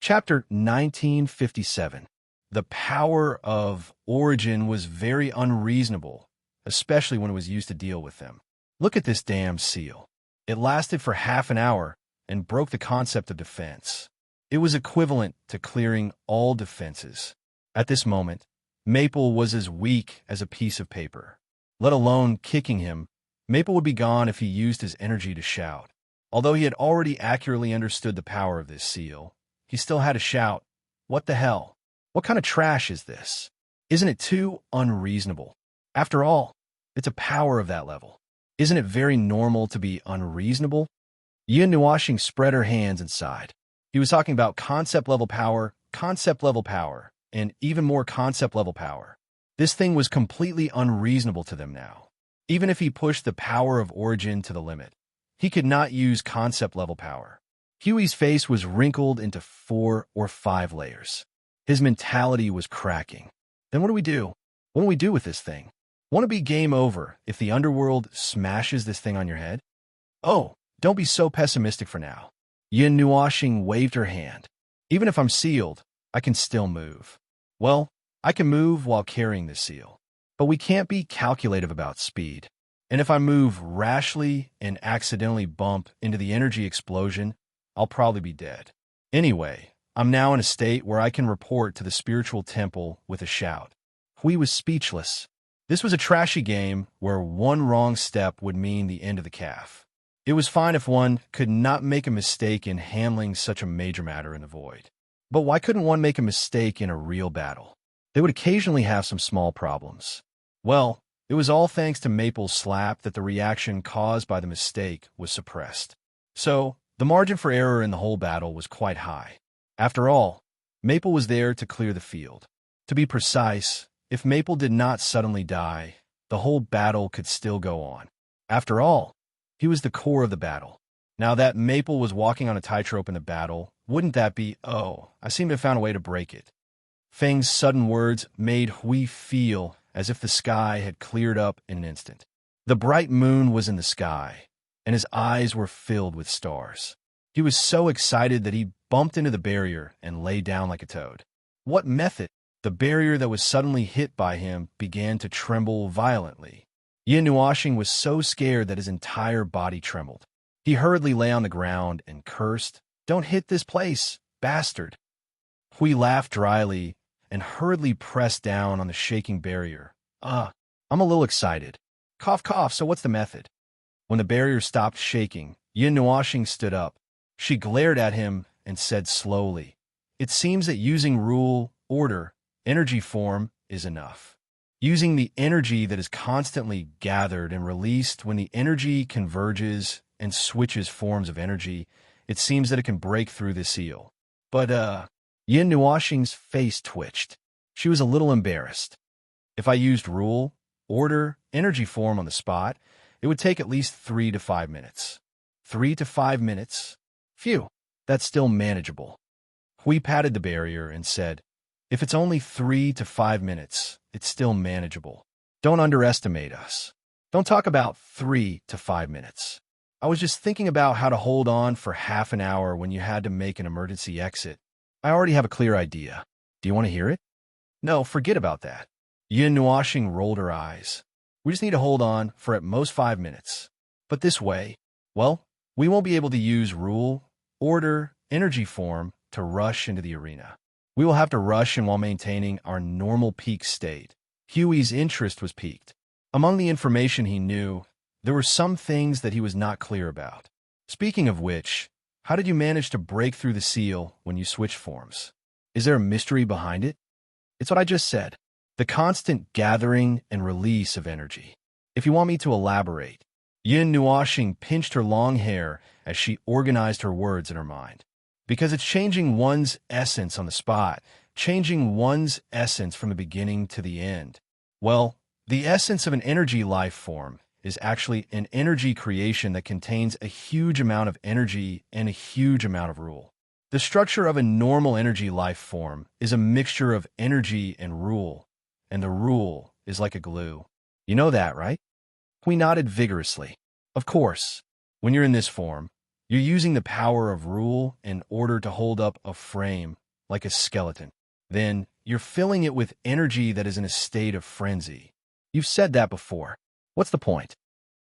Chapter 1957. The power of origin was very unreasonable, especially when it was used to deal with them. Look at this damn seal. It lasted for half an hour and broke the concept of defense. It was equivalent to clearing all defenses. At this moment, Maple was as weak as a piece of paper. Let alone kicking him, Maple would be gone if he used his energy to shout. Although he had already accurately understood the power of this seal, he still had to shout, "What the hell? What kind of trash is this? Isn't it too unreasonable? After all, it's a power of that level. Isn't it very normal to be unreasonable?" Yin Nuashing spread her hands and sighed. He was talking about concept level power, and even more concept level power. This thing was completely unreasonable to them now. Even if he pushed the power of origin to the limit, he could not use concept level power. Huey's face was wrinkled into 4 or 5 layers. His mentality was cracking. Then what do we do? What do we do with this thing? Want to be game over if the underworld smashes this thing on your head? Oh, don't be so pessimistic for now. Yin Nuashing waved her hand. Even if I'm sealed, I can still move. Well, I can move while carrying this seal. But we can't be calculative about speed. And if I move rashly and accidentally bump into the energy explosion, I'll probably be dead. Anyway, I'm now in a state where I can report to the spiritual temple with a shout. Hui was speechless. This was a trashy game where one wrong step would mean the end of the calf. It was fine if one could not make a mistake in handling such a major matter in the void. But why couldn't one make a mistake in a real battle? They would occasionally have some small problems. Well, it was all thanks to Maple's slap that the reaction caused by the mistake was suppressed. So, the margin for error in the whole battle was quite high. After all, Maple was there to clear the field. To be precise, if Maple did not suddenly die, the whole battle could still go on. After all, he was the core of the battle. Now that Maple was walking on a tightrope in the battle, wouldn't that be, oh, I seem to have found a way to break it. Feng's sudden words made Hui feel as if the sky had cleared up in an instant. The bright moon was in the sky, and his eyes were filled with stars. He was so excited that he bumped into the barrier and lay down like a toad. What method? The barrier that was suddenly hit by him began to tremble violently. Yin Nuashing was so scared that his entire body trembled. He hurriedly lay on the ground and cursed, "Don't hit this place, bastard." Hui laughed dryly and hurriedly pressed down on the shaking barrier. I'm a little excited. Cough, cough, so what's the method? When the barrier stopped shaking, Yin Nuashing stood up. She glared at him and said slowly, "It seems that using rule, order, energy form is enough. Using the energy that is constantly gathered and released when the energy converges and switches forms of energy, it seems that it can break through the seal." But, Yin Nuashing's face twitched. She was a little embarrassed. If I used rule, order, energy form on the spot, it would take at least 3 to 5 minutes. 3 to 5 minutes? Phew, that's still manageable. Hui patted the barrier and said, "If it's only 3 to 5 minutes, it's still manageable. Don't underestimate us. Don't talk about 3 to 5 minutes. I was just thinking about how to hold on for half an hour when you had to make an emergency exit. I already have a clear idea. Do you want to hear it?" "No, forget about that." Yin Nuashing rolled her eyes. "We just need to hold on for at most 5 minutes. But this way, well, we won't be able to use rule, order, energy form to rush into the arena. We will have to rush in while maintaining our normal peak state." Huey's interest was piqued. Among the information he knew, there were some things that he was not clear about. Speaking of which, how did you manage to break through the seal when you switched forms? Is there a mystery behind it? It's what I just said. The constant gathering and release of energy. If you want me to elaborate, Yin Nuashing pinched her long hair as she organized her words in her mind. Because it's changing one's essence on the spot, changing one's essence from the beginning to the end. Well, the essence of an energy life form is actually an energy creation that contains a huge amount of energy and a huge amount of rule. The structure of a normal energy life form is a mixture of energy and rule, and the rule is like a glue. You know that, right? We nodded vigorously. Of course, when you're in this form, You're using the power of rule and order to hold up a frame like a skeleton. Then you're filling it with energy that is in a state of frenzy. You've said that before. What's the point?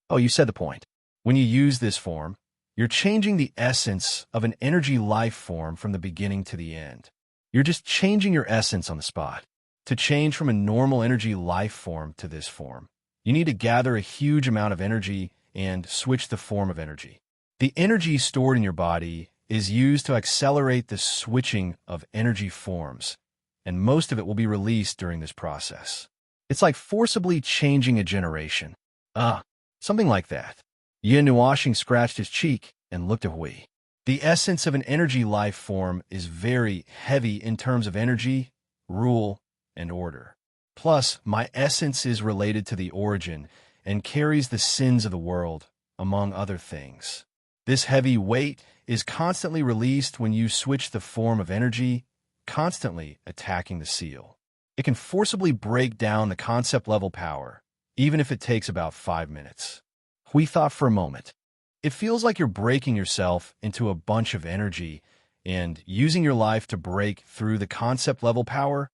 Oh, you said the point. When you use this form, you're changing the essence of an energy life form from the beginning to the end. You're just changing your essence on the spot. To change from a normal energy life form to this form, you need to gather a huge amount of energy and switch the form of energy. The energy stored in your body is used to accelerate the switching of energy forms, and most of it will be released during this process. It's like forcibly changing a generation. Something like that. Yin Nuashing scratched his cheek and looked at Hui. The essence of an energy life form is very heavy in terms of energy, rule, and order. Plus, my essence is related to the origin and carries the sins of the world, among other things. This heavy weight is constantly released when you switch the form of energy, constantly attacking the seal. It can forcibly break down the concept level power, even if it takes about 5 minutes. Hui thought for a moment. It feels like you're breaking yourself into a bunch of energy and using your life to break through the concept level power.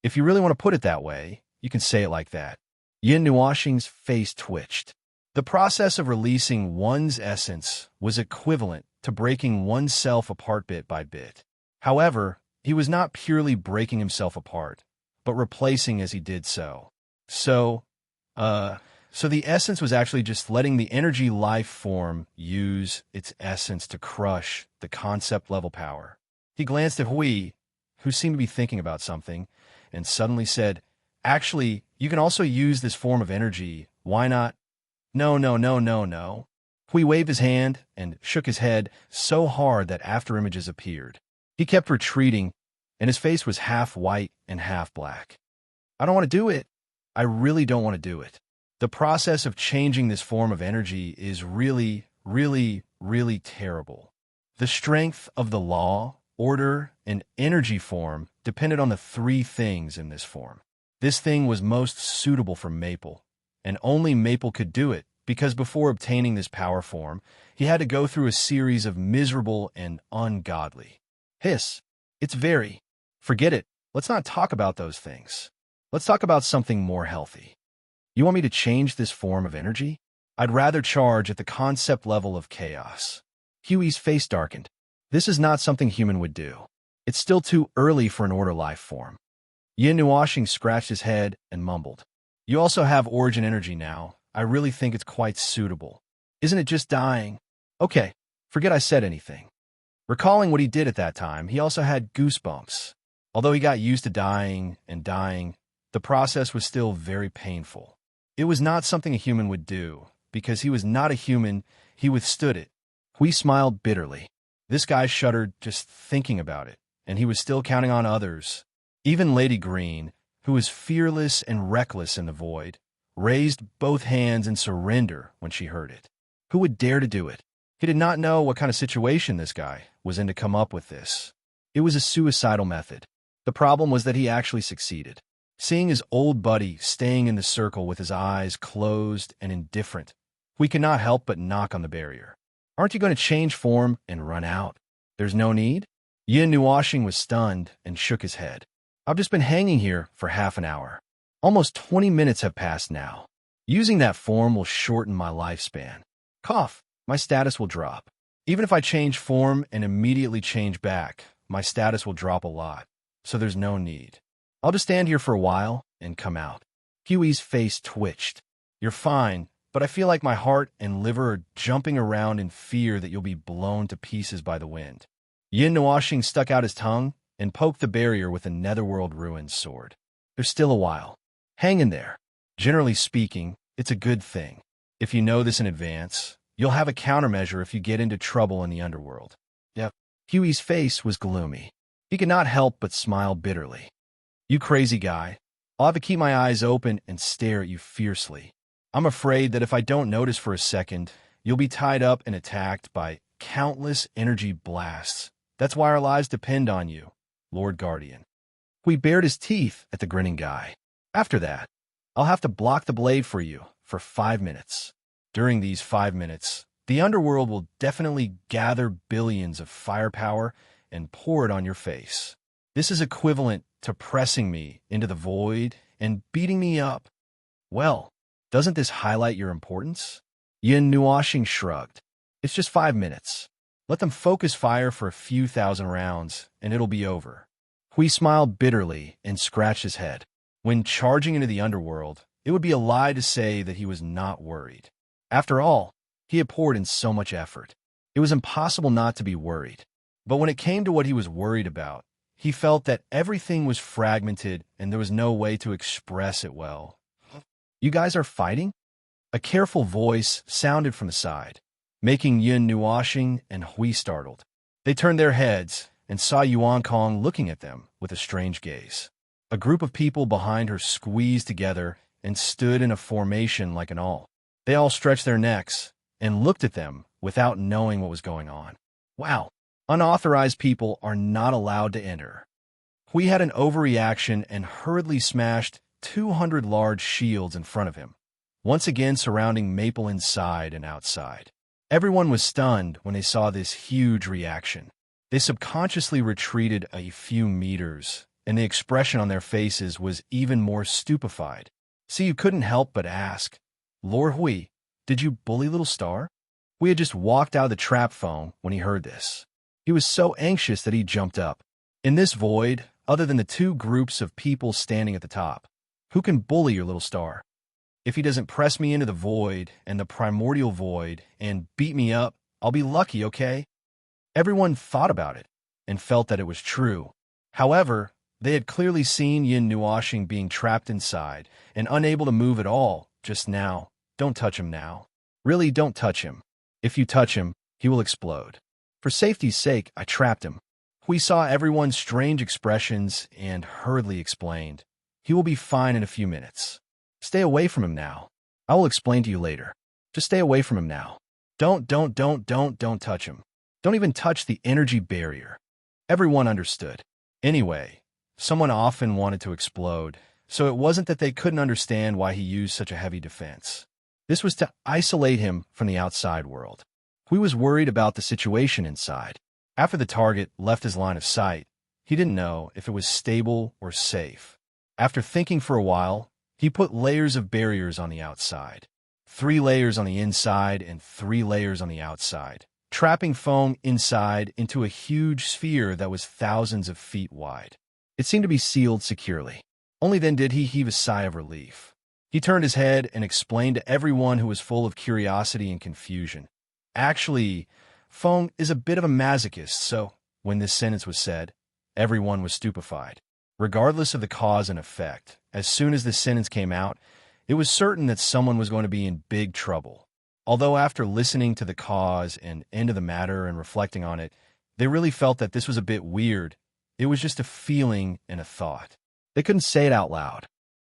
If you really want to put it that way, you can say it like that. Yin Nuashing's face twitched. The process of releasing one's essence was equivalent to breaking oneself apart bit by bit. However, he was not purely breaking himself apart, but replacing as he did so. So the essence was actually just letting the energy life form use its essence to crush the concept level power. He glanced at Hui, who seemed to be thinking about something, and suddenly said, "Actually, you can also use this form of energy. Why not?" No. Hui waved his hand and shook his head so hard that afterimages appeared. He kept retreating, and his face was half white and half black. "I don't want to do it. I really don't want to do it. The process of changing this form of energy is really, really, really terrible. The strength of the law, order, and energy form depended on the 3 things in this form. This thing was most suitable for Maple, and only Maple could do it because before obtaining this power form, he had to go through a series of miserable and ungodly. Hiss. It's very. Forget it. Let's not talk about those things. Let's talk about something more healthy. You want me to change this form of energy? I'd rather charge at the concept level of chaos." Huey's face darkened. This is not something human would do. It's still too early for an order life form. Yin Nuashing scratched his head and mumbled. "You also have origin energy now. I really think it's quite suitable. Isn't it just dying?" "Okay, forget I said anything." Recalling what he did at that time, he also had goosebumps. Although he got used to dying and dying, the process was still very painful. It was not something a human would do. Because he was not a human, he withstood it. Hui smiled bitterly. This guy shuddered just thinking about it, and he was still counting on others. Even Lady Green, who was fearless and reckless in the void, raised both hands in surrender when she heard it. Who would dare to do it? He did not know what kind of situation this guy was in to come up with this. It was a suicidal method. The problem was that he actually succeeded. Seeing his old buddy staying in the circle with his eyes closed and indifferent, we could not help but knock on the barrier. "Aren't you going to change form and run out? There's no need?" Yin Nuashing was stunned and shook his head. "I've just been hanging here for half an hour. Almost 20 minutes have passed now. Using that form will shorten my lifespan. Cough, my status will drop. Even if I change form and immediately change back, my status will drop a lot, so there's no need. I'll just stand here for a while and come out." Huey's face twitched. "You're fine, but I feel like my heart and liver are jumping around in fear that you'll be blown to pieces by the wind." Yin Nuashing stuck out his tongue and poked the barrier with a Netherworld Ruins sword. "There's still a while. Hang in there. Generally speaking, it's a good thing. If you know this in advance, you'll have a countermeasure if you get into trouble in the underworld." Yep. Huey's face was gloomy. He could not help but smile bitterly. "You crazy guy. I'll have to keep my eyes open and stare at you fiercely. I'm afraid that if I don't notice for a second, you'll be tied up and attacked by countless energy blasts. That's why our lives depend on you, Lord Guardian." Hui bared his teeth at the grinning guy. "After that, I'll have to block the blade for you for 5 minutes. During these 5 minutes, The underworld will definitely gather billions of firepower and pour it on your face. This is equivalent to pressing me into the void and beating me up. Well, doesn't this highlight your importance? Yin Nuoxing shrugged. It's just 5 minutes. Let them focus fire for a few thousand rounds, and it'll be over. Hui smiled bitterly and scratched his head. When charging into the underworld, it would be a lie to say that he was not worried. After all, he had poured in so much effort. It was impossible not to be worried. But when it came to what he was worried about, he felt that everything was fragmented and there was no way to express it well. You guys are fighting? A careful voice sounded from the side, making Yin Nuoxing and Hui startled. They turned their heads and saw Yuan Kong looking at them with a strange gaze. A group of people behind her squeezed together and stood in a formation like an awl. They all stretched their necks and looked at them without knowing what was going on. Wow, unauthorized people are not allowed to enter. Hui had an overreaction and hurriedly smashed 200 large shields in front of him, once again surrounding Maple inside and outside. Everyone was stunned when they saw this huge reaction. They subconsciously retreated a few meters, and the expression on their faces was even more stupefied. See, you couldn't help but ask, Lord Hui, did you bully little star? Hui had just walked out of the trap phone when he heard this. He was so anxious that he jumped up. In this void, other than the two groups of people standing at the top, who can bully your little star? If he doesn't press me into the void and the primordial void and beat me up, I'll be lucky, okay? Everyone thought about it and felt that it was true. However, they had clearly seen Yin Nuoxing being trapped inside and unable to move at all just now. Don't touch him now. Really, don't touch him. If you touch him, he will explode. For safety's sake, I trapped him. Hui saw everyone's strange expressions and hurriedly explained. He will be fine in a few minutes. Stay away from him now. I will explain to you later. Just stay away from him now. Don't touch him. Don't even touch the energy barrier. Everyone understood. Anyway, someone often wanted to explode, so it wasn't that they couldn't understand why he used such a heavy defense. This was to isolate him from the outside world. Hui was worried about the situation inside. After the target left his line of sight, he didn't know if it was stable or safe. After thinking for a while, he put layers of barriers on the outside. 3 layers on the inside and 3 layers on the outside, trapping foam inside into a huge sphere that was thousands of feet wide. It seemed to be sealed securely. Only then did he heave a sigh of relief. He turned his head and explained to everyone who was full of curiosity and confusion. Actually, foam is a bit of a masochist, so when this sentence was said, everyone was stupefied. Regardless of the cause and effect, as soon as this sentence came out, it was certain that someone was going to be in big trouble. Although after listening to the cause and end of the matter and reflecting on it, they really felt that this was a bit weird. It was just a feeling and a thought. They couldn't say it out loud.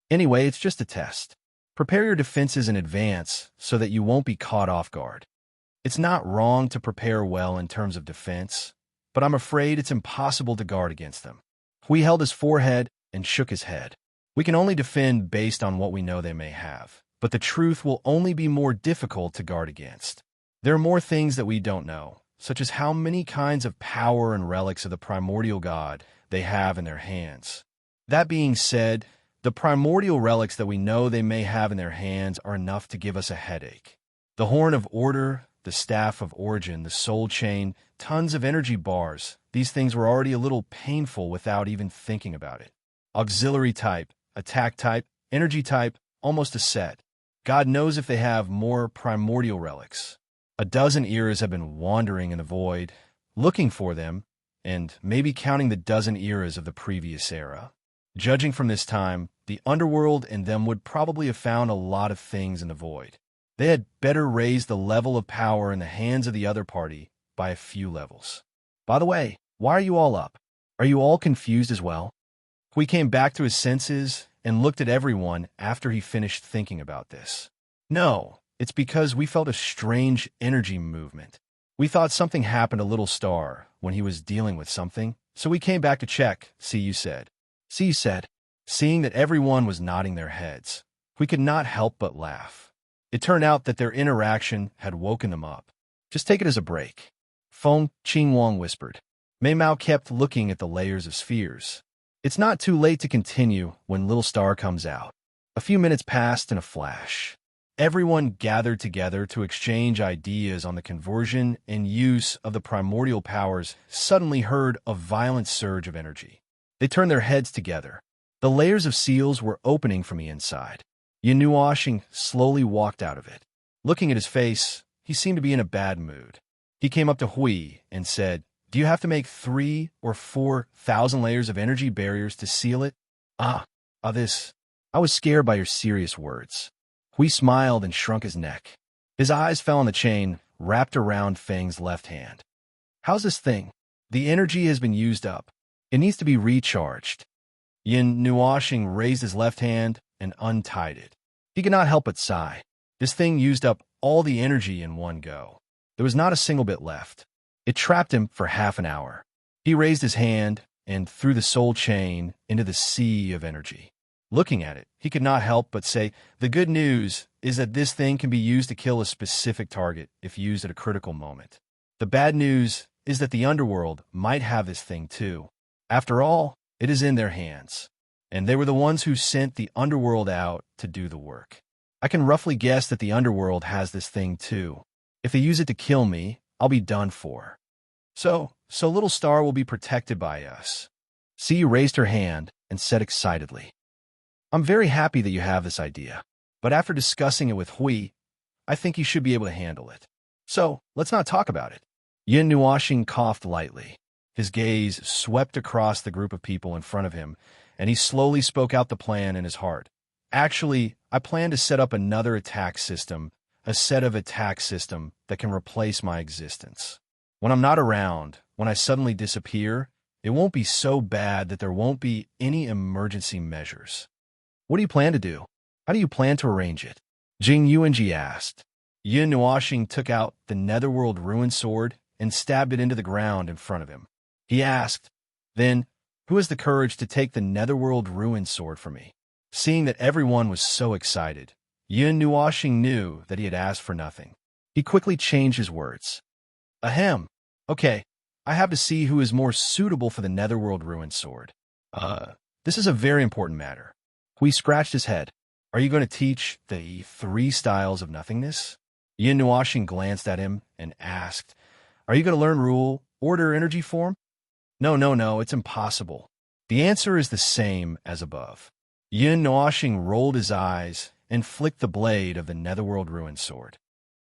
Anyway, it's just a test. Prepare your defenses in advance so that you won't be caught off guard. It's not wrong to prepare well in terms of defense, but I'm afraid it's impossible to guard against them. Hui held his forehead and shook his head. We can only defend based on what we know they may have, but the truth will only be more difficult to guard against. There are more things that we don't know, such as how many kinds of power and relics of the primordial god they have in their hands. That being said, the primordial relics that we know they may have in their hands are enough to give us a headache. The Horn of Order, the Staff of Origin, the Soul Chain, tons of energy bars. These things were already a little painful without even thinking about it. Auxiliary type, attack type, energy type, almost a set. God knows if they have more primordial relics. A dozen eras have been wandering in the void, looking for them, and maybe counting the dozen eras of the previous era. Judging from this time, the underworld and them would probably have found a lot of things in the void. They had better raise the level of power in the hands of the other party by a few levels. By the way, why are you all up? Are you all confused as well? Hui came back to his senses and looked at everyone after he finished thinking about this. No, it's because we felt a strange energy movement. We thought something happened to Little Star when he was dealing with something, so we came back to check, you said. You said. Seeing that everyone was nodding their heads, we could not help but laugh. It turned out that their interaction had woken them up. Just take it as a break. Feng Qingwang whispered. Mei Mao kept looking at the layers of spheres. It's not too late to continue when Little Star comes out. A few minutes passed in a flash. Everyone gathered together to exchange ideas on the conversion and use of the primordial powers suddenly heard a violent surge of energy. They turned their heads together. The layers of seals were opening from the inside. Yin Nuoxing slowly walked out of it. Looking at his face, he seemed to be in a bad mood. He came up to Hui and said, "Do you have to make 3,000 or 4,000 layers of energy barriers to seal it?" This. I was scared by your serious words." Hui smiled and shrunk his neck. His eyes fell on the chain wrapped around Feng's left hand. "How's this thing?" "The energy has been used up. It needs to be recharged." Yin Nuoxing raised his left hand and untied it. He could not help but sigh. This thing used up all the energy in one go. There was not a single bit left. It trapped him for half an hour. He raised his hand and threw the soul chain into the sea of energy. Looking at it, he could not help but say, "The good news is that this thing can be used to kill a specific target if used at a critical moment. The bad news is that the Underworld might have this thing too. After all, it is in their hands, and they were the ones who sent the Underworld out to do the work. I can roughly guess that the Underworld has this thing too. If they use it to kill me, I'll be done for. So Little Star will be protected by us." C raised her hand and said excitedly, "I'm very happy that you have this idea, but after discussing it with Hui, I think you should be able to handle it. So let's not talk about it." Yin Nuoxing coughed lightly. His gaze swept across the group of people in front of him, and he slowly spoke out the plan in his heart. "Actually, I plan to set up another attack system, a set of attack system that can replace my existence. When I'm not around, when I suddenly disappear, it won't be so bad that there won't be any emergency measures." "What do you plan to do? How do you plan to arrange it?" Jing Yuanji asked. Yin Nuoxing took out the Netherworld Ruin Sword and stabbed it into the ground in front of him. He asked, "Then, who has the courage to take the Netherworld Ruin Sword from me?" Seeing that everyone was so excited, Yin Nuoxing knew that he had asked for nothing. He quickly changed his words. "Ahem. Okay, I have to see who is more suitable for the Netherworld Ruin Sword. This is a very important matter." Hui scratched his head. "Are you going to teach the 3 styles of nothingness?" Yin Nuoxing glanced at him and asked, "Are you going to learn rule, order, energy form?" No, it's impossible. The answer is the same as above." Yin Nuoxing rolled his eyes and flicked the blade of the Netherworld Ruin Sword.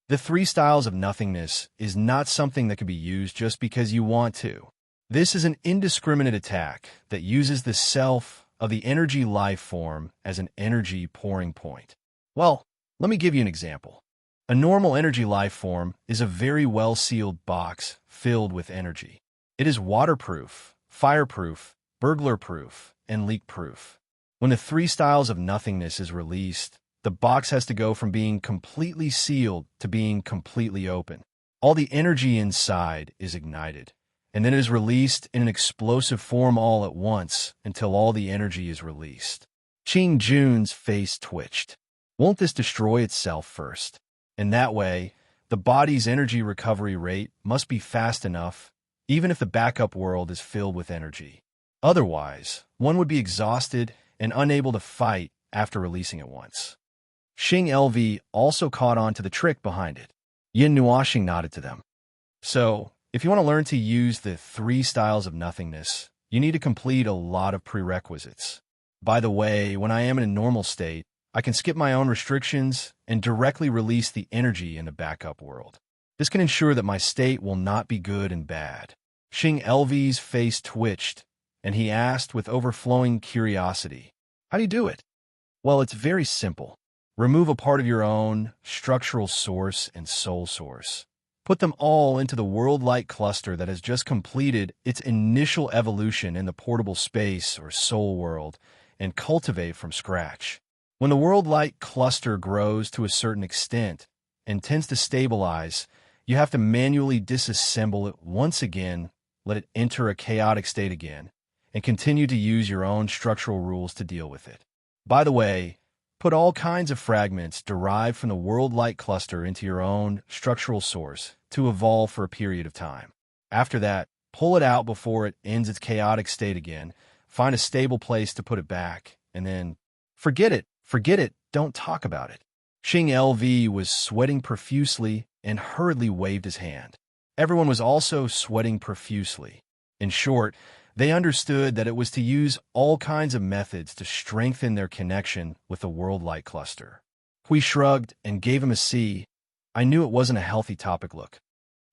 "The 3 styles of nothingness is not something that can be used just because you want to. This is an indiscriminate attack that uses the self of the energy life form as an energy pouring point. Well, let me give you an example. A normal energy life form is a very well-sealed box filled with energy. It is waterproof, fireproof, burglar-proof, and leak-proof. When the 3 styles of nothingness is released, the box has to go from being completely sealed to being completely open. All the energy inside is ignited, and then it is released in an explosive form all at once until all the energy is released." Qing Jun's face twitched. "Won't this destroy itself first? In that way, the body's energy recovery rate must be fast enough, even if the backup world is filled with energy. Otherwise, one would be exhausted and unable to fight after releasing it once." Xing LV also caught on to the trick behind it. Yin Nuoxing nodded to them. "So, if you want to learn to use the 3 styles of nothingness, you need to complete a lot of prerequisites. By the way, when I am in a normal state, I can skip my own restrictions and directly release the energy in the backup world. This can ensure that my state will not be good and bad." Xing LV's face twitched, and he asked with overflowing curiosity, "How do you do it?" "Well, it's very simple. Remove a part of your own structural source and soul source. Put them all into the world-light cluster that has just completed its initial evolution in the portable space or soul world, and cultivate from scratch. When the world-light cluster grows to a certain extent and tends to stabilize, you have to manually disassemble it once again, let it enter a chaotic state again, and continue to use your own structural rules to deal with it. By the way, Put all kinds of fragments derived from the world light cluster into your own structural source to evolve for a period of time. After that, pull it out before it ends its chaotic state again, find a stable place to put it back, and then forget it, don't talk about it. Xing LV was sweating profusely and hurriedly waved his hand. Everyone was also sweating profusely. In short, they understood that it was to use all kinds of methods to strengthen their connection with the world light cluster. Hui shrugged and gave him a C. I knew it wasn't a healthy topic. Look,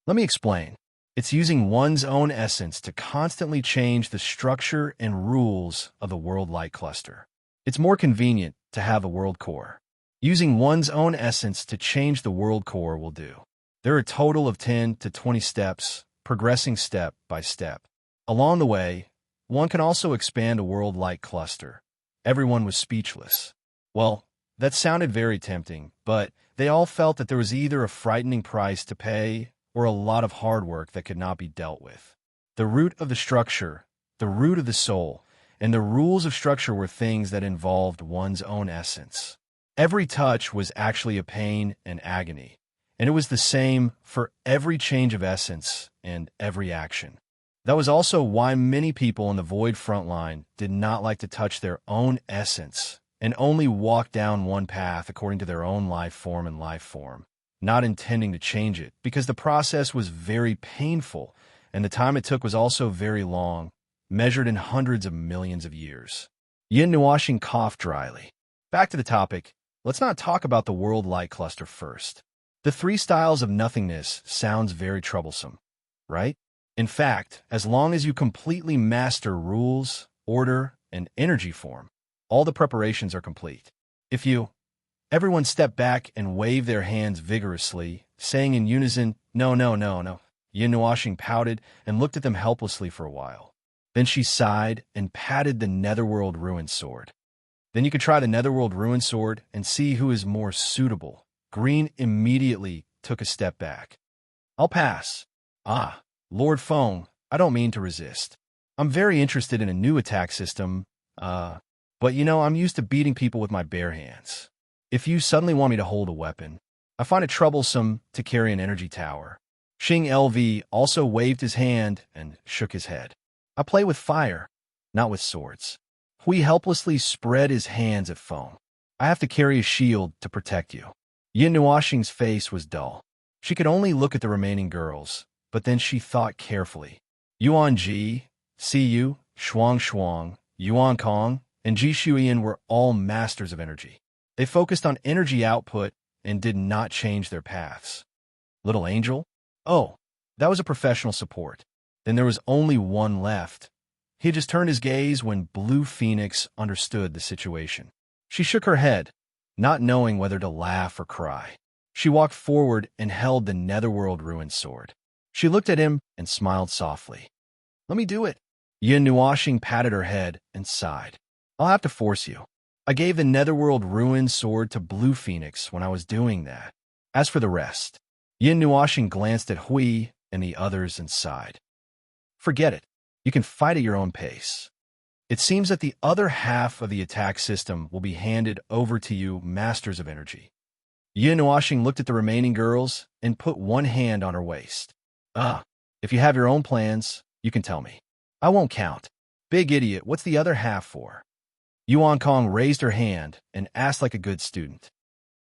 let me explain. It's using one's own essence to constantly change the structure and rules of the world light cluster. It's more convenient to have a world core. Using one's own essence to change the world core will do. There are a total of 10 to 20 steps, progressing step by step. Along the way, one can also expand a world light cluster. Everyone was speechless. Well, that sounded very tempting, but they all felt that there was either a frightening price to pay or a lot of hard work that could not be dealt with. The root of the structure, the root of the soul, and the rules of structure were things that involved one's own essence. Every touch was actually a pain and agony, and it was the same for every change of essence and every action. That was also why many people in the Void frontline did not like to touch their own essence and only walk down one path according to their own life form, not intending to change it, because the process was very painful and the time it took was also very long, measured in hundreds of millions of years. Yin Nuashing coughed dryly. Back to the topic, let's not talk about the world light cluster first. The 3 styles of nothingness sounds very troublesome, right? In fact, as long as you completely master rules, order, and energy form, all the preparations are complete. Everyone step back and wave their hands vigorously, saying in unison, no. Yin Nuashing pouted and looked at them helplessly for a while. Then she sighed and patted the Netherworld Ruin Sword. Then you could try the Netherworld Ruin Sword and see who is more suitable. Green immediately took a step back. I'll pass. Lord Feng, I don't mean to resist. I'm very interested in a new attack system, but I'm used to beating people with my bare hands. If you suddenly want me to hold a weapon, I find it troublesome to carry an energy tower. Xing LV also waved his hand and shook his head. I play with fire, not with swords. Hui helplessly spread his hands at Feng. I have to carry a shield to protect you. Yin Nuashing's face was dull. She could only look at the remaining girls, but then she thought carefully. Yuan Ji, Siyu, Shuang, Yuan Kong, and Ji Shuiyan were all masters of energy. They focused on energy output and did not change their paths. Little Angel? Oh, that was a professional support. Then there was only one left. He had just turned his gaze when Blue Phoenix understood the situation. She shook her head, not knowing whether to laugh or cry. She walked forward and held the Netherworld Ruin Sword. She looked at him and smiled softly. Let me do it. Yin Nuashing patted her head and sighed. I'll have to force you. I gave the Netherworld Ruin Sword to Blue Phoenix when I was doing that. As for the rest, Yin Nuashing glanced at Hui and the others and sighed. Forget it. You can fight at your own pace. It seems that the other half of the attack system will be handed over to you, Masters of Energy. Yin Nuashing looked at the remaining girls and put one hand on her waist. If you have your own plans, you can tell me. I won't count. Big idiot, what's the other half for? Yuan Kong raised her hand and asked like a good student.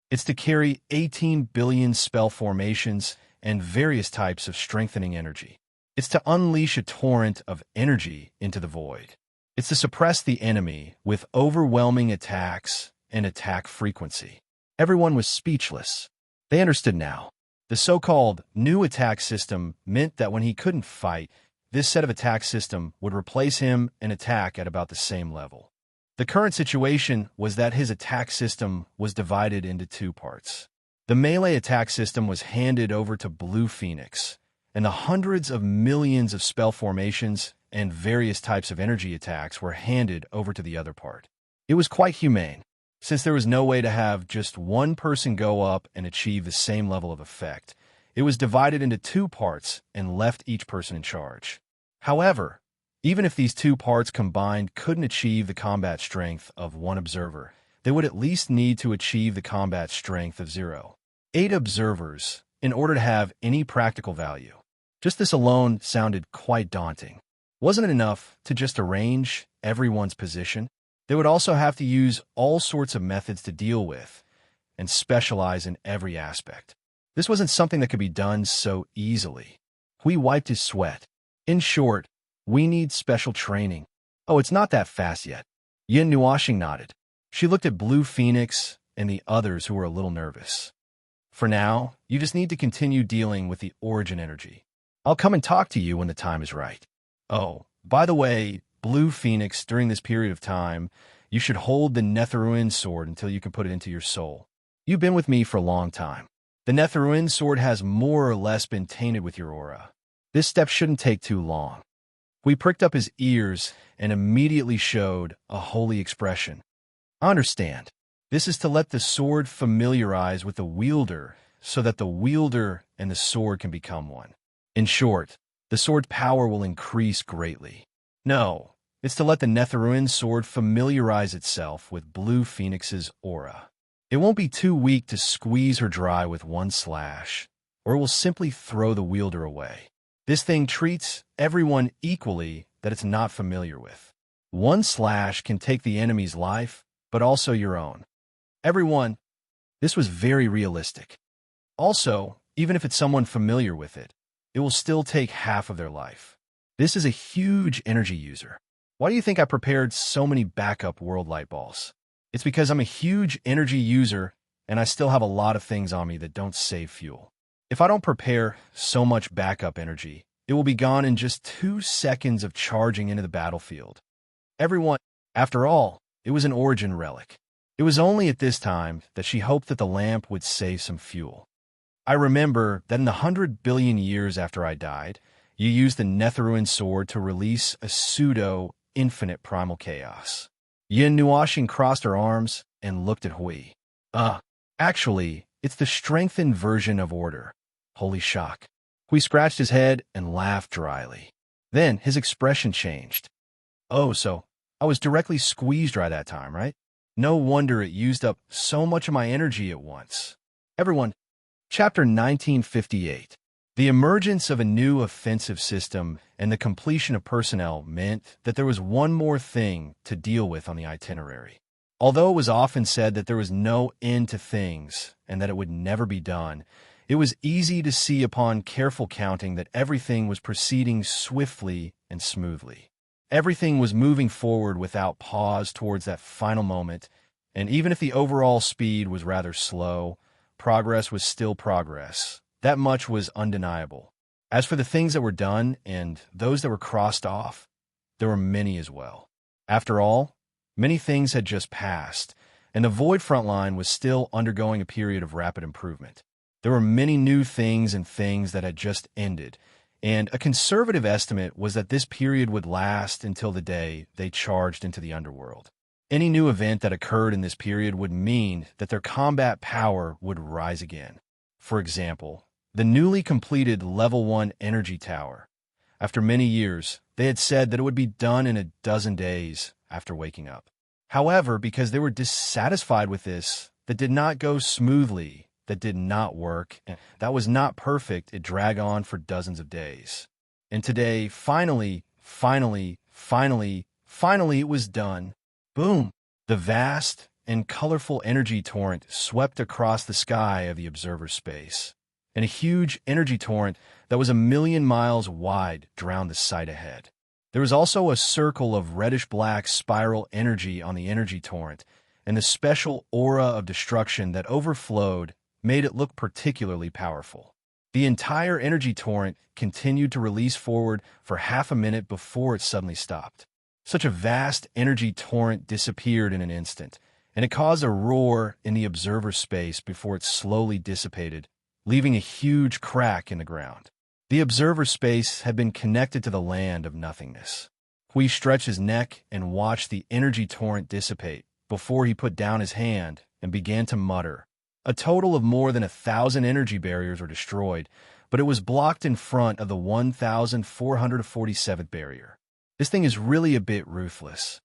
It's to carry 18 billion spell formations and various types of strengthening energy. It's to unleash a torrent of energy into the void. It's to suppress the enemy with overwhelming attacks and attack frequency. Everyone was speechless. They understood now. The so-called new attack system meant that when he couldn't fight, this set of attack system would replace him and attack at about the same level. The current situation was that his attack system was divided into 2 parts. The melee attack system was handed over to Blue Phoenix, and the hundreds of millions of spell formations and various types of energy attacks were handed over to the other part. It was quite humane, since there was no way to have just one person go up and achieve the same level of effect. It was divided into 2 parts and left each person in charge. However, even if these 2 parts combined couldn't achieve the combat strength of one observer, they would at least need to achieve the combat strength of 0. 8 observers in order to have any practical value. Just this alone sounded quite daunting. Wasn't it enough to just arrange everyone's position? They would also have to use all sorts of methods to deal with and specialize in every aspect. This wasn't something that could be done so easily. Hui wiped his sweat. In short, we need special training. Oh, it's not that fast yet. Yin Nuashing nodded. She looked at Blue Phoenix and the others who were a little nervous. For now, you just need to continue dealing with the origin energy. I'll come and talk to you when the time is right. Oh, by the way, Blue Phoenix, during this period of time, you should hold the Netheruin sword until you can put it into your soul. You've been with me for a long time. The Netheruin sword has more or less been tainted with your aura. This step shouldn't take too long. We pricked up his ears and immediately showed a holy expression. I understand. This is to let the sword familiarize with the wielder so that the wielder and the sword can become one. In short, the sword's power will increase greatly. No, it's to let the Netheruin sword familiarize itself with Blue Phoenix's aura. It won't be too weak to squeeze her dry with one slash, or it will simply throw the wielder away. This thing treats everyone equally that it's not familiar with. One slash can take the enemy's life, but also your own. Everyone, this was very realistic. Also, even if it's someone familiar with it, it will still take half of their life. This is a huge energy user. Why do you think I prepared so many backup world light balls? It's because I'm a huge energy user and I still have a lot of things on me that don't save fuel. If I don't prepare so much backup energy, it will be gone in just 2 seconds of charging into the battlefield. Everyone, after all, it was an origin relic. It was only at this time that she hoped that the lamp would save some fuel. I remember that in the 100 billion years after I died, you used the Netheruin sword to release a pseudo-infinite primal chaos. Yin Nuashing crossed her arms and looked at Hui. Actually, it's the strengthened version of order. Holy shock. Hui scratched his head and laughed dryly. Then his expression changed. Oh, so I was directly squeezed dry that time, right? No wonder it used up so much of my energy at once. Everyone, Chapter 1958. The emergence of a new offensive system and the completion of personnel meant that there was one more thing to deal with on the itinerary. Although it was often said that there was no end to things and that it would never be done, it was easy to see upon careful counting that everything was proceeding swiftly and smoothly. Everything was moving forward without pause towards that final moment, and even if the overall speed was rather slow, progress was still progress. That much was undeniable. As for the things that were done and those that were crossed off, there were many as well. After all, many things had just passed, and the Void Frontline was still undergoing a period of rapid improvement. There were many new things and things that had just ended, and a conservative estimate was that this period would last until the day they charged into the Underworld. Any new event that occurred in this period would mean that their combat power would rise again. For example, the newly completed Level 1 Energy Tower. After many years, they had said that it would be done in a dozen days after waking up. However, because they were dissatisfied with this, that did not go smoothly, that did not work, and that was not perfect, it dragged on for dozens of days. And today, finally, it was done. Boom! The vast and colorful energy torrent swept across the sky of the observer space, and a huge energy torrent that was 1,000,000 miles wide drowned the sight ahead. There was also a circle of reddish-black spiral energy on the energy torrent, and the special aura of destruction that overflowed made it look particularly powerful. The entire energy torrent continued to release forward for half a minute before it suddenly stopped. Such a vast energy torrent disappeared in an instant, and it caused a roar in the observer space before it slowly dissipated, leaving a huge crack in the ground. The observer space had been connected to the land of nothingness. Hui stretched his neck and watched the energy torrent dissipate before he put down his hand and began to mutter. A total of more than 1,000 energy barriers were destroyed, but it was blocked in front of the 1,447th barrier. This thing is really a bit ruthless.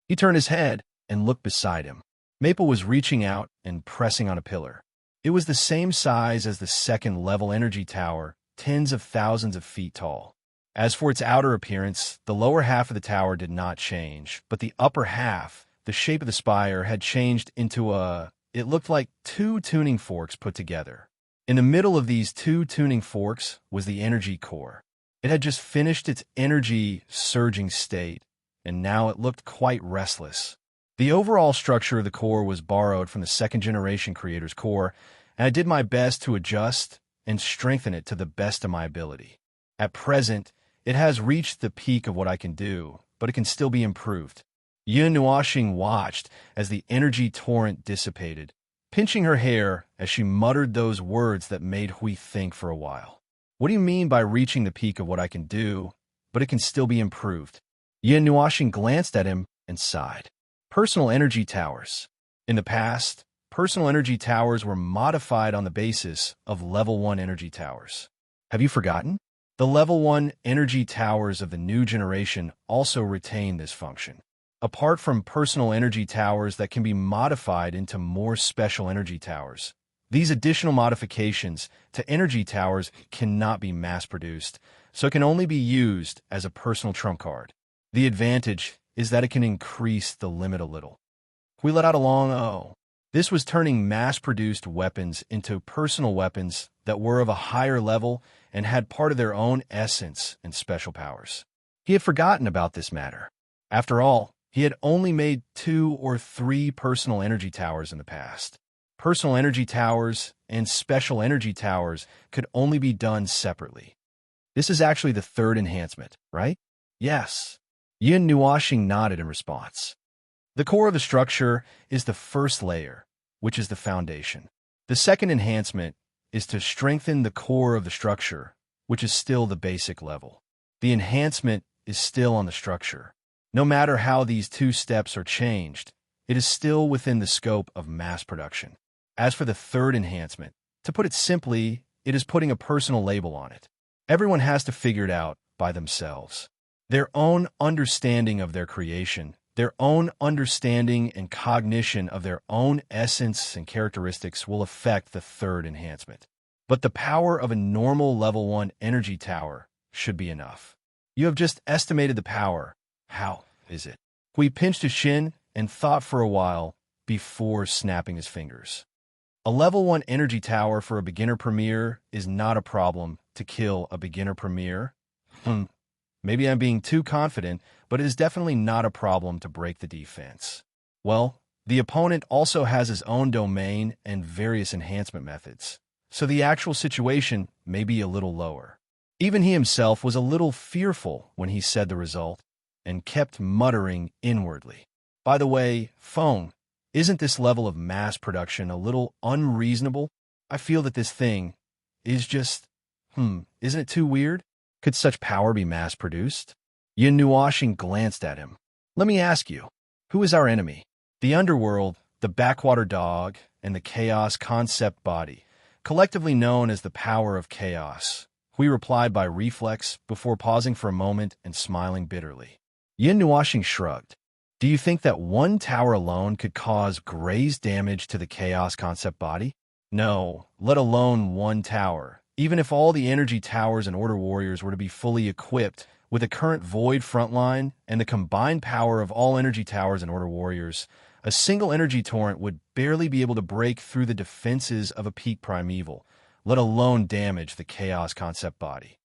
He turned his head and looked beside him. Maple was reaching out and pressing on a pillar. It was the same size as the second-level energy tower, tens of thousands of feet tall. As for its outer appearance, the lower half of the tower did not change, but the upper half, the shape of the spire, had changed into it looked like two tuning forks put together. In the middle of these two tuning forks was the energy core. It had just finished its energy surging state, and now it looked quite restless. The overall structure of the core was borrowed from the second-generation creator's core, and I did my best to adjust and strengthen it to the best of my ability. At present, it has reached the peak of what I can do, but it can still be improved. Yun Nuoxing watched as the energy torrent dissipated, pinching her hair as she muttered those words that made Hui think for a while. What do you mean by reaching the peak of what I can do, but it can still be improved? Yun Nuoxing glanced at him and sighed. Personal energy towers. In the past, personal energy towers were modified on the basis of level 1 energy towers. Have you forgotten? The level 1 energy towers of the new generation also retain this function. Apart from personal energy towers that can be modified into more special energy towers, these additional modifications to energy towers cannot be mass-produced, so it can only be used as a personal trump card. The advantage is that it can increase the limit a little. We let out a long "oh." This was turning mass-produced weapons into personal weapons that were of a higher level and had part of their own essence and special powers. He had forgotten about this matter. After all, he had only made 2 or 3 personal energy towers in the past. Personal energy towers and special energy towers could only be done separately. This is actually the third enhancement, right? Yes. Yun Nuoxing nodded in response. The core of the structure is the first layer, which is the foundation. The second enhancement is to strengthen the core of the structure, which is still the basic level. The enhancement is still on the structure. No matter how these 2 steps are changed, it is still within the scope of mass production. As for the third enhancement, to put it simply, it is putting a personal label on it. Everyone has to figure it out by themselves. Their own understanding of their creation, their own understanding and cognition of their own essence and characteristics will affect the third enhancement. But the power of a normal level 1 energy tower should be enough. You have just estimated the power. How is it? Hui pinched his shin and thought for a while before snapping his fingers. A level 1 energy tower for a beginner premier is not a problem to kill a beginner premier. Maybe I'm being too confident, but it is definitely not a problem to break the defense. Well, the opponent also has his own domain and various enhancement methods, so the actual situation may be a little lower. Even he himself was a little fearful when he said the result, and kept muttering inwardly. By the way, Feng, isn't this level of mass production a little unreasonable? I feel that this thing is just, isn't it too weird? Could such power be mass-produced? Yun Nuoxing glanced at him. Let me ask you, who is our enemy? The Underworld, the Backwater Dog, and the Chaos Concept Body, collectively known as the Power of Chaos. Hui replied by reflex before pausing for a moment and smiling bitterly. Yun Nuoxing shrugged. Do you think that one tower alone could cause graze damage to the Chaos Concept Body? No, let alone one tower. Even if all the energy towers and Order Warriors were to be fully equipped with the current Void frontline and the combined power of all energy towers and Order Warriors, a single energy torrent would barely be able to break through the defenses of a peak primeval, let alone damage the Chaos Concept Body.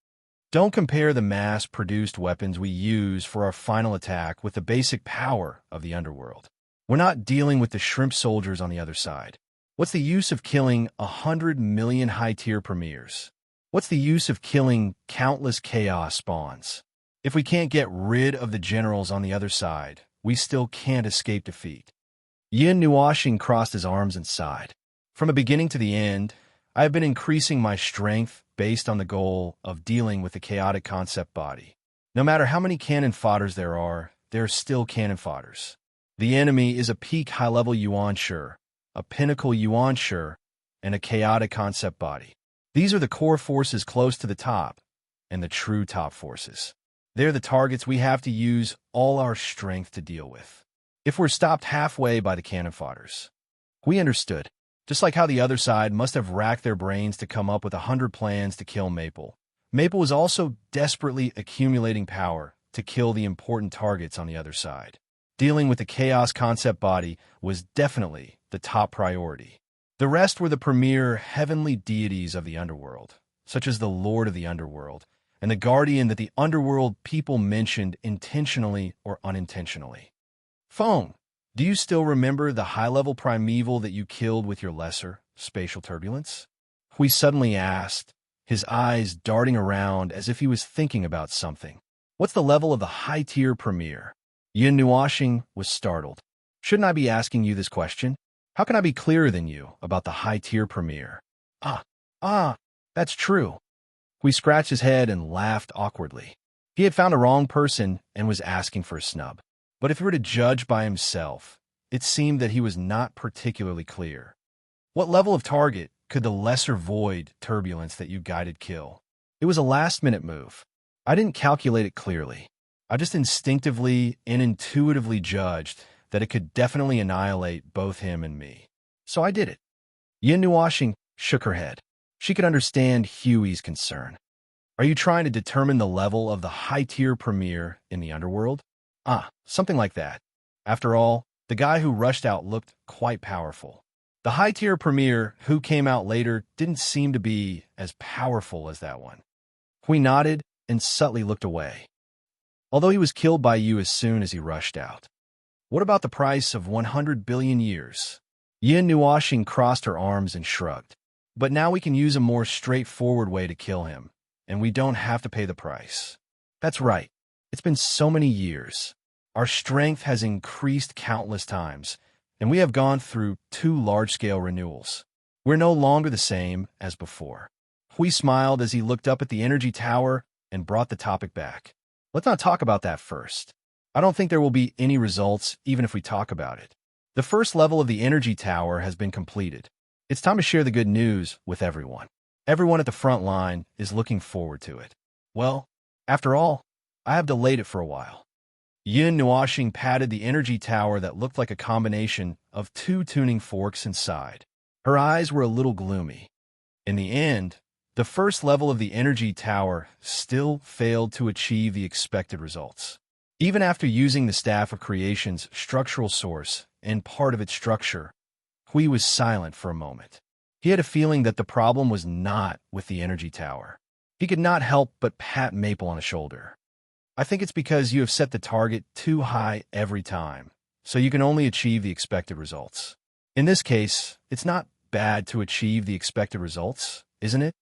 Don't compare the mass-produced weapons we use for our final attack with the basic power of the Underworld. We're not dealing with the shrimp soldiers on the other side. What's the use of killing 100 million high-tier premiers? What's the use of killing countless chaos spawns? If we can't get rid of the generals on the other side, we still can't escape defeat. Yun Nuoxing crossed his arms and sighed. From the beginning to the end, I have been increasing my strength based on the goal of dealing with the chaotic concept body. No matter how many cannon fodders there are still cannon fodders. The enemy is a peak high-level Yuan-Shi, a pinnacle Yuan-Shi, and a chaotic concept body. These are the core forces close to the top, and the true top forces. They're the targets we have to use all our strength to deal with. if we're stopped halfway by the cannon fodders. We understood, just like how the other side must have racked their brains to come up with 100 plans to kill Maple. Maple was also desperately accumulating power to kill the important targets on the other side. Dealing with the Chaos concept body was definitely the top priority. The rest were the premier heavenly deities of the underworld, such as the Lord of the Underworld, and the guardian that the underworld people mentioned intentionally or unintentionally. Phone, do you still remember the high-level primeval that you killed with your lesser spatial turbulence? Hui suddenly asked, his eyes darting around as if he was thinking about something. What's the level of the high-tier premier? Yin Nuashing was startled. Shouldn't I be asking you this question? How can I be clearer than you about the high-tier premier? That's true. Hui scratched his head and laughed awkwardly. He had found a wrong person and was asking for a snub. But if he were to judge by himself, it seemed that he was not particularly clear. What level of target could the lesser void turbulence that you guided kill? It was a last-minute move. I didn't calculate it clearly. I just instinctively and intuitively judged that it could definitely annihilate both him and me. So I did it. Yin Nuashing shook her head. She could understand Huey's concern. Are you trying to determine the level of the high-tier premier in the underworld? Something like that. After all, the guy who rushed out looked quite powerful. The high-tier premier who came out later didn't seem to be as powerful as that one. Hui nodded and subtly looked away. Although he was killed by you as soon as he rushed out. What about the price of 100 billion years? Yin Nuashing crossed her arms and shrugged. But now we can use a more straightforward way to kill him, and we don't have to pay the price. That's right. It's been so many years. Our strength has increased countless times, and we have gone through 2 large-scale renewals. We're no longer the same as before. Hui smiled as he looked up at the energy tower and brought the topic back. Let's not talk about that first. I don't think there will be any results even if we talk about it. The first level of the energy tower has been completed. It's time to share the good news with everyone. Everyone at the front line is looking forward to it. Well, after all, I have delayed it for a while. Yin Nuashing patted the energy tower that looked like a combination of 2 tuning forks inside. Her eyes were a little gloomy. In the end, the first level of the energy tower still failed to achieve the expected results. Even after using the Staff of Creation's structural source and part of its structure, Hui was silent for a moment. He had a feeling that the problem was not with the energy tower. He could not help but pat Maple on the shoulder. I think it's because you have set the target too high every time, so you can only achieve the expected results. In this case, it's not bad to achieve the expected results, isn't it?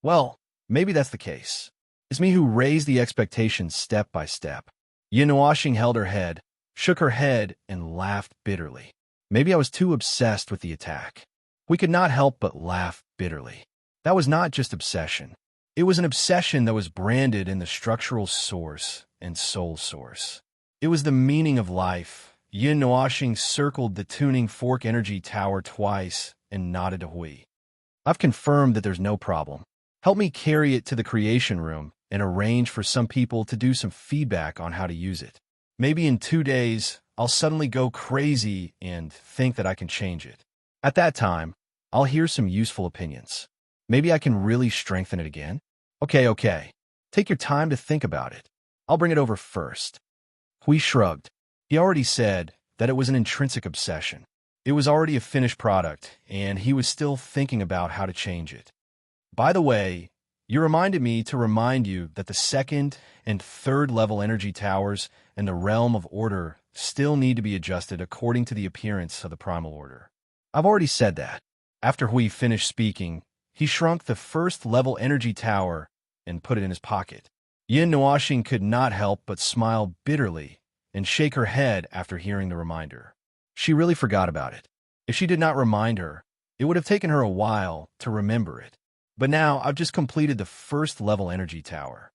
Well, maybe that's the case. It's me who raised the expectations step by step. Yin Nuashing held her head, shook her head, and laughed bitterly. Maybe I was too obsessed with the attack. We could not help but laugh bitterly. That was not just obsession. It was an obsession that was branded in the structural source and soul source. It was the meaning of life. Yin Nuashing circled the tuning fork energy tower twice and nodded to Hui. I've confirmed that there's no problem. Help me carry it to the creation room and arrange for some people to do some feedback on how to use it. Maybe in 2 days, I'll suddenly go crazy and think that I can change it. At that time, I'll hear some useful opinions. Maybe I can really strengthen it again? Okay. Take your time to think about it. I'll bring it over first. Hui shrugged. He already said that it was an intrinsic obsession. It was already a finished product, and he was still thinking about how to change it. By the way, you reminded me to remind you that the 2nd and 3rd level energy towers and the realm of order still need to be adjusted according to the appearance of the primal order. I've already said that. After Hui finished speaking, he shrunk the 1st level energy tower and put it in his pocket. Yin Nuashing could not help but smile bitterly and shake her head after hearing the reminder. She really forgot about it. If she did not remind her, it would have taken her a while to remember it. But now I've just completed the 1st level energy tower.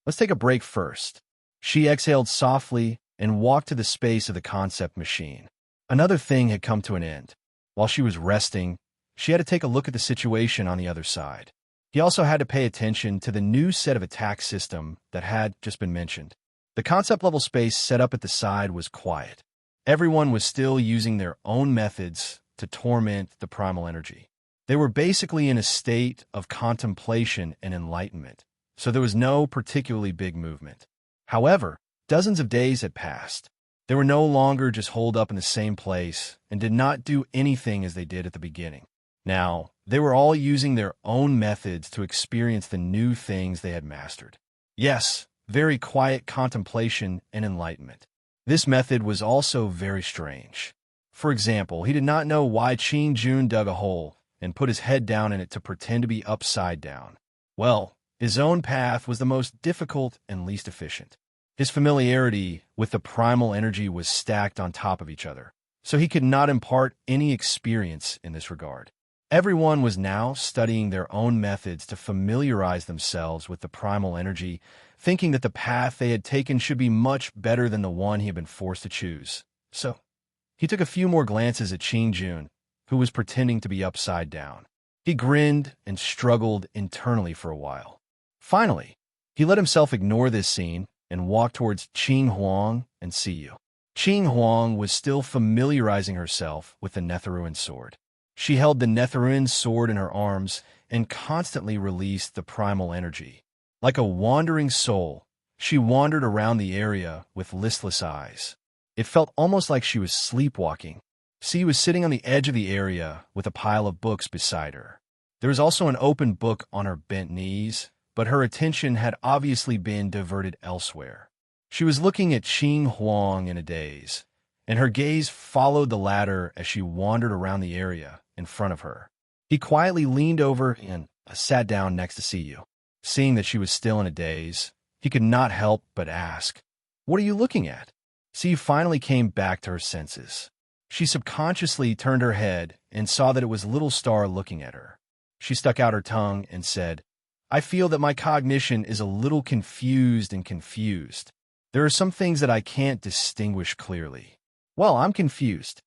Let's take a break first. She exhaled softly and walked to the space of the concept machine. Another thing had come to an end. While she was resting, she had to take a look at the situation on the other side. He also had to pay attention to the new set of attack system that had just been mentioned. The concept level space set up at the side was quiet. Everyone was still using their own methods to torment the primal energy. They were basically in a state of contemplation and enlightenment, so there was no particularly big movement. However, dozens of days had passed. They were no longer just holed up in the same place and did not do anything as they did at the beginning. Now, they were all using their own methods to experience the new things they had mastered. Yes, very quiet contemplation and enlightenment. This method was also very strange. For example, he did not know why Qing Jun dug a hole and put his head down in it to pretend to be upside down. Well, his own path was the most difficult and least efficient. His familiarity with the primal energy was stacked on top of each other, so he could not impart any experience in this regard. Everyone was now studying their own methods to familiarize themselves with the primal energy, thinking that the path they had taken should be much better than the one he had been forced to choose. So, he took a few more glances at Qing Jun, who was pretending to be upside down. He grinned and struggled internally for a while. Finally, he let himself ignore this scene and walked towards Qing Huang and Siyu. Qing Huang was still familiarizing herself with the Netherruin sword. She held the Netherruin sword in her arms and constantly released the primal energy. Like a wandering soul, she wandered around the area with listless eyes. It felt almost like she was sleepwalking. Siyu was sitting on the edge of the area with a pile of books beside her. There was also an open book on her bent knees, but her attention had obviously been diverted elsewhere. She was looking at Qing Huang in a daze, and her gaze followed the latter as she wandered around the area in front of her. He quietly leaned over and sat down next to Siyu. Seeing that she was still in a daze, he could not help but ask, "What are you looking at?" Siyu finally came back to her senses. She subconsciously turned her head and saw that it was Little Star looking at her. She stuck out her tongue and said, "I feel that my cognition is a little confused. There are some things that I can't distinguish clearly." "Well, I'm confused."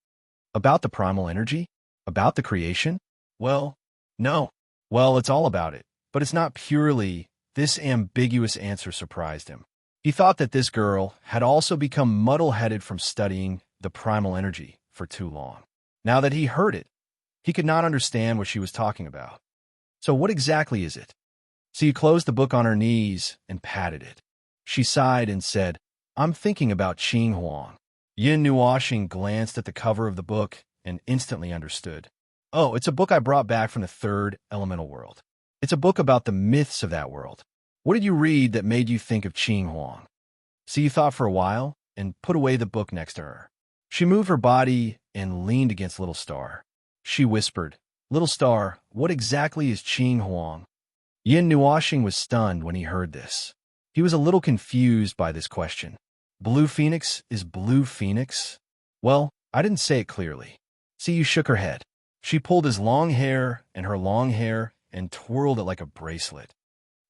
"About the primal energy? About the creation?" "Well, no." "Well, it's all about it, but it's not purely." This ambiguous answer surprised him. He thought that this girl had also become muddle-headed from studying the primal energy for too long. Now that he heard it, he could not understand what she was talking about. "So what exactly is it?" So you closed the book on her knees and patted it. She sighed and said, "I'm thinking about Qing Huang." Yin Nuoxing glanced at the cover of the book and instantly understood. "Oh, it's a book I brought back from the third elemental world. It's a book about the myths of that world. What did you read that made you think of Qing Huang?" So you thought for a while and put away the book next to her. She moved her body and leaned against Little Star. She whispered, "Little Star, what exactly is Qing Huang?" Yin Nuoxing was stunned when he heard this. He was a little confused by this question. Blue Phoenix is Blue Phoenix? Well, I didn't say it clearly. Siyu shook her head. She pulled his long hair and her long hair and twirled it like a bracelet.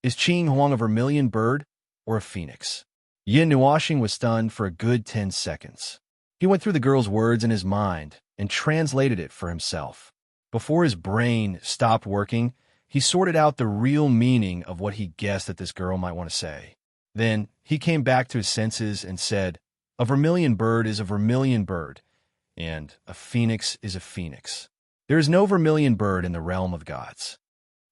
Is Qing Huang a vermilion bird or a phoenix? Yin Nuoxing was stunned for a good 10 seconds. He went through the girl's words in his mind and translated it for himself. Before his brain stopped working, he sorted out the real meaning of what he guessed that this girl might want to say. Then he came back to his senses and said, "A vermilion bird is a vermilion bird, and a phoenix is a phoenix. There is no vermilion bird in the realm of gods."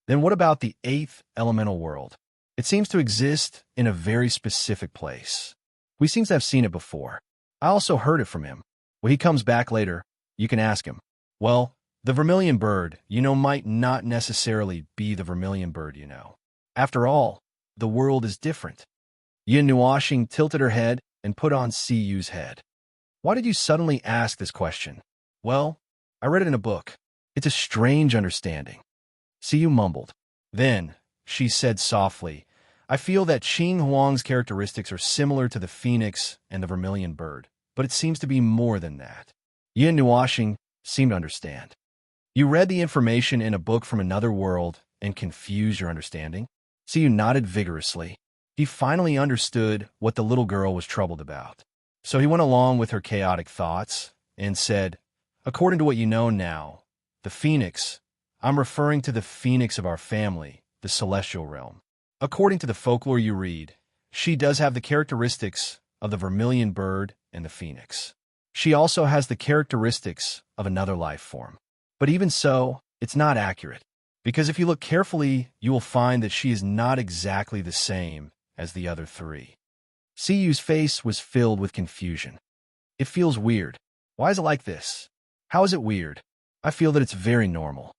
Then what about the 8th elemental world? It seems to exist in a very specific place. We seem to have seen it before. I also heard it from him. When he comes back later, you can ask him. Well, the vermilion bird, might not necessarily be the vermilion bird, After all, the world is different. Yin Nuoxing tilted her head and put on Siyu's head. Why did you suddenly ask this question? Well, I read it in a book. It's a strange understanding. Siyu mumbled. Then, she said softly, I feel that Qing Huang's characteristics are similar to the phoenix and the vermilion bird, but it seems to be more than that. Yin Nuoxing seemed to understand. You read the information in a book from another world and confused your understanding? Siyu nodded vigorously. He finally understood what the little girl was troubled about. So he went along with her chaotic thoughts and said, according to what you know now, the phoenix, I'm referring to the phoenix of our family, the celestial realm. According to the folklore you read, she does have the characteristics of the vermilion bird and the phoenix. She also has the characteristics of another life form. But even so, it's not accurate, because if you look carefully, you will find that she is not exactly the same as the other three. Siyu's face was filled with confusion. It feels weird. Why is it like this? How is it weird? I feel that it's very normal.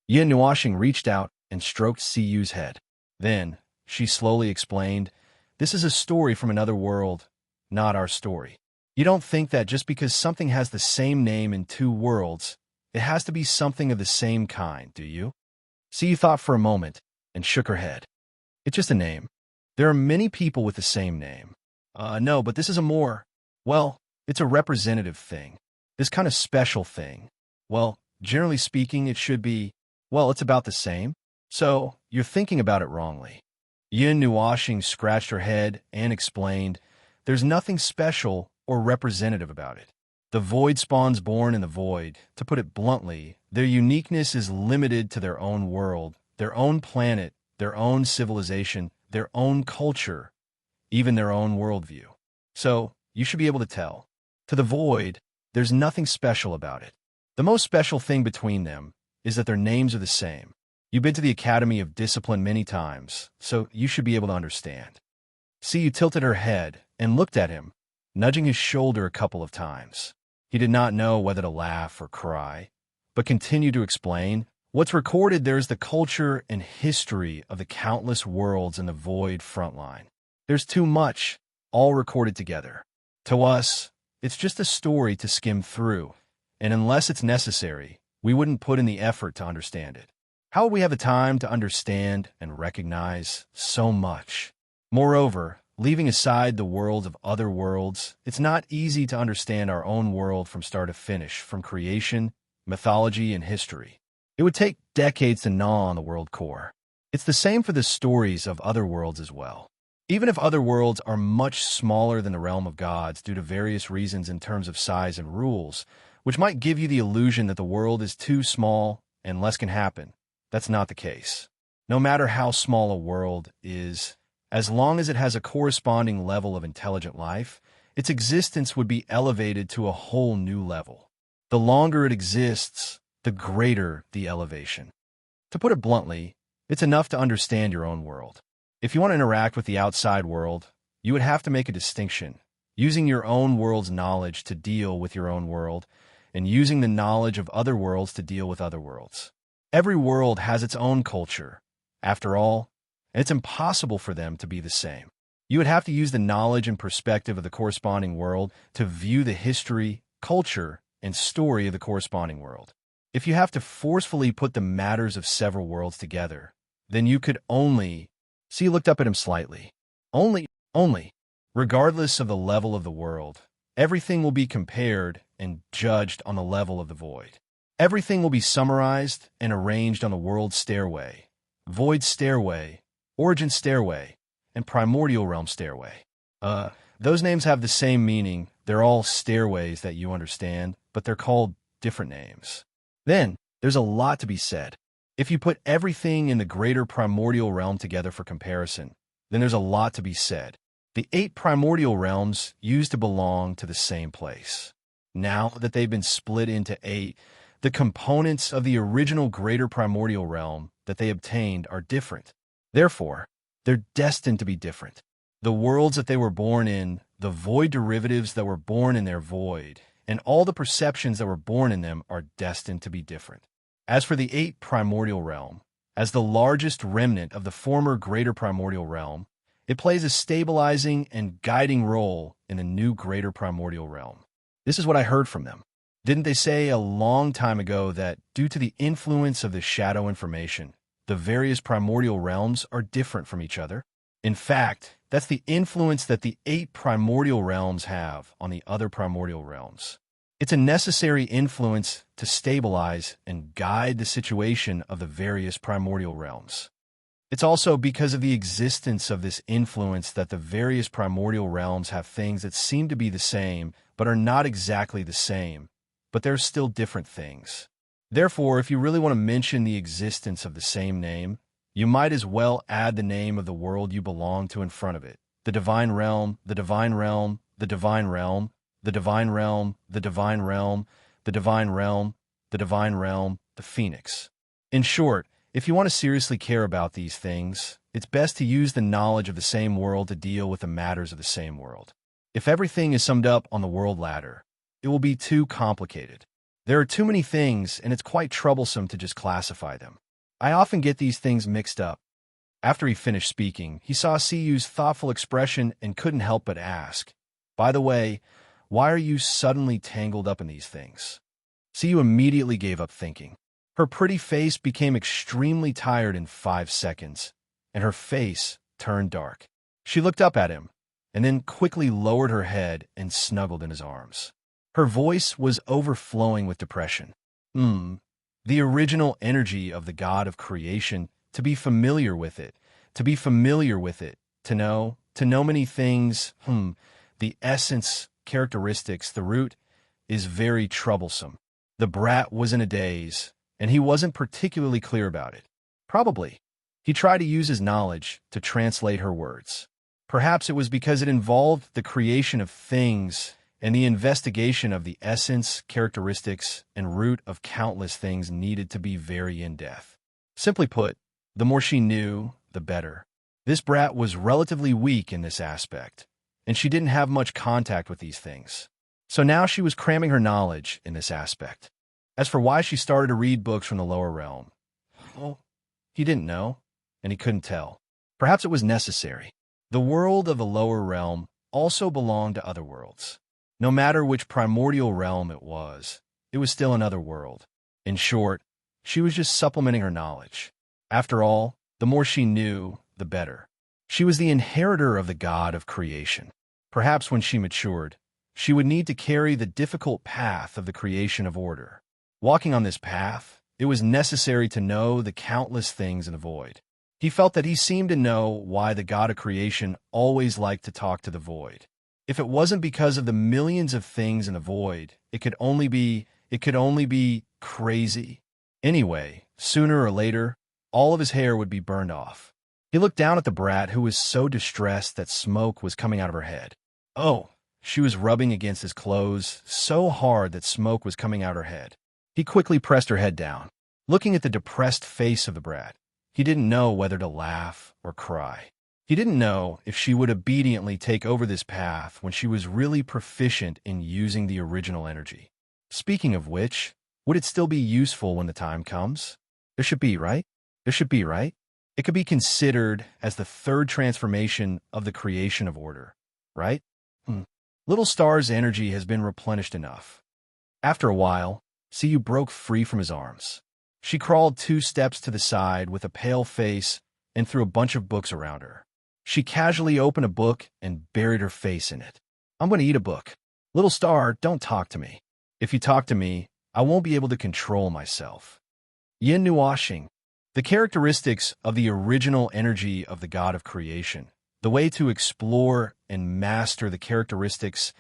Yin Nuashing reached out and stroked Siyu's head. Then, she slowly explained, "This is a story from another world, not our story. You don't think that just because something has the same name in two worlds, it has to be something of the same kind, do you?" Siyu thought for a moment and shook her head. "It's just a name. There are many people with the same name." No, but this is a more, well, it's a representative thing. This kind of special thing. Well, generally speaking, it should be, well, it's about the same. So, you're thinking about it wrongly." Yin Nuashing scratched her head and explained, "There's nothing special or representative about it. The void spawns born in the void. To put it bluntly, their uniqueness is limited to their own world, their own planet, their own civilization, their own culture, even their own worldview. So, you should be able to tell. To the void, there's nothing special about it. The most special thing between them is that their names are the same. You've been to the Academy of Discipline many times, so you should be able to understand." Siyu tilted her head and looked at him, nudging his shoulder a couple of times. He did not know whether to laugh or cry, but continued to explain, "What's recorded there is the culture and history of the countless worlds in the void frontline. There's too much, all recorded together. To us, it's just a story to skim through, and unless it's necessary, we wouldn't put in the effort to understand it. How would we have the time to understand and recognize so much? Moreover, leaving aside the worlds of other worlds, it's not easy to understand our own world from start to finish, from creation, mythology, and history. It would take decades to gnaw on the world core. It's the same for the stories of other worlds as well. Even if other worlds are much smaller than the realm of gods due to various reasons in terms of size and rules, which might give you the illusion that the world is too small and less can happen, that's not the case. No matter how small a world is, as long as it has a corresponding level of intelligent life, its existence would be elevated to a whole new level. The longer it exists, the greater the elevation. To put it bluntly, it's enough to understand your own world. If you want to interact with the outside world, you would have to make a distinction, using your own world's knowledge to deal with your own world, and using the knowledge of other worlds to deal with other worlds. Every world has its own culture, after all, and it's impossible for them to be the same. You would have to use the knowledge and perspective of the corresponding world to view the history, culture, and story of the corresponding world. If you have to forcefully put the matters of several worlds together, then you could only... See, he looked up at him slightly. Only. Regardless of the level of the world, everything will be compared and judged on the level of the void. Everything will be summarized and arranged on the world stairway, void stairway, origin stairway, and primordial realm stairway. Those names have the same meaning. They're all stairways that you understand, but they're called different names. Then, there's a lot to be said. If you put everything in the greater primordial realm together for comparison, then there's a lot to be said. The 8 primordial realms used to belong to the same place. Now that they've been split into 8, the components of the original greater primordial realm that they obtained are different. Therefore, they're destined to be different. The worlds that they were born in, the void derivatives that were born in their void, and all the perceptions that were born in them are destined to be different. As for the 8 primordial realm, as the largest remnant of the former greater primordial realm, it plays a stabilizing and guiding role in the new greater primordial realm. This is what I heard from them. Didn't they say a long time ago that due to the influence of the shadow information, the various primordial realms are different from each other? In fact, that's the influence that the 8 primordial realms have on the other primordial realms. It's a necessary influence to stabilize and guide the situation of the various primordial realms. It's also because of the existence of this influence that the various primordial realms have things that seem to be the same, but are not exactly the same, but they're still different things. Therefore, if you really want to mention the existence of the same name, you might as well add the name of the world you belong to in front of it. The divine realm, the divine realm, the divine realm, the divine realm, the divine realm, the divine realm, the divine realm, the phoenix. In short, if you want to seriously care about these things, it's best to use the knowledge of the same world to deal with the matters of the same world. If everything is summed up on the world ladder, it will be too complicated. There are too many things, and it's quite troublesome to just classify them. I often get these things mixed up. After he finished speaking, he saw Siyu's thoughtful expression and couldn't help but ask, "By the way, why are you suddenly tangled up in these things?" Siyu immediately gave up thinking. Her pretty face became extremely tired in 5 seconds, and her face turned dark. She looked up at him, and then quickly lowered her head and snuggled in his arms. Her voice was overflowing with depression. The original energy of the God of creation, to be familiar with it, to know many things, the essence, characteristics, the root, is very troublesome. The brat was in a daze, and he wasn't particularly clear about it. Probably. He tried to use his knowledge to translate her words. Perhaps it was because it involved the creation of things and the investigation of the essence, characteristics, and root of countless things needed to be very in-depth. Simply put, the more she knew, the better. This brat was relatively weak in this aspect, and she didn't have much contact with these things. So now she was cramming her knowledge in this aspect. As for why she started to read books from the lower realm, well, he didn't know, and he couldn't tell. Perhaps it was necessary. The world of the lower realm also belonged to other worlds. No matter which primordial realm it was still another world. In short, she was just supplementing her knowledge. After all, the more she knew, the better. She was the inheritor of the God of creation. Perhaps when she matured, she would need to carry the difficult path of the creation of order. Walking on this path, it was necessary to know the countless things in the void. He felt that he seemed to know why the God of creation always liked to talk to the void. If it wasn't because of the millions of things in the void, it could only be crazy. Anyway, sooner or later, all of his hair would be burned off. He looked down at the brat, who was so distressed that smoke was coming out of her head. Oh, she was rubbing against his clothes so hard that smoke was coming out her head. He quickly pressed her head down. Looking at the depressed face of the brat, he didn't know whether to laugh or cry. He didn't know if she would obediently take over this path when she was really proficient in using the original energy. Speaking of which, would it still be useful when the time comes? There should be, right? It could be considered as the third transformation of the creation of order, right? Little Star's energy has been replenished enough. After a while, Siyu broke free from his arms. She crawled 2 steps to the side with a pale face and threw a bunch of books around her. She casually opened a book and buried her face in it. "I'm going to eat a book. Little Star, don't talk to me. If you talk to me, I won't be able to control myself." Yin Nuashing. The characteristics of the original energy of the God of creation. The way to explore and master the characteristics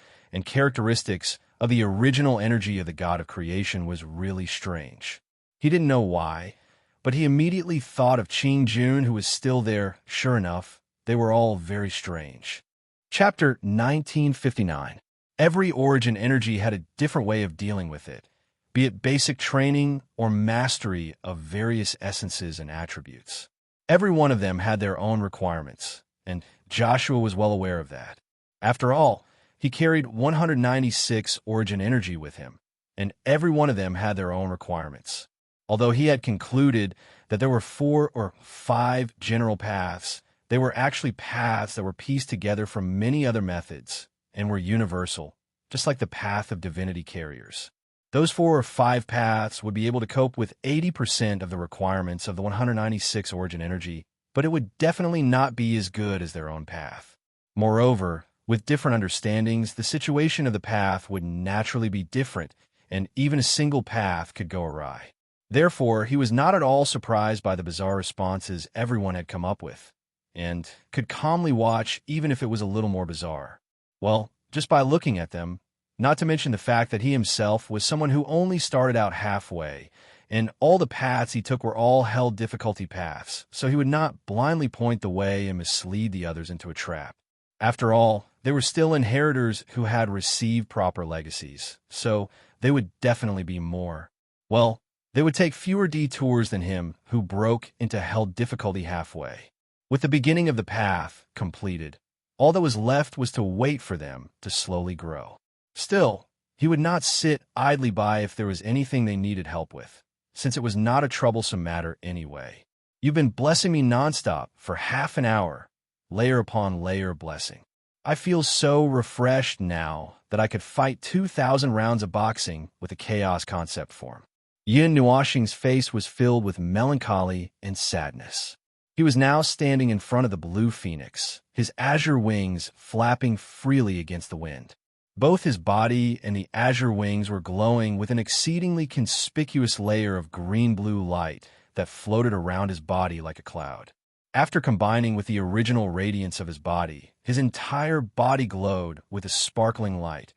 of the original energy of the God of creation was really strange. He didn't know why, but he immediately thought of Qing Jun, who was still there. Sure enough, they were all very strange. Chapter 1959. Every origin energy had a different way of dealing with it, be it basic training or mastery of various essences and attributes. Every one of them had their own requirements, and Joshua was well aware of that. After all, he carried 196 origin energy with him, and every one of them had their own requirements. Although he had concluded that there were 4 or 5 general paths, they were actually paths that were pieced together from many other methods and were universal, just like the path of divinity carriers. Those 4 or 5 paths would be able to cope with 80% of the requirements of the 196 origin energy, but it would definitely not be as good as their own path. Moreover, with different understandings, the situation of the path would naturally be different, and even a single path could go awry. Therefore, he was not at all surprised by the bizarre responses everyone had come up with, and could calmly watch even if it was a little more bizarre. Well, just by looking at them, not to mention the fact that he himself was someone who only started out halfway, and all the paths he took were all held difficulty paths, so he would not blindly point the way and mislead the others into a trap. After all, there were still inheritors who had received proper legacies, so they would definitely be more. Well, they would take fewer detours than him who broke into hell difficulty halfway. With the beginning of the path completed, all that was left was to wait for them to slowly grow. Still, he would not sit idly by if there was anything they needed help with, since it was not a troublesome matter anyway. You've been blessing me nonstop for half an hour, layer upon layer of blessing. I feel so refreshed now that I could fight 2,000 rounds of boxing with a chaos concept form. Yin Nuoxing's face was filled with melancholy and sadness. He was now standing in front of the blue phoenix, his azure wings flapping freely against the wind. Both his body and the azure wings were glowing with an exceedingly conspicuous layer of green-blue light that floated around his body like a cloud. After combining with the original radiance of his body, his entire body glowed with a sparkling light,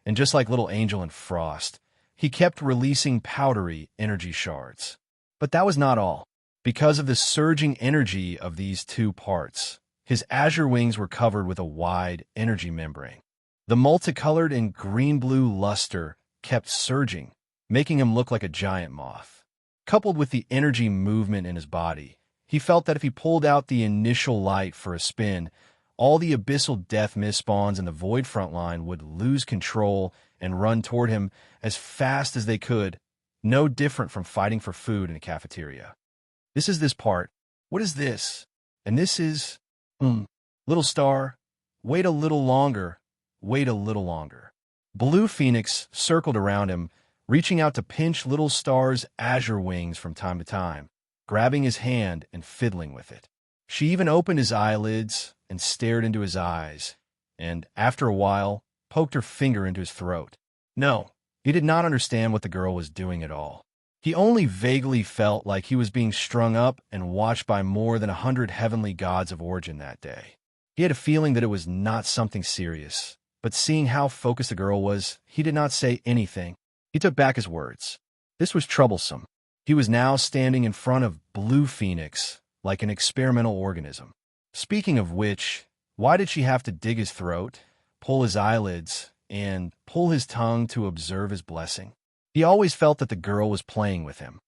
and just like little Angel in Frost, he kept releasing powdery energy shards. But that was not all. Because of the surging energy of these two parts, his azure wings were covered with a wide energy membrane. The multicolored and green-blue luster kept surging, making him look like a giant moth. Coupled with the energy movement in his body, he felt that if he pulled out the initial light for a spin, all the abyssal death mist spawns in the void front line would lose control and run toward him as fast as they could, no different from fighting for food in a cafeteria. This is this part. What is this? And this is, little star, wait a little longer, wait a little longer. Blue Phoenix circled around him, reaching out to pinch little star's azure wings from time to time, grabbing his hand and fiddling with it. She even opened his eyelids and stared into his eyes, and after a while, poked her finger into his throat. No, he did not understand what the girl was doing at all. He only vaguely felt like he was being strung up and watched by more than 100 heavenly gods of origin that day. He had a feeling that it was not something serious, but seeing how focused the girl was, he did not say anything. He took back his words. This was troublesome. He was now standing in front of Blue Phoenix like an experimental organism. Speaking of which, why did she have to dig his throat, pull his eyelids, and pull his tongue to observe his blessing? He always felt that the girl was playing with him.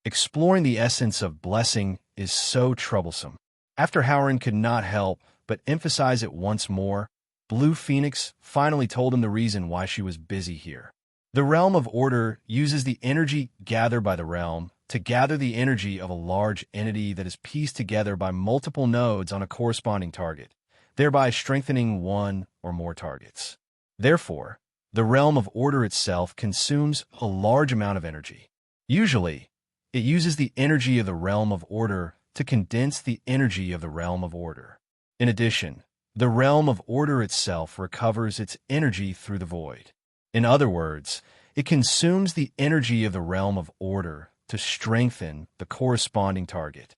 Exploring the essence of blessing is so troublesome. After Howren could not help but emphasize it once more, Blue Phoenix finally told him the reason why she was busy here. The Realm of Order uses the energy gathered by the realm to gather the energy of a large entity that is pieced together by multiple nodes on a corresponding target, thereby strengthening one or more targets. Therefore, the Realm of Order itself consumes a large amount of energy. Usually, it uses the energy of the Realm of Order to condense the energy of the Realm of Order. In addition, the Realm of Order itself recovers its energy through the void. In other words, it consumes the energy of the Realm of Order to strengthen the corresponding target.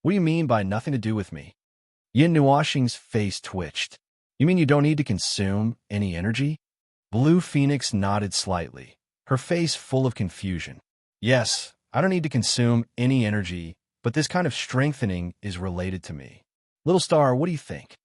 What do you mean by nothing to do with me? Yin Nuoxing's face twitched. You mean you don't need to consume any energy? Blue Phoenix nodded slightly, her face full of confusion. Yes, I don't need to consume any energy, but this kind of strengthening is related to me. Little star, what do you think?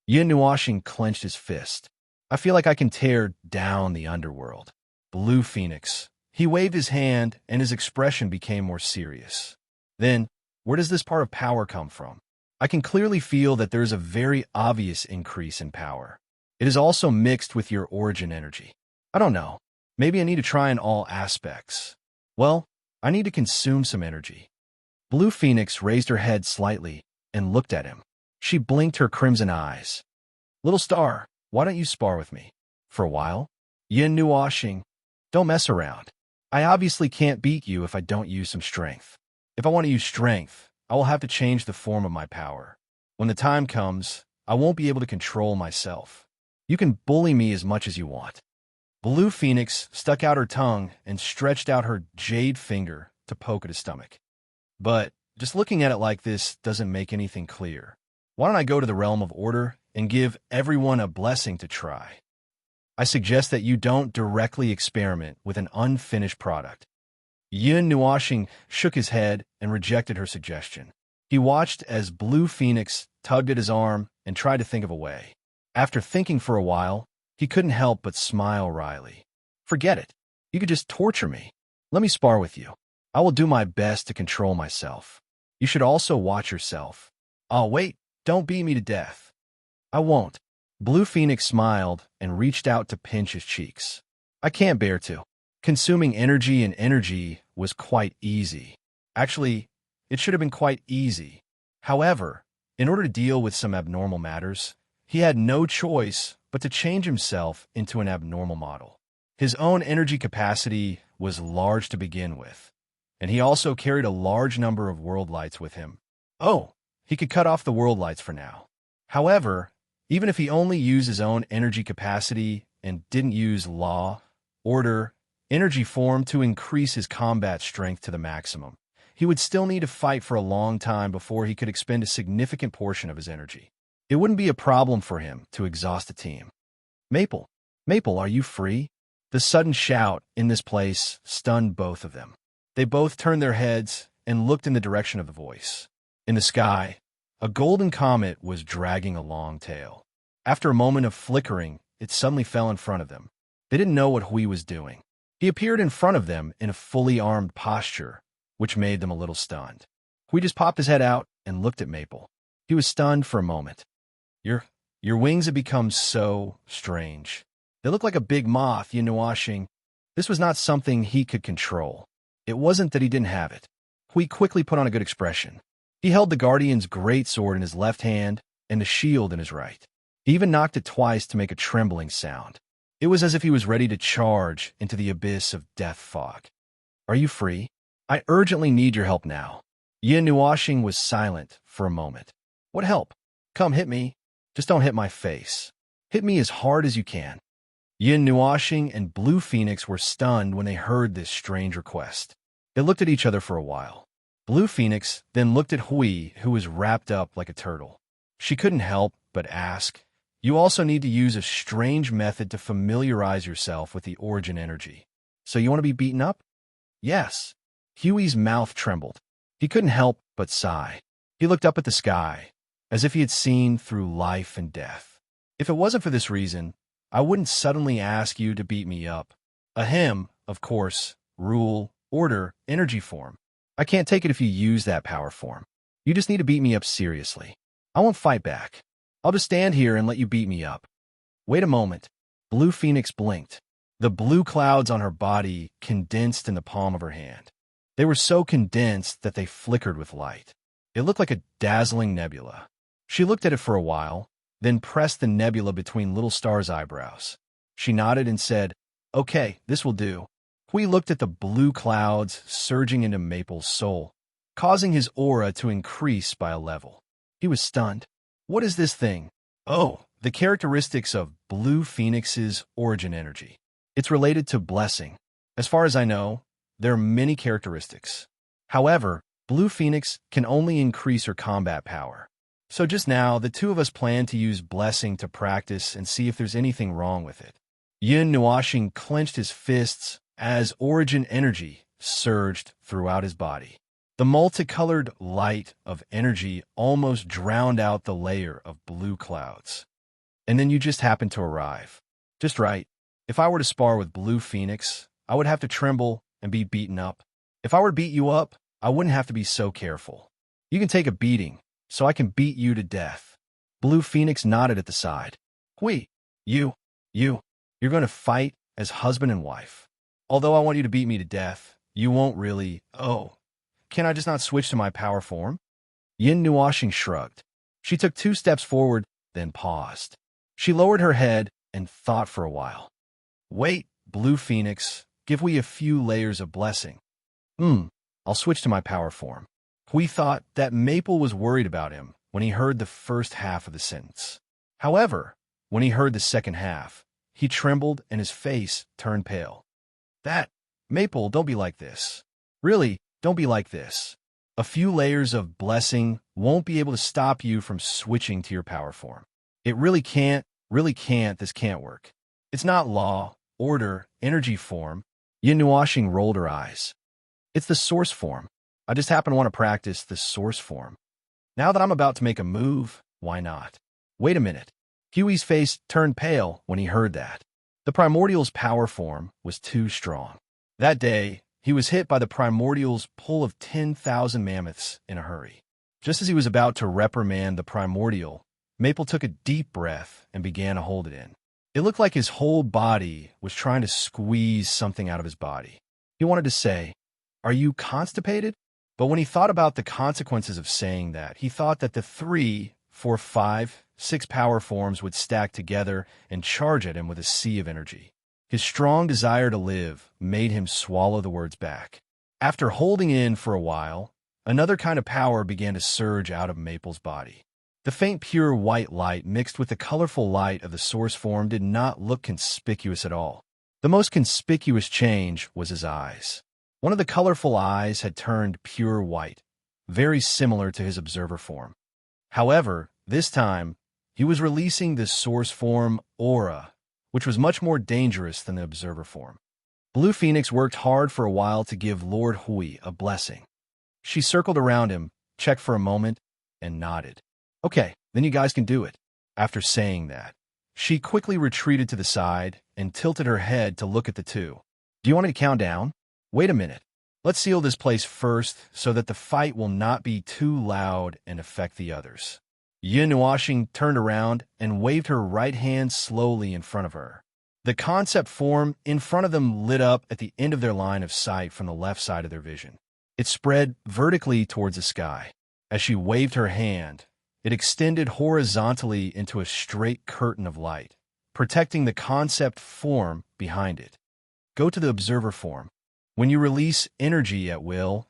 Yin Nuoxing clenched his fist. I feel like I can tear down the underworld. Blue Phoenix. He waved his hand, and his expression became more serious. Then, where does this part of power come from? I can clearly feel that there is a very obvious increase in power. It is also mixed with your origin energy. I don't know. Maybe I need to try in all aspects. Well, I need to consume some energy. Blue Phoenix raised her head slightly and looked at him. She blinked her crimson eyes. Little star, why don't you spar with me? For a while? Yin Nuoxing, don't mess around. I obviously can't beat you if I don't use some strength. If I want to use strength, I will have to change the form of my power. When the time comes, I won't be able to control myself. You can bully me as much as you want. Blue Phoenix stuck out her tongue and stretched out her jade finger to poke at his stomach. But just looking at it like this doesn't make anything clear. Why don't I go to the Realm of Order and give everyone a blessing to try? I suggest that you don't directly experiment with an unfinished product. Yin Nuoxing shook his head and rejected her suggestion. He watched as Blue Phoenix tugged at his arm and tried to think of a way. After thinking for a while, he couldn't help but smile wryly. Forget it. You could just torture me. Let me spar with you. I will do my best to control myself. You should also watch yourself. Oh, wait, don't beat me to death. I won't. Blue Phoenix smiled and reached out to pinch his cheeks. I can't bear to. Consuming energy and energy was quite easy. Actually, it should have been quite easy. However, in order to deal with some abnormal matters, he had no choice but to change himself into an abnormal model. His own energy capacity was large to begin with, and he also carried a large number of world lights with him. Oh, he could cut off the world lights for now. However, even if he only used his own energy capacity and didn't use law, order, energy form to increase his combat strength to the maximum, he would still need to fight for a long time before he could expend a significant portion of his energy. It wouldn't be a problem for him to exhaust a team. Maple, Maple, are you free? The sudden shout in this place stunned both of them. They both turned their heads and looked in the direction of the voice. In the sky, a golden comet was dragging a long tail. After a moment of flickering, it suddenly fell in front of them. They didn't know what Hui was doing. He appeared in front of them in a fully armed posture, which made them a little stunned. Hui just popped his head out and looked at Maple. He was stunned for a moment. Your wings had become so strange. They looked like a big moth, Yinuashing. This was not something he could control. It wasn't that he didn't have it. Hui quickly put on a good expression. He held the Guardian's great sword in his left hand and the shield in his right. He even knocked it twice to make a trembling sound. It was as if he was ready to charge into the abyss of death fog. Are you free? I urgently need your help now. Yinuashing was silent for a moment. What help? Come hit me. Just don't hit my face. Hit me as hard as you can. Yinuashing and Blue Phoenix were stunned when they heard this strange request. They looked at each other for a while. Blue Phoenix then looked at Hui, who was wrapped up like a turtle. She couldn't help but ask, you also need to use a strange method to familiarize yourself with the origin energy. So you want to be beaten up? Yes. Huey's mouth trembled. He couldn't help but sigh. He looked up at the sky, as if he had seen through life and death. If it wasn't for this reason, I wouldn't suddenly ask you to beat me up. Ahem, of course, rule, order, energy form. I can't take it if you use that power form. You just need to beat me up seriously. I won't fight back. I'll just stand here and let you beat me up. Wait a moment. Blue Phoenix blinked. The blue clouds on her body condensed in the palm of her hand. They were so condensed that they flickered with light. It looked like a dazzling nebula. She looked at it for a while, then pressed the nebula between Little Star's eyebrows. She nodded and said, Okay, this will do. Hui looked at the blue clouds surging into Maple's soul, causing his aura to increase by a level. He was stunned. What is this thing? Oh, the characteristics of Blue Phoenix's origin energy. It's related to blessing. As far as I know, there are many characteristics. However, Blue Phoenix can only increase her combat power. So just now, the two of us plan to use blessing to practice and see if there's anything wrong with it. Yinuashing clenched his fists as origin energy surged throughout his body. The multicolored light of energy almost drowned out the layer of blue clouds. And then you just happened to arrive. Just right. If I were to spar with Blue Phoenix, I would have to tremble and be beaten up. If I were to beat you up, I wouldn't have to be so careful. You can take a beating, so I can beat you to death. Blue Phoenix nodded at the side. Hui, you're going to fight as husband and wife. Although I want you to beat me to death, you won't really. Oh, can I just not switch to my power form? Yinuashing shrugged. She took 2 steps forward, then paused. She lowered her head and thought for a while. Wait, Blue Phoenix, give Hui a few layers of blessing. I'll switch to my power form. Hui thought that Maple was worried about him when he heard the first half of the sentence. However, when he heard the second half, he trembled and his face turned pale. Maple, don't be like this. Really, don't be like this. A few layers of blessing won't be able to stop you from switching to your power form. It really can't, this can't work. It's not law, order, energy form. Yinuashing rolled her eyes. It's the source form. I just happen to want to practice the source form. Now that I'm about to make a move, why not? Wait a minute. Huey's face turned pale when he heard that. The primordial's power form was too strong. That day, he was hit by the primordial's pull of 10,000 mammoths in a hurry. Just as he was about to reprimand the primordial, Maple took a deep breath and began to hold it in. It looked like his whole body was trying to squeeze something out of his body. He wanted to say, "Are you constipated?" But when he thought about the consequences of saying that, he thought that the 3, 4, 5, 6 power forms would stack together and charge at him with a sea of energy. His strong desire to live made him swallow the words back. After holding in for a while, another kind of power began to surge out of Maple's body. The faint pure white light mixed with the colorful light of the source form did not look conspicuous at all. The most conspicuous change was his eyes. One of the colorful eyes had turned pure white, very similar to his observer form. However, this time, he was releasing the source form aura, which was much more dangerous than the observer form. Blue Phoenix worked hard for a while to give Lord Hui a blessing. She circled around him, checked for a moment, and nodded. "Okay, then you guys can do it." After saying that, she quickly retreated to the side and tilted her head to look at the two. "Do you want me to count down?" "Wait a minute. Let's seal this place first so that the fight will not be too loud and affect the others." Yin Nuashing turned around and waved her right hand slowly in front of her. The concept form in front of them lit up at the end of their line of sight from the left side of their vision. It spread vertically towards the sky. As she waved her hand, it extended horizontally into a straight curtain of light, protecting the concept form behind it. Go to the observer form. When you release energy at will,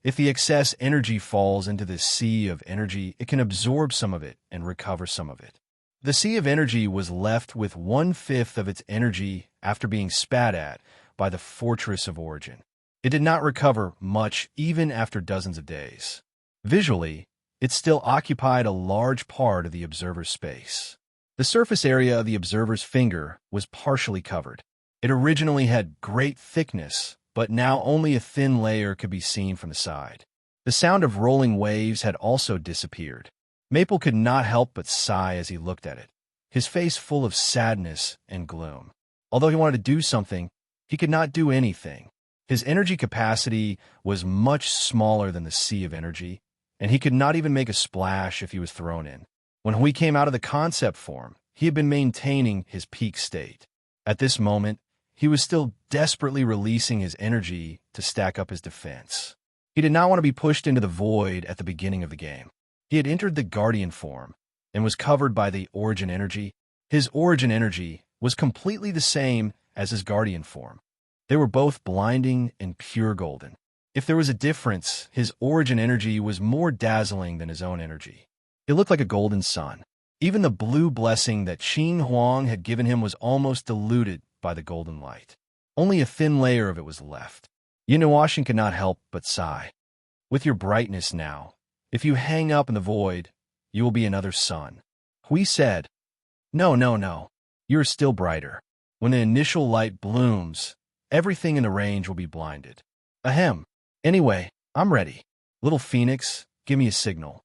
if the excess energy falls into the sea of energy, it can absorb some of it and recover some of it. The sea of energy was left with 1/5 of its energy after being spat at by the Fortress of Origin. It did not recover much even after dozens of days. Visually, it still occupied a large part of the observer's space. The surface area of the observer's finger was partially covered. It originally had great thickness, but now only a thin layer could be seen from the side. The sound of rolling waves had also disappeared. Maple could not help but sigh as he looked at it, his face full of sadness and gloom. Although he wanted to do something, he could not do anything. His energy capacity was much smaller than the sea of energy, and he could not even make a splash if he was thrown in. When Hui came out of the concept form, he had been maintaining his peak state. At this moment, he was still desperately releasing his energy to stack up his defense. He did not want to be pushed into the void at the beginning of the game. He had entered the Guardian form and was covered by the Origin energy. His Origin energy was completely the same as his Guardian form. They were both blinding and pure golden. If there was a difference, his Origin energy was more dazzling than his own energy. It looked like a golden sun. Even the blue blessing that Qin Huang had given him was almost diluted by the golden light. Only a thin layer of it was left. Yinuashin could not help but sigh. "With your brightness now, if you hang up in the void, you will be another sun." Hui said, No, you are still brighter. When the initial light blooms, everything in the range will be blinded." "Ahem. Anyway, I'm ready. Little Phoenix, give me a signal."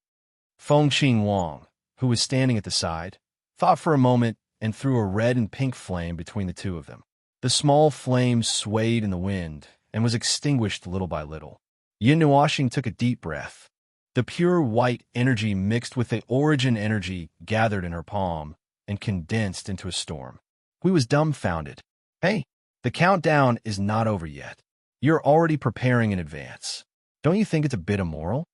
Feng Qing Wang, who was standing at the side, thought for a moment and threw a red and pink flame between the two of them. The small flame swayed in the wind and was extinguished little by little. Yin Nuashing took a deep breath. The pure white energy mixed with the Origin energy gathered in her palm and condensed into a storm. Hui was dumbfounded. "Hey, the countdown is not over yet. You're already preparing in advance. Don't you think it's a bit immoral?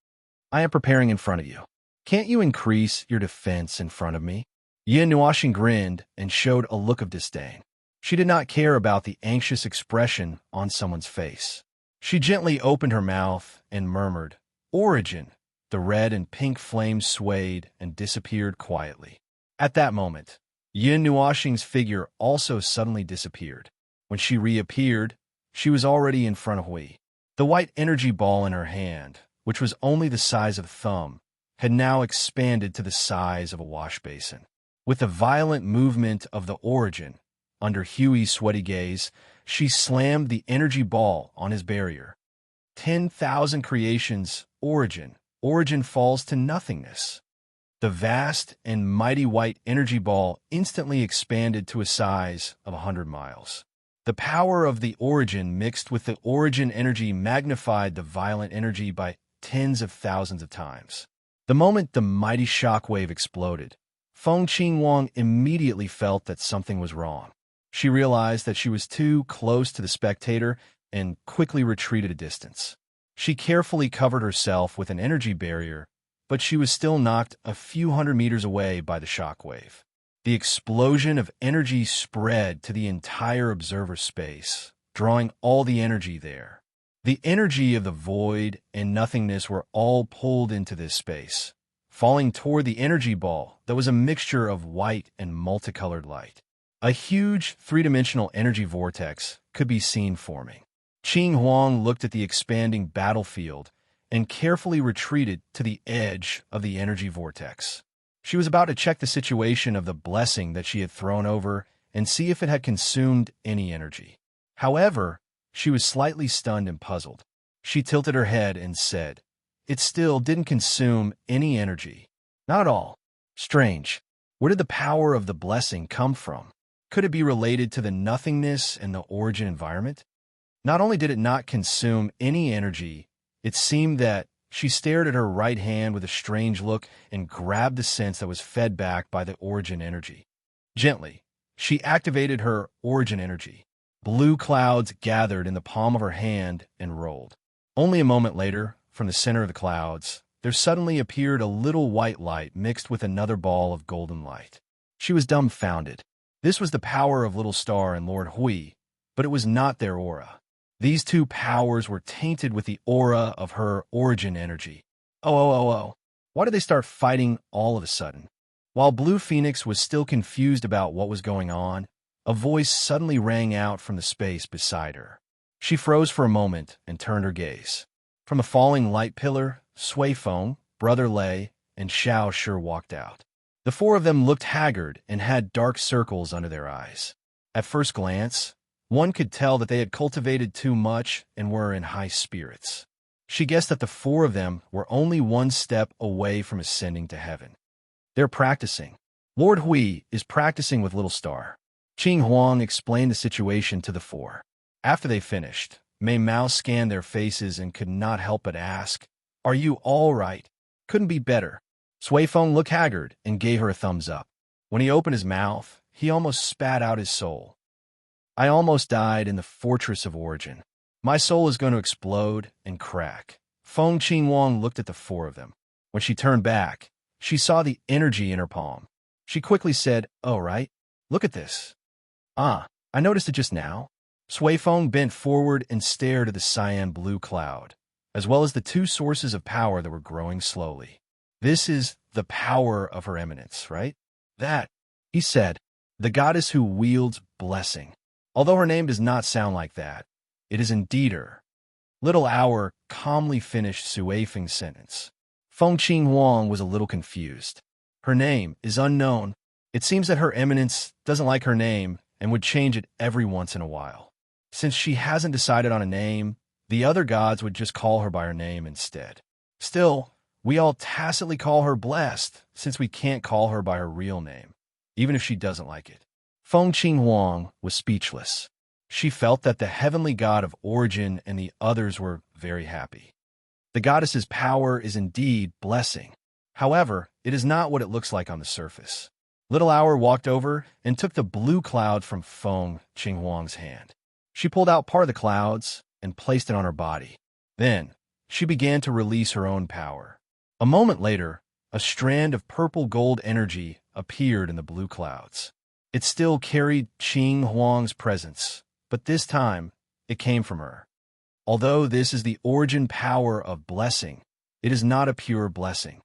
I am preparing in front of you. Can't you increase your defense in front of me?" Yin Nuashing grinned and showed a look of disdain. She did not care about the anxious expression on someone's face. She gently opened her mouth and murmured, "Origin." The red and pink flames swayed and disappeared quietly. At that moment, Yin Nuashing's figure also suddenly disappeared. When she reappeared, she was already in front of Hui. The white energy ball in her hand, which was only the size of a thumb, had now expanded to the size of a wash basin. With a violent movement of the Origin, under Huey's sweaty gaze, she slammed the energy ball on his barrier. 10,000 creations, Origin falls to nothingness. The vast and mighty white energy ball instantly expanded to a size of 100 miles. The power of the origin mixed with the origin energy magnified the violent energy by tens of thousands of times. The moment the mighty shockwave exploded, Feng Qingwang immediately felt that something was wrong. She realized that she was too close to the spectator and quickly retreated a distance. She carefully covered herself with an energy barrier, but she was still knocked a few hundred meters away by the shockwave. The explosion of energy spread to the entire observer space, drawing all the energy there. The energy of the void and nothingness were all pulled into this space, falling toward the energy ball that was a mixture of white and multicolored light. A huge three-dimensional energy vortex could be seen forming. Qing Huang looked at the expanding battlefield and carefully retreated to the edge of the energy vortex. She was about to check the situation of the blessing that she had thrown over and see if it had consumed any energy. However, she was slightly stunned and puzzled. She tilted her head and said, "It still didn't consume any energy. Not all. Strange. Where did the power of the blessing come from? Could it be related to the nothingness and the origin environment?" Not only did it not consume any energy, it seemed that she stared at her right hand with a strange look and grabbed the sense that was fed back by the origin energy. Gently, she activated her origin energy. Blue clouds gathered in the palm of her hand and rolled. Only a moment later, from the center of the clouds, there suddenly appeared a little white light mixed with another ball of golden light. She was dumbfounded. This was the power of Little Star and Lord Hui, but it was not their aura. These two powers were tainted with the aura of her origin energy. Oh. Why did they start fighting all of a sudden? While Blue Phoenix was still confused about what was going on, a voice suddenly rang out from the space beside her. She froze for a moment and turned her gaze. From a falling light pillar, Sui Feng, Brother Lei, and Xiao Shi walked out. The four of them looked haggard and had dark circles under their eyes. At first glance, one could tell that they had cultivated too much and were in high spirits. She guessed that the four of them were only one step away from ascending to heaven. They're practicing. Lord Hui is practicing with Little Star. Qing Huang explained the situation to the four. After they finished, Mei Mao scanned their faces and could not help but ask, "Are you all right?" "Couldn't be better." Sui Feng looked haggard and gave her a thumbs up. When he opened his mouth, he almost spat out his soul. "I almost died in the Fortress of Origin. My soul is going to explode and crack." Feng Qingwang looked at the four of them. When she turned back, she saw the energy in her palm. She quickly said, "Oh, right. Look at this." "Ah, I noticed it just now." Sui Feng bent forward and stared at the cyan blue cloud, as well as the two sources of power that were growing slowly. "This is the power of her eminence, right?" "That," he said, "the goddess who wields blessing. Although her name does not sound like that, it is indeed her." Little Hour calmly finished Sui Feng's sentence. Feng Qinghuang was a little confused. "Her name is unknown. It seems that her eminence doesn't like her name and would change it every once in a while. Since she hasn't decided on a name, the other gods would just call her by her name instead. Still, we all tacitly call her blessed, since we can't call her by her real name, even if she doesn't like it." Feng Qinghuang was speechless. She felt that the heavenly god of origin and the others were very happy. The goddess's power is indeed blessing. However, it is not what it looks like on the surface. Little Hour walked over and took the blue cloud from Feng Qinghuang's hand. She pulled out part of the clouds and placed it on her body. Then, she began to release her own power. A moment later, a strand of purple gold energy appeared in the blue clouds. It still carried Qing Huang's presence, but this time, it came from her. Although this is the origin power of blessing, it is not a pure blessing.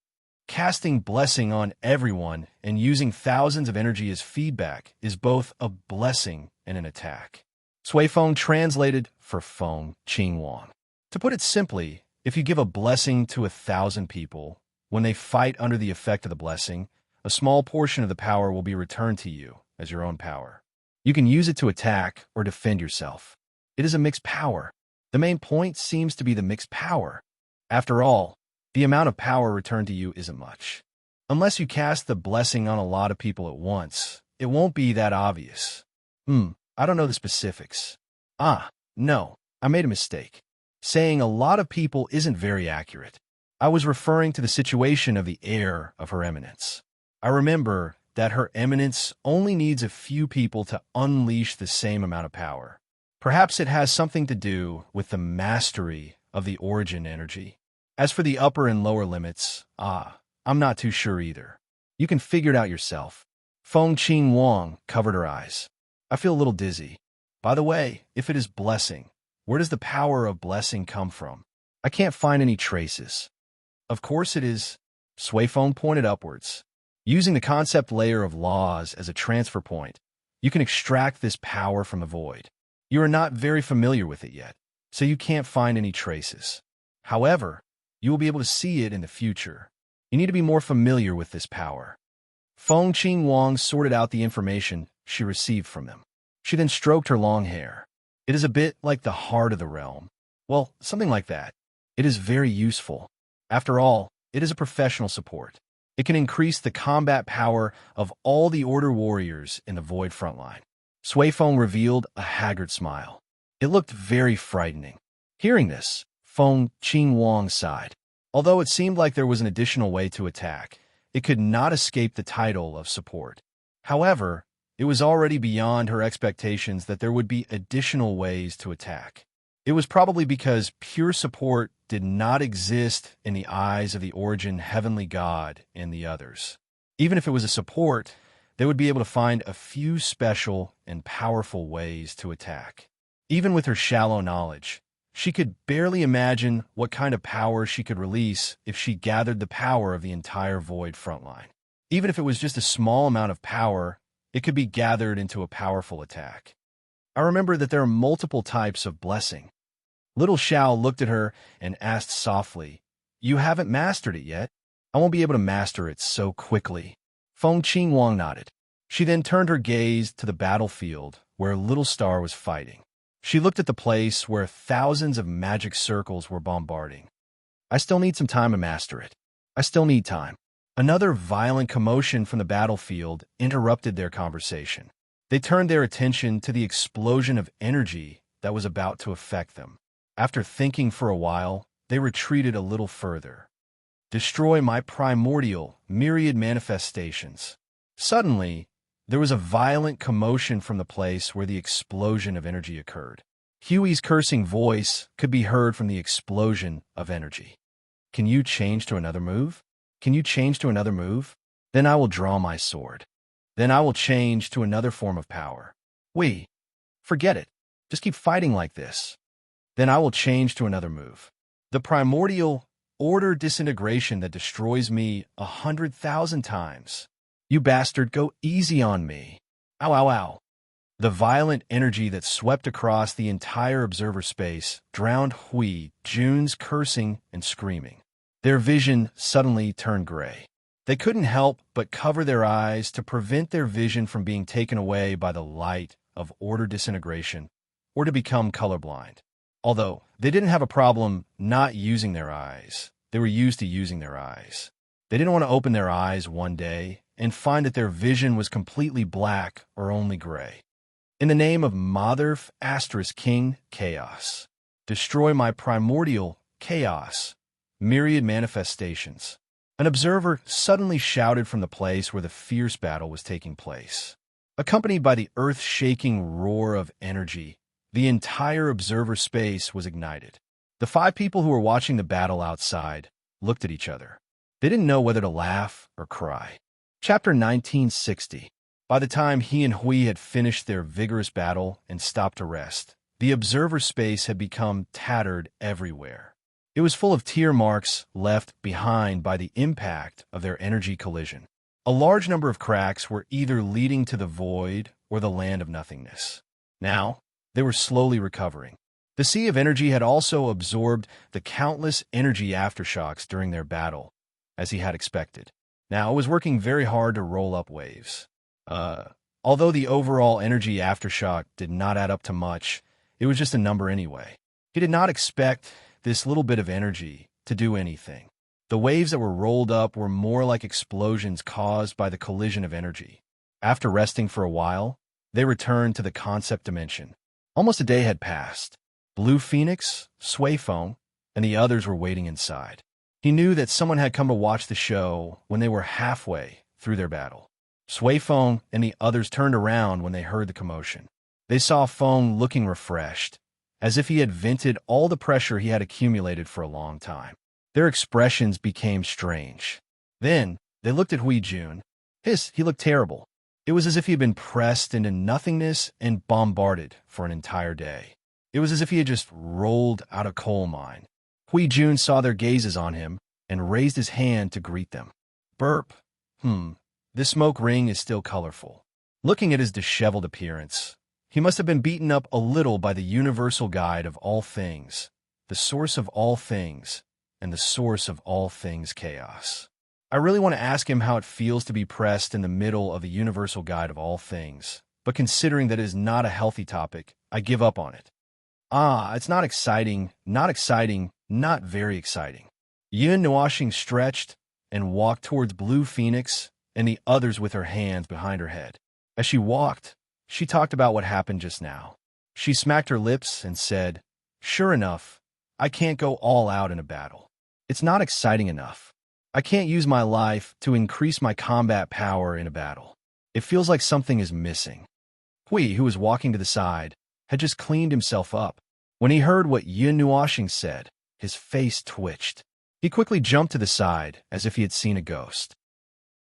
Casting blessing on everyone and using thousands of energy as feedback is both a blessing and an attack. Sui Feng translated for Feng Qinghuang. To put it simply, if you give a blessing to 1,000 people, when they fight under the effect of the blessing, a small portion of the power will be returned to you as your own power. You can use it to attack or defend yourself. It is a mixed power. The main point seems to be the mixed power. After all, the amount of power returned to you isn't much. Unless you cast the blessing on a lot of people at once, it won't be that obvious. I don't know the specifics. No, I made a mistake. Saying a lot of people isn't very accurate. I was referring to the situation of the heir of Her Eminence. I remember that Her Eminence only needs a few people to unleash the same amount of power. Perhaps it has something to do with the mastery of the origin energy. As for the upper and lower limits, I'm not too sure either. You can figure it out yourself. Feng Qing Wang covered her eyes. I feel a little dizzy. By the way, if it is blessing, where does the power of blessing come from? I can't find any traces. Of course it is. Sui Feng pointed upwards. Using the concept layer of laws as a transfer point, you can extract this power from the void. You are not very familiar with it yet, so you can't find any traces. However, you will be able to see it in the future. You need to be more familiar with this power. Feng Qing Wang sorted out the information she received from them. She then stroked her long hair. It is a bit like the heart of the realm. Well, something like that. It is very useful. After all, it is a professional support. It can increase the combat power of all the Order warriors in the Void frontline. Sui Feng revealed a haggard smile. It looked very frightening. Hearing this, Feng Qing Wang sighed. Although it seemed like there was an additional way to attack, it could not escape the title of support. However, it was already beyond her expectations that there would be additional ways to attack. It was probably because pure support did not exist in the eyes of the Origin Heavenly God and the others. Even if it was a support, they would be able to find a few special and powerful ways to attack. Even with her shallow knowledge, she could barely imagine what kind of power she could release if she gathered the power of the entire Void frontline. Even if it was just a small amount of power, it could be gathered into a powerful attack. I remember that there are multiple types of blessing. Little Xiao looked at her and asked softly, "You haven't mastered it yet? I won't be able to master it so quickly." Feng Qing Wang nodded. She then turned her gaze to the battlefield where Little Star was fighting. She looked at the place where thousands of magic circles were bombarding. "I still need some time to master it. I still need time." Another violent commotion from the battlefield interrupted their conversation. They turned their attention to the explosion of energy that was about to affect them. After thinking for a while, they retreated a little further. "Destroy my primordial myriad manifestations." Suddenly, there was a violent commotion from the place where the explosion of energy occurred. Huey's cursing voice could be heard from the explosion of energy. "Can you change to another move? Can you change to another move? Then I will draw my sword. Then I will change to another form of power. Forget it. Just keep fighting like this. Then I will change to another move. The primordial order disintegration that destroys me 100,000 times. You bastard, go easy on me. Ow, ow, ow." The violent energy that swept across the entire observer space drowned Hui, Jun's cursing and screaming. Their vision suddenly turned gray. They couldn't help but cover their eyes to prevent their vision from being taken away by the light of order disintegration or to become colorblind. Although they didn't have a problem not using their eyes, they were used to using their eyes. They didn't want to open their eyes one day and find that their vision was completely black or only gray. In the name of Mother * King Chaos, destroy my primordial chaos, myriad manifestations. An observer suddenly shouted from the place where the fierce battle was taking place. Accompanied by the earth-shaking roar of energy, the entire observer space was ignited. The 5 people who were watching the battle outside looked at each other. They didn't know whether to laugh or cry. Chapter 1960. By the time he and Hui had finished their vigorous battle and stopped to rest, the observer space had become tattered everywhere. It was full of tear marks left behind by the impact of their energy collision. A large number of cracks were either leading to the void or the land of nothingness. Now, they were slowly recovering. The sea of energy had also absorbed the countless energy aftershocks during their battle, as he had expected. Now, it was working very hard to roll up waves. Although the overall energy aftershock did not add up to much, it was just a number anyway. He did not expect this little bit of energy to do anything. The waves that were rolled up were more like explosions caused by the collision of energy. After resting for a while, they returned to the concept dimension. Almost a day had passed. Blue Phoenix, Sway Phone, and the others were waiting inside. He knew that someone had come to watch the show when they were halfway through their battle. Sway Phone and the others turned around when they heard the commotion. They saw Phone looking refreshed, as if he had vented all the pressure he had accumulated for a long time. Their expressions became strange. Then, they looked at Hui Jun. He looked terrible. It was as if he had been pressed into nothingness and bombarded for an entire day. It was as if he had just rolled out a coal mine. Hui Jun saw their gazes on him and raised his hand to greet them. Burp. This smoke ring is still colorful. Looking at his disheveled appearance, he must have been beaten up a little by the universal guide of all things, the source of all things, and the source of all things chaos. I really want to ask him how it feels to be pressed in the middle of the universal guide of all things, but considering that it is not a healthy topic, I give up on it. It's not exciting, not very exciting. Yun Nuashing stretched and walked towards Blue Phoenix and the others with her hands behind her head. As she walked, she talked about what happened just now. She smacked her lips and said, "Sure enough, I can't go all out in a battle. It's not exciting enough. I can't use my life to increase my combat power in a battle. It feels like something is missing." Hui, who was walking to the side, had just cleaned himself up. When he heard what Yun Nuashing said, his face twitched. He quickly jumped to the side as if he had seen a ghost.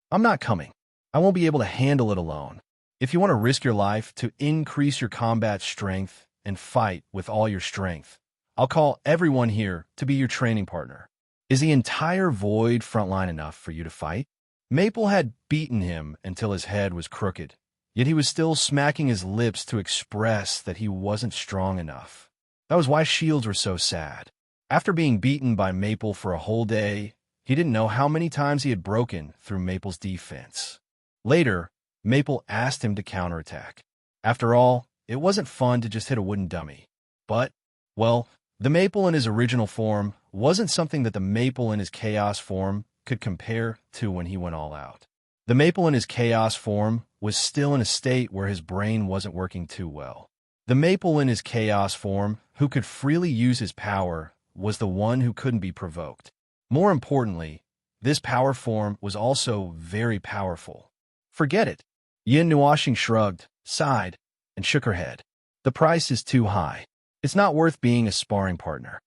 "I'm not coming. I won't be able to handle it alone. If you want to risk your life to increase your combat strength and fight with all your strength, I'll call everyone here to be your training partner. Is the entire void frontline enough for you to fight?" Maple had beaten him until his head was crooked, yet he was still smacking his lips to express that he wasn't strong enough. That was why Shields were so sad. After being beaten by Maple for a whole day, he didn't know how many times he had broken through Maple's defense. Later, Maple asked him to counterattack. After all, it wasn't fun to just hit a wooden dummy. But, well, the Maple in his original form wasn't something that the Maple in his chaos form could compare to when he went all out. The Maple in his chaos form was still in a state where his brain wasn't working too well. The Maple in his chaos form, who could freely use his power, was the one who couldn't be provoked. More importantly, this power form was also very powerful. Forget it. Yin Nuashing shrugged, sighed, and shook her head. The price is too high. It's not worth being a sparring partner.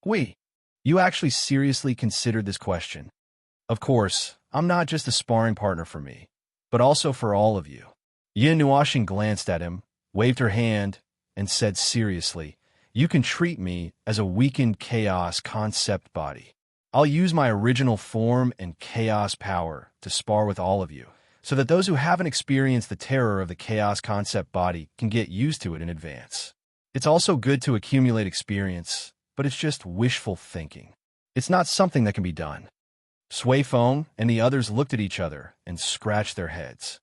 Hui, you actually seriously considered this question. Of course, I'm not just a sparring partner for me, but also for all of you. Yin Nuashing glanced at him, waved her hand, and said seriously, "You can treat me as a weakened chaos concept body. I'll use my original form and chaos power to spar with all of you, so that those who haven't experienced the terror of the chaos concept body can get used to it in advance. It's also good to accumulate experience, but it's just wishful thinking. It's not something that can be done." Sway Feng and the others looked at each other and scratched their heads.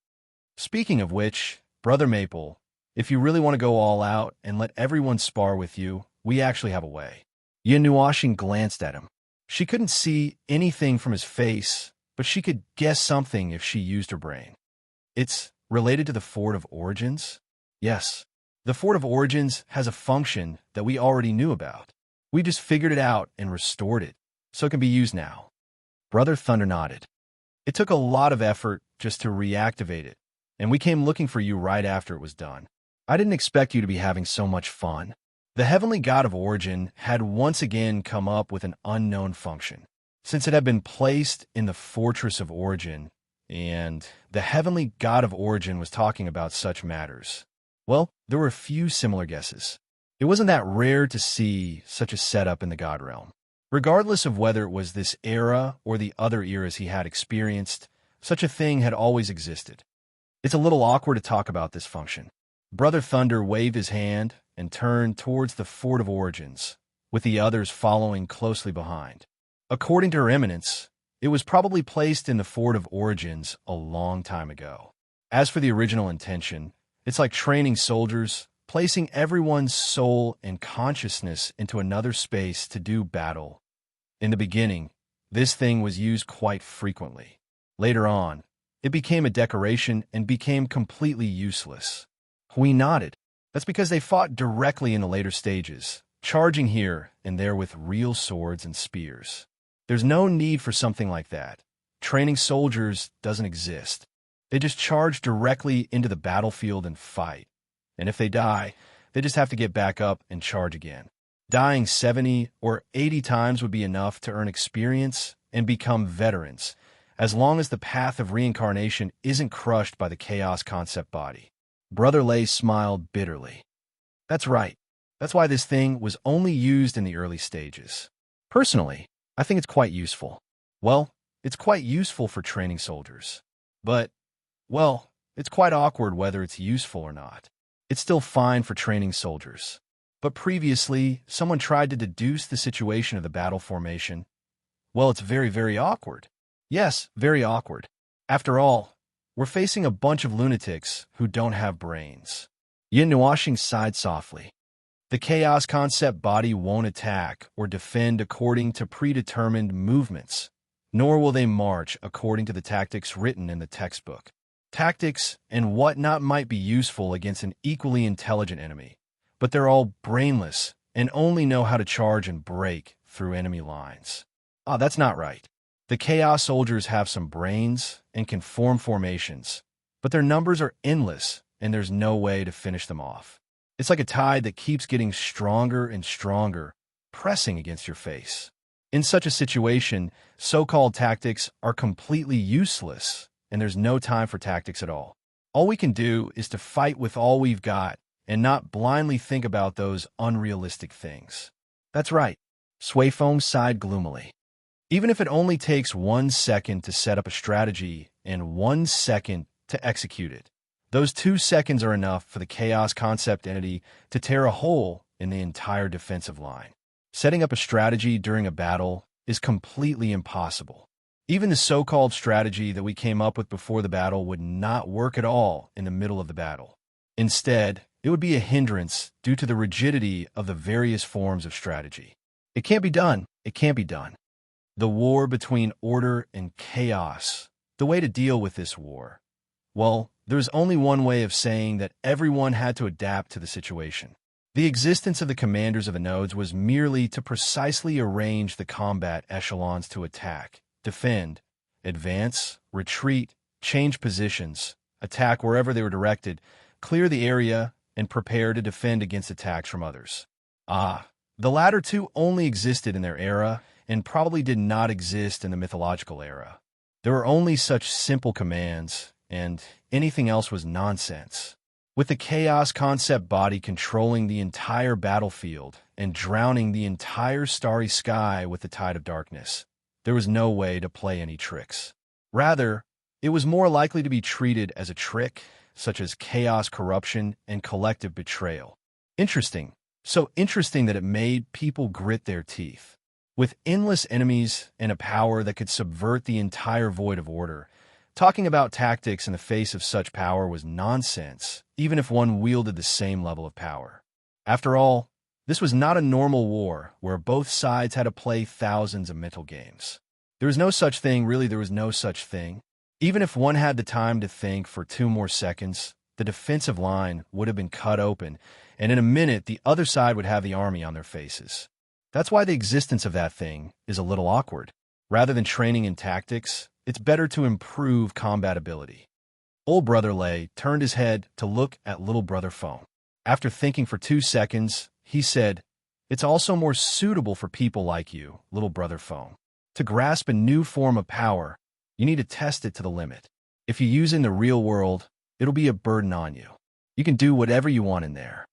Speaking of which, Brother Maple, if you really want to go all out and let everyone spar with you, we actually have a way. Yin Nuashing glanced at him. She couldn't see anything from his face, but she could guess something if she used her brain. It's related to the Fort of Origins? Yes. The Fort of Origins has a function that we already knew about. We just figured it out and restored it, so it can be used now. Brother Thunder nodded. It took a lot of effort just to reactivate it, and we came looking for you right after it was done. I didn't expect you to be having so much fun. The heavenly god of origin had once again come up with an unknown function. Since it had been placed in the fortress of origin, and the heavenly god of origin was talking about such matters, well, there were a few similar guesses. It wasn't that rare to see such a setup in the god realm. Regardless of whether it was this era or the other eras he had experienced, such a thing had always existed. It's a little awkward to talk about this function. Brother Thunder waved his hand and turned towards the Fort of Origins, with the others following closely behind. According to Her Eminence, it was probably placed in the Fort of Origins a long time ago. As for the original intention, it's like training soldiers, placing everyone's soul and consciousness into another space to do battle. In the beginning, This thing was used quite frequently. Later on, it became a decoration and became completely useless. We nodded. That's because they fought directly in the later stages, charging here and there with real swords and spears. There's no need for something like that. Training soldiers doesn't exist. They just charge directly into the battlefield and fight. And if they die, they just have to get back up and charge again. Dying 70 or 80 times would be enough to earn experience and become veterans, as long as the path of reincarnation isn't crushed by the chaos concept body. Brother Lay smiled bitterly. That's right. That's why this thing was only used in the early stages. Personally, I think it's quite useful. Well, it's quite useful for training soldiers. But, well, it's quite awkward whether it's useful or not. It's still fine for training soldiers. But previously, someone tried to deduce the situation of the battle formation. Well, it's very, very awkward. Yes, very awkward. After all, we're facing a bunch of lunatics who don't have brains. Yin Nuashing sighed softly. The chaos concept body won't attack or defend according to predetermined movements, nor will they march according to the tactics written in the textbook. Tactics and whatnot might be useful against an equally intelligent enemy, but they're all brainless and only know how to charge and break through enemy lines. That's not right. The Chaos soldiers have some brains and can form formations, but their numbers are endless and there's no way to finish them off. It's like a tide that keeps getting stronger and stronger, pressing against your face. In such a situation, so-called tactics are completely useless, and there's no time for tactics at all. All we can do is to fight with all we've got and not blindly think about those unrealistic things. That's right. Suifeng sighed gloomily. Even if it only takes 1 second to set up a strategy and 1 second to execute it, those 2 seconds are enough for the chaos concept entity to tear a hole in the entire defensive line. Setting up a strategy during a battle is completely impossible. Even the so-called strategy that we came up with before the battle would not work at all in the middle of the battle. Instead, it would be a hindrance due to the rigidity of the various forms of strategy. It can't be done. It can't be done. The war between order and chaos. The way to deal with this war. Well, there's only one way of saying that everyone had to adapt to the situation. The existence of the commanders of the nodes was merely to precisely arrange the combat echelons to attack, defend, advance, retreat, change positions, attack wherever they were directed, clear the area, and prepare to defend against attacks from others. The latter two only existed in their era and probably did not exist in the mythological era. There were only such simple commands, and anything else was nonsense. With the chaos concept body controlling the entire battlefield and drowning the entire starry sky with the tide of darkness, there was no way to play any tricks. Rather, it was more likely to be treated as a trick, such as chaos corruption and collective betrayal. Interesting. So interesting that it made people grit their teeth. With endless enemies and a power that could subvert the entire void of order, talking about tactics in the face of such power was nonsense, even if one wielded the same level of power. After all, this was not a normal war where both sides had to play thousands of mental games. There was no such thing, really there was no such thing. Even if one had the time to think for 2 more seconds, the defensive line would have been cut open, and in a minute the other side would have the army on their faces. That's why the existence of that thing is a little awkward. Rather than training in tactics, it's better to improve combat ability. Old Brother Lay turned his head to look at Little Brother Phone. After thinking for 2 seconds, he said, "It's also more suitable for people like you, Little Brother Phone. To grasp a new form of power, you need to test it to the limit. If you use it in the real world, it'll be a burden on you. You can do whatever you want in there."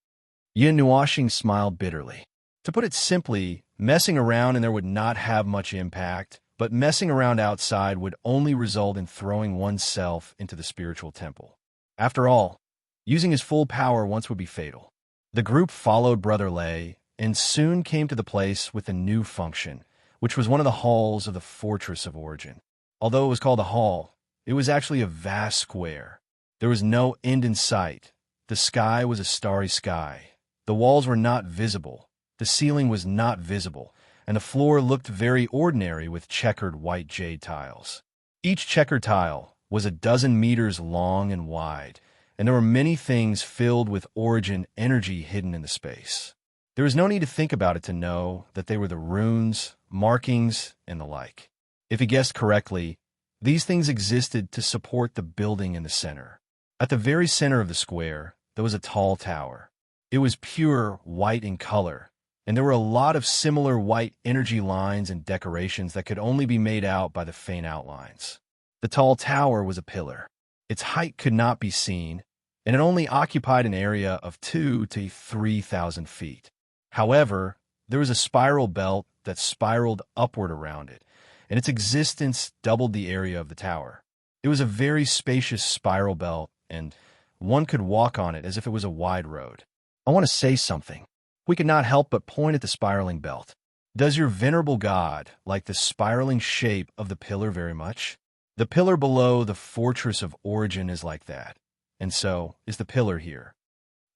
Yin Nuashing smiled bitterly. To put it simply, messing around in there would not have much impact, but messing around outside would only result in throwing oneself into the spiritual temple. After all, using his full power once would be fatal. The group followed Brother Lay and soon came to the place with a new function, which was one of the halls of the Fortress of Origin. Although it was called a hall, it was actually a vast square. There was no end in sight. The sky was a starry sky. The walls were not visible. The ceiling was not visible, and the floor looked very ordinary with checkered white jade tiles. Each checkered tile was a dozen meters long and wide, and there were many things filled with origin energy hidden in the space. There was no need to think about it to know that they were the runes, markings, and the like. If he guessed correctly, these things existed to support the building in the center. At the very center of the square, there was a tall tower. It was pure white in color, and there were a lot of similar white energy lines and decorations that could only be made out by the faint outlines. The tall tower was a pillar. Its height could not be seen, and it only occupied an area of 2,000 to 3,000 feet. However, there was a spiral belt that spiraled upward around it, and its existence doubled the area of the tower. It was a very spacious spiral belt, and one could walk on it as if it was a wide road. I want to say something. We could not help but point at the spiraling belt. Does your venerable god like the spiraling shape of the pillar very much? The pillar below the fortress of origin is like that, and so is the pillar here.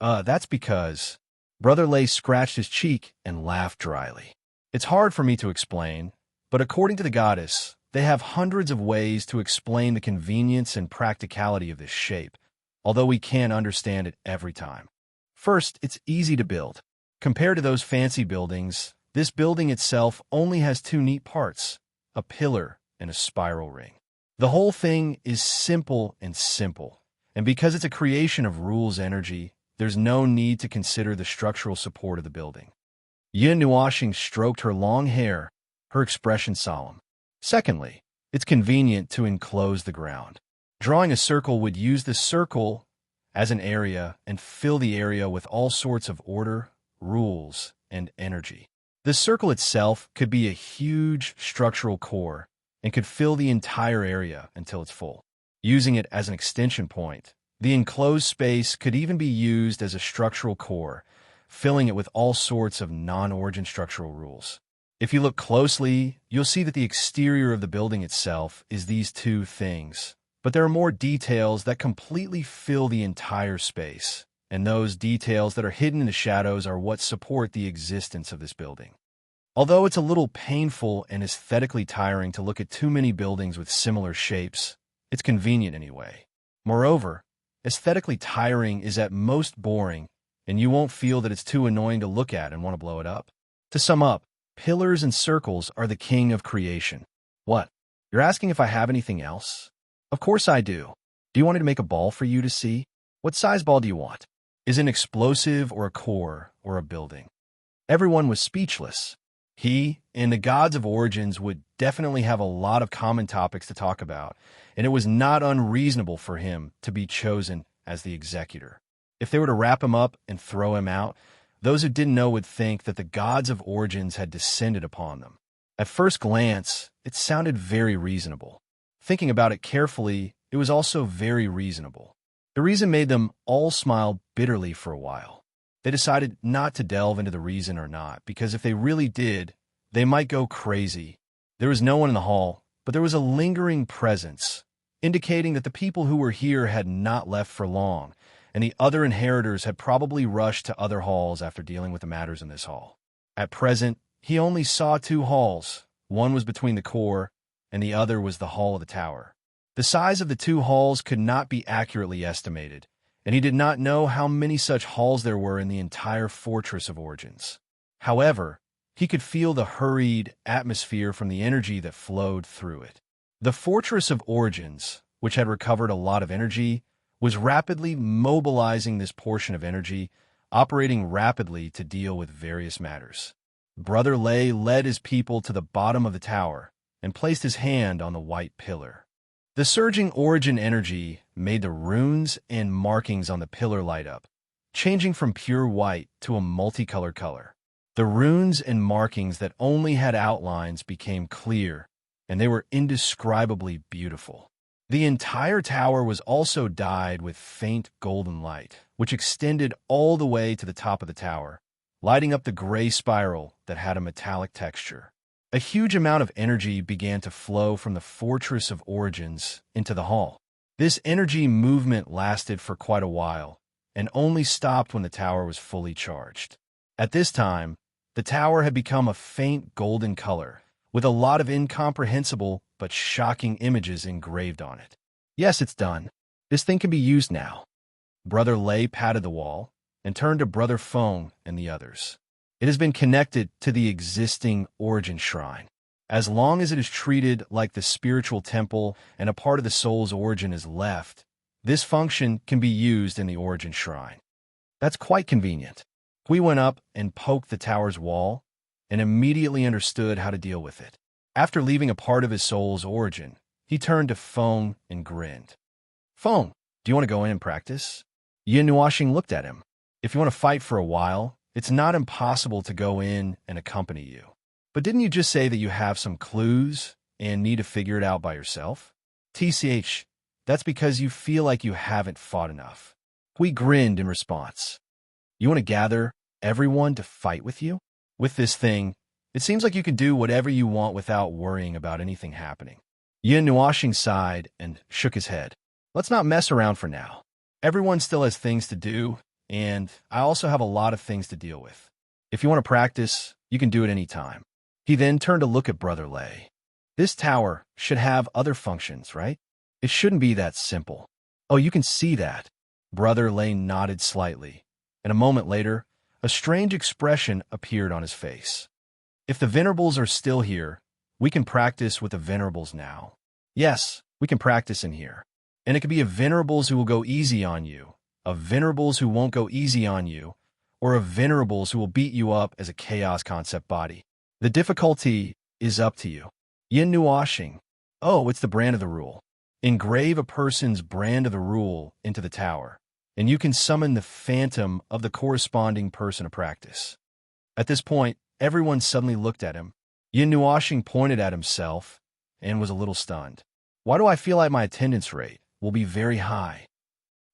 That's because... Brother Lay scratched his cheek and laughed dryly. It's hard for me to explain, but according to the goddess, they have hundreds of ways to explain the convenience and practicality of this shape, although we can't understand it every time. First, it's easy to build. Compared to those fancy buildings, this building itself only has two neat parts, a pillar and a spiral ring. The whole thing is simple, and because it's a creation of rules energy, there's no need to consider the structural support of the building. Yin Nuashing stroked her long hair, her expression solemn. Secondly, it's convenient to enclose the ground. Drawing a circle would use the circle as an area and fill the area with all sorts of order, rules, and energy. The circle itself could be a huge structural core and could fill the entire area until it's full. Using it as an extension point, the enclosed space could even be used as a structural core, filling it with all sorts of non-origin structural rules. If you look closely, you'll see that the exterior of the building itself is these two things, but there are more details that completely fill the entire space, and those details that are hidden in the shadows are what support the existence of this building. Although it's a little painful and aesthetically tiring to look at too many buildings with similar shapes, it's convenient anyway. Moreover, aesthetically tiring is at most boring, and you won't feel that it's too annoying to look at and want to blow it up. To sum up, pillars and circles are the king of creation. What? You're asking if I have anything else? Of course I do. Do you want me to make a ball for you to see? What size ball do you want? Is it an explosive or a core or a building? Everyone was speechless. He and the gods of origins would definitely have a lot of common topics to talk about, and it was not unreasonable for him to be chosen as the executor. If they were to wrap him up and throw him out, those who didn't know would think that the gods of origins had descended upon them. At first glance, it sounded very reasonable. Thinking about it carefully, it was also very reasonable. The reason made them all smile bitterly for a while. They decided not to delve into the reason or not, because if they really did, they might go crazy. There was no one in the hall, but there was a lingering presence, indicating that the people who were here had not left for long, and the other inheritors had probably rushed to other halls after dealing with the matters in this hall. At present, he only saw two halls. One was between the core, and the other was the hall of the tower. The size of the two halls could not be accurately estimated, and he did not know how many such halls there were in the entire fortress of origins. However, he could feel the hurried atmosphere from the energy that flowed through it. The fortress of origins, which had recovered a lot of energy, was rapidly mobilizing this portion of energy, operating rapidly to deal with various matters. Brother Lay led his people to the bottom of the tower and placed his hand on the white pillar. The surging origin energy made the runes and markings on the pillar light up, changing from pure white to a multicolored color. The runes and markings that only had outlines became clear, and they were indescribably beautiful. The entire tower was also dyed with faint golden light, which extended all the way to the top of the tower, lighting up the gray spiral that had a metallic texture. A huge amount of energy began to flow from the fortress of origins into the hall. This energy movement lasted for quite a while, and only stopped when the tower was fully charged. At this time, The tower had become a faint golden color, with a lot of incomprehensible but shocking images engraved on it. Yes, it's done. This thing can be used now. Brother Lei patted the wall and turned to Brother Feng and the others. It has been connected to the existing origin shrine. As long as it is treated like the spiritual temple and a part of the soul's origin is left, this function can be used in the origin shrine. That's quite convenient. We went up and poked the tower's wall and immediately understood how to deal with it. After leaving a part of his soul's origin, he turned to Feng and grinned. Feng, do you want to go in and practice? Yin Nuoxing looked at him. If you want to fight for a while, it's not impossible to go in and accompany you. But didn't you just say that you have some clues and need to figure it out by yourself? TCH, that's because you feel like you haven't fought enough. Hui grinned in response. You want to gather everyone to fight with you? With this thing, it seems like you can do whatever you want without worrying about anything happening. Yin Nuoxing sighed and shook his head. Let's not mess around for now. Everyone still has things to do, and I also have a lot of things to deal with. If you want to practice, you can do it any time. He then turned to look at Brother Lei. This tower should have other functions, right? It shouldn't be that simple. Oh, you can see that. Brother Lei nodded slightly, and a moment later, a strange expression appeared on his face. If the Venerables are still here, we can practice with the Venerables now. Yes, we can practice in here. And it could be a Venerables who will go easy on you, a Venerables who won't go easy on you, or a Venerables who will beat you up as a chaos concept body. The difficulty is up to you. Yin Nuoxing. Oh, it's the brand of the rule. Engrave a person's brand of the rule into the tower, and you can summon the phantom of the corresponding person to practice. At this point, everyone suddenly looked at him. Yin Nuoxing pointed at himself and was a little stunned. Why do I feel like my attendance rate will be very high?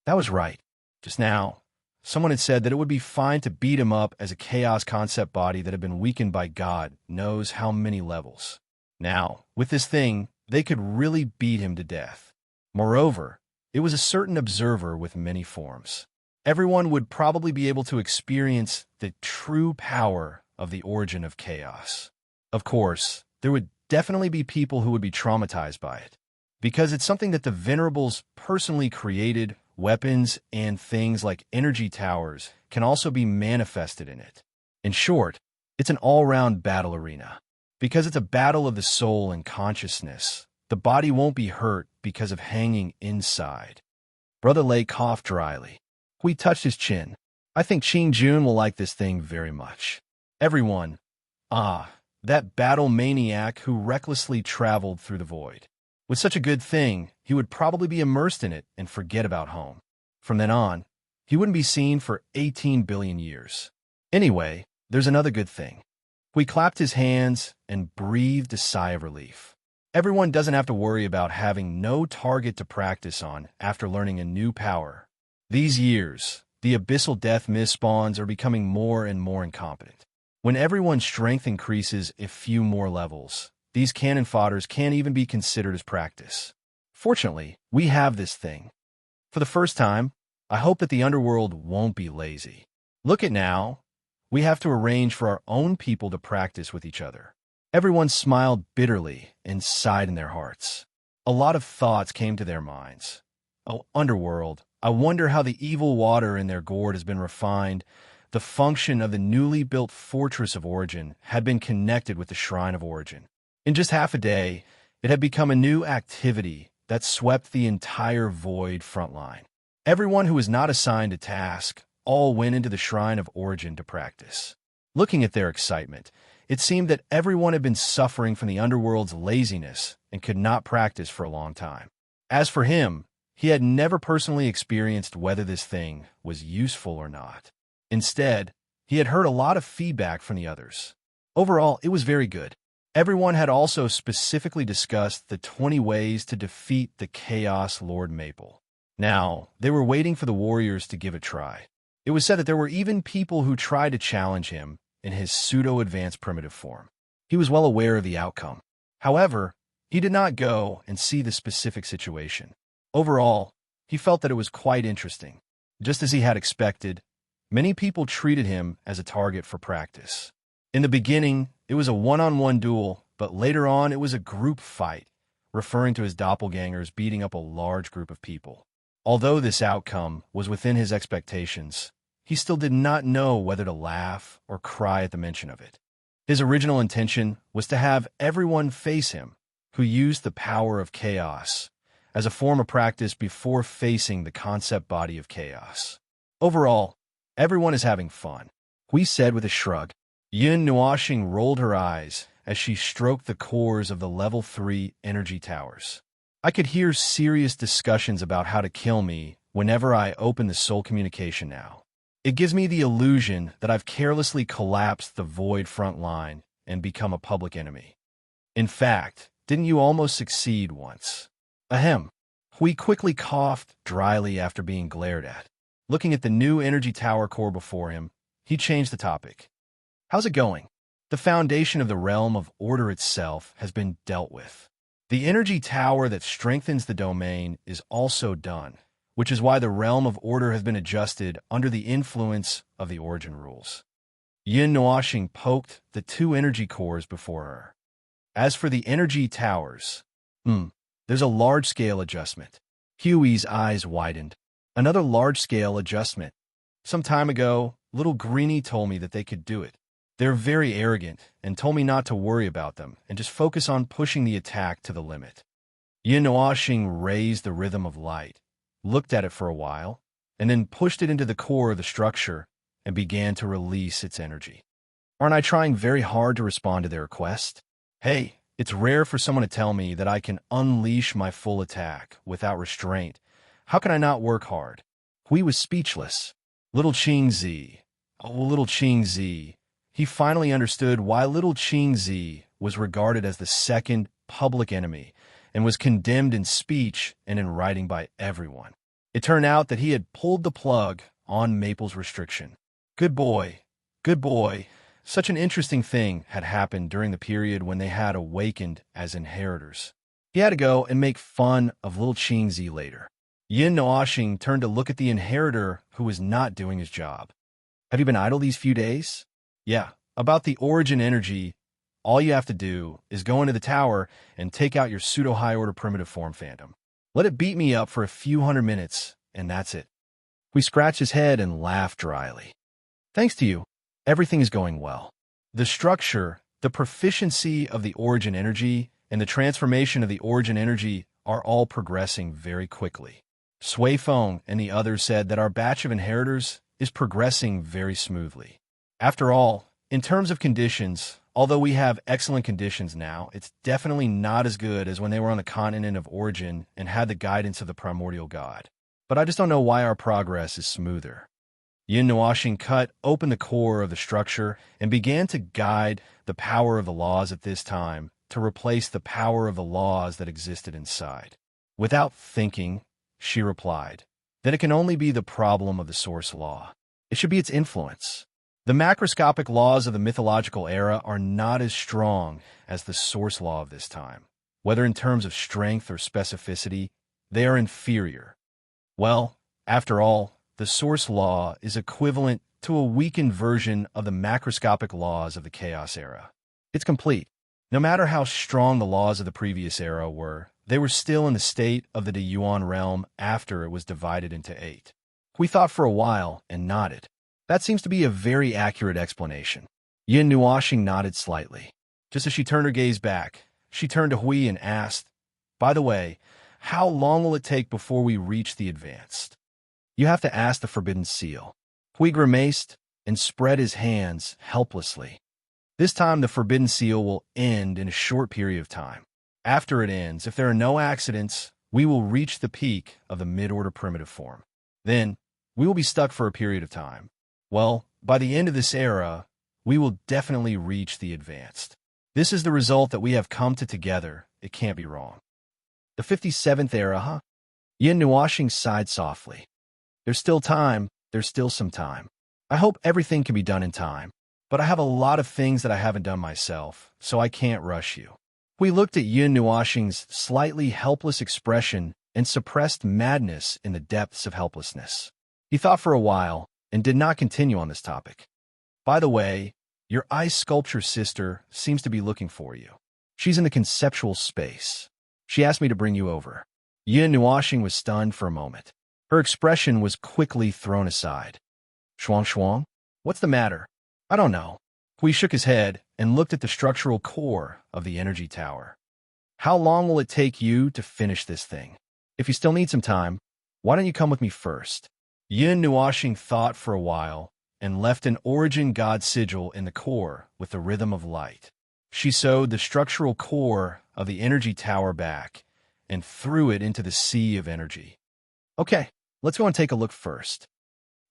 That was right. Just now, someone had said that it would be fine to beat him up as a chaos concept body that had been weakened by God knows how many levels. Now, with this thing, they could really beat him to death. Moreover, it was a certain observer with many forms. Everyone would probably be able to experience the true power of the origin of chaos. Of course, there would definitely be people who would be traumatized by it, because it's something that the Venerables personally created. Weapons and things like energy towers can also be manifested in it. In short, it's an all-round battle arena. Because it's a battle of the soul and consciousness, the body won't be hurt because of hanging inside. Brother Lei coughed dryly. Hui touched his chin. I think Qing Jun will like this thing very much. Everyone. That battle maniac who recklessly traveled through the void. With such a good thing, he would probably be immersed in it and forget about home. From then on, he wouldn't be seen for 18 billion years. Anyway, there's another good thing. He clapped his hands and breathed a sigh of relief. Everyone doesn't have to worry about having no target to practice on after learning a new power. These years, the abyssal death mist spawns are becoming more and more incompetent. When everyone's strength increases a few more levels, these cannon fodders can't even be considered as practice. Fortunately, we have this thing. For the first time, I hope that the underworld won't be lazy. Look at now. We have to arrange for our own people to practice with each other. Everyone smiled bitterly and sighed in their hearts. A lot of thoughts came to their minds. Oh, underworld, I wonder how the evil water in their gourd has been refined. The function of the newly built fortress of origin had been connected with the shrine of origin. In just half a day, it had become a new activity that swept the entire void frontline. Everyone who was not assigned a task all went into the shrine of origin to practice. Looking at their excitement, it seemed that everyone had been suffering from the underworld's laziness and could not practice for a long time. As for him, he had never personally experienced whether this thing was useful or not. Instead, he had heard a lot of feedback from the others. Overall, it was very good. Everyone had also specifically discussed the 20 ways to defeat the Chaos Lord Maple. Now, they were waiting for the warriors to give a try. It was said that there were even people who tried to challenge him in his pseudo-advanced primitive form. He was well aware of the outcome. However, he did not go and see the specific situation. Overall, he felt that it was quite interesting. Just as he had expected, many people treated him as a target for practice. In the beginning, it was a one-on-one duel, but later on it was a group fight, referring to his doppelgangers beating up a large group of people. Although this outcome was within his expectations, he still did not know whether to laugh or cry at the mention of it. His original intention was to have everyone face him, who used the power of chaos as a form of practice before facing the concept body of chaos. Overall, everyone is having fun, Hui said with a shrug. Yin Nuoxing rolled her eyes as she stroked the cores of the level 3 energy towers. I could hear serious discussions about how to kill me whenever I open the soul communication now. It gives me the illusion that I've carelessly collapsed the void front line and become a public enemy. In fact, didn't you almost succeed once? Ahem. Hui quickly coughed dryly after being glared at. Looking at the new energy tower core before him, he changed the topic. How's it going? The foundation of the realm of order itself has been dealt with. The energy tower that strengthens the domain is also done, which is why the realm of order has been adjusted under the influence of the origin rules. Yin Nuoxing poked the 2 energy cores before her. As for the energy towers, there's a large-scale adjustment. Huey's eyes widened. Another large-scale adjustment. Some time ago, little Greenie told me that they could do it. They're very arrogant and told me not to worry about them and just focus on pushing the attack to the limit. Yin Nuoxing raised the rhythm of light, looked at it for a while, and then pushed it into the core of the structure and began to release its energy. Aren't I trying very hard to respond to their request? Hey, it's rare for someone to tell me that I can unleash my full attack without restraint. How can I not work hard? Hui was speechless. Little Qingzi. Oh, little Qingzi. He finally understood why little Qingzi was regarded as the second public enemy and was condemned in speech and in writing by everyone. It turned out that he had pulled the plug on Maple's restriction. Good boy. Good boy. Such an interesting thing had happened during the period when they had awakened as inheritors. He had to go and make fun of little Qingzi later. Yin Nuoxing turned to look at the inheritor who was not doing his job. Have you been idle these few days? Yeah, about the origin energy, all you have to do is go into the tower and take out your pseudo-high-order primitive form phantom. Let it beat me up for a few hundred minutes, and that's it. We scratched his head and laughed dryly. Thanks to you, everything is going well. The structure, the proficiency of the origin energy, and the transformation of the origin energy are all progressing very quickly. Sui Feng and the others said that our batch of inheritors is progressing very smoothly. After all, in terms of conditions, although we have excellent conditions now, it's definitely not as good as when they were on the continent of origin and had the guidance of the primordial god. But I just don't know why our progress is smoother. Yin Nuoxing cut open the core of the structure and began to guide the power of the laws at this time to replace the power of the laws that existed inside. Without thinking, she replied, that it can only be the problem of the source law. It should be its influence. The macroscopic laws of the mythological era are not as strong as the source law of this time. Whether in terms of strength or specificity, they are inferior. Well, after all, the source law is equivalent to a weakened version of the macroscopic laws of the Chaos era. It's complete. No matter how strong the laws of the previous era were, they were still in the state of the Yuan realm after it was divided into 8. We thought for a while and nodded. That seems to be a very accurate explanation. Yin Nuoxing nodded slightly. Just as she turned her gaze back, she turned to Hui and asked, by the way, how long will it take before we reach the advanced? You have to ask the Forbidden Seal. Hui grimaced and spread his hands helplessly. This time the Forbidden Seal will end in a short period of time. After it ends, if there are no accidents, we will reach the peak of the mid-order primitive form. Then, we will be stuck for a period of time. Well, by the end of this era, we will definitely reach the advanced. This is the result that we have come to together. It can't be wrong. The 57th era, huh? Yin Nuoxing sighed softly. There's still time. There's still some time. I hope everything can be done in time. But I have a lot of things that I haven't done myself, so I can't rush you. We looked at Yin Nuoxing's slightly helpless expression and suppressed madness in the depths of helplessness. He thought for a while and did not continue on this topic. By the way, Your ice sculpture sister seems to be looking for you. She's in the conceptual space. She asked me to bring you over. Yin Nuashing was stunned for a moment. Her expression was quickly thrown aside. Shuang Shuang? What's the matter? I don't know. Hui shook his head and looked at the structural core of the energy tower. How long will it take you to finish this thing? If you still need some time, why don't you come with me first? Yin Nuashing thought for a while and left an origin god sigil in the core with the rhythm of light. She sewed the structural core of the energy tower back and threw it into the sea of energy. Okay, let's go and take a look first.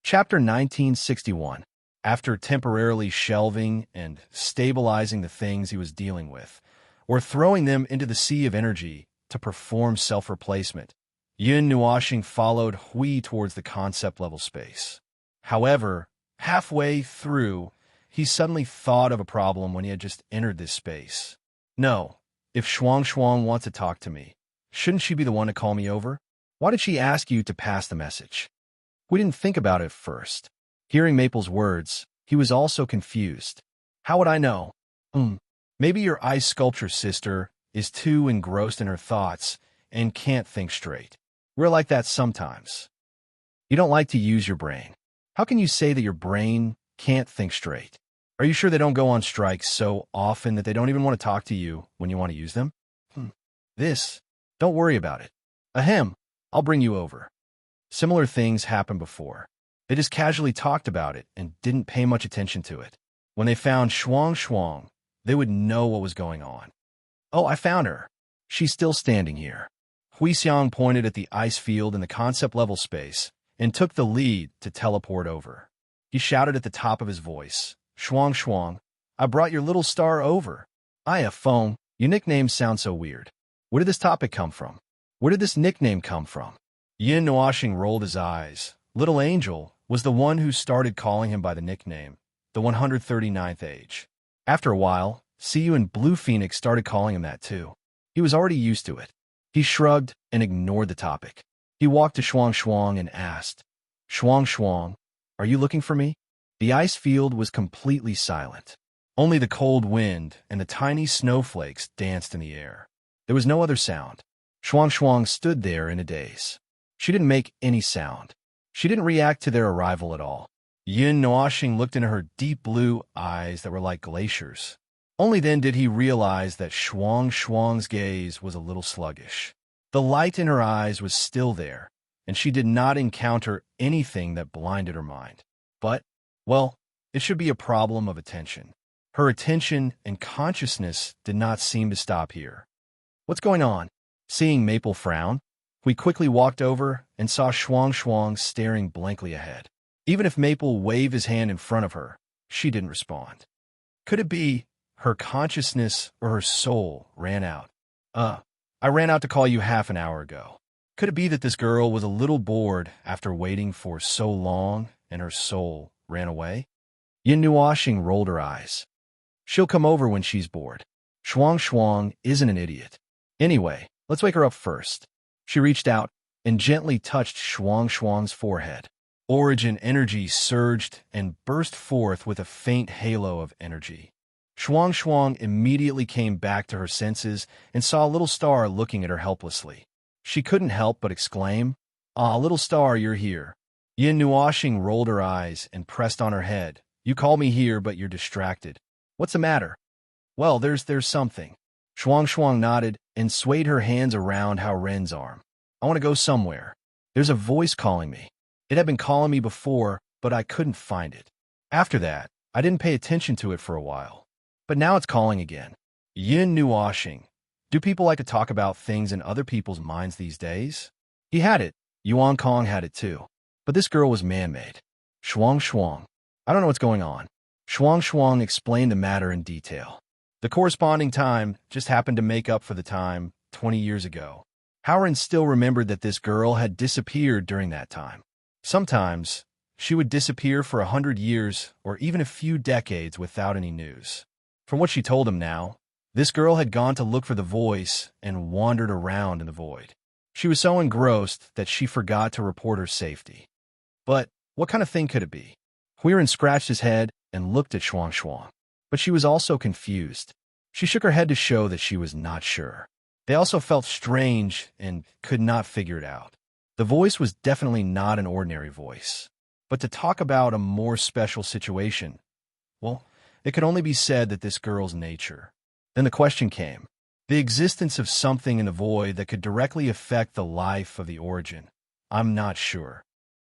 Chapter 1961. After temporarily shelving and stabilizing the things he was dealing with, or throwing them into the sea of energy to perform self-replacement, Yin Nuashing followed Hui towards the concept-level space. However, halfway through, he suddenly thought of a problem when he had just entered this space. No, if Shuang Shuang wants to talk to me, shouldn't she be the one to call me over? Why did she ask you to pass the message? We didn't think about it at first. Hearing Maple's words, he was also confused. How would I know? Maybe your ice sculpture sister is too engrossed in her thoughts and can't think straight. We're like that sometimes. You don't like to use your brain. How can you say that your brain can't think straight? Are you sure they don't go on strike so often that they don't even want to talk to you when you want to use them? Don't worry about it. Ahem, I'll bring you over. Similar things happened before. They just casually talked about it and didn't pay much attention to it. When they found Shuang Shuang, they would know what was going on. Oh, I found her. She's still standing here. Hui Xiang pointed at the ice field in the concept-level space and took the lead to teleport over. He shouted at the top of his voice, Shuang Shuang, I brought your little star over. Aya Feng, your nicknames sound so weird. Where did this topic come from? Where did this nickname come from? Yin Nuashing rolled his eyes. Little Angel was the one who started calling him by the nickname, the 139th age. After a while, Siyu and Blue Phoenix started calling him that too. He was already used to it. He shrugged and ignored the topic. He walked to Shuang Shuang and asked, Shuang Shuang, are you looking for me? The ice field was completely silent. Only the cold wind and the tiny snowflakes danced in the air. There was no other sound. Shuang Shuang stood there in a daze. She didn't make any sound. She didn't react to their arrival at all. Yin Nuashing looked into her deep blue eyes that were like glaciers. Only then did he realize that Shuang Shuang's gaze was a little sluggish. The light in her eyes was still there, and she did not encounter anything that blinded her mind. But, well, it should be a problem of attention. Her attention and consciousness did not seem to stop here. What's going on? Seeing Maple frown, we quickly walked over and saw Shuang Shuang staring blankly ahead. Even if Maple waved his hand in front of her, she didn't respond. Could it be her consciousness or her soul ran out? I ran out to call you half an hour ago. Could it be that this girl was a little bored after waiting for so long and her soul ran away? Yin Nuashing rolled her eyes. She'll come over when she's bored. Shuang Shuang isn't an idiot. Anyway, let's wake her up first. She reached out and gently touched Shuang Shuang's forehead. Origin energy surged and burst forth with a faint halo of energy. Shuang Shuang immediately came back to her senses and saw a little star looking at her helplessly. She couldn't help but exclaim, Ah, little star, you're here. Yin Nuashing rolled her eyes and pressed on her head. You call me here, but you're distracted. What's the matter? Well, there's something. Shuang Shuang nodded and swayed her hands around Hao Ren's arm. I want to go somewhere. There's a voice calling me. It had been calling me before, but I couldn't find it. After that, I didn't pay attention to it for a while. But now it's calling again. Yin Nuashing. Do people like to talk about things in other people's minds these days? He had it. Yuan Kong had it too. But this girl was man-made. Shuang Shuang. I don't know what's going on. Shuang Shuang explained the matter in detail. The corresponding time just happened to make up for the time 20 years ago. Howren still remembered that this girl had disappeared during that time. Sometimes, she would disappear for 100 years or even a few decades without any news. From what she told him now, this girl had gone to look for the voice and wandered around in the void. She was so engrossed that she forgot to report her safety. But what kind of thing could it be? Huiren scratched his head and looked at Shuang Shuang. but she was also confused. She shook her head to show that she was not sure. They also felt strange and could not figure it out. The voice was definitely not an ordinary voice. But to talk about a more special situation, well, it could only be said that this girl's nature. Then the question came. The existence of something in the void that could directly affect the life of the origin. I'm not sure.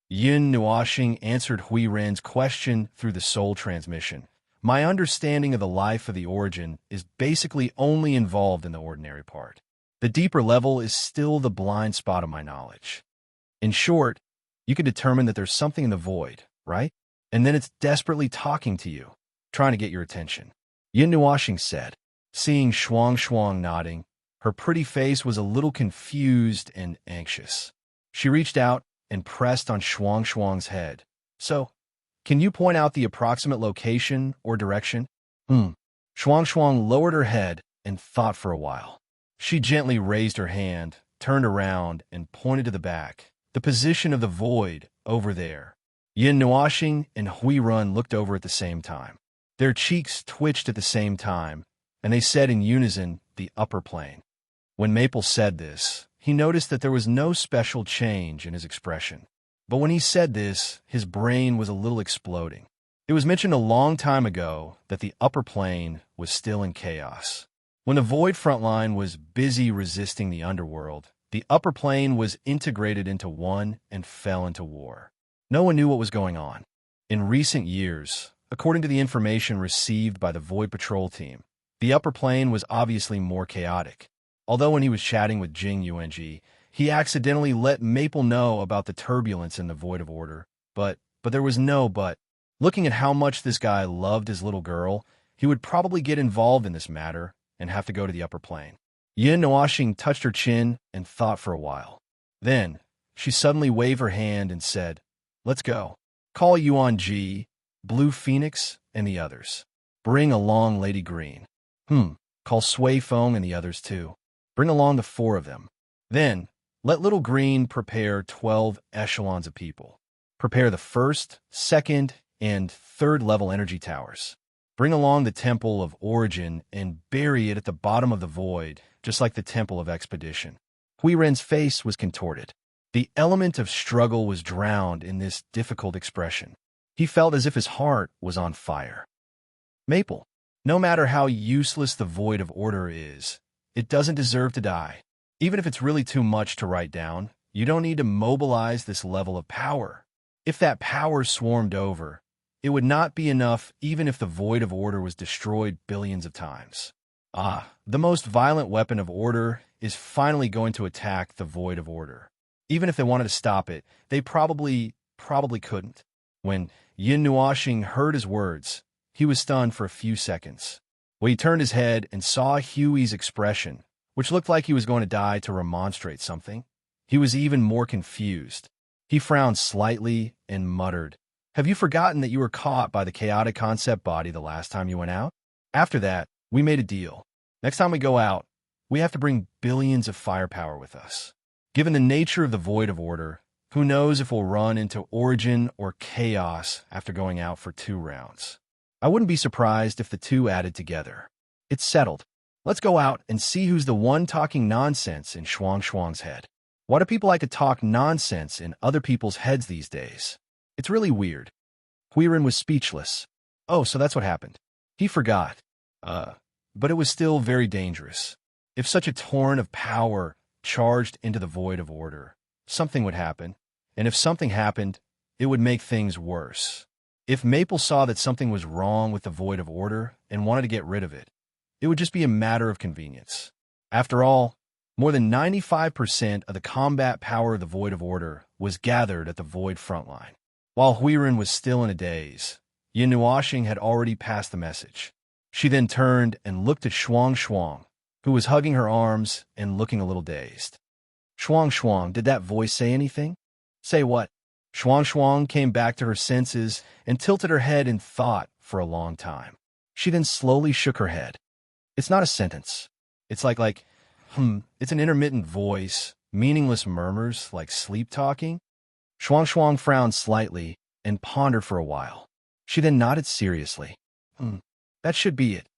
Yin Nuashing answered Hui Ren's question through the soul transmission. My understanding of the life of the origin is basically only involved in the ordinary part. The deeper level is still the blind spot of my knowledge. In short, you can determine that there's something in the void, right? And then it's desperately talking to you, trying to get your attention. Yin Nuashing said, seeing Shuang nodding. Her pretty face was a little confused and anxious. She reached out and pressed on Shuang's head. So, can you point out the approximate location or direction? Shuang lowered her head and thought for a while. She gently raised her hand, turned around, and pointed to the back. The position of the void, over there. Yin Nuashing and Hui Ren looked over at the same time. Their cheeks twitched at the same time, and they said in unison, the upper plane. When Maple said this, he noticed that there was no special change in his expression. But when he said this, his brain was a little exploding. It was mentioned a long time ago that the upper plane was still in chaos. When the void frontline was busy resisting the underworld, the upper plane was integrated into one and fell into war. No one knew what was going on. In recent years, according to the information received by the Void Patrol team, the upper plane was obviously more chaotic. Although when he was chatting with Jing Yuanji, he accidentally let Maple know about the turbulence in the Void of Order. But there was no but. Looking at how much this guy loved his little girl, he would probably get involved in this matter and have to go to the upper plane. Yin Nuashing touched her chin and thought for a while. Then, she suddenly waved her hand and said, let's go. Call Yuanji, Blue Phoenix, and the others. Bring along Lady Green. Call Sui Feng and the others too. Bring along the 4 of them. Then, let Little Green prepare 12 echelons of people. Prepare the 1st, 2nd, and 3rd level energy towers. Bring along the Temple of Origin and bury it at the bottom of the void, just like the Temple of Expedition. Hui Ren's face was contorted. The element of struggle was drowned in this difficult expression. He felt as if his heart was on fire. Maple, no matter how useless the Void of Order is, it doesn't deserve to die. Even if it's really too much to write down, you don't need to mobilize this level of power. If that power swarmed over, it would not be enough even if the Void of Order was destroyed billions of times. The most violent weapon of Order is finally going to attack the Void of Order. Even if they wanted to stop it, they probably couldn't. When Yin Nuashing heard his words, he was stunned for a few seconds. When he turned his head and saw Huey's expression, which looked like he was going to die to remonstrate something, he was even more confused. He frowned slightly and muttered, have you forgotten that you were caught by the chaotic concept body the last time you went out? After that, we made a deal. Next time we go out, we have to bring billions of firepower with us. Given the nature of the Void of Order, who knows if we'll run into Origin or Chaos after going out for 2 rounds. I wouldn't be surprised if the 2 added together. It's settled. Let's go out and see who's the one talking nonsense in Shuang's head. Why do people like to talk nonsense in other people's heads these days? It's really weird. Hui Ren was speechless. Oh, so that's what happened. He forgot. But it was still very dangerous. If such a torrent of power charged into the Void of Order, something would happen. And if something happened, it would make things worse. If Maple saw that something was wrong with the Void of Order and wanted to get rid of it, it would just be a matter of convenience. After all, more than 95% of the combat power of the Void of Order was gathered at the Void frontline. While Hui Ren was still in a daze, Yin Nuashing had already passed the message. She then turned and looked at Shuang, who was hugging her arms and looking a little dazed. Shuang, did that voice say anything? Say what? Shuang came back to her senses and tilted her head in thought for a long time. She then slowly shook her head. It's not a sentence. It's like, it's an intermittent voice, meaningless murmurs like sleep talking. Shuang frowned slightly and pondered for a while. She then nodded seriously. That should be it.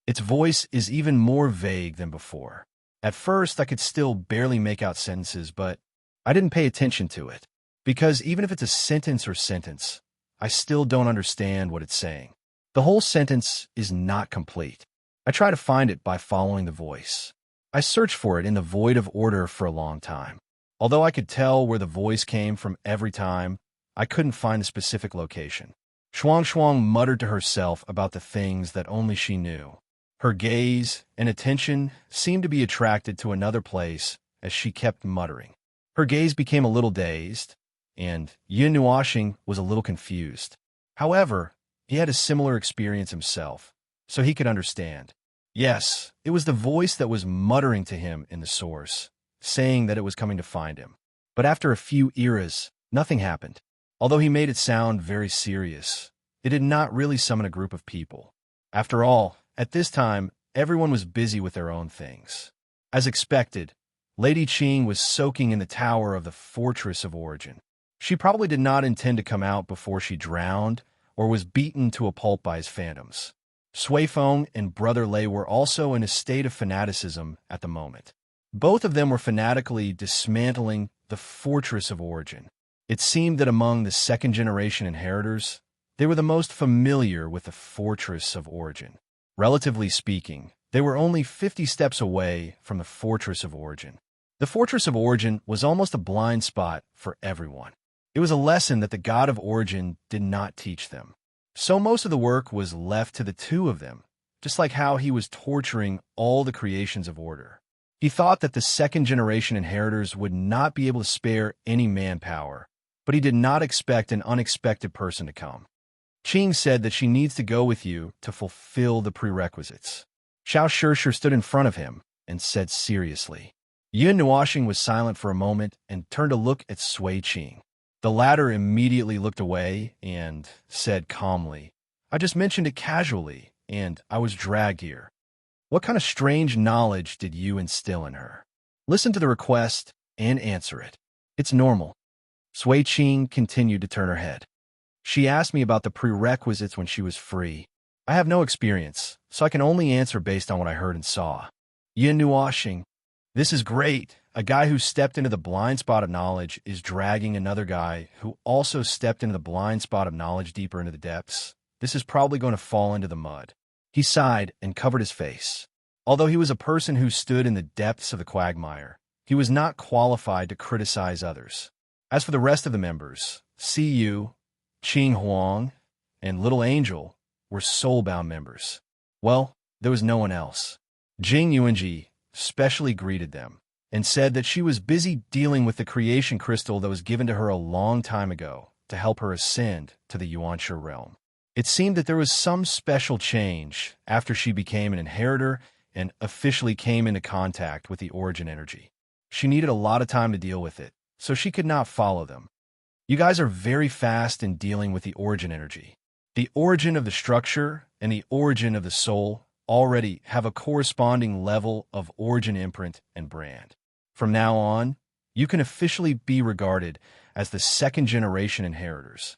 Its voice is even more vague than before. At first, I could still barely make out sentences, but I didn't pay attention to it. Because even if it's a sentence or sentence, I still don't understand what it's saying. The whole sentence is not complete. I try to find it by following the voice. I searched for it in the void of order for a long time. Although I could tell where the voice came from every time, I couldn't find a specific location. Shuang Shuang muttered to herself about the things that only she knew. Her gaze and attention seemed to be attracted to another place as she kept muttering. Her gaze became a little dazed, and Yin Nuoxing was a little confused. However, he had a similar experience himself, so he could understand. Yes, it was the voice that was muttering to him in the source, saying that it was coming to find him. But after a few eras, nothing happened. Although he made it sound very serious, it did not really summon a group of people. After all, at this time, everyone was busy with their own things. As expected, Lady Qing was soaking in the tower of the Fortress of Origin. She probably did not intend to come out before she drowned or was beaten to a pulp by his phantoms. Sui Feng and Brother Lei were also in a state of fanaticism at the moment. Both of them were fanatically dismantling the Fortress of Origin. It seemed that among the second-generation inheritors, they were the most familiar with the Fortress of Origin. Relatively speaking, they were only 50 steps away from the Fortress of Origin. The Fortress of Origin was almost a blind spot for everyone. It was a lesson that the God of Origin did not teach them. So most of the work was left to the two of them, just like how he was torturing all the creations of order. He thought that the second-generation inheritors would not be able to spare any manpower, but he did not expect an unexpected person to come. Qing said that she needs to go with you to fulfill the prerequisites. Xiao Shishir stood in front of him and said seriously. Yin Nuoxing was silent for a moment and turned to look at Sui Qing. The latter immediately looked away and said calmly, I just mentioned it casually, and I was dragged here. What kind of strange knowledge did you instill in her? Listen to the request and answer it. It's normal. Sui Qing continued to turn her head. She asked me about the prerequisites when she was free. I have no experience, so I can only answer based on what I heard and saw. Yin Nuoxing, this is great. A guy who stepped into the blind spot of knowledge is dragging another guy who also stepped into the blind spot of knowledge deeper into the depths. This is probably going to fall into the mud. He sighed and covered his face. Although he was a person who stood in the depths of the quagmire, he was not qualified to criticize others. As for the rest of the members, Siyu, Qing Huang, and Little Angel were soulbound members. Well, there was no one else. Jing Yuanji specially greeted them and said that she was busy dealing with the creation crystal that was given to her a long time ago to help her ascend to the Yuanshi realm. It seemed that there was some special change after she became an inheritor and officially came into contact with the origin energy. She needed a lot of time to deal with it, so she could not follow them. You guys are very fast in dealing with the origin energy. The origin of the structure and the origin of the soul already have a corresponding level of origin imprint and brand. From now on, you can officially be regarded as the second-generation inheritors.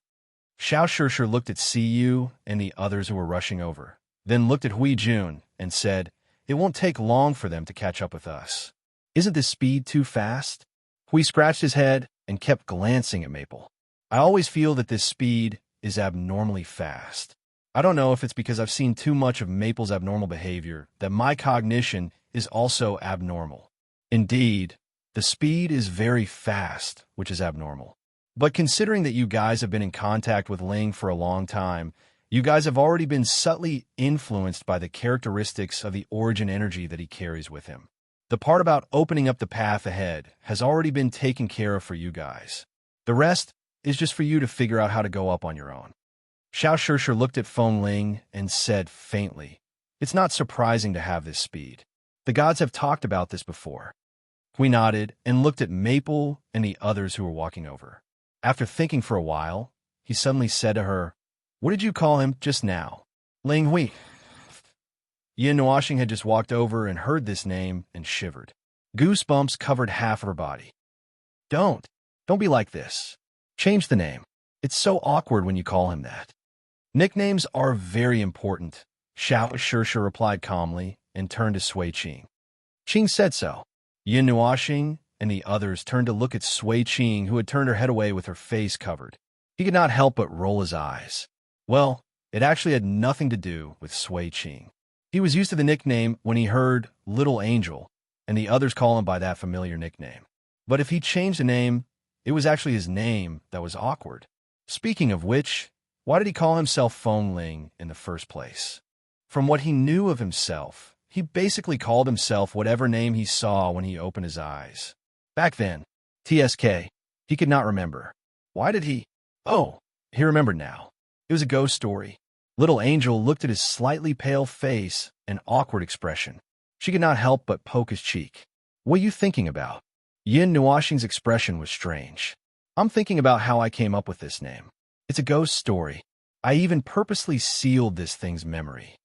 Xiao Shishir looked at Siyu and the others who were rushing over, then looked at Hui Jun and said, It won't take long for them to catch up with us. Isn't this speed too fast? Hui scratched his head and kept glancing at Maple. I always feel that this speed is abnormally fast. I don't know if it's because I've seen too much of Maple's abnormal behavior that my cognition is also abnormal. Indeed, the speed is very fast, which is abnormal. But considering that you guys have been in contact with Ling for a long time, you guys have already been subtly influenced by the characteristics of the origin energy that he carries with him. The part about opening up the path ahead has already been taken care of for you guys. The rest is just for you to figure out how to go up on your own. Xiao Shishir looked at Feng Ling and said faintly, It's not surprising to have this speed. The gods have talked about this before. Hui nodded and looked at Maple and the others who were walking over. After thinking for a while, he suddenly said to her, What did you call him just now? Ling Hui. Yin Nuoxing had just walked over and heard this name and shivered. Goosebumps covered half of her body. Don't be like this. Change the name. It's so awkward when you call him that. Nicknames are very important, Xiao Shirsha replied calmly and turned to Sui Qing. Qing said so. Yin Nuoxing and the others turned to look at Sui Qing, who had turned her head away with her face covered. He could not help but roll his eyes. Well, it actually had nothing to do with Sui Qing. He was used to the nickname when he heard Little Angel, and the others call him by that familiar nickname. But if he changed the name, it was actually his name that was awkward. Speaking of which, why did he call himself Feng Ling in the first place? From what he knew of himself, he basically called himself whatever name he saw when he opened his eyes. Back then, TSK, he could not remember. Why did he? Oh, he remembered now. It was a ghost story. Little Angel looked at his slightly pale face and awkward expression. She could not help but poke his cheek. What are you thinking about? Yin Nuoxing's expression was strange. I'm thinking about how I came up with this name. It's a ghost story. I even purposely sealed this thing's memory.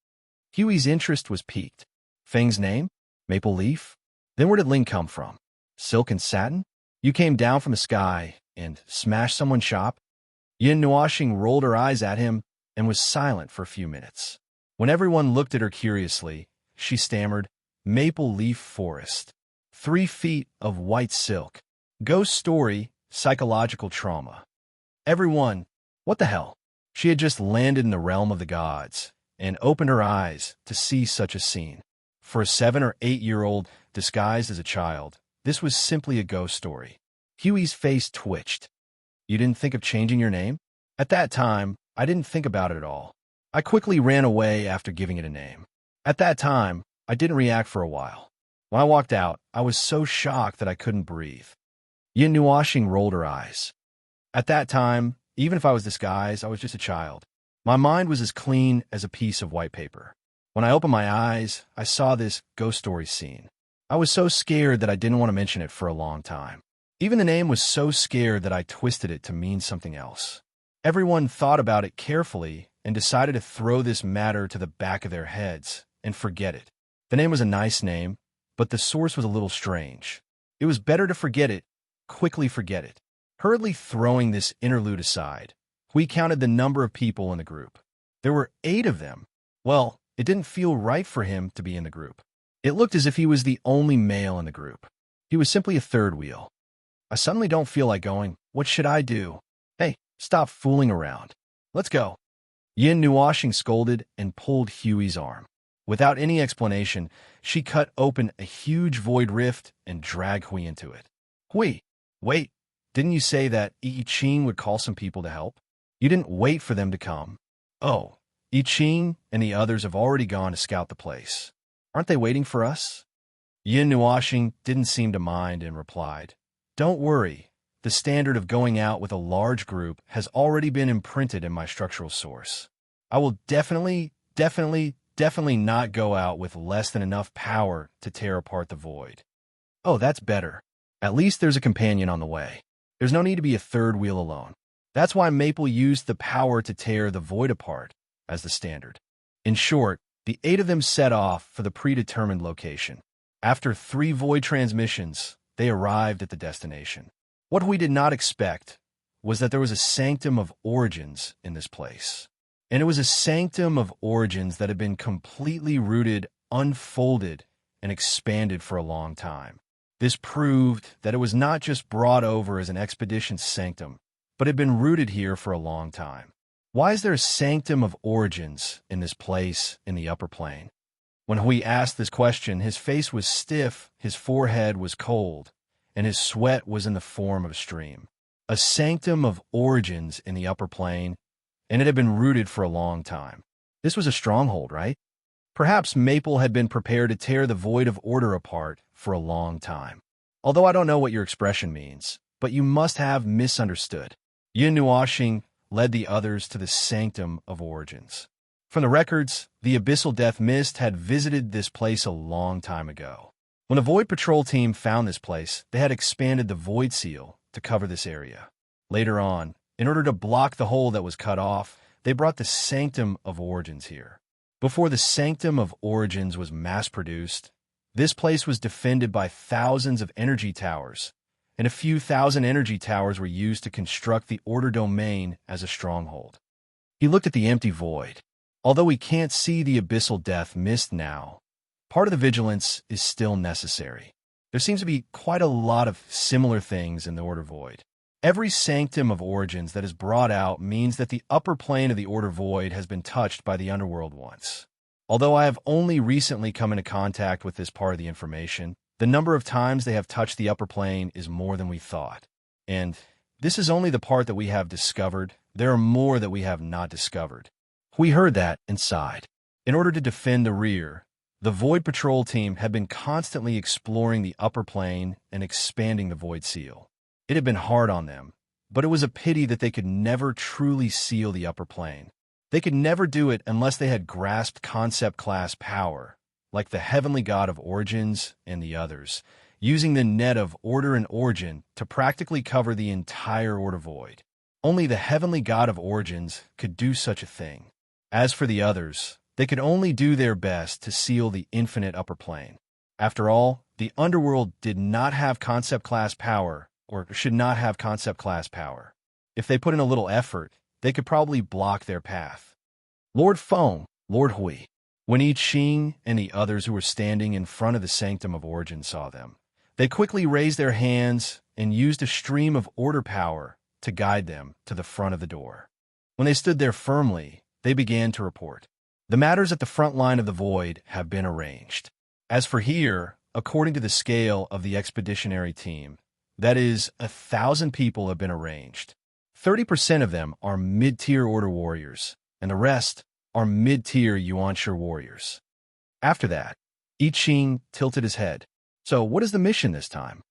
Huey's interest was piqued. Feng's name? Maple Leaf? Then where did Ling come from? Silk and satin? You came down from the sky and smashed someone's shop? Yin Nuoxing rolled her eyes at him and was silent for a few minutes. When everyone looked at her curiously, she stammered, Maple Leaf Forest. 3 feet of white silk. Ghost story, psychological trauma. Everyone, what the hell? She had just landed in the realm of the gods and opened her eyes to see such a scene. For a 7 or 8-year-old disguised as a child, this was simply a ghost story. Huey's face twitched. You didn't think of changing your name? At that time, I didn't think about it at all. I quickly ran away after giving it a name. At that time, I didn't react for a while. When I walked out, I was so shocked that I couldn't breathe. Yin Nuoxing rolled her eyes. At that time, even if I was disguised, I was just a child. My mind was as clean as a piece of white paper. When I opened my eyes, I saw this ghost story scene. I was so scared that I didn't want to mention it for a long time. Even the name was so scared that I twisted it to mean something else. Everyone thought about it carefully and decided to throw this matter to the back of their heads and forget it. The name was a nice name, but the source was a little strange. It was better to forget it, quickly forget it. Hurriedly throwing this interlude aside, we counted the number of people in the group. There were 8 of them. Well, it didn't feel right for him to be in the group. It looked as if he was the only male in the group. He was simply a third wheel. I suddenly don't feel like going. What should I do? Hey, stop fooling around. Let's go. Yin Nuoxing scolded and pulled Huey's arm. Without any explanation, she cut open a huge void rift and dragged Hui into it. Hui, wait, didn't you say that I Ching would call some people to help? You didn't wait for them to come. Oh, I Ching and the others have already gone to scout the place. Aren't they waiting for us? Yin Nuoxing didn't seem to mind and replied, Don't worry, the standard of going out with a large group has already been imprinted in my structural source. I will definitely not go out with less than enough power to tear apart the void. Oh, that's better. At least there's a companion on the way. There's no need to be a third wheel alone. That's why Maple used the power to tear the void apart as the standard. In short, the 8 of them set off for the predetermined location. After 3 void transmissions, they arrived at the destination. What we did not expect was that there was a sanctum of origins in this place. And it was a sanctum of origins that had been completely rooted, unfolded, and expanded for a long time. This proved that it was not just brought over as an expedition sanctum, but had been rooted here for a long time. Why is there a sanctum of origins in this place in the upper plane? When Hui asked this question, his face was stiff, his forehead was cold, and his sweat was in the form of a stream. A sanctum of origins in the upper plane, and it had been rooted for a long time. This was a stronghold, right? Perhaps Maple had been prepared to tear the void of order apart for a long time. Although I don't know what your expression means, but you must have misunderstood. Yin Nuoxing led the others to the sanctum of origins. From the records, the Abyssal Death Mist had visited this place a long time ago. When the Void Patrol team found this place, they had expanded the Void Seal to cover this area. Later on, in order to block the hole that was cut off, they brought the Sanctum of Origins here. Before the Sanctum of Origins was mass-produced, this place was defended by thousands of energy towers, and a few thousand energy towers were used to construct the Order Domain as a stronghold. He looked at the empty void. Although we can't see the abyssal death mist now, part of the vigilance is still necessary. There seems to be quite a lot of similar things in the Order Void. Every sanctum of origins that is brought out means that the upper plane of the Order Void has been touched by the Underworld once. Although I have only recently come into contact with this part of the information, the number of times they have touched the upper plane is more than we thought. And this is only the part that we have discovered. There are more that we have not discovered. We heard that and sighed. In order to defend the rear, the Void Patrol team had been constantly exploring the upper plane and expanding the Void Seal. It had been hard on them, but it was a pity that they could never truly seal the upper plane. They could never do it unless they had grasped concept class power, like the Heavenly God of Origins and the others, using the net of Order and Origin to practically cover the entire Order Void. Only the Heavenly God of Origins could do such a thing. As for the others, they could only do their best to seal the infinite upper plane. After all, the Underworld did not have concept class power, or should not have concept class power. If they put in a little effort, they could probably block their path. Lord Feng, Lord Hui. When I Ching and the others who were standing in front of the Sanctum of Origin saw them, they quickly raised their hands and used a stream of order power to guide them to the front of the door. When they stood there firmly, they began to report. The matters at the front line of the void have been arranged. As for here, according to the scale of the expeditionary team, that is, 1,000 people have been arranged. 30% of them are mid-tier Order warriors, and the rest are mid-tier Yuanshi warriors. After that, I Ching tilted his head. So what is the mission this time?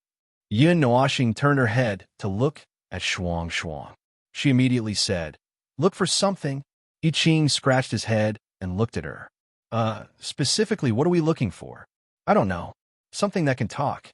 Yin Noashing turned her head to look at Shuang Shuang. She immediately said, "Look for something." I Ching scratched his head and looked at her. Specifically, what are we looking for? I don't know. Something that can talk.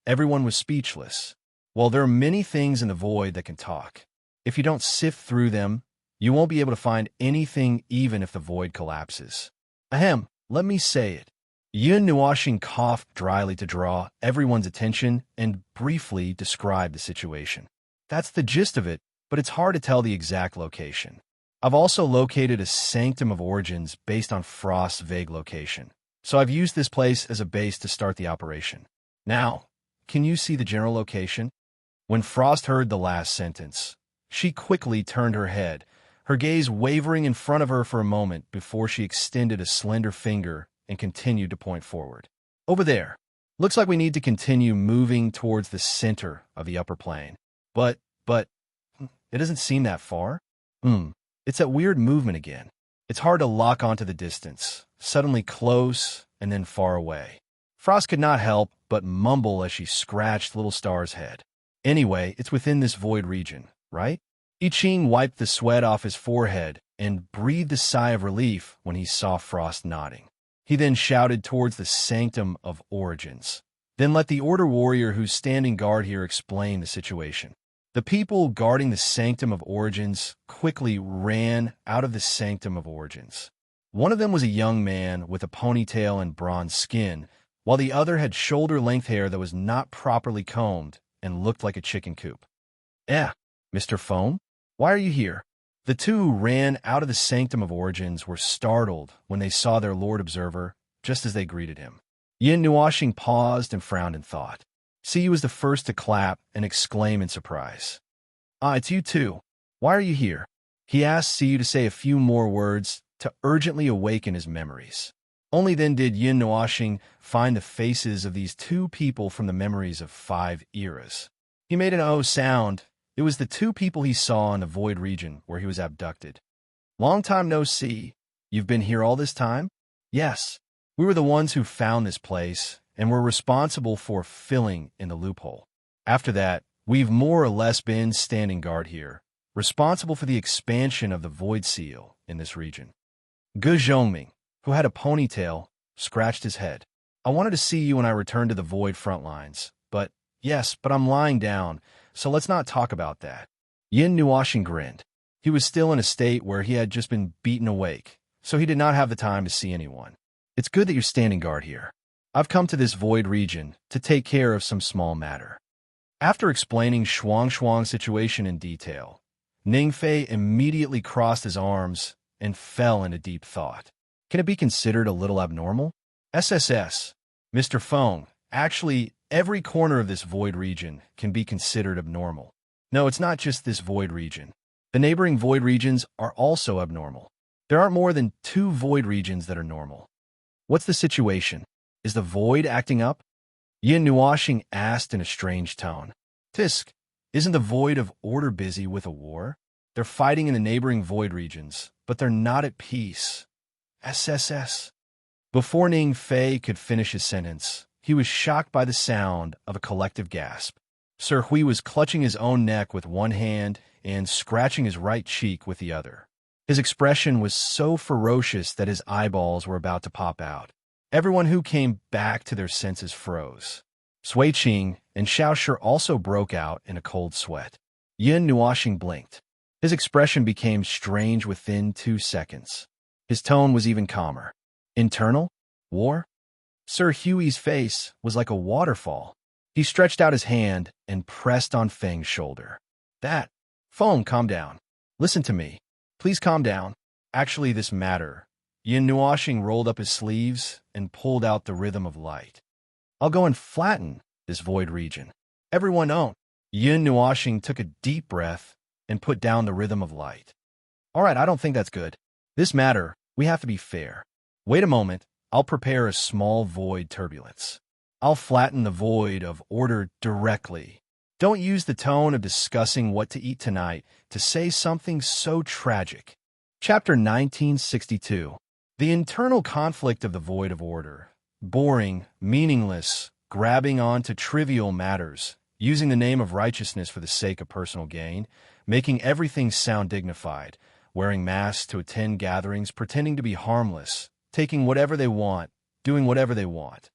Everyone was speechless. Well, there are many things in the void that can talk. If you don't sift through them, you won't be able to find anything even if the void collapses. Ahem, let me say it. Yun Nuashing coughed dryly to draw everyone's attention and briefly described the situation. That's the gist of it, but it's hard to tell the exact location. I've also located a Sanctum of Origins based on Frost's vague location, so I've used this place as a base to start the operation. Now, can you see the general location? When Frost heard the last sentence, she quickly turned her head, her gaze wavering in front of her for a moment before she extended a slender finger and continued to point forward. Over there. Looks like we need to continue moving towards the center of the upper plane. But, it doesn't seem that far. It's that weird movement again. It's hard to lock onto the distance, suddenly close and then far away. Frost could not help but mumble as she scratched Little Star's head. Anyway, it's within this void region, right? I Ching wiped the sweat off his forehead and breathed a sigh of relief when he saw Frost nodding. He then shouted towards the Sanctum of Origins. Then let the Order warrior who's standing guard here explain the situation. The people guarding the Sanctum of Origins quickly ran out of the Sanctum of Origins. One of them was a young man with a ponytail and bronze skin, while the other had shoulder-length hair that was not properly combed and looked like a chicken coop. Mr. Foam, why are you here? The two who ran out of the Sanctum of Origins were startled when they saw their Lord Observer just as they greeted him. Yin Nuashing paused and frowned in thought. Siyu was the first to clap and exclaim in surprise. It's you too. Why are you here? He asked Siyu to say a few more words to urgently awaken his memories. Only then did Yin Nuashing find the faces of these two people from the memories of 5 eras. He made an O sound. It was the two people he saw in the void region where he was abducted. Long time no see. You've been here all this time? Yes. We were the ones who found this place and were responsible for filling in the loophole. After that, we've more or less been standing guard here, responsible for the expansion of the Void Seal in this region. Gu Zhongming, who had a ponytail, scratched his head. I wanted to see you when I returned to the Void front lines, but I'm lying down, so let's not talk about that. Yin Nuashing grinned. He was still in a state where he had just been beaten awake, so he did not have the time to see anyone. It's good that you're standing guard here. I've come to this void region to take care of some small matter. After explaining Shuang Shuang's situation in detail, Ningfei immediately crossed his arms and fell into deep thought. Can it be considered a little abnormal? SSS. Mr. Fong, actually, every corner of this void region can be considered abnormal. No, it's not just this void region. The neighboring void regions are also abnormal. There aren't more than 2 void regions that are normal. What's the situation? Is the void acting up? Yin Nuashing asked in a strange tone. Tisk, isn't the void of order busy with a war? They're fighting in the neighboring void regions, but they're not at peace. SSS. Before Ning Fei could finish his sentence, he was shocked by the sound of a collective gasp. Sir Hui was clutching his own neck with one hand and scratching his right cheek with the other. His expression was so ferocious that his eyeballs were about to pop out. Everyone who came back to their senses froze. Sui Qing and Xiao Shi also broke out in a cold sweat. Yin Nuashing blinked. His expression became strange within 2 seconds. His tone was even calmer. Internal? War? Sir Huey's face was like a waterfall. He stretched out his hand and pressed on Feng's shoulder. That. Feng, calm down. Listen to me. Please calm down. Actually, this matter. Yin Nuashing rolled up his sleeves and pulled out the rhythm of light. I'll go and flatten this void region. Everyone own. Yin Nuashing took a deep breath and put down the rhythm of light. All right, I don't think that's good. This matter, we have to be fair. Wait a moment. I'll prepare a small void turbulence. I'll flatten the void of order directly. Don't use the tone of discussing what to eat tonight to say something so tragic. Chapter 1962. The internal conflict of the void of order. Boring, meaningless, grabbing on to trivial matters, using the name of righteousness for the sake of personal gain, making everything sound dignified, wearing masks to attend gatherings, pretending to be harmless, taking whatever they want, doing whatever they want.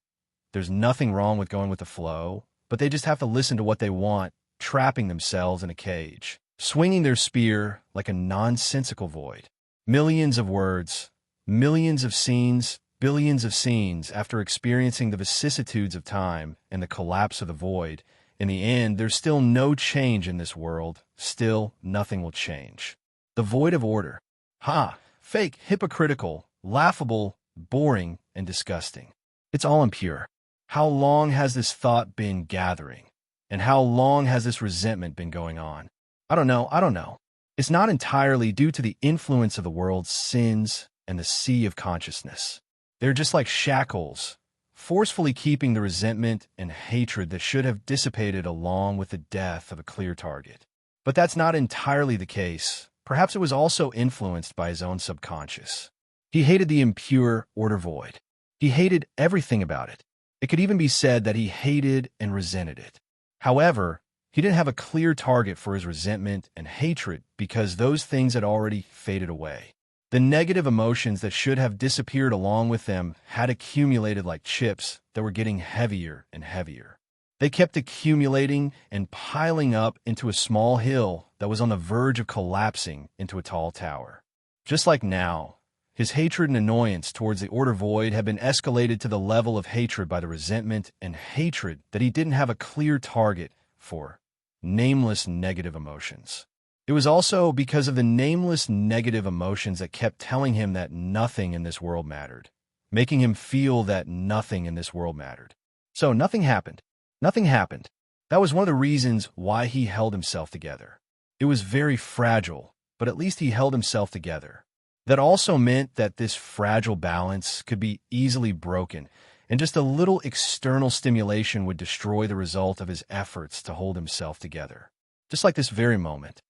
There's nothing wrong with going with the flow, but they just have to listen to what they want, trapping themselves in a cage, swinging their spear like a nonsensical void. Millions of words, millions of scenes, billions of scenes after experiencing the vicissitudes of time and the collapse of the void. In the end, there's still no change in this world. Still, nothing will change. The void of order. Ha! Fake, hypocritical, laughable, boring, and disgusting. It's all impure. How long has this thought been gathering? And how long has this resentment been going on? I don't know. It's not entirely due to the influence of the world's sins and the sea of consciousness. They're just like shackles, forcefully keeping the resentment and hatred that should have dissipated along with the death of a clear target. But that's not entirely the case. Perhaps it was also influenced by his own subconscious. He hated the impure order void. He hated everything about it. It could even be said that he hated and resented it. However, he didn't have a clear target for his resentment and hatred because those things had already faded away. The negative emotions that should have disappeared along with them had accumulated like chips that were getting heavier and heavier. They kept accumulating and piling up into a small hill that was on the verge of collapsing into a tall tower. Just like now, his hatred and annoyance towards the order void had been escalated to the level of hatred by the resentment and hatred that he didn't have a clear target for. Nameless negative emotions. It was also because of the nameless negative emotions that kept telling him that nothing in this world mattered, making him feel that nothing in this world mattered. So nothing happened. Nothing happened. That was one of the reasons why he held himself together. It was very fragile, but at least he held himself together. That also meant that this fragile balance could be easily broken, and just a little external stimulation would destroy the result of his efforts to hold himself together. Just like this very moment.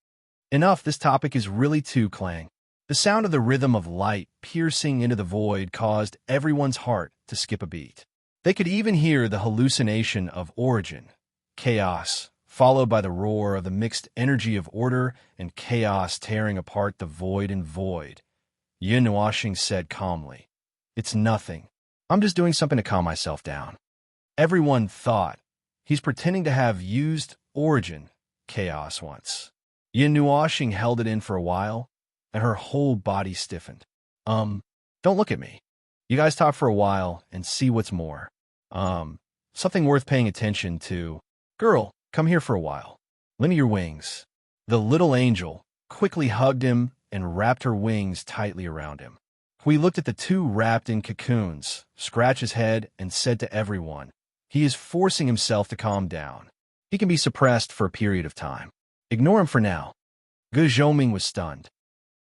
Enough, this topic is really too clang. The sound of the rhythm of light piercing into the void caused everyone's heart to skip a beat. They could even hear the hallucination of origin, chaos, followed by the roar of the mixed energy of order and chaos tearing apart the void and void. Yin Nuashing said calmly, "It's nothing. I'm just doing something to calm myself down." Everyone thought he's pretending to have used origin, chaos once. Yin Nuashing held it in for a while, and her whole body stiffened. Don't look at me. You guys talk for a while and see what's more. Something worth paying attention to. Girl, come here for a while. Lend me your wings. The little angel quickly hugged him and wrapped her wings tightly around him. Hui looked at the two wrapped in cocoons, scratched his head, and said to everyone, "He is forcing himself to calm down. He can be suppressed for a period of time. Ignore him for now." Gu Zhoming was stunned.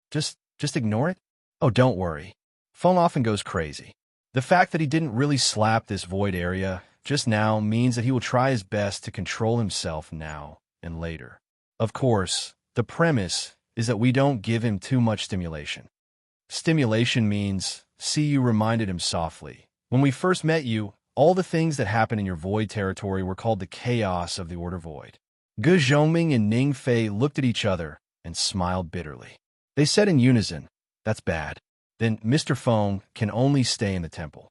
Just ignore it? Oh, don't worry. Feng often goes crazy. The fact that he didn't really slap this void area just now means that he will try his best to control himself now and later. Of course, the premise is that we don't give him too much stimulation. Stimulation means, see, you reminded him softly. When we first met you, all the things that happened in your void territory were called the chaos of the Order Void. Gu Zhongming and Ning Fei looked at each other and smiled bitterly. They said in unison, "That's bad. Then Mr. Feng can only stay in the temple."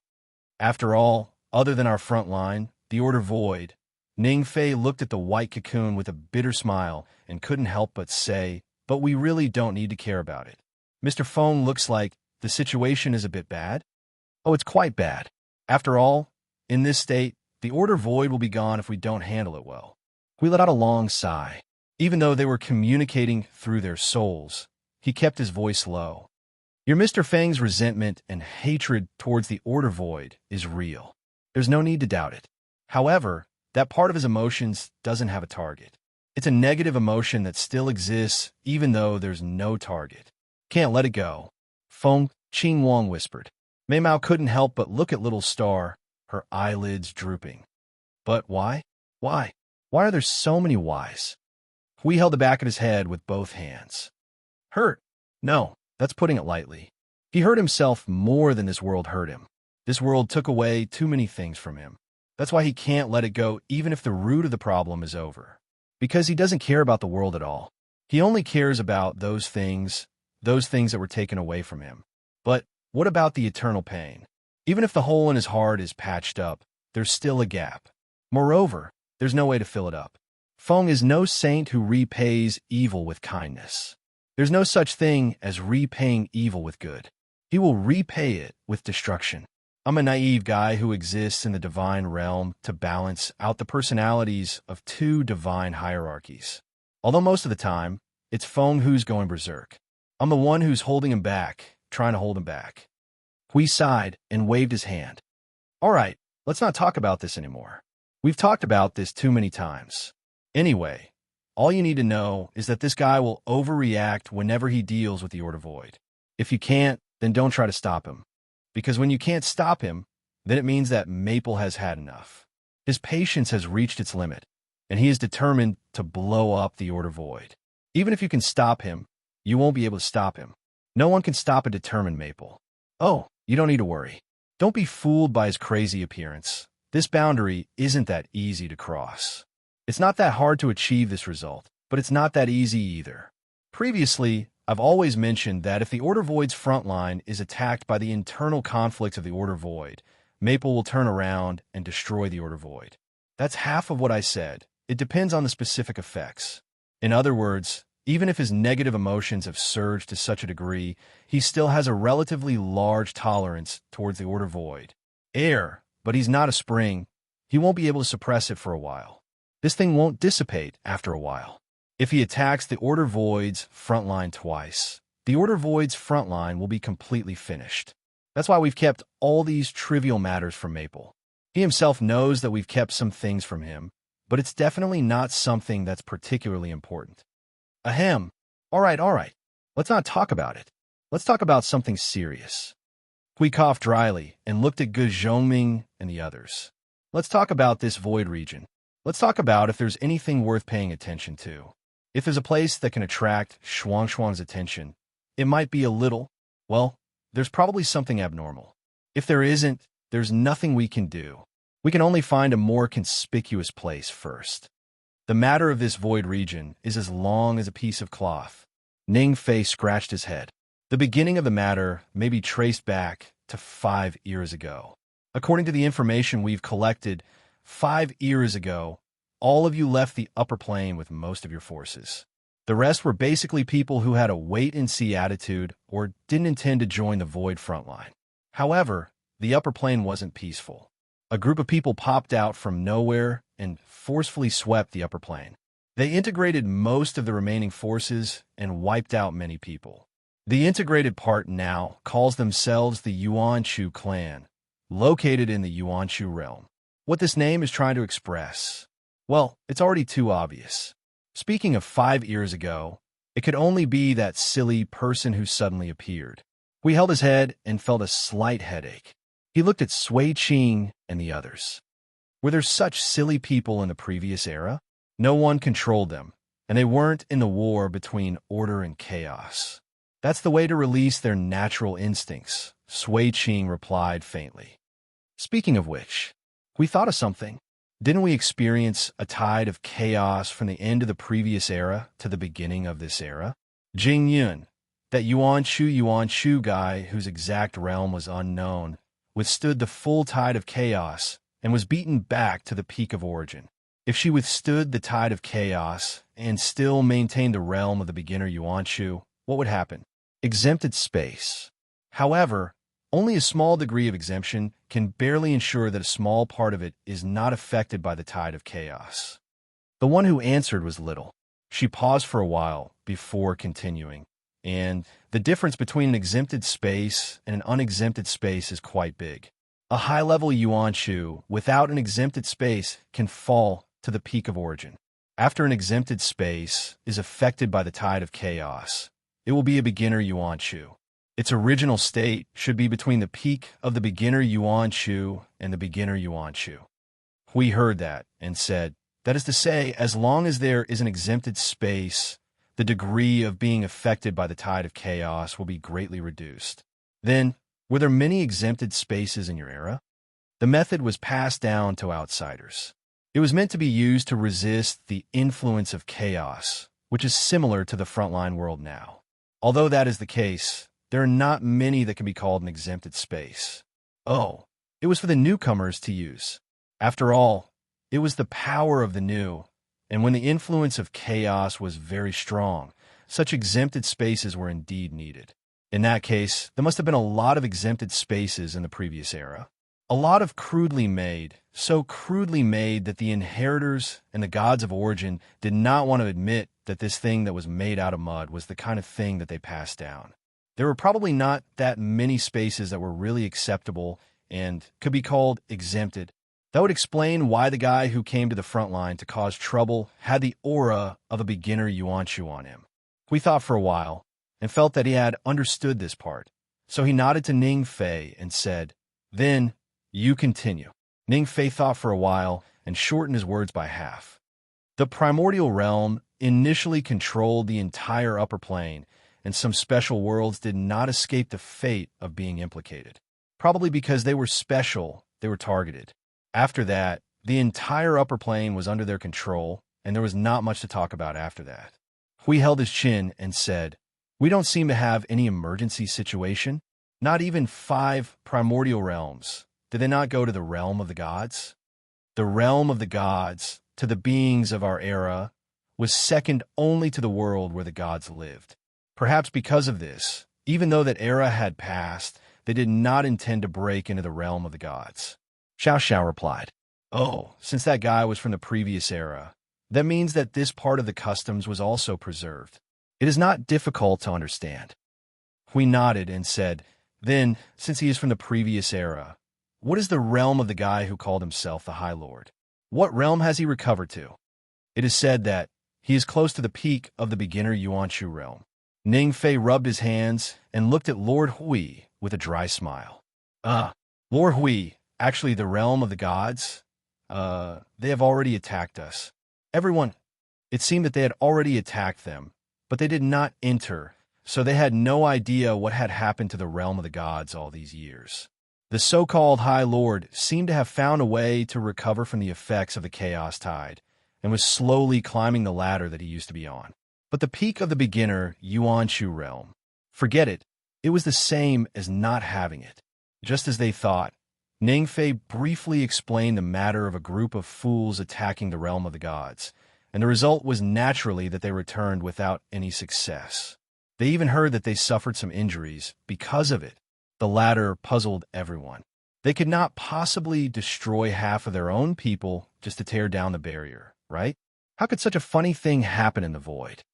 After all, other than our front line, the Order Void, Ning Fei looked at the white cocoon with a bitter smile and couldn't help but say, "But we really don't need to care about it. Mr. Feng looks like the situation is a bit bad." "Oh, it's quite bad. After all, in this state, the Order Void will be gone if we don't handle it well." We let out a long sigh. Even though they were communicating through their souls, he kept his voice low. "Your Mr. Feng's resentment and hatred towards the Order Void is real. There's no need to doubt it. However, that part of his emotions doesn't have a target. It's a negative emotion that still exists even though there's no target. Can't let it go." Feng Qing Wang whispered. Mei Mao couldn't help but look at Little Star, her eyelids drooping. "But why? Why? Why are there so many whys?" Hui held the back of his head with both hands. "Hurt? No, that's putting it lightly. He hurt himself more than this world hurt him. This world took away too many things from him. That's why he can't let it go even if the root of the problem is over. Because he doesn't care about the world at all. He only cares about those things that were taken away from him. But what about the eternal pain? Even if the hole in his heart is patched up, there's still a gap. Moreover, there's no way to fill it up. Feng is no saint who repays evil with kindness. There's no such thing as repaying evil with good. He will repay it with destruction. I'm a naive guy who exists in the divine realm to balance out the personalities of two divine hierarchies. Although most of the time, it's Feng who's going berserk. I'm the one who's holding him back, trying to hold him back." Hui sighed and waved his hand. "All right, let's not talk about this anymore. We've talked about this too many times. Anyway, all you need to know is that this guy will overreact whenever he deals with the Order Void. If you can't, then don't try to stop him. Because when you can't stop him, then it means that Maple has had enough. His patience has reached its limit, and he is determined to blow up the Order Void. Even if you can stop him, you won't be able to stop him. No one can stop a determined Maple. Oh, you don't need to worry. Don't be fooled by his crazy appearance. This boundary isn't that easy to cross. It's not that hard to achieve this result, but it's not that easy either. Previously, I've always mentioned that if the Order Void's front line is attacked by the internal conflicts of the Order Void, Maple will turn around and destroy the Order Void. That's half of what I said. It depends on the specific effects. In other words, even if his negative emotions have surged to such a degree, he still has a relatively large tolerance towards the Order Void. But he's not a spring. He won't be able to suppress it for a while. This thing won't dissipate after a while. If he attacks the Order Void's front line twice, the Order Void's front line will be completely finished. That's why we've kept all these trivial matters from Maple. He himself knows that we've kept some things from him, but it's definitely not something that's particularly important. Ahem. All right. Let's not talk about it. Let's talk about something serious. Hui coughed dryly and looked at Gu Zhongming and the others. Let's talk about this void region. Let's talk about if there's anything worth paying attention to. If there's a place that can attract Shuang's attention, it might be a little, well, there's probably something abnormal. If there isn't, there's nothing we can do. We can only find a more conspicuous place first. The matter of this void region is as long as a piece of cloth. Ning Fei scratched his head. The beginning of the matter may be traced back to 5 years ago. According to the information we've collected, 5 years ago, all of you left the upper plane with most of your forces. The rest were basically people who had a wait-and-see attitude or didn't intend to join the Void frontline. However, the upper plane wasn't peaceful. A group of people popped out from nowhere and forcefully swept the upper plane. They integrated most of the remaining forces and wiped out many people. The integrated part now calls themselves the Yuan-Chu clan, located in the Yuan-Chu realm. What this name is trying to express? Well, it's already too obvious. Speaking of 5 years ago, it could only be that silly person who suddenly appeared. We held his head and felt a slight headache. He looked at Sui Qing and the others. Were there such silly people in the previous era? No one controlled them, and they weren't in the war between order and chaos. That's the way to release their natural instincts, Sui Qing replied faintly. Speaking of which, we thought of something. Didn't we experience a tide of chaos from the end of the previous era to the beginning of this era? Jing Yun, that Yuan-Chu guy whose exact realm was unknown, withstood the full tide of chaos and was beaten back to the peak of origin. If she withstood the tide of chaos and still maintained the realm of the beginner Yuan-Chu, what would happen? Exempted space. However, only a small degree of exemption can barely ensure that a small part of it is not affected by the tide of chaos. The one who answered was Little. She paused for a while before continuing, and the difference between an exempted space and an unexempted space is quite big. A high-level Yuan-Chu without an exempted space can fall to the peak of origin. After an exempted space is affected by the tide of chaos, it will be a beginner Yuan-Chu. Its original state should be between the peak of the beginner Yuan-Chu and the beginner Yuan-Chu. We heard that and said, that is to say, as long as there is an exempted space, the degree of being affected by the tide of chaos will be greatly reduced. Then, were there many exempted spaces in your era? The method was passed down to outsiders. It was meant to be used to resist the influence of chaos, which is similar to the frontline world now. Although that is the case, there are not many that can be called an exempted space. Oh, it was for the newcomers to use. After all, it was the power of the new, and when the influence of chaos was very strong, such exempted spaces were indeed needed. In that case, there must have been a lot of exempted spaces in the previous era. A lot of crudely made, so crudely made that the inheritors and the gods of origin did not want to admit that this thing that was made out of mud was the kind of thing that they passed down. There were probably not that many spaces that were really acceptable and could be called exempted. That would explain why the guy who came to the front line to cause trouble had the aura of a beginner Yuan-Chu on him. We thought for a while and felt that he had understood this part, so he nodded to Ning Fei and said, "Then, you continue." Ning Fei thought for a while and shortened his words by half. The primordial realm initially controlled the entire upper plane, and some special worlds did not escape the fate of being implicated. Probably because they were special, they were targeted. After that, the entire upper plane was under their control, and there was not much to talk about after that. Hui held his chin and said, "We don't seem to have any emergency situation. Not even 5 primordial realms. Did they not go to the realm of the gods? The realm of the gods, to the beings of our era, was second only to the world where the gods lived. Perhaps because of this, even though that era had passed, they did not intend to break into the realm of the gods." Xiao Xiao replied, "Oh, since that guy was from the previous era, that means that this part of the customs was also preserved. It is not difficult to understand." Hui nodded and said, "Then, since he is from the previous era, what is the realm of the guy who called himself the High Lord? What realm has he recovered to?" It is said that he is close to the peak of the beginner Yuan-Chu realm. Ning Fei rubbed his hands and looked at Lord Hui with a dry smile. Lord Hui, actually the realm of the gods? They have already attacked us. Everyone, it seemed that they had already attacked them, but they did not enter, so they had no idea what had happened to the realm of the gods all these years. The so-called High Lord seemed to have found a way to recover from the effects of the chaos tide, and was slowly climbing the ladder that he used to be on. But the peak of the beginner Yuan-Chu realm, forget it, it was the same as not having it. Just as they thought, Ning Fei briefly explained the matter of a group of fools attacking the realm of the gods, and the result was naturally that they returned without any success. They even heard that they suffered some injuries because of it. The latter puzzled everyone. They could not possibly destroy half of their own people just to tear down the barrier, right? How could such a funny thing happen in the void?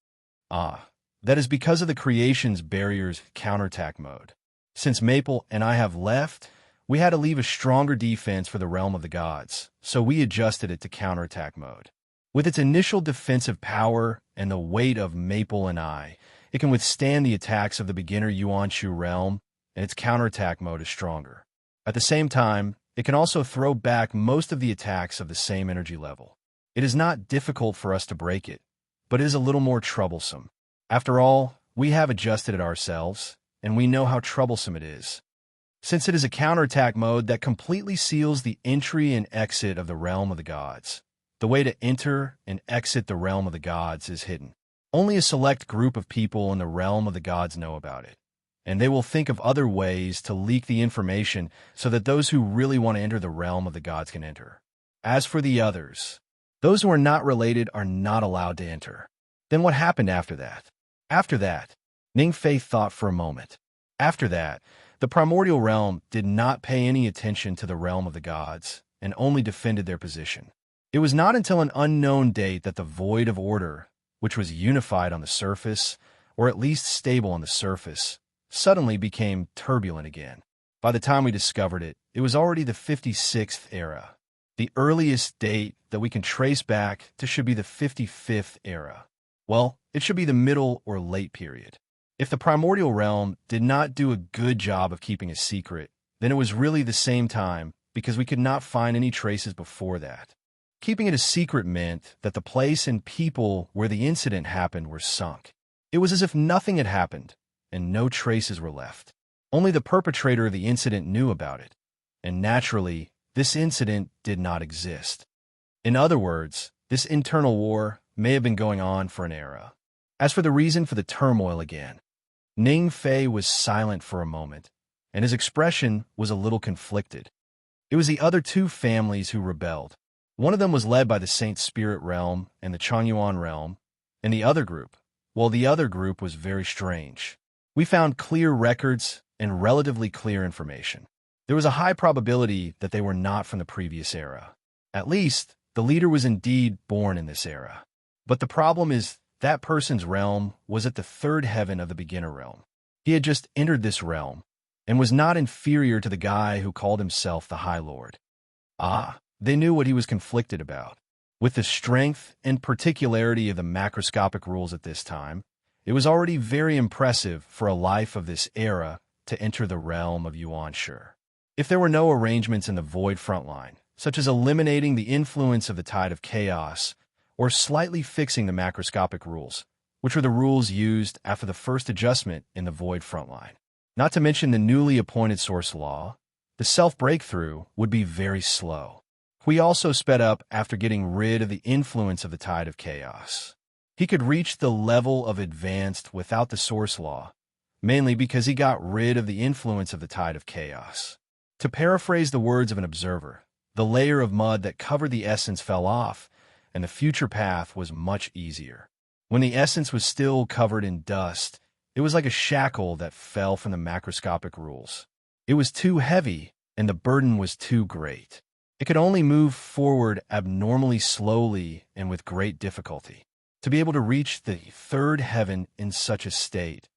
That is because of the creation's barriers counterattack mode. Since Maple and I have left, we had to leave a stronger defense for the realm of the gods, so we adjusted it to counterattack mode. With its initial defensive power and the weight of Maple and I, it can withstand the attacks of the beginner Yuan-Shu realm, and its counterattack mode is stronger. At the same time, it can also throw back most of the attacks of the same energy level. It is not difficult for us to break it, but it is a little more troublesome. After all, we have adjusted it ourselves, and we know how troublesome it is. Since it is a counterattack mode that completely seals the entry and exit of the realm of the gods, the way to enter and exit the realm of the gods is hidden. Only a select group of people in the realm of the gods know about it, and they will think of other ways to leak the information so that those who really want to enter the realm of the gods can enter. As for the others, those who are not related are not allowed to enter. Then what happened after that? After that, Ningfei thought for a moment. After that, the primordial realm did not pay any attention to the realm of the gods and only defended their position. It was not until an unknown date that the void of order, which was unified on the surface, or at least stable on the surface, suddenly became turbulent again. By the time we discovered it, it was already the 56th era. The earliest date that we can trace back to should be the 55th era. Well, it should be the middle or late period. If the primordial realm did not do a good job of keeping a secret, then it was really the same time because we could not find any traces before that. Keeping it a secret meant that the place and people where the incident happened were sunk. It was as if nothing had happened, and no traces were left. Only the perpetrator of the incident knew about it, and naturally, this incident did not exist. In other words, this internal war may have been going on for an era. As for the reason for the turmoil again, Ningfei was silent for a moment, and his expression was a little conflicted. It was the other two families who rebelled. One of them was led by the Saint Spirit realm and the Changyuan realm, and the other group was very strange. We found clear records and relatively clear information. There was a high probability that they were not from the previous era. At least, the leader was indeed born in this era. But the problem is that person's realm was at the third heaven of the beginner realm. He had just entered this realm and was not inferior to the guy who called himself the High Lord. They knew what he was conflicted about. With the strength and particularity of the macroscopic rules at this time, it was already very impressive for a life of this era to enter the realm of Yuan-Shu. If there were no arrangements in the void frontline, such as eliminating the influence of the tide of chaos, or slightly fixing the macroscopic rules, which were the rules used after the first adjustment in the void frontline, not to mention the newly appointed source law, the self-breakthrough would be very slow. We also sped up after getting rid of the influence of the tide of chaos. He could reach the level of advanced without the source law, mainly because he got rid of the influence of the tide of chaos. To paraphrase the words of an observer, the layer of mud that covered the essence fell off, and the future path was much easier. When the essence was still covered in dust, it was like a shackle that fell from the macroscopic rules. It was too heavy, and the burden was too great. It could only move forward abnormally slowly and with great difficulty. To be able to reach the third heaven in such a state,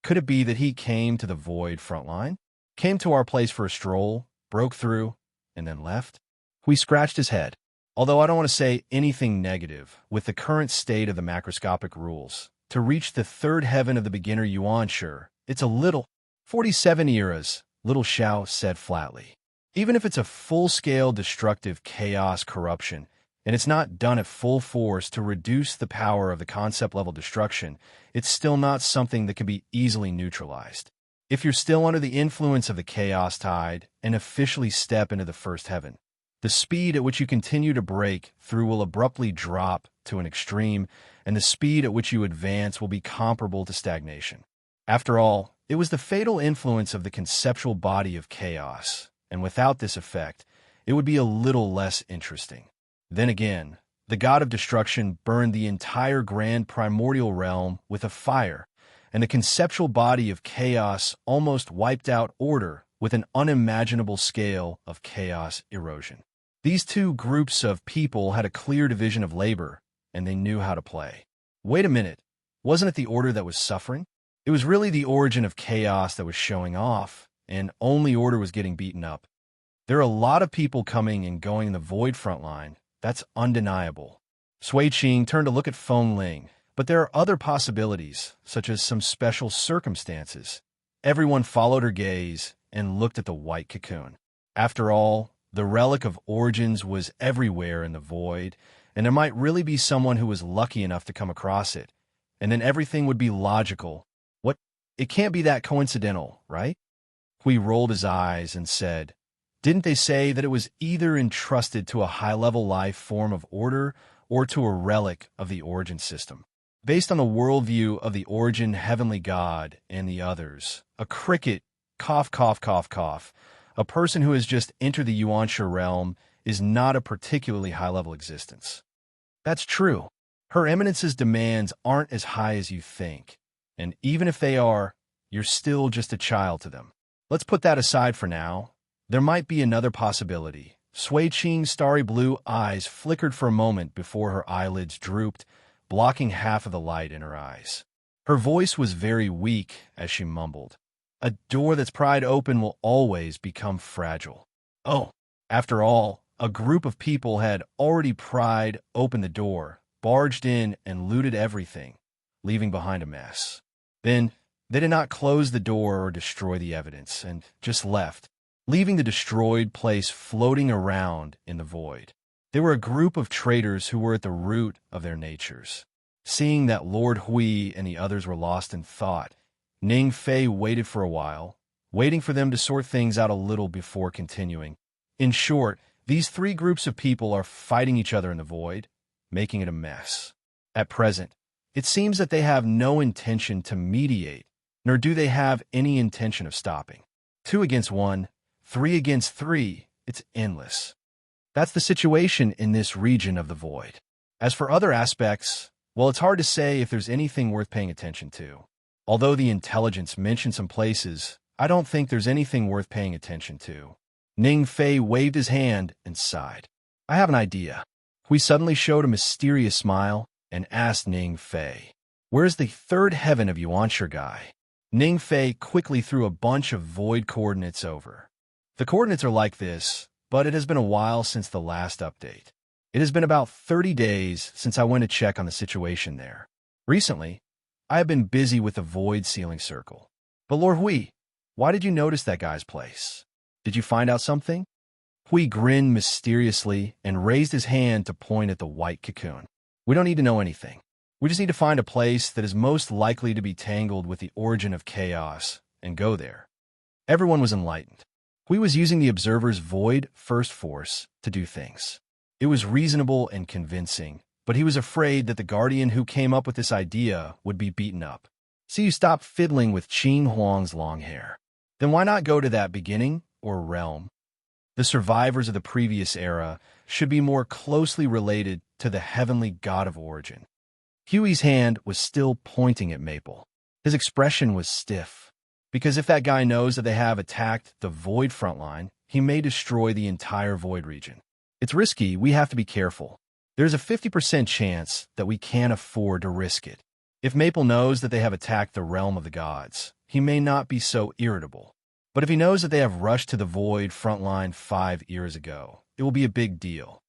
could it be that he came to the void frontline? Came to our place for a stroll, broke through, and then left? We scratched his head. Although I don't want to say anything negative, with the current state of the macroscopic rules, to reach the third heaven of the beginner Yuan-Shu, it's a little. 47 eras, Little Xiao said flatly. Even if it's a full-scale destructive chaos corruption, and it's not done at full force to reduce the power of the concept-level destruction, it's still not something that can be easily neutralized. If you're still under the influence of the chaos tide and officially step into the first heaven, the speed at which you continue to break through will abruptly drop to an extreme, and the speed at which you advance will be comparable to stagnation. After all, it was the fatal influence of the conceptual body of chaos, and without this effect, it would be a little less interesting. Then again, the god of destruction burned the entire grand primordial realm with a fire, and the conceptual body of chaos almost wiped out order with an unimaginable scale of chaos erosion. These two groups of people had a clear division of labor, and they knew how to play. Wait a minute, Wasn't it the order that was suffering? It was really the origin of chaos that was showing off, and only order was getting beaten up. There are a lot of people coming and going in the Void frontline. That's undeniable. Sui Qing turned to look at Feng Ling, but there are other possibilities, such as some special circumstances. Everyone followed her gaze and looked at the white cocoon. After all, the relic of origins was everywhere in the Void, and there might really be someone who was lucky enough to come across it, and then everything would be logical. What? It can't be that coincidental, right? Hui rolled his eyes and said, "Didn't they say that it was either entrusted to a high-level life form of order or to a relic of the origin system? Based on the worldview of the origin heavenly god and the others, a cricket, cough, cough, cough, cough, a person who has just entered the Yuansha realm is not a particularly high-level existence." That's true. Her Eminence's demands aren't as high as you think, and even if they are, you're still just a child to them. Let's put that aside for now. There might be another possibility. Sui Qing's starry blue eyes flickered for a moment before her eyelids drooped, blocking half of the light in her eyes. Her voice was very weak as she mumbled, "A door that's pried open will always become fragile." Oh, after all, a group of people had already pried open the door, barged in, and looted everything, leaving behind a mess. Then, they did not close the door or destroy the evidence, and just left, leaving the destroyed place floating around in the void. They were a group of traitors who were at the root of their natures. Seeing that Lord Hui and the others were lost in thought, Ning Fei waited for a while, waiting for them to sort things out a little before continuing. In short, these three groups of people are fighting each other in the void, making it a mess. At present, it seems that they have no intention to mediate, nor do they have any intention of stopping. 2 against 1, 3 against 3, it's endless. That's the situation in this region of the void. As for other aspects, well, it's hard to say if there's anything worth paying attention to. Although the intelligence mentioned some places, I don't think there's anything worth paying attention to. Ning Fei waved his hand and sighed. "I have an idea." Hui suddenly showed a mysterious smile and asked Ning Fei, "Where's the third heaven of Yuansha guy?" Ning Fei quickly threw a bunch of void coordinates over. The coordinates are like this, but it has been a while since the last update. It has been about 30 days since I went to check on the situation there. Recently, I have been busy with the void sealing circle. But Lord Hui, why did you notice that guy's place? Did you find out something? Hui grinned mysteriously and raised his hand to point at the white cocoon. "We don't need to know anything. We just need to find a place that is most likely to be tangled with the origin of chaos and go there." Everyone was enlightened. Hui was using the observer's void first force to do things. It was reasonable and convincing, but he was afraid that the guardian who came up with this idea would be beaten up. So you stopped fiddling with Qing Huang's long hair. Then why not go to that beginning or realm? The survivors of the previous era should be more closely related to the heavenly god of origin. Huey's hand was still pointing at Maple. His expression was stiff, because if that guy knows that they have attacked the Void frontline, he may destroy the entire Void region. It's risky, we have to be careful. There's a 50% chance that we can't afford to risk it. If Maple knows that they have attacked the realm of the gods, he may not be so irritable. But if he knows that they have rushed to the Void frontline 5 years ago, it will be a big deal.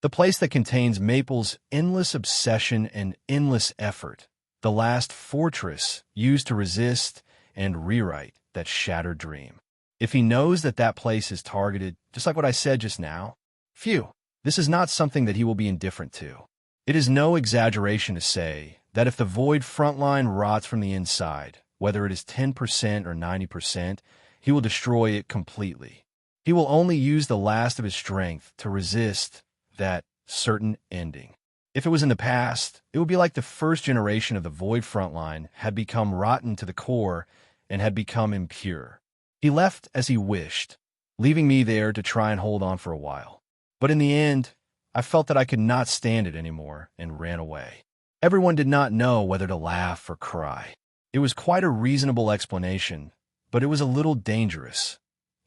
The place that contains Maple's endless obsession and endless effort, the last fortress used to resist and rewrite that shattered dream. If he knows that that place is targeted, just like what I said just now, phew, this is not something that he will be indifferent to. It is no exaggeration to say that if the Void frontline rots from the inside, whether it is 10% or 90%, he will destroy it completely. He will only use the last of his strength to resist that certain ending. If it was in the past, it would be like the first generation of the Void frontline had become rotten to the core and had become impure. He left as he wished, leaving me there to try and hold on for a while. But in the end, I felt that I could not stand it anymore and ran away. Everyone did not know whether to laugh or cry. It was quite a reasonable explanation, but it was a little dangerous.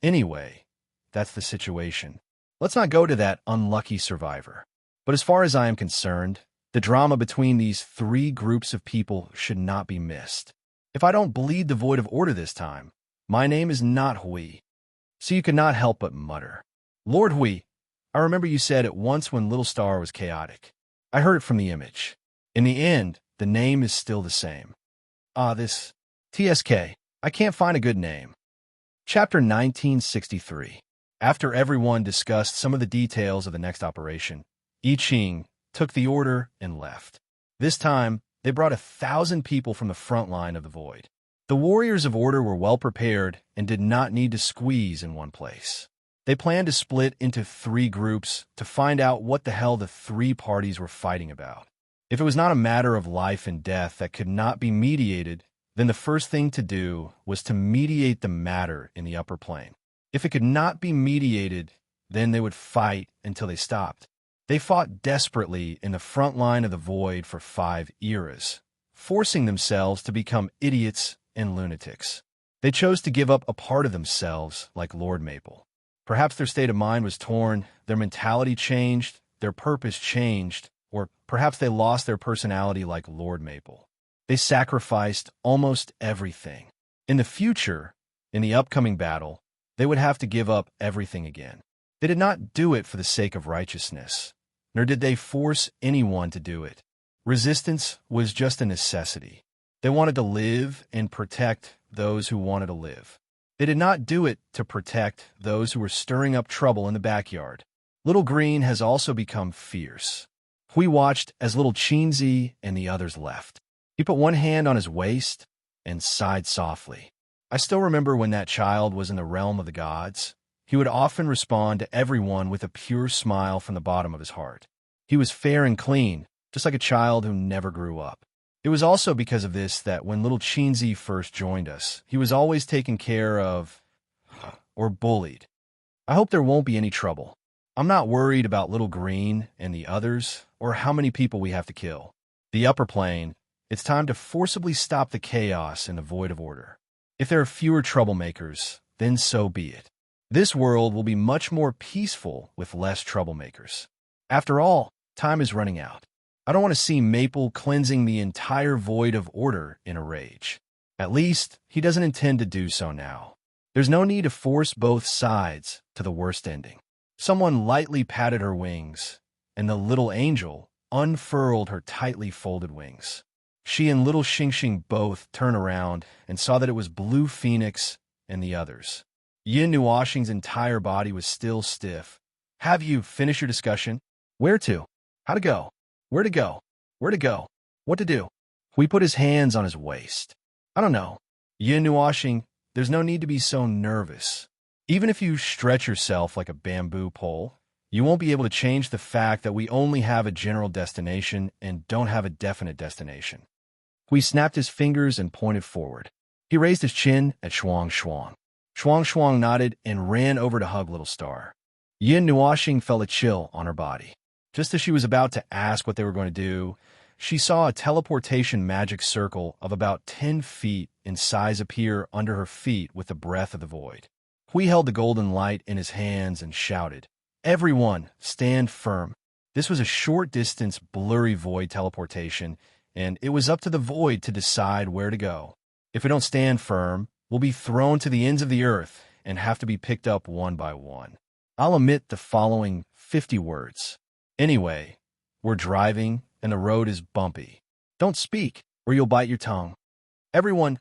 Anyway, that's the situation. Let's not go to that unlucky survivor. But as far as I am concerned, The drama between these three groups of people should not be missed. If I don't bleed the void of order this time, my name is not Hui. So you could not help but mutter. Lord Hui, I remember you said it once when Little Star was chaotic. I heard it from the image. In the end, the name is still the same. This TSK. I can't find a good name. Chapter 1963. After everyone discussed some of the details of the next operation, I Ching took the order and left. This time, they brought 1,000 people from the front line of the void. The warriors of order were well prepared and did not need to squeeze in one place. They planned to split into 3 groups to find out what the hell the 3 parties were fighting about. If it was not a matter of life and death that could not be mediated, then the first thing to do was to mediate the matter in the upper plane. If it could not be mediated, then they would fight until they stopped. They fought desperately in the front line of the void for 5 eras, forcing themselves to become idiots and lunatics. They chose to give up a part of themselves like Lord Maple. Perhaps their state of mind was torn, their mentality changed, their purpose changed, or perhaps they lost their personality like Lord Maple. They sacrificed almost everything. In the future, in the upcoming battle, they would have to give up everything again. They did not do it for the sake of righteousness, nor did they force anyone to do it. Resistance was just a necessity. They wanted to live and protect those who wanted to live. They did not do it to protect those who were stirring up trouble in the backyard. Little Green has also become fierce. We watched as Little Chinzi and the others left. He put one hand on his waist and sighed softly. I still remember when that child was in the realm of the gods. He would often respond to everyone with a pure smile from the bottom of his heart. He was fair and clean, just like a child who never grew up. It was also because of this that when Little Chinzi first joined us, he was always taken care of or bullied. I hope there won't be any trouble. I'm not worried about Little Green and the others or how many people we have to kill. The upper plane, it's time to forcibly stop the chaos in the void of order. If there are fewer troublemakers, then so be it. This world will be much more peaceful with less troublemakers. After all, time is running out. I don't want to see Maple cleansing the entire void of order in a rage. At least, he doesn't intend to do so now. There's no need to force both sides to the worst ending. Someone lightly patted her wings, and the little angel unfurled her tightly folded wings. She and Little Xingxing both turned around and saw that it was Blue Phoenix and the others. Yin Nuoxing's entire body was still stiff. Have you finished your discussion? Where to? How to go? Where to go? Where to go? What to do? Hui put his hands on his waist. I don't know. Yin Nuoxing, there's no need to be so nervous. Even if you stretch yourself like a bamboo pole, you won't be able to change the fact that we only have a general destination and don't have a definite destination. Hui snapped his fingers and pointed forward. He raised his chin at Shuang Shuang. Shuang Shuang nodded and ran over to hug Little Star. Yin Nuoxing felt a chill on her body. Just as she was about to ask what they were going to do, she saw a teleportation magic circle of about 10 feet in size appear under her feet with the breath of the void. Hui held the golden light in his hands and shouted, "Everyone, stand firm." This was a short-distance, blurry void teleportation, and it was up to the void to decide where to go. If we don't stand firm, we'll be thrown to the ends of the earth and have to be picked up one by one. I'll omit the following 50 words. Anyway, we're driving and the road is bumpy. Don't speak or you'll bite your tongue. Everyone,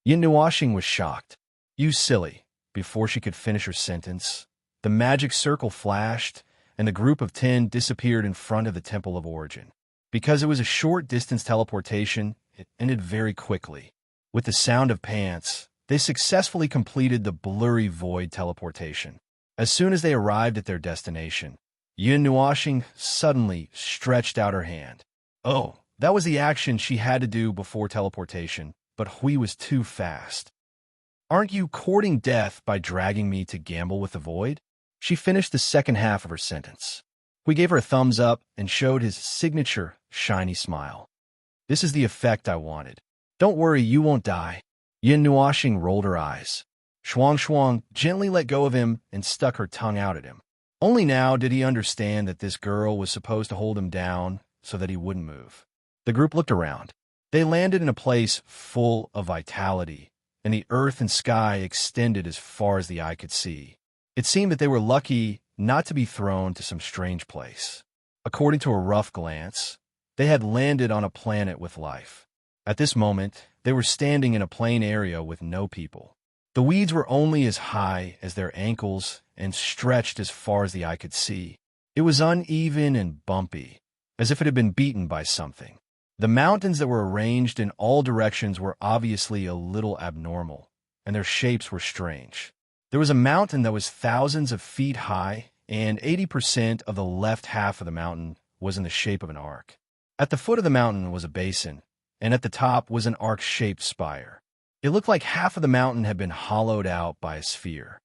Yin Nuoxing was shocked. You silly. Before she could finish her sentence, the magic circle flashed and the group of 10 disappeared in front of the Temple of Origin. Because it was a short-distance teleportation, it ended very quickly. With the sound of pants, they successfully completed the blurry void teleportation. As soon as they arrived at their destination, Yin Nuoxing suddenly stretched out her hand. Oh, that was the action she had to do before teleportation, but Hui was too fast. Aren't you courting death by dragging me to gamble with the void? She finished the second half of her sentence. Hui gave her a thumbs up and showed his signature shiny smile. This is the effect I wanted. Don't worry, you won't die. Yin Nuoxing rolled her eyes. Shuang Shuang gently let go of him and stuck her tongue out at him. Only now did he understand that this girl was supposed to hold him down so that he wouldn't move. The group looked around. They landed in a place full of vitality, and the earth and sky extended as far as the eye could see. It seemed that they were lucky not to be thrown to some strange place. According to a rough glance, they had landed on a planet with life. At this moment, they were standing in a plain area with no people. The weeds were only as high as their ankles and stretched as far as the eye could see. It was uneven and bumpy, as if it had been beaten by something. The mountains that were arranged in all directions were obviously a little abnormal, and their shapes were strange. There was a mountain that was thousands of feet high, and 80% of the left half of the mountain was in the shape of an arc. At the foot of the mountain was a basin, and at the top was an arc-shaped spire. It looked like half of the mountain had been hollowed out by a sphere.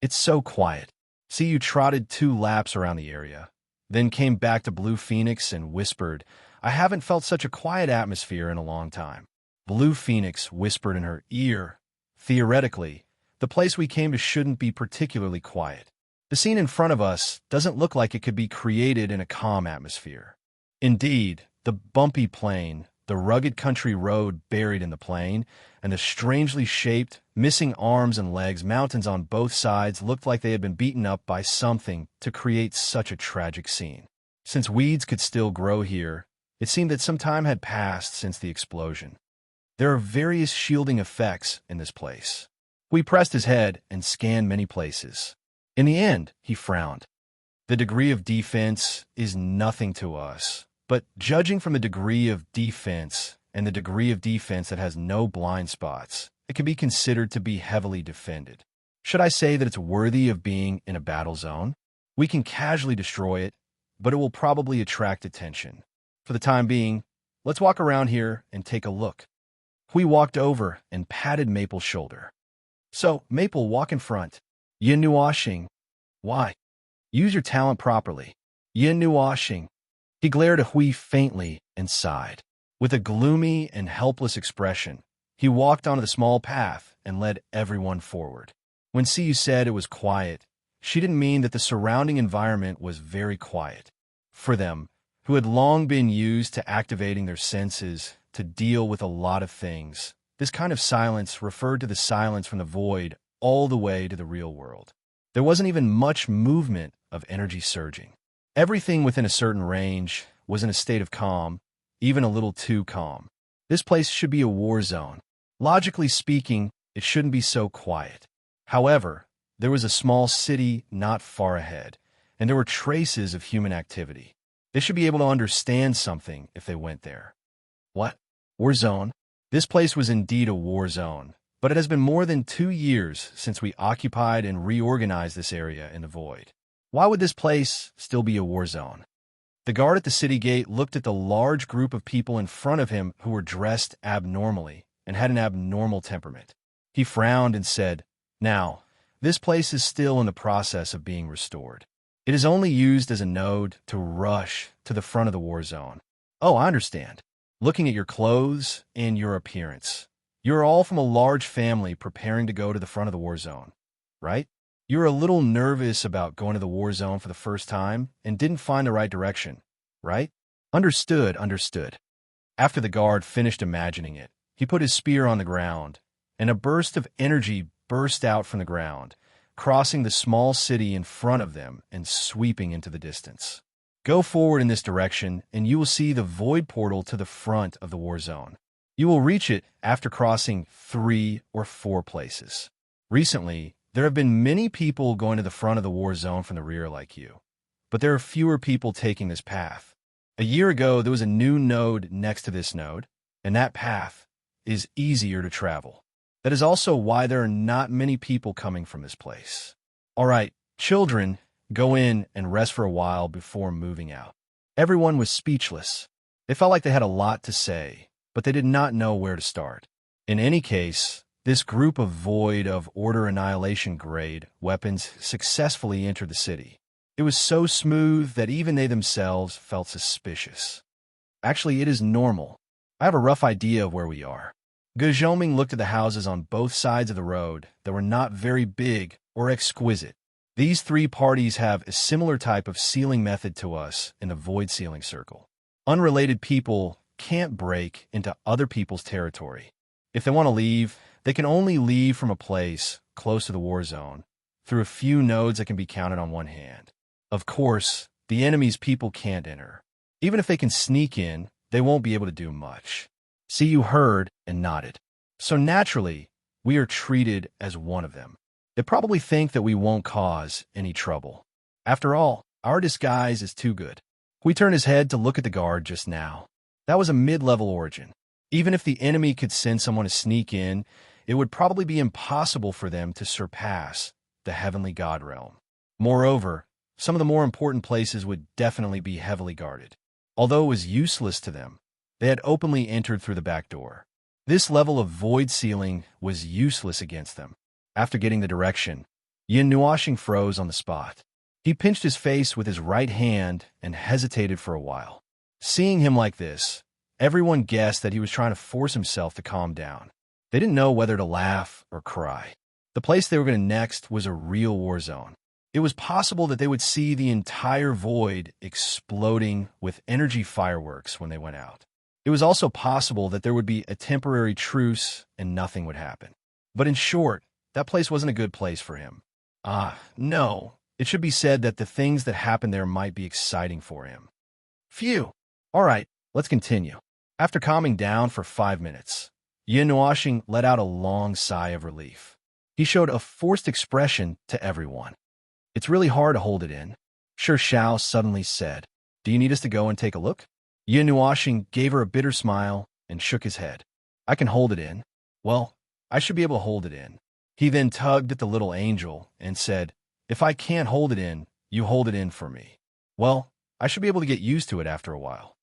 It's so quiet. See, you trotted 2 laps around the area, then came back to Blue Phoenix and whispered, "I haven't felt such a quiet atmosphere in a long time." Blue Phoenix whispered in her ear, "Theoretically, the place we came to shouldn't be particularly quiet. The scene in front of us doesn't look like it could be created in a calm atmosphere." Indeed, the bumpy plain, the rugged country road buried in the plain, and the strangely shaped, missing arms and legs mountains on both sides looked like they had been beaten up by something to create such a tragic scene. Since weeds could still grow here, it seemed that some time had passed since the explosion. There are various shielding effects in this place. We pressed his head and scanned many places. In the end, he frowned. The degree of defense is nothing to us, but judging from the degree of defense and the degree of defense that has no blind spots, it can be considered to be heavily defended. Should I say that it's worthy of being in a battle zone? We can casually destroy it, but it will probably attract attention. For the time being, let's walk around here and take a look. We walked over and patted Maple's shoulder. "So, Maple, walk in front. Yin nu washing." "Why?" "Use your talent properly." "Yin nu washing." He glared at Hui faintly and sighed. With a gloomy and helpless expression, he walked onto the small path and led everyone forward. When Siyu said it was quiet, she didn't mean that the surrounding environment was very quiet. For them, who had long been used to activating their senses to deal with a lot of things, this kind of silence referred to the silence from the void all the way to the real world. There wasn't even much movement of energy surging. Everything within a certain range was in a state of calm, even a little too calm. This place should be a war zone. Logically speaking, it shouldn't be so quiet. However, there was a small city not far ahead, and there were traces of human activity. They should be able to understand something if they went there. What? War zone? This place was indeed a war zone, but it has been more than 2 years since we occupied and reorganized this area in the void. Why would this place still be a war zone? The guard at the city gate looked at the large group of people in front of him who were dressed abnormally and had an abnormal temperament. He frowned and said, "Now, this place is still in the process of being restored. It is only used as a node to rush to the front of the war zone." "Oh, I understand. Looking at your clothes and your appearance, you're all from a large family preparing to go to the front of the war zone, right? You're a little nervous about going to the war zone for the first time and didn't find the right direction, right?" "Understood, understood." After the guard finished imagining it, he put his spear on the ground, and a burst of energy burst out from the ground, crossing the small city in front of them and sweeping into the distance. "Go forward in this direction, and you will see the void portal to the front of the war zone. You will reach it after crossing 3 or 4 places. Recently, there have been many people going to the front of the war zone from the rear like you, but there are fewer people taking this path. A year ago, there was a new node next to this node, and that path is easier to travel. That is also why there are not many people coming from this place. All right, children, go in and rest for a while before moving out." Everyone was speechless. They felt like they had a lot to say, but they did not know where to start. In any case, this group of void of order annihilation grade weapons successfully entered the city. It was so smooth that even they themselves felt suspicious. "Actually, it is normal. I have a rough idea of where we are." Guzhoming looked at the houses on both sides of the road that were not very big or exquisite. "These 3 parties have a similar type of sealing method to us in the void sealing circle. Unrelated people can't break into other people's territory. If they want to leave, they can only leave from a place close to the war zone, through a few nodes that can be counted on one hand. Of course, the enemy's people can't enter. Even if they can sneak in, they won't be able to do much. See, you heard and nodded. So naturally, we are treated as one of them. They probably think that we won't cause any trouble. After all, our disguise is too good. We turned his head to look at the guard just now. That was a mid-level origin. Even if the enemy could send someone to sneak in, it would probably be impossible for them to surpass the heavenly god realm. Moreover, some of the more important places would definitely be heavily guarded. Although it was useless to them, they had openly entered through the back door. This level of void sealing was useless against them. After getting the direction, Yin Nuashing froze on the spot. He pinched his face with his right hand and hesitated for a while. Seeing him like this, everyone guessed that he was trying to force himself to calm down. They didn't know whether to laugh or cry. The place they were going to next was a real war zone. It was possible that they would see the entire void exploding with energy fireworks when they went out. It was also possible that there would be a temporary truce and nothing would happen. But in short, that place wasn't a good place for him. No. It should be said that the things that happened there might be exciting for him. Phew. All right, let's continue. After calming down for 5 minutes, Yin Nuashing let out a long sigh of relief. He showed a forced expression to everyone. It's really hard to hold it in. Sure Xiao suddenly said, "Do you need us to go and take a look?" Yin Nuashing gave her a bitter smile and shook his head. "I can hold it in." "Well, I should be able to hold it in." He then tugged at the little angel and said, "If I can't hold it in, you hold it in for me." "Well, I should be able to get used to it after a while."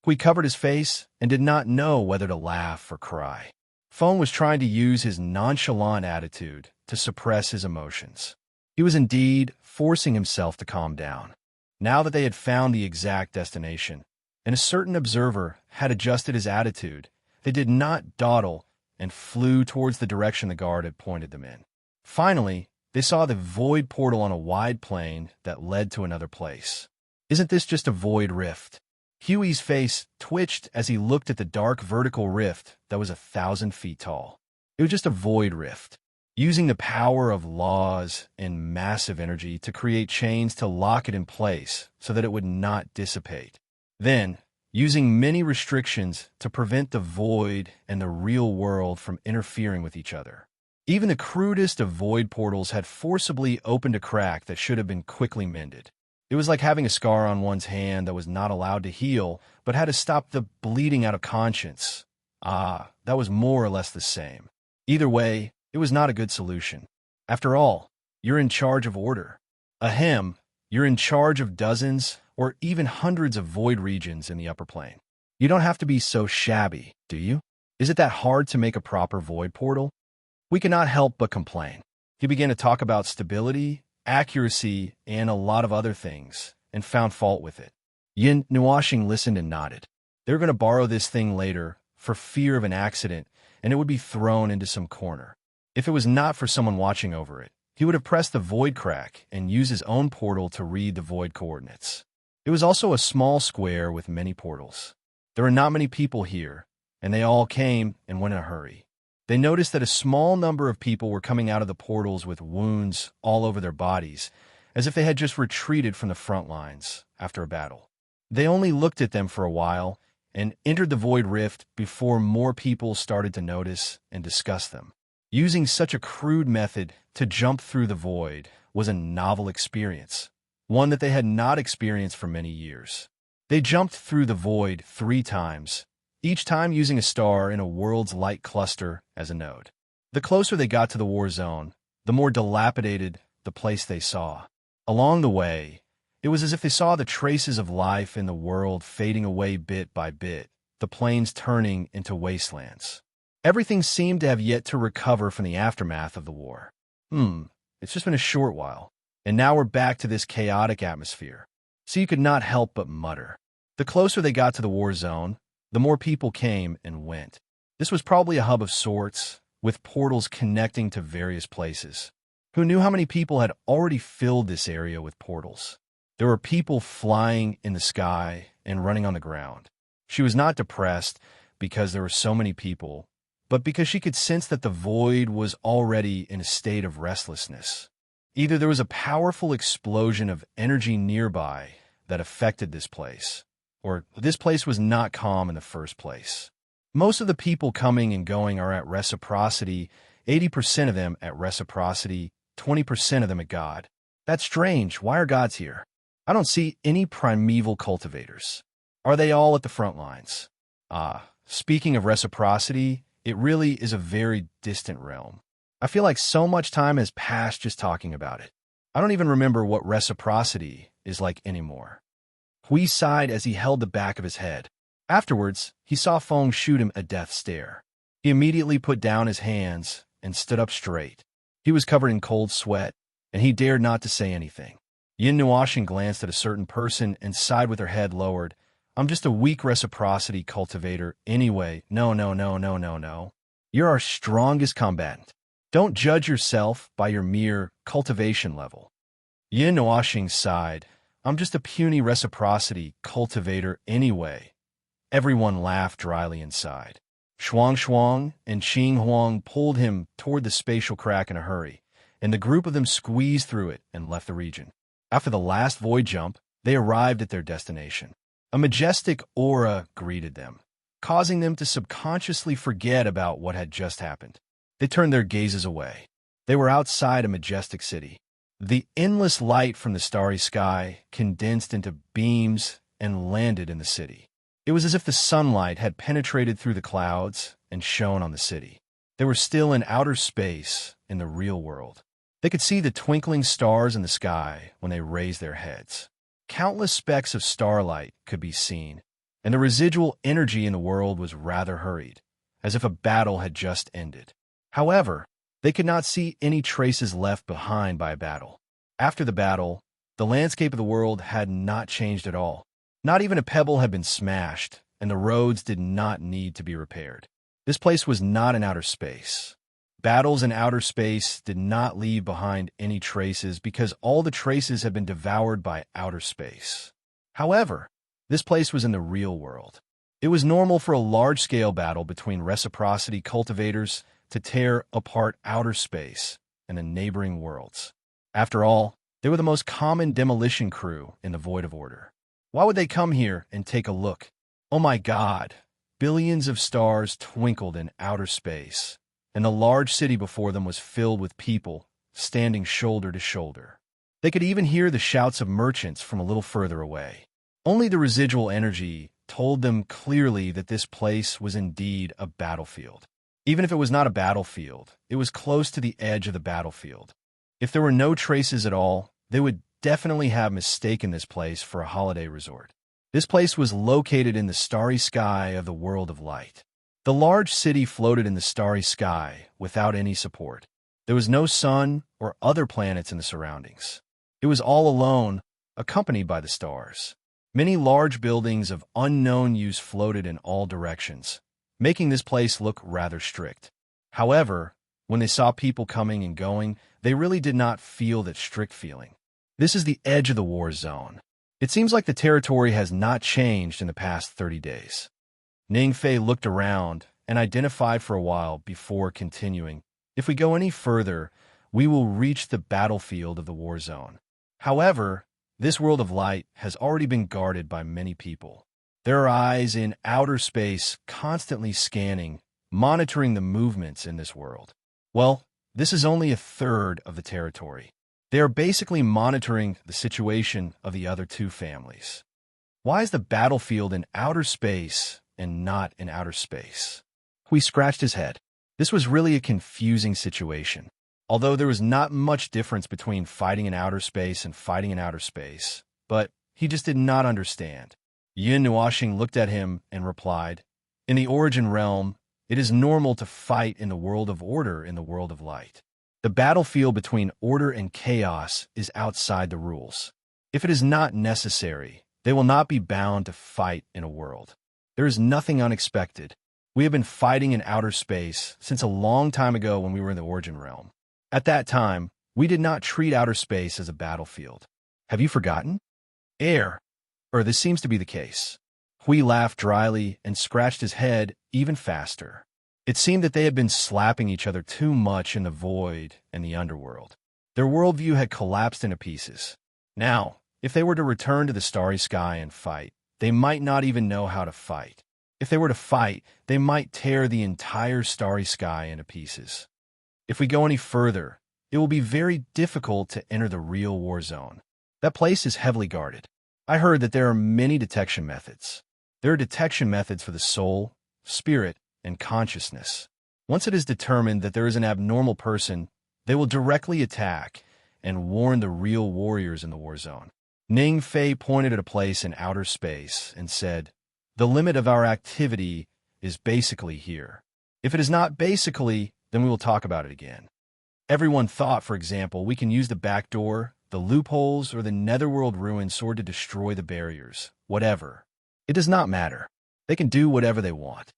Hui covered his face and did not know whether to laugh or cry. Feng was trying to use his nonchalant attitude to suppress his emotions. He was indeed forcing himself to calm down. Now that they had found the exact destination, and a certain observer had adjusted his attitude, they did not dawdle and flew towards the direction the guard had pointed them in. Finally, they saw the void portal on a wide plain that led to another place. "Isn't this just a void rift?" Huey's face twitched as he looked at the dark vertical rift that was 1,000 feet tall. It was just a void rift, using the power of laws and massive energy to create chains to lock it in place so that it would not dissipate. Then, using many restrictions to prevent the void and the real world from interfering with each other. Even the crudest of void portals had forcibly opened a crack that should have been quickly mended. It was like having a scar on one's hand that was not allowed to heal, but had to stop the bleeding out of conscience. That was more or less the same. Either way, it was not a good solution. After all, you're in charge of order. Ahem, you're in charge of dozens or even hundreds of void regions in the upper plane. You don't have to be so shabby, do you? Is it that hard to make a proper void portal? We cannot help but complain. He began to talk about stability, accuracy, and a lot of other things, and found fault with it. Yin Nuashing listened and nodded. They were going to borrow this thing later for fear of an accident, and it would be thrown into some corner. If it was not for someone watching over it, he would have pressed the void crack and used his own portal to read the void coordinates. It was also a small square with many portals. There were not many people here, and they all came and went in a hurry. They noticed that a small number of people were coming out of the portals with wounds all over their bodies, as if they had just retreated from the front lines after a battle. They only looked at them for a while and entered the void rift before more people started to notice and discuss them. Using such a crude method to jump through the void was a novel experience, one that they had not experienced for many years. They jumped through the void 3 times, each time using a star in a world's light cluster as a node. The closer they got to the war zone, the more dilapidated the place they saw. Along the way, it was as if they saw the traces of life in the world fading away bit by bit, the plains turning into wastelands. Everything seemed to have yet to recover from the aftermath of the war. It's just been a short while, and now we're back to this chaotic atmosphere. So you could not help but mutter. The closer they got to the war zone, the more people came and went. This was probably a hub of sorts, with portals connecting to various places. Who knew how many people had already filled this area with portals? There were people flying in the sky and running on the ground. She was not depressed because there were so many people, but because she could sense that the void was already in a state of restlessness. Either there was a powerful explosion of energy nearby that affected this place, or this place was not calm in the first place. Most of the people coming and going are at reciprocity, 80% of them at reciprocity, 20% of them at God. That's strange. Why are gods here? I don't see any primeval cultivators. Are they all at the front lines? Speaking of reciprocity, it really is a very distant realm. I feel like so much time has passed just talking about it. I don't even remember what reciprocity is like anymore. Hui sighed as he held the back of his head. Afterwards, he saw Feng shoot him a death stare. He immediately put down his hands and stood up straight. He was covered in cold sweat, and he dared not to say anything. Yin Nuoxing glanced at a certain person and sighed with her head lowered. I'm just a weak reciprocity cultivator anyway. No. You're our strongest combatant. Don't judge yourself by your mere cultivation level. Yin Nuoxing sighed. I'm just a puny reciprocity cultivator anyway. Everyone laughed dryly inside. Shuang and Xing Huang pulled him toward the spatial crack in a hurry, and the group of them squeezed through it and left the region. After the last void jump, they arrived at their destination. A majestic aura greeted them, causing them to subconsciously forget about what had just happened. They turned their gazes away. They were outside a majestic city. The endless light from the starry sky condensed into beams and landed in the city. It was as if the sunlight had penetrated through the clouds and shone on the city. They were still in outer space in the real world. They could see the twinkling stars in the sky when they raised their heads. Countless specks of starlight could be seen, and the residual energy in the world was rather hurried, as if a battle had just ended. However, they could not see any traces left behind by a battle. After the battle, the landscape of the world had not changed at all. Not even a pebble had been smashed, and the roads did not need to be repaired. This place was not in outer space. Battles in outer space did not leave behind any traces because all the traces had been devoured by outer space. However, this place was in the real world. It was normal for a large-scale battle between reciprocity cultivators to tear apart outer space and the neighboring worlds. After all, they were the most common demolition crew in the Void of Order. Why would they come here and take a look? Oh my God! Billions of stars twinkled in outer space, and the large city before them was filled with people standing shoulder to shoulder. They could even hear the shouts of merchants from a little further away. Only the residual energy told them clearly that this place was indeed a battlefield. Even if it was not a battlefield, it was close to the edge of the battlefield. If there were no traces at all, they would definitely have mistaken this place for a holiday resort. This place was located in the starry sky of the world of light. The large city floated in the starry sky without any support. There was no sun or other planets in the surroundings. It was all alone, accompanied by the stars. Many large buildings of unknown use floated in all directions, making this place look rather strict. However, when they saw people coming and going, they really did not feel that strict feeling. This is the edge of the war zone. It seems like the territory has not changed in the past 30 days. Ning Fei looked around and identified for a while before continuing. If we go any further, we will reach the battlefield of the war zone. However, this world of light has already been guarded by many people. There are eyes in outer space constantly scanning, monitoring the movements in this world. Well, this is only a third of the territory. They are basically monitoring the situation of the other two families. Why is the battlefield in outer space and not in outer space? Hui scratched his head. This was really a confusing situation. Although there was not much difference between fighting in outer space and fighting in outer space, but he just did not understand. Yin Nuoxing looked at him and replied, in the origin realm, it is normal to fight in the world of order in the world of light. The battlefield between order and chaos is outside the rules. If it is not necessary, they will not be bound to fight in a world. There is nothing unexpected. We have been fighting in outer space since a long time ago when we were in the origin realm. At that time, we did not treat outer space as a battlefield. Have you forgotten? Air. Or this seems to be the case. Hui laughed dryly and scratched his head even faster. It seemed that they had been slapping each other too much in the void and the underworld. Their worldview had collapsed into pieces. Now, if they were to return to the starry sky and fight, they might not even know how to fight. If they were to fight, they might tear the entire starry sky into pieces. If we go any further, it will be very difficult to enter the real war zone. That place is heavily guarded. I heard that there are many detection methods. There are detection methods for the soul, spirit, and consciousness. Once it is determined that there is an abnormal person, they will directly attack and warn the real warriors in the war zone. Ning Fei pointed at a place in outer space and said, "The limit of our activity is basically here. If it is not basically, then we will talk about it again." Everyone thought, for example, we can use the back door, the loopholes, or the netherworld ruin sword to destroy the barriers. Whatever. It does not matter. They can do whatever they want.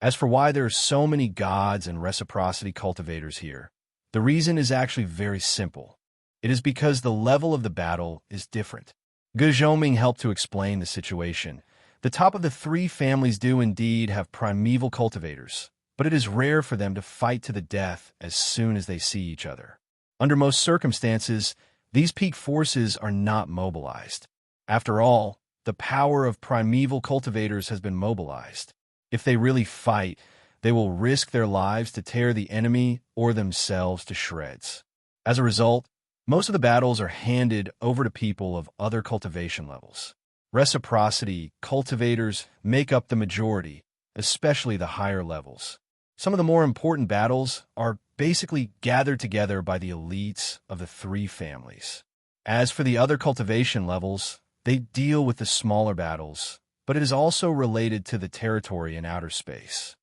As for why there are so many gods and reciprocity cultivators here, the reason is actually very simple. It is because the level of the battle is different. Ge Zhoming helped to explain the situation. The top of the three families do indeed have primeval cultivators, but it is rare for them to fight to the death as soon as they see each other. Under most circumstances, these peak forces are not mobilized. After all, the power of primeval cultivators has been mobilized. If they really fight, they will risk their lives to tear the enemy or themselves to shreds. As a result, most of the battles are handed over to people of other cultivation levels. Reciprocity cultivators make up the majority, especially the higher levels. Some of the more important battles are basically gathered together by the elites of the three families. As for the other cultivation levels, they deal with the smaller battles, but it is also related to the territory in outer space.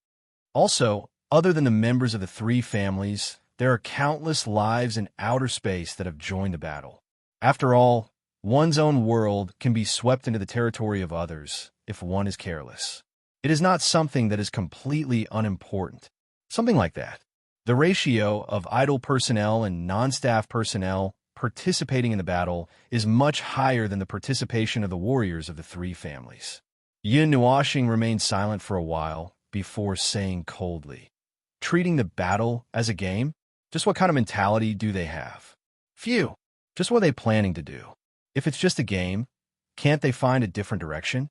Also, other than the members of the three families, there are countless lives in outer space that have joined the battle. After all, one's own world can be swept into the territory of others if one is careless. It is not something that is completely unimportant. Something like that. The ratio of idle personnel and non-staff personnel participating in the battle is much higher than the participation of the warriors of the three families. Yin Nuoxing remained silent for a while before saying coldly, "Treating the battle as a game? Just what kind of mentality do they have? Phew, just what are they planning to do? If it's just a game, can't they find a different direction?"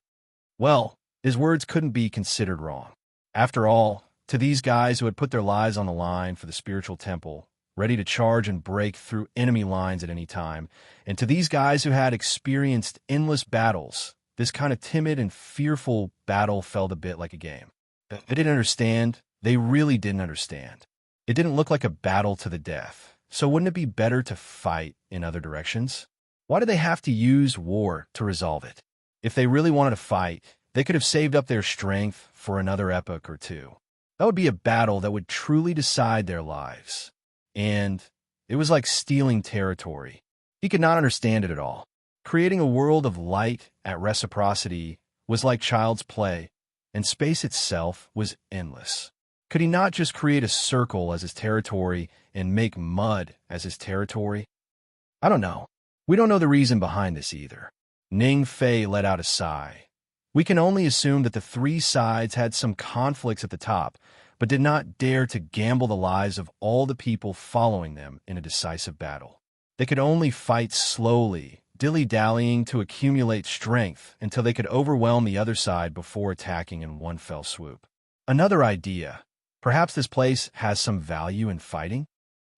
Well, his words couldn't be considered wrong. After all, to these guys who had put their lives on the line for the spiritual temple, ready to charge and break through enemy lines at any time, and to these guys who had experienced endless battles, this kind of timid and fearful battle felt a bit like a game. They didn't understand. They really didn't understand. It didn't look like a battle to the death, so wouldn't it be better to fight in other directions? Why did they have to use war to resolve it? If they really wanted to fight, they could have saved up their strength for another epoch or two. That would be a battle that would truly decide their lives. And it was like stealing territory. He could not understand it at all. Creating a world of light at reciprocity was like child's play, and space itself was endless. Could he not just create a circle as his territory and make mud as his territory? I don't know. We don't know the reason behind this either. Ning Fei let out a sigh. We can only assume that the three sides had some conflicts at the top, but did not dare to gamble the lives of all the people following them in a decisive battle. They could only fight slowly, dilly-dallying to accumulate strength until they could overwhelm the other side before attacking in one fell swoop. Another idea. Perhaps this place has some value in fighting?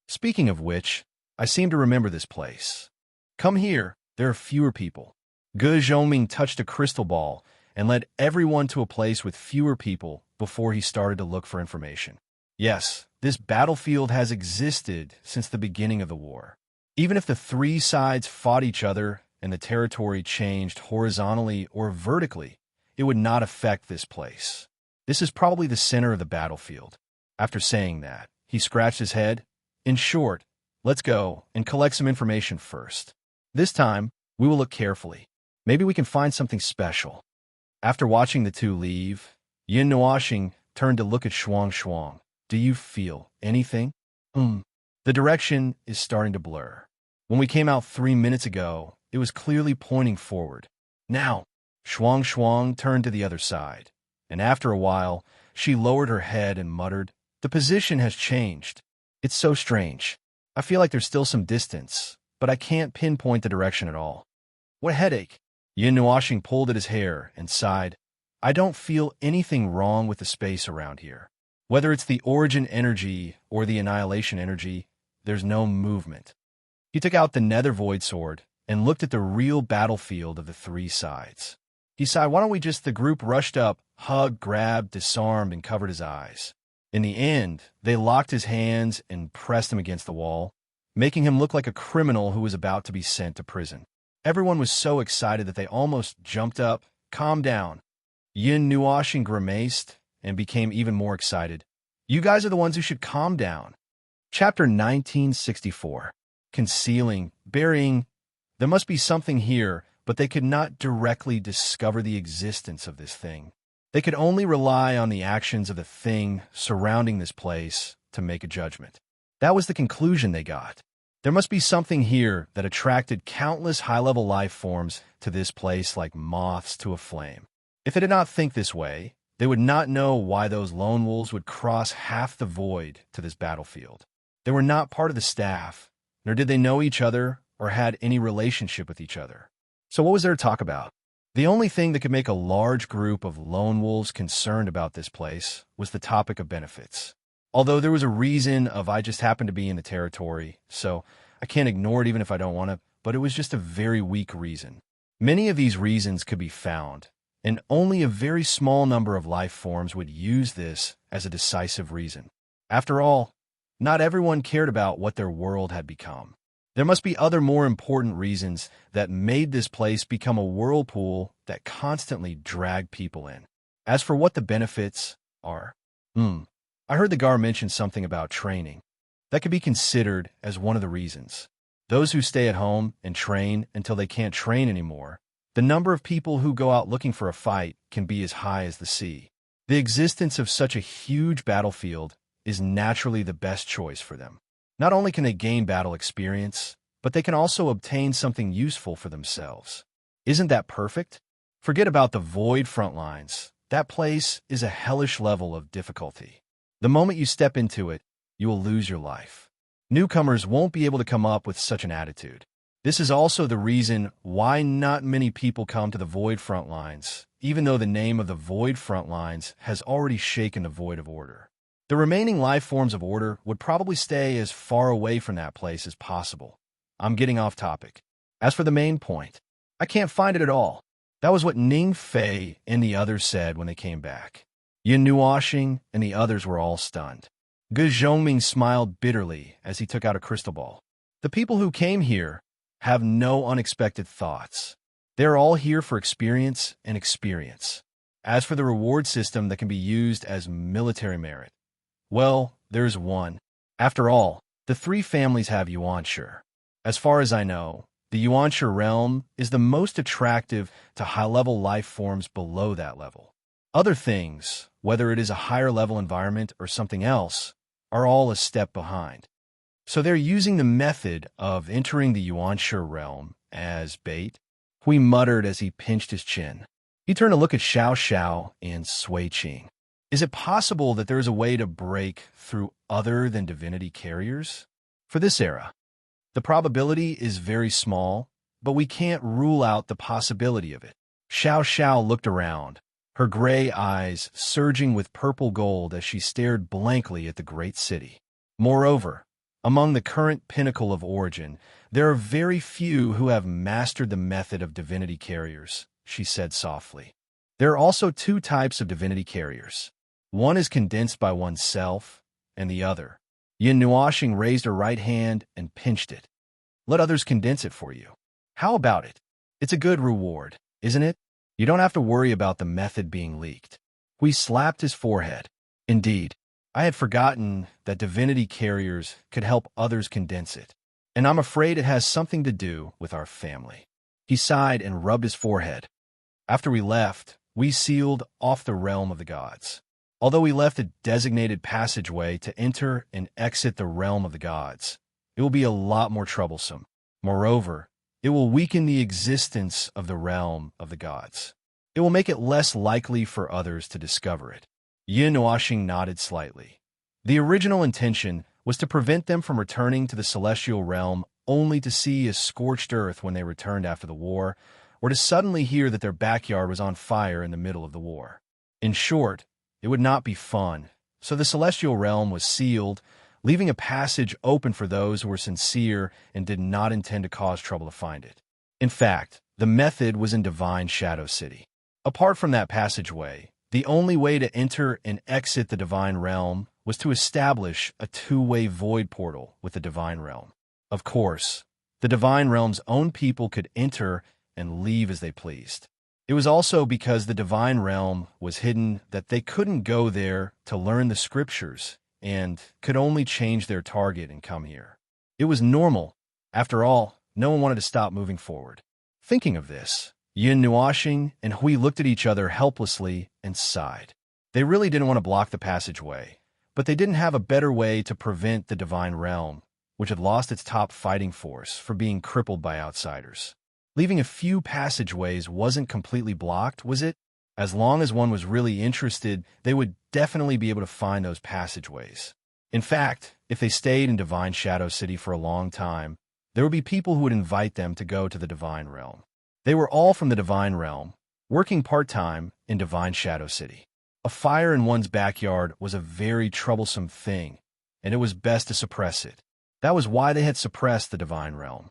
Speaking of which, I seem to remember this place. Come here, there are fewer people. Ge Zhoming touched a crystal ball and led everyone to a place with fewer people before he started to look for information. Yes, this battlefield has existed since the beginning of the war. Even if the three sides fought each other and the territory changed horizontally or vertically, it would not affect this place. This is probably the center of the battlefield. After saying that, he scratched his head. In short, let's go and collect some information first. This time, we will look carefully. Maybe we can find something special. After watching the two leave, Yin Nuoxing turned to look at Shuang Shuang. Do you feel anything? The direction is starting to blur. When we came out 3 minutes ago, it was clearly pointing forward. Now, Shuang Shuang turned to the other side, and after a while, she lowered her head and muttered, "The position has changed. It's so strange. I feel like there's still some distance, but I can't pinpoint the direction at all. What headache?" Yin Nuoxing pulled at his hair and sighed. "I don't feel anything wrong with the space around here. Whether it's the origin energy or the annihilation energy, there's no movement." He took out the nether void sword and looked at the real battlefield of the three sides. He sighed, "Why don't we just..." The group rushed up, hugged, grabbed, disarmed, and covered his eyes. In the end, they locked his hands and pressed him against the wall, making him look like a criminal who was about to be sent to prison. Everyone was so excited that they almost jumped up. "Calm down." Yin Nuoxing grimaced and became even more excited. "You guys are the ones who should calm down." Chapter 1964. Concealing, burying. There must be something here, but they could not directly discover the existence of this thing. They could only rely on the actions of the thing surrounding this place to make a judgment. That was the conclusion they got. There must be something here that attracted countless high-level life forms to this place like moths to a flame. If they did not think this way, they would not know why those lone wolves would cross half the void to this battlefield. They were not part of the staff, nor did they know each other or had any relationship with each other. So what was there to talk about? The only thing that could make a large group of lone wolves concerned about this place was the topic of benefits. Although there was a reason of "I just happen to be in the territory, so I can't ignore it even if I don't want to," but it was just a very weak reason. Many of these reasons could be found, and only a very small number of life forms would use this as a decisive reason. After all, not everyone cared about what their world had become. There must be other more important reasons that made this place become a whirlpool that constantly dragged people in. As for what the benefits are, I heard the Gar mention something about training. That could be considered as one of the reasons. Those who stay at home and train until they can't train anymore, the number of people who go out looking for a fight can be as high as the sea. The existence of such a huge battlefield is naturally the best choice for them. Not only can they gain battle experience, but they can also obtain something useful for themselves. Isn't that perfect? Forget about the void front lines. That place is a hellish level of difficulty. The moment you step into it, you will lose your life. Newcomers won't be able to come up with such an attitude. This is also the reason why not many people come to the void front lines, even though the name of the void front lines has already shaken the void of order. The remaining life forms of order would probably stay as far away from that place as possible. I'm getting off topic. As for the main point, I can't find it at all. That was what Ning Fei and the others said when they came back. Yin Nuoxing and the others were all stunned. Ge Zhongming smiled bitterly as he took out a crystal ball. The people who came here have no unexpected thoughts. They're all here for experience and experience. As for the reward system that can be used as military merit, well, there's one. After all, the three families have Yuanshi. As far as I know, the Yuanshi realm is the most attractive to high-level life forms below that level. Other things, whether it is a higher-level environment or something else, are all a step behind. So they're using the method of entering the Yuanshi realm as bait. Hui muttered as he pinched his chin. He turned to look at Xiao Xiao and Sui Qing. Is it possible that there is a way to break through other than divinity carriers? For this era, the probability is very small, but we can't rule out the possibility of it. Xiao Xiao looked around, her gray eyes surging with purple gold as she stared blankly at the great city. Moreover, among the current pinnacle of origin, there are very few who have mastered the method of divinity carriers, she said softly. There are also two types of divinity carriers. One is condensed by oneself, and the other. Yin Nuoxing raised her right hand and pinched it. Let others condense it for you. How about it? It's a good reward, isn't it? You don't have to worry about the method being leaked. Hui slapped his forehead. Indeed, I had forgotten that divinity carriers could help others condense it, and I'm afraid it has something to do with our family. He sighed and rubbed his forehead. After we left, we sealed off the realm of the gods. Although we left a designated passageway to enter and exit the realm of the gods, it will be a lot more troublesome. Moreover, it will weaken the existence of the realm of the gods. It will make it less likely for others to discover it. Yin Nuoxing nodded slightly. The original intention was to prevent them from returning to the celestial realm only to see a scorched earth when they returned after the war, or to suddenly hear that their backyard was on fire in the middle of the war. In short, it would not be fun, so the celestial realm was sealed, leaving a passage open for those who were sincere and did not intend to cause trouble to find it. In fact, the method was in Divine Shadow City. Apart from that passageway, the only way to enter and exit the Divine Realm was to establish a two-way void portal with the Divine Realm. Of course, the Divine Realm's own people could enter and leave as they pleased. It was also because the Divine Realm was hidden that they couldn't go there to learn the scriptures and could only change their target and come here. It was normal. After all, no one wanted to stop moving forward. Thinking of this, Yin Nuoxing and Hui looked at each other helplessly and sighed. They really didn't want to block the passageway, but they didn't have a better way to prevent the Divine Realm, which had lost its top fighting force, from being crippled by outsiders. Leaving a few passageways wasn't completely blocked, was it? As long as one was really interested, they would definitely be able to find those passageways. In fact, if they stayed in Divine Shadow City for a long time, there would be people who would invite them to go to the Divine Realm. They were all from the Divine Realm, working part-time in Divine Shadow City. A fire in one's backyard was a very troublesome thing, and it was best to suppress it. That was why they had suppressed the Divine Realm.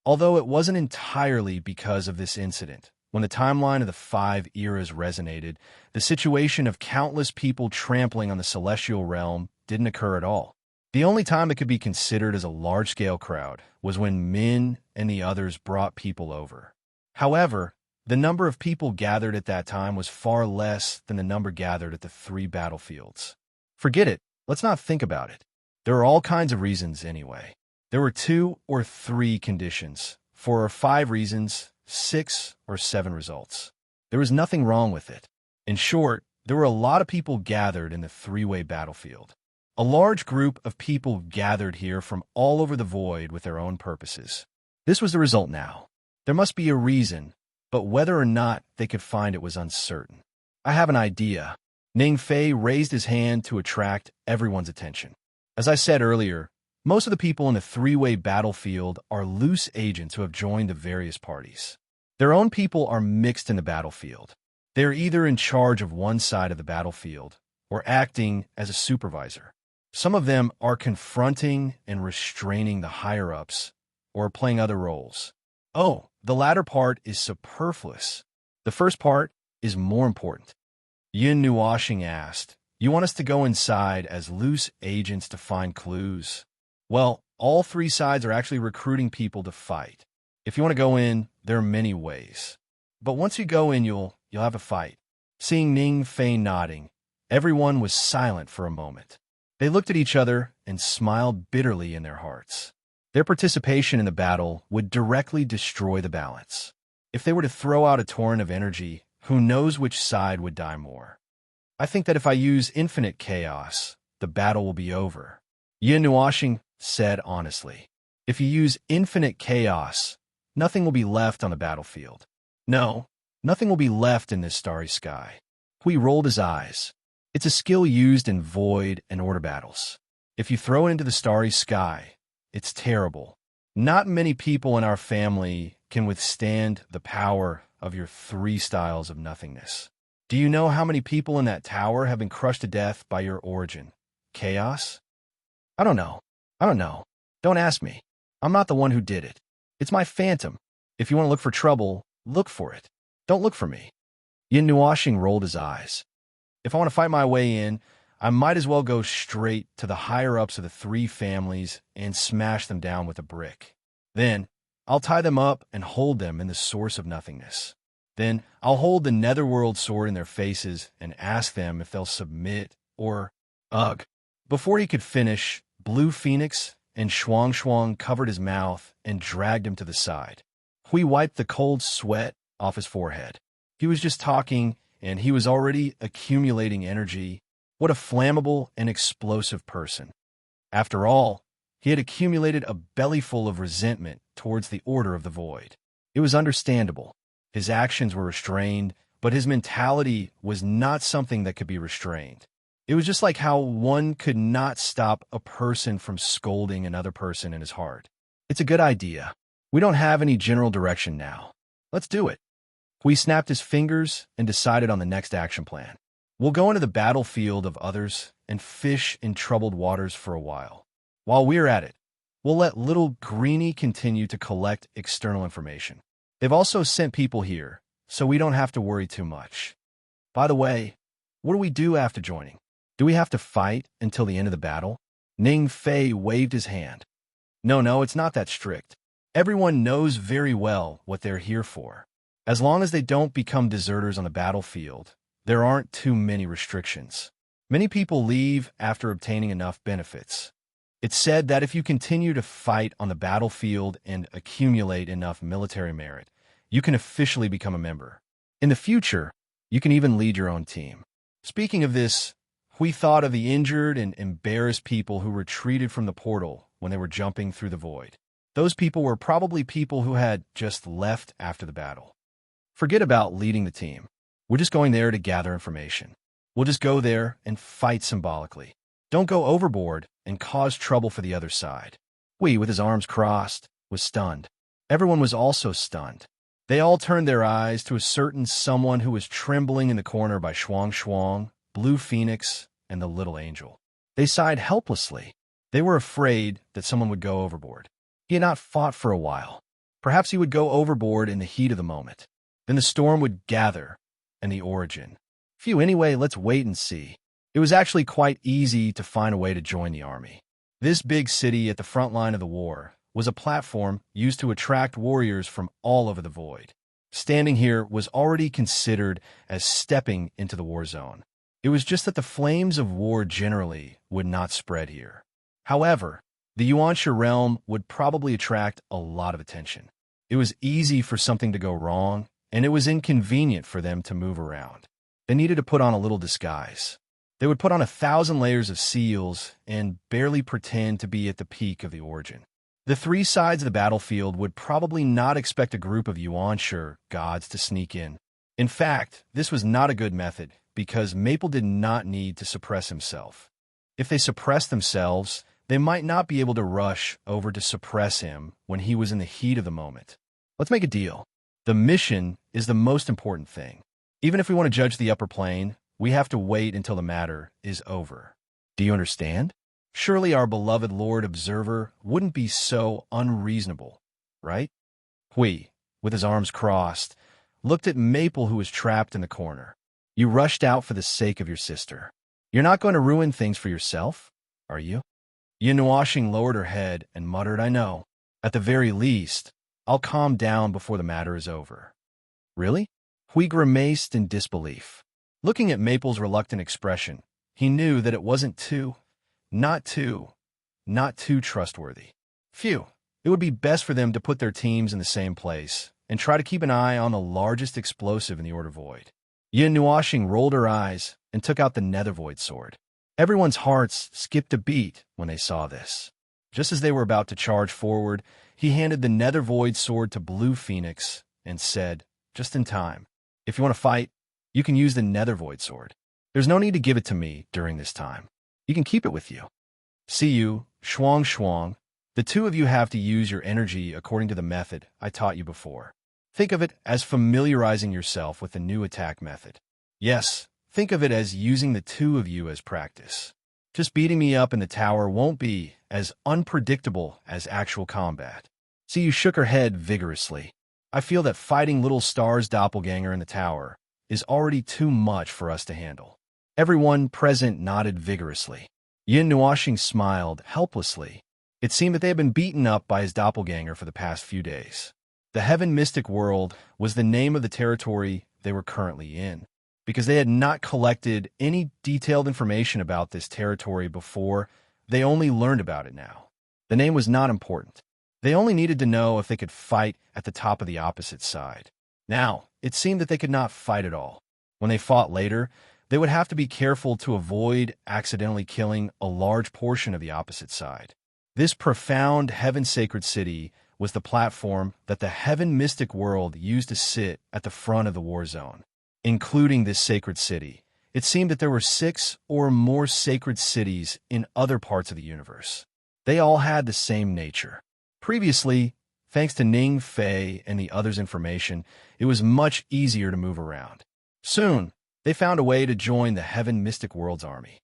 Although it wasn't entirely because of this incident. When the timeline of the 5 eras resonated, the situation of countless people trampling on the celestial realm didn't occur at all. The only time it could be considered as a large-scale crowd was when Min and the others brought people over. However, the number of people gathered at that time was far less than the number gathered at the 3 battlefields. Forget it. Let's not think about it. There are all kinds of reasons anyway. There were 2 or 3 conditions, 4 or 5 reasons, 6 or 7 results. There was nothing wrong with it. In short, there were a lot of people gathered in the 3-way battlefield. A large group of people gathered here from all over the void with their own purposes. This was the result now. There must be a reason, but whether or not they could find it was uncertain. I have an idea. Ning Fei raised his hand to attract everyone's attention. As I said earlier, most of the people in the 3-way battlefield are loose agents who have joined the various parties. Their own people are mixed in the battlefield. They are either in charge of one side of the battlefield or acting as a supervisor. Some of them are confronting and restraining the higher-ups or playing other roles. Oh, the latter part is superfluous. The first part is more important. Yin Nuoxing asked, "You want us to go inside as loose agents to find clues?" Well, all 3 sides are actually recruiting people to fight. If you want to go in, there are many ways. But once you go in, you'll have a fight. Seeing Ning Fei nodding, everyone was silent for a moment. They looked at each other and smiled bitterly in their hearts. Their participation in the battle would directly destroy the balance. If they were to throw out a torrent of energy, who knows which side would die more? I think that if I use infinite chaos, the battle will be over. Yin Nuoxing said honestly. If you use infinite chaos, nothing will be left on the battlefield. No, nothing will be left in this starry sky. Hui rolled his eyes. It's a skill used in void and order battles. If you throw it into the starry sky, it's terrible. Not many people in our family can withstand the power of your 3 styles of nothingness. Do you know how many people in that tower have been crushed to death by your origin? Chaos? I don't know. Don't ask me. I'm not the one who did it. It's my phantom. If you want to look for trouble, look for it. Don't look for me. Yin Nuoxing rolled his eyes. If I want to fight my way in, I might as well go straight to the higher-ups of the 3 families and smash them down with a brick. Then, I'll tie them up and hold them in the source of nothingness. Then, I'll hold the netherworld sword in their faces and ask them if they'll submit or, ugh. Before he could finish, Blue Phoenix and Shuang Shuang covered his mouth and dragged him to the side. Hui wiped the cold sweat off his forehead. He was just talking, and he was already accumulating energy. What a flammable and explosive person. After all, he had accumulated a bellyful of resentment towards the Order of the Void. It was understandable. His actions were restrained, but his mentality was not something that could be restrained. It was just like how one could not stop a person from scolding another person in his heart. It's a good idea. We don't have any general direction now. Let's do it. We snapped his fingers and decided on the next action plan. We'll go into the battlefield of others and fish in troubled waters for a while. While we're at it, we'll let little Greenie continue to collect external information. They've also sent people here, so we don't have to worry too much. By the way, what do we do after joining? Do we have to fight until the end of the battle? Ning Fei waved his hand. No, it's not that strict. Everyone knows very well what they're here for. As long as they don't become deserters on the battlefield, there aren't too many restrictions. Many people leave after obtaining enough benefits. It's said that if you continue to fight on the battlefield and accumulate enough military merit, you can officially become a member. In the future, you can even lead your own team. Speaking of this, we thought of the injured and embarrassed people who retreated from the portal when they were jumping through the void. Those people were probably people who had just left after the battle. Forget about leading the team. We're just going there to gather information. We'll just go there and fight symbolically. Don't go overboard and cause trouble for the other side. Hui, with his arms crossed, was stunned. Everyone was also stunned. They all turned their eyes to a certain someone who was trembling in the corner by Shuang, Blue Phoenix, and the little angel. They sighed helplessly. They were afraid that someone would go overboard. He had not fought for a while. Perhaps he would go overboard in the heat of the moment. Then the storm would gather, and the origin. Phew, anyway, let's wait and see. It was actually quite easy to find a way to join the army. This big city at the front line of the war was a platform used to attract warriors from all over the void. Standing here was already considered as stepping into the war zone. It was just that the flames of war generally would not spread here. However, the Yuansha realm would probably attract a lot of attention. It was easy for something to go wrong, and it was inconvenient for them to move around. They needed to put on a little disguise. They would put on 1,000 layers of seals and barely pretend to be at the peak of the origin. The three sides of the battlefield would probably not expect a group of Yuansha gods to sneak in. In fact, this was not a good method because Maple did not need to suppress himself. If they suppressed themselves, they might not be able to rush over to suppress him when he was in the heat of the moment. Let's make a deal. The mission is the most important thing. Even if we want to judge the upper plane, we have to wait until the matter is over. Do you understand? Surely our beloved Lord Observer wouldn't be so unreasonable, right? Hui, with his arms crossed, looked at Maple, who was trapped in the corner. You rushed out for the sake of your sister. You're not going to ruin things for yourself, are you? Yin Nuashing lowered her head and muttered, I know. At the very least, I'll calm down before the matter is over. Really? Hui grimaced in disbelief. Looking at Maple's reluctant expression, he knew that it wasn't not too trustworthy. Phew, it would be best for them to put their teams in the same place and try to keep an eye on the largest explosive in the Order Void. Yin Nuashing rolled her eyes and took out the Nether Void sword. Everyone's hearts skipped a beat when they saw this. Just as they were about to charge forward, he handed the Nether Void sword to Blue Phoenix and said, just in time, if you want to fight, you can use the Nether Void sword. There's no need to give it to me during this time. You can keep it with you. See you, Shuang. The two of you have to use your energy according to the method I taught you before. Think of it as familiarizing yourself with the new attack method. Yes, think of it as using the two of you as practice. Just beating me up in the tower won't be as unpredictable as actual combat. See, you shook her head vigorously. I feel that fighting Little Star's doppelganger in the tower is already too much for us to handle. Everyone present nodded vigorously. Yin Nuashing smiled helplessly. It seemed that they had been beaten up by his doppelganger for the past few days. The Heaven Mystic World was the name of the territory they were currently in. Because they had not collected any detailed information about this territory before, they only learned about it now. The name was not important. They only needed to know if they could fight at the top of the opposite side. Now, it seemed that they could not fight at all. When they fought later, they would have to be careful to avoid accidentally killing a large portion of the opposite side. This profound heaven-sacred city was the platform that the Heaven Mystic World used to sit at the front of the war zone. including this sacred city. It seemed that there were 6 or more sacred cities in other parts of the universe. They all had the same nature. Previously, thanks to Ning Fei and the others' information, it was much easier to move around. Soon, they found a way to join the Heaven Mystic World's army.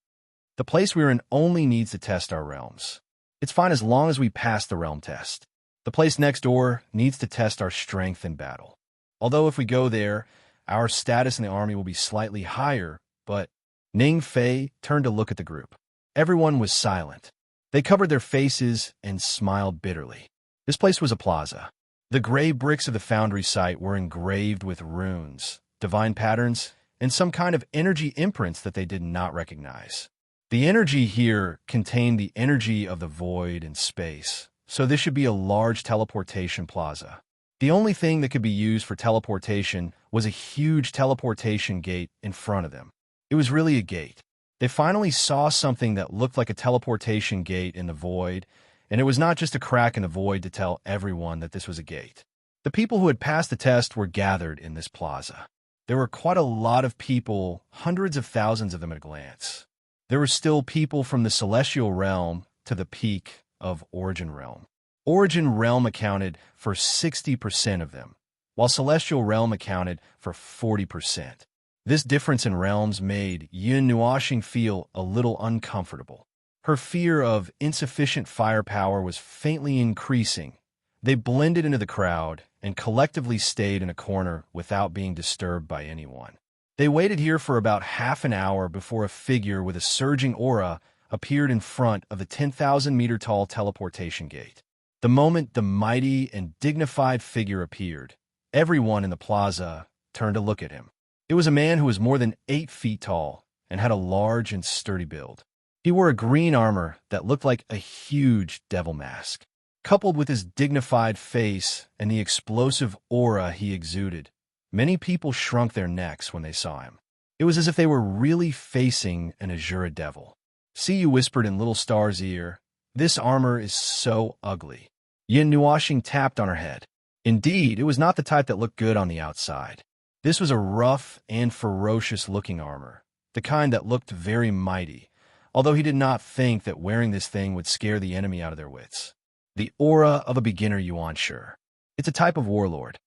The place we are in only needs to test our realms. It's fine as long as we pass the realm test. The place next door needs to test our strength in battle. Although if we go there, our status in the army will be slightly higher, but Ning Fei turned to look at the group. Everyone was silent. They covered their faces and smiled bitterly. This place was a plaza. The gray bricks of the foundry site were engraved with runes, divine patterns, and some kind of energy imprints that they did not recognize. The energy here contained the energy of the void and space, so this should be a large teleportation plaza. The only thing that could be used for teleportation was a huge teleportation gate in front of them. It was really a gate. They finally saw something that looked like a teleportation gate in the void, and it was not just a crack in the void to tell everyone that this was a gate. The people who had passed the test were gathered in this plaza. There were quite a lot of people, hundreds of thousands of them at a glance. There were still people from the Celestial Realm to the peak of Origin Realm. Origin Realm accounted for 60% of them, while Celestial Realm accounted for 40%. This difference in realms made Yin Nuoxing feel a little uncomfortable. Her fear of insufficient firepower was faintly increasing. They blended into the crowd and collectively stayed in a corner without being disturbed by anyone. They waited here for about half an hour before a figure with a surging aura appeared in front of the 10,000-meter-tall teleportation gate. The moment the mighty and dignified figure appeared, everyone in the plaza turned to look at him. It was a man who was more than 8 feet tall and had a large and sturdy build. He wore a green armor that looked like a huge devil mask. Coupled with his dignified face and the explosive aura he exuded, many people shrunk their necks when they saw him. It was as if they were really facing an Azura devil. Siyu whispered in Little Star's ear, "This armor is so ugly." Yin Nuoxing tapped on her head. Indeed, it was not the type that looked good on the outside. This was a rough and ferocious-looking armor, the kind that looked very mighty, although he did not think that wearing this thing would scare the enemy out of their wits. The aura of a beginner yuan sure. It's a type of warlord.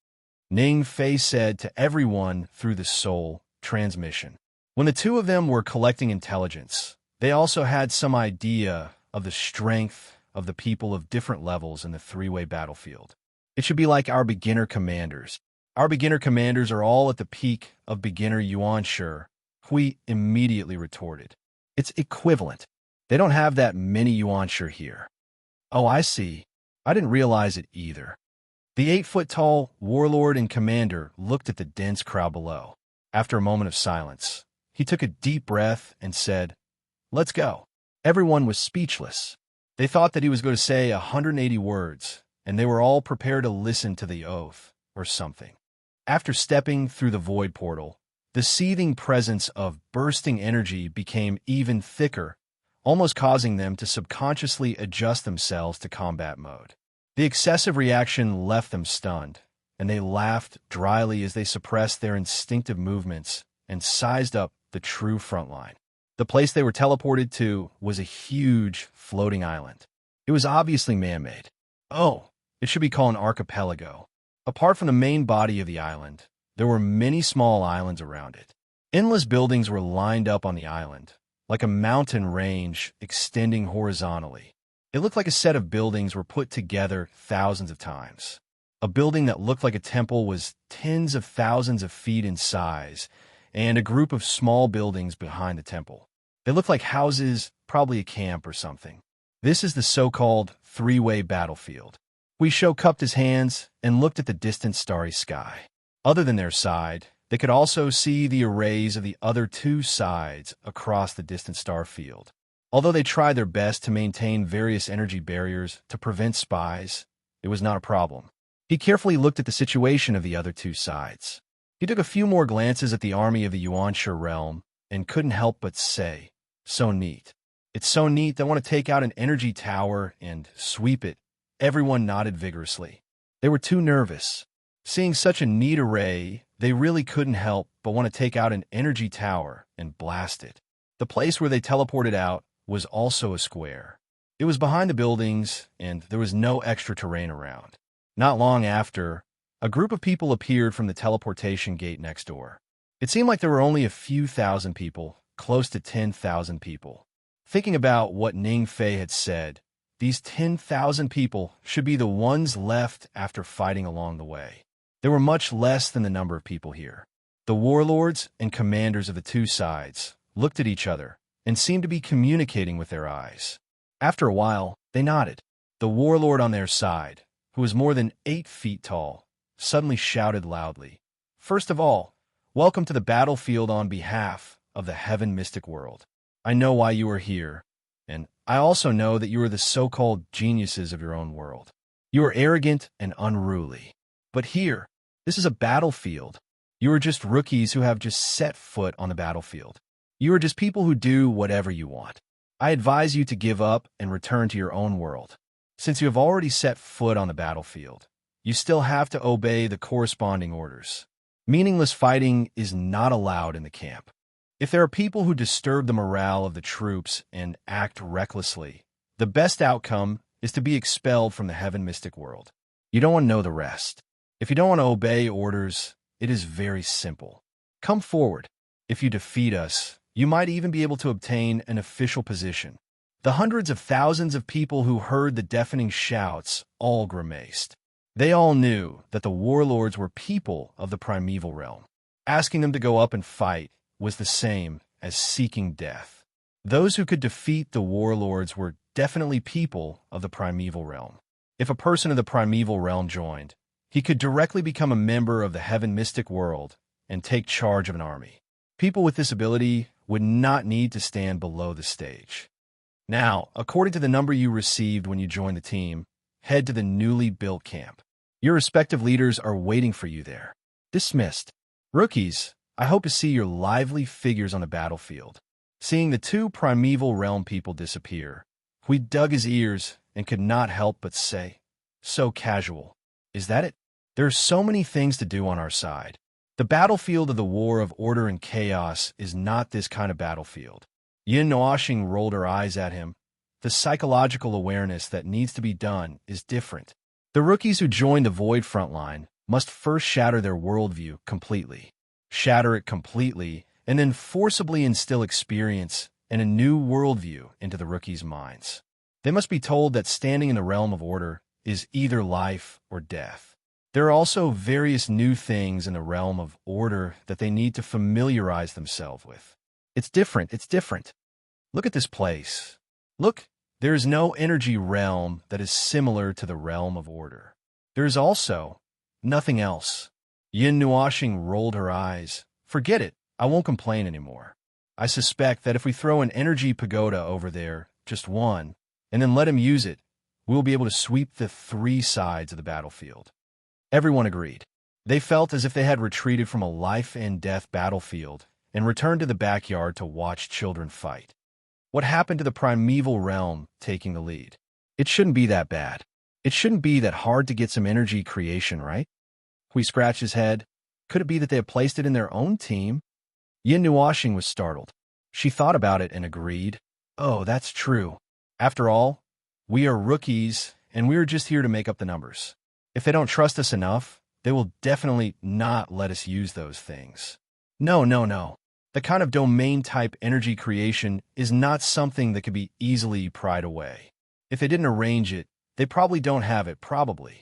Ning Fei said to everyone through the soul transmission. When the two of them were collecting intelligence, they also had some idea of the strength of the people of different levels in the three-way battlefield. It should be like our beginner commanders. Our beginner commanders are all at the peak of beginner yuan sure. Hui immediately retorted. It's equivalent. They don't have that many yuan sure here. Oh, I see. I didn't realize it either. The 8-foot-tall warlord and commander looked at the dense crowd below. After a moment of silence, he took a deep breath and said, "Let's go." Everyone was speechless. They thought that he was going to say 180 words, and they were all prepared to listen to the oath or something. After stepping through the void portal, the seething presence of bursting energy became even thicker, almost causing them to subconsciously adjust themselves to combat mode. The excessive reaction left them stunned, and they laughed dryly as they suppressed their instinctive movements and sized up the true front line. The place they were teleported to was a huge floating island. It was obviously man-made. Oh, it should be called an archipelago. Apart from the main body of the island, there were many small islands around it. Endless buildings were lined up on the island, like a mountain range extending horizontally. It looked like a set of buildings were put together thousands of times. A building that looked like a temple was tens of thousands of feet in size, and a group of small buildings behind the temple. They looked like houses, probably a camp or something. This is the so-called three-way battlefield. Huisho cupped his hands and looked at the distant starry sky. Other than their side, they could also see the arrays of the other two sides across the distant star field. Although they tried their best to maintain various energy barriers to prevent spies, it was not a problem. He carefully looked at the situation of the other two sides. He took a few more glances at the army of the Yuanshe realm and couldn't help but say, "So neat. It's so neat they want to take out an energy tower and sweep it." Everyone nodded vigorously. They were too nervous. Seeing such a neat array they really couldn't help but want to take out an energy tower and blast it. The place where they teleported out was also a square. It was behind the buildings, and there was no extra terrain around. Not long after, a group of people appeared from the teleportation gate next door. It seemed like there were only a few thousand people, close to 10,000 people. Thinking about what Ning Fei had said, these 10,000 people should be the ones left after fighting along the way. There were much less than the number of people here. The warlords and commanders of the two sides looked at each other and seemed to be communicating with their eyes. After a while, they nodded. The warlord on their side, who was more than 8 feet tall, suddenly shouted loudly, "First of all, welcome to the battlefield on behalf of the heaven mystic world. I know why you are here, and I also know that you are the so-called geniuses of your own world. You are arrogant and unruly. But here, this is a battlefield. You are just rookies who have just set foot on the battlefield. You are just people who do whatever you want. I advise you to give up and return to your own world. Since you have already set foot on the battlefield, you still have to obey the corresponding orders. Meaningless fighting is not allowed in the camp. If there are people who disturb the morale of the troops and act recklessly, the best outcome is to be expelled from the heaven mystic world. You don't want to know the rest. If you don't want to obey orders, it is very simple. Come forward. If you defeat us, you might even be able to obtain an official position." The hundreds of thousands of people who heard the deafening shouts all grimaced. They all knew that the warlords were people of the primeval realm. Asking them to go up and fight was the same as seeking death. Those who could defeat the warlords were definitely people of the primeval realm. If a person of the primeval realm joined, he could directly become a member of the heaven mystic world and take charge of an army. People with this ability would not need to stand below the stage. Now, according to the number you received when you joined the team, head to the newly built camp. Your respective leaders are waiting for you there. Dismissed. Rookies, I hope to see your lively figures on the battlefield. Seeing the 2 primeval realm people disappear, we dug his ears and could not help but say, "So casual. Is that it? There are so many things to do on our side. The battlefield of the war of order and chaos is not this kind of battlefield." Yin Noashing rolled her eyes at him. The psychological awareness that needs to be done is different. The rookies who join the Void frontline must first shatter their worldview completely. Shatter it completely, and then forcibly instill experience and a new worldview into the rookies' minds. They must be told that standing in the realm of order is either life or death. There are also various new things in the realm of order that they need to familiarize themselves with. It's different. Look at this place. Look, there is no energy realm that is similar to the realm of order. There is also nothing else. Yin Nuashing rolled her eyes. Forget it. I won't complain anymore. I suspect that if we throw an energy pagoda over there, just one, and then let him use it, we'll be able to sweep the 3 sides of the battlefield. Everyone agreed. They felt as if they had retreated from a life-and-death battlefield and returned to the backyard to watch children fight. What happened to the primeval realm taking the lead? It shouldn't be that bad. It shouldn't be that hard to get some energy creation, right? Hui scratched his head. Could it be that they had placed it in their own team? Yin Nuashing was startled. She thought about it and agreed. Oh, that's true. After all, we are rookies, and we are just here to make up the numbers. If they don't trust us enough, they will definitely not let us use those things. No. The kind of domain-type energy creation is not something that could be easily pried away. If they didn't arrange it, they probably don't have it, probably.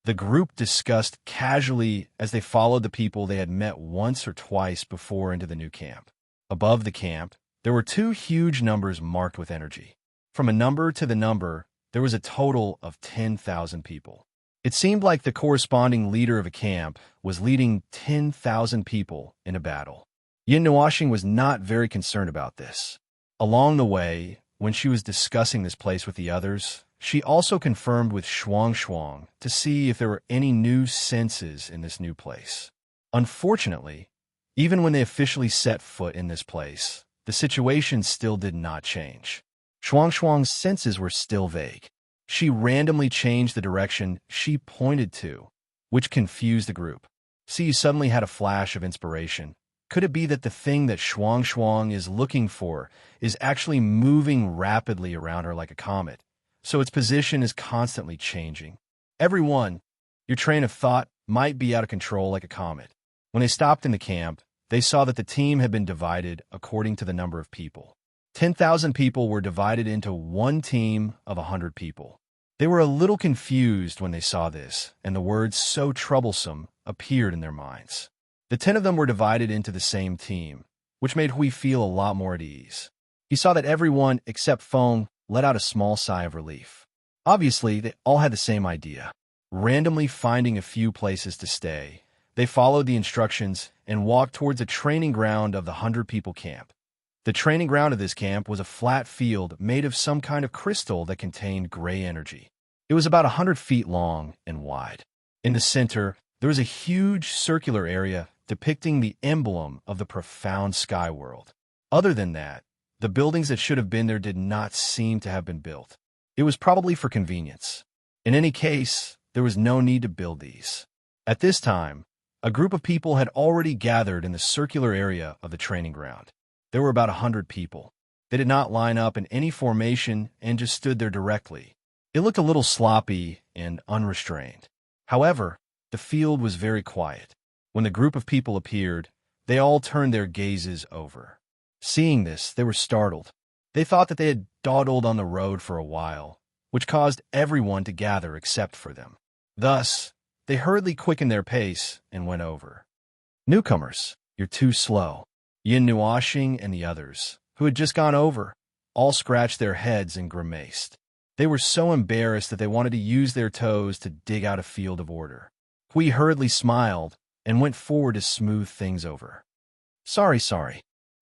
The group discussed casually as they followed the people they had met once or twice before into the new camp. Above the camp, there were 2 huge numbers marked with energy. From a number to the number, there was a total of 10,000 people. It seemed like the corresponding leader of a camp was leading 10,000 people in a battle. Yin Nuashing was not very concerned about this. Along the way, when she was discussing this place with the others, she also confirmed with Shuang to see if there were any new senses in this new place. Unfortunately, even when they officially set foot in this place, the situation still did not change. Shuang's senses were still vague. She randomly changed the direction she pointed to, which confused the group. See, you suddenly had a flash of inspiration. Could it be that the thing that Shuang Shuang is looking for is actually moving rapidly around her like a comet, so its position is constantly changing? Everyone, your train of thought might be out of control like a comet. When they stopped in the camp, they saw that the team had been divided according to the number of people. 10,000 people were divided into one team of 100 people. They were a little confused when they saw this, and the words "so troublesome" appeared in their minds. The 10 of them were divided into the same team, which made Hui feel a lot more at ease. He saw that everyone except Feng let out a small sigh of relief. Obviously, they all had the same idea. Randomly finding a few places to stay, they followed the instructions and walked towards the training ground of the 100-people camp. The training ground of this camp was a flat field made of some kind of crystal that contained gray energy. It was about 100 feet long and wide. In the center, there was a huge circular area depicting the emblem of the profound sky world. Other than that, the buildings that should have been there did not seem to have been built. It was probably for convenience. In any case, there was no need to build these. At this time, a group of people had already gathered in the circular area of the training ground. There were about 100 people. They did not line up in any formation and just stood there directly. It looked a little sloppy and unrestrained. However, the field was very quiet. When the group of people appeared, they all turned their gazes over. Seeing this, they were startled. They thought that they had dawdled on the road for a while, which caused everyone to gather except for them. Thus, they hurriedly quickened their pace and went over. "Newcomers, you're too slow." Yin Nuoxing and the others, who had just gone over, all scratched their heads and grimaced. They were so embarrassed that they wanted to use their toes to dig out a field of order. Hui hurriedly smiled and went forward to smooth things over. Sorry.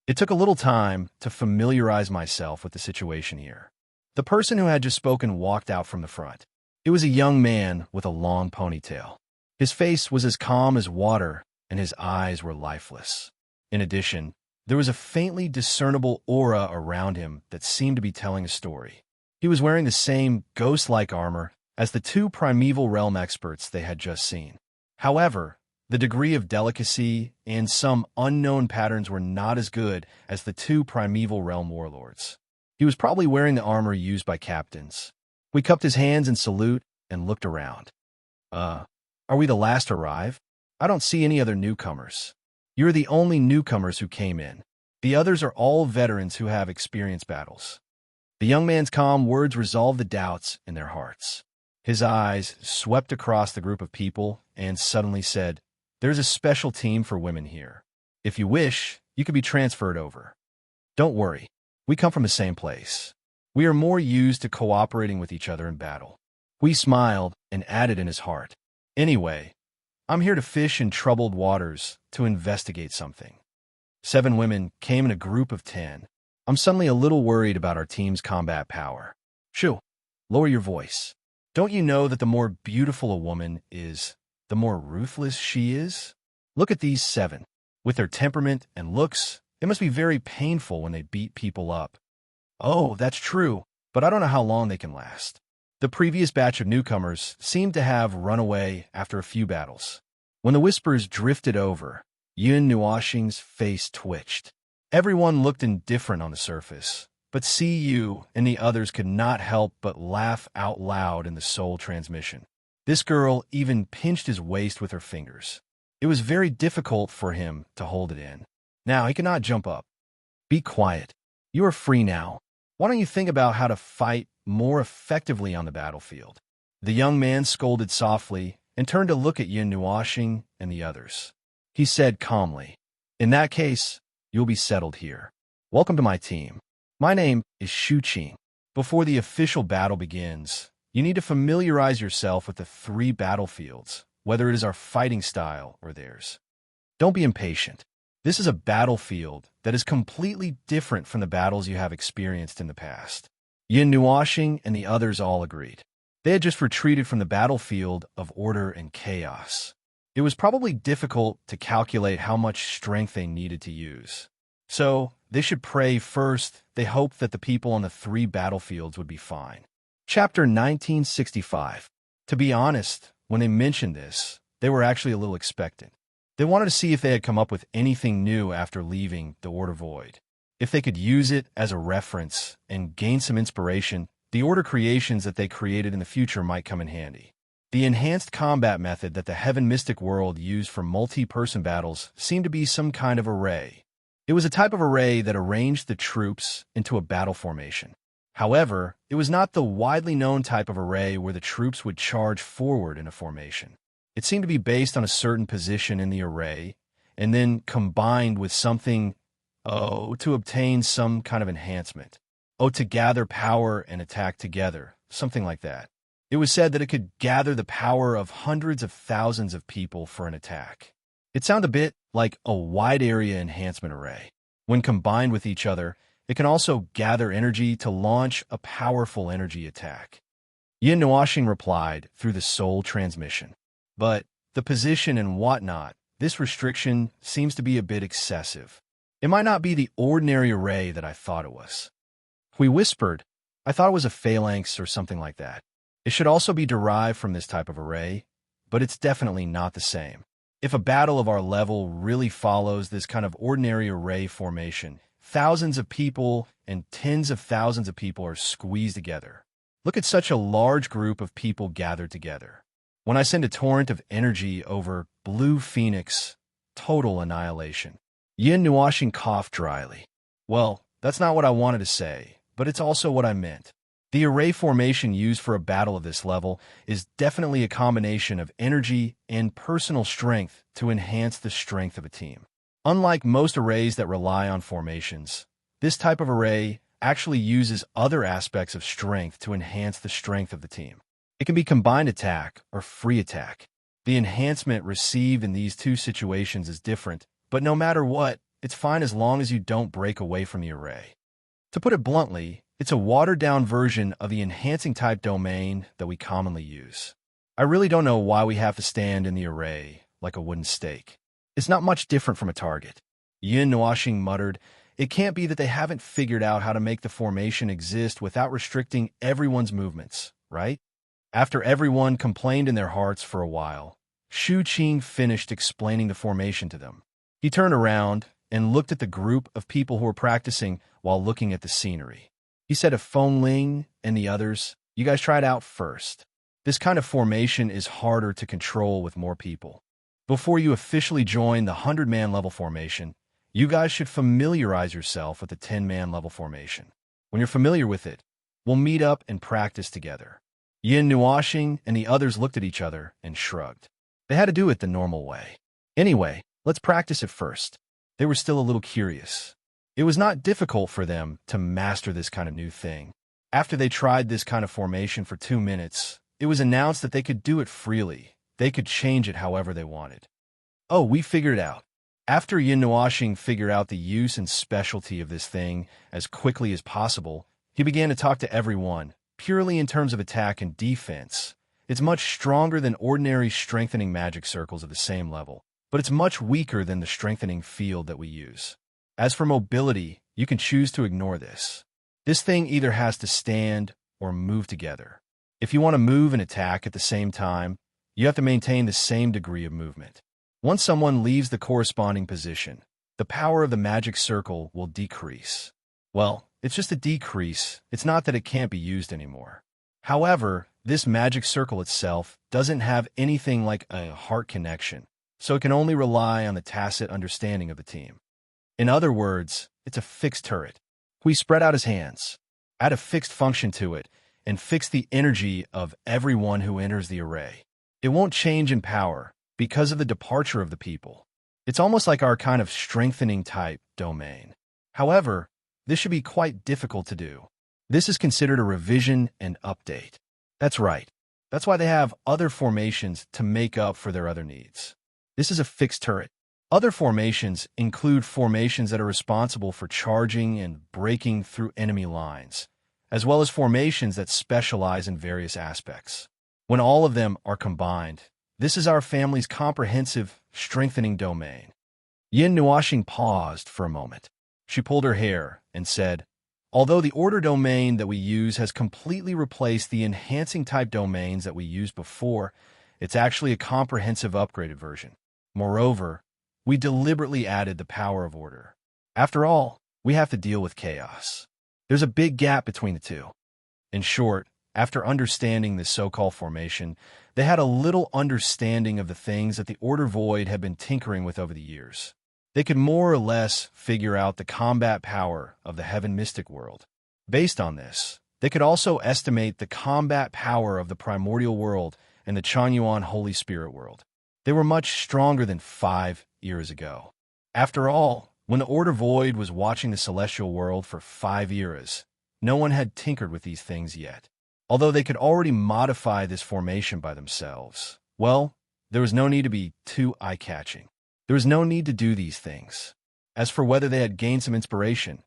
It took a little time to familiarize myself with the situation here." The person who had just spoken walked out from the front. It was a young man with a long ponytail. His face was as calm as water, and his eyes were lifeless. In addition, there was a faintly discernible aura around him that seemed to be telling a story. He was wearing the same ghost-like armor as the two primeval realm experts they had just seen. However, the degree of delicacy and some unknown patterns were not as good as the two primeval realm warlords. He was probably wearing the armor used by captains. We cupped his hands in salute and looked around. Are we the last to arrive? I don't see any other newcomers. You're the only newcomers who came in. The others are all veterans who have experienced battles." The young man's calm words resolved the doubts in their hearts. His eyes swept across the group of people and suddenly said, "There's a special team for women here. If you wish, you could be transferred over. Don't worry, we come from the same place. We are more used to cooperating with each other in battle." Hui smiled and added in his heart, "Anyway, I'm here to fish in troubled waters to investigate something." 7 women came in a group of 10. I'm suddenly a little worried about our team's combat power. Shoo, lower your voice. Don't you know that the more beautiful a woman is, the more ruthless she is? Look at these 7. With their temperament and looks, it must be very painful when they beat people up. Oh, that's true, but I don't know how long they can last. The previous batch of newcomers seemed to have run away after a few battles. When the whispers drifted over, Yin Nuoxing's face twitched. Everyone looked indifferent on the surface, but Yu and the others could not help but laugh out loud in the soul transmission. This girl even pinched his waist with her fingers. It was very difficult for him to hold it in. Now he could not jump up. Be quiet. You are free now. Why don't you think about how to fight more effectively on the battlefield? The young man scolded softly and turned to look at Yin Nuoxing and the others. He said calmly, "In that case, you'll be settled here. Welcome to my team. My name is Shu Qing. Before the official battle begins, you need to familiarize yourself with the 3 battlefields, whether it is our fighting style or theirs. Don't be impatient. This is a battlefield that is completely different from the battles you have experienced in the past." Yin Nuoxing and the others all agreed. They had just retreated from the battlefield of order and chaos. It was probably difficult to calculate how much strength they needed to use. So, they should pray first. They hoped that the people on the 3 battlefields would be fine. Chapter 1965. To be honest, when they mentioned this, they were actually a little expectant. They wanted to see if they had come up with anything new after leaving the Order Void. If they could use it as a reference and gain some inspiration, the Order creations that they created in the future might come in handy. The enhanced combat method that the Heaven Mystic World used for multi-person battles seemed to be some kind of array. It was a type of array that arranged the troops into a battle formation. However, it was not the widely known type of array where the troops would charge forward in a formation. It seemed to be based on a certain position in the array, and then combined with something, to obtain some kind of enhancement. To gather power and attack together, something like that. It was said that it could gather the power of hundreds of thousands of people for an attack. It sounded a bit like a wide area enhancement array. When combined with each other, it can also gather energy to launch a powerful energy attack. Yin Nuashing replied through the soul transmission. But the position and whatnot, this restriction seems to be a bit excessive. It might not be the ordinary array that I thought it was. We whispered, I thought it was a phalanx or something like that. It should also be derived from this type of array, but it's definitely not the same. If a battle of our level really follows this kind of ordinary array formation, thousands of people and tens of thousands of people are squeezed together. Look at such a large group of people gathered together. When I send a torrent of energy over Blue Phoenix, total annihilation. Yin Nuashing coughed dryly. Well, that's not what I wanted to say, but it's also what I meant. The array formation used for a battle of this level is definitely a combination of energy and personal strength to enhance the strength of a team. Unlike most arrays that rely on formations, this type of array actually uses other aspects of strength to enhance the strength of the team. It can be combined attack or free attack. The enhancement received in these two situations is different, but no matter what, it's fine as long as you don't break away from the array. To put it bluntly, it's a watered-down version of the enhancing type domain that we commonly use. I really don't know why we have to stand in the array like a wooden stake. It's not much different from a target. Yin Nuashing muttered, it can't be that they haven't figured out how to make the formation exist without restricting everyone's movements, right? After everyone complained in their hearts for a while, Shu Qing finished explaining the formation to them. He turned around and looked at the group of people who were practicing while looking at the scenery. He said to Feng Ling and the others, you guys try it out first. This kind of formation is harder to control with more people. Before you officially join the 100-man level formation, you guys should familiarize yourself with the 10-man level formation. When you're familiar with it, we'll meet up and practice together. Yin Nuashing and the others looked at each other and shrugged. They had to do it the normal way. Anyway, let's practice it first. They were still a little curious. It was not difficult for them to master this kind of new thing. After they tried this kind of formation for 2 minutes, it was announced that they could do it freely. They could change it however they wanted. Oh, we figured it out. After Yin Nuashing figured out the use and specialty of this thing as quickly as possible, he began to talk to everyone, purely in terms of attack and defense. It's much stronger than ordinary strengthening magic circles of the same level, but it's much weaker than the strengthening field that we use. As for mobility, you can choose to ignore this. This thing either has to stand or move together. If you want to move and attack at the same time, you have to maintain the same degree of movement. Once someone leaves the corresponding position, the power of the magic circle will decrease. Well, it's just a decrease. It's not that it can't be used anymore. However, this magic circle itself doesn't have anything like a heart connection, so it can only rely on the tacit understanding of the team. In other words, it's a fixed turret. We spread out his hands, add a fixed function to it, and fix the energy of everyone who enters the array. It won't change in power because of the departure of the people. It's almost like our kind of strengthening type domain. However, this should be quite difficult to do. This is considered a revision and update. That's right. That's why they have other formations to make up for their other needs. This is a fixed turret. Other formations include formations that are responsible for charging and breaking through enemy lines, as well as formations that specialize in various aspects. When all of them are combined, this is our family's comprehensive strengthening domain. Yin Nuashing paused for a moment. She pulled her hair and said, although the order domain that we use has completely replaced the enhancing type domains that we used before, it's actually a comprehensive upgraded version. Moreover, We deliberately added the power of order. After all, we have to deal with chaos. There's a big gap between the two. In short, after understanding this so-called formation, they had a little understanding of the things that the Order Void had been tinkering with over the years. They could more or less figure out the combat power of the Heaven Mystic world. Based on this, they could also estimate the combat power of the Primordial world and the Chanyuan Holy Spirit world. They were much stronger than 5 years ago. After all, when the Order Void was watching the Celestial world for 5 eras, no one had tinkered with these things yet. Although they could already modify this formation by themselves, well, there was no need to be too eye-catching. There was no need to do these things. As for whether they had gained some inspiration,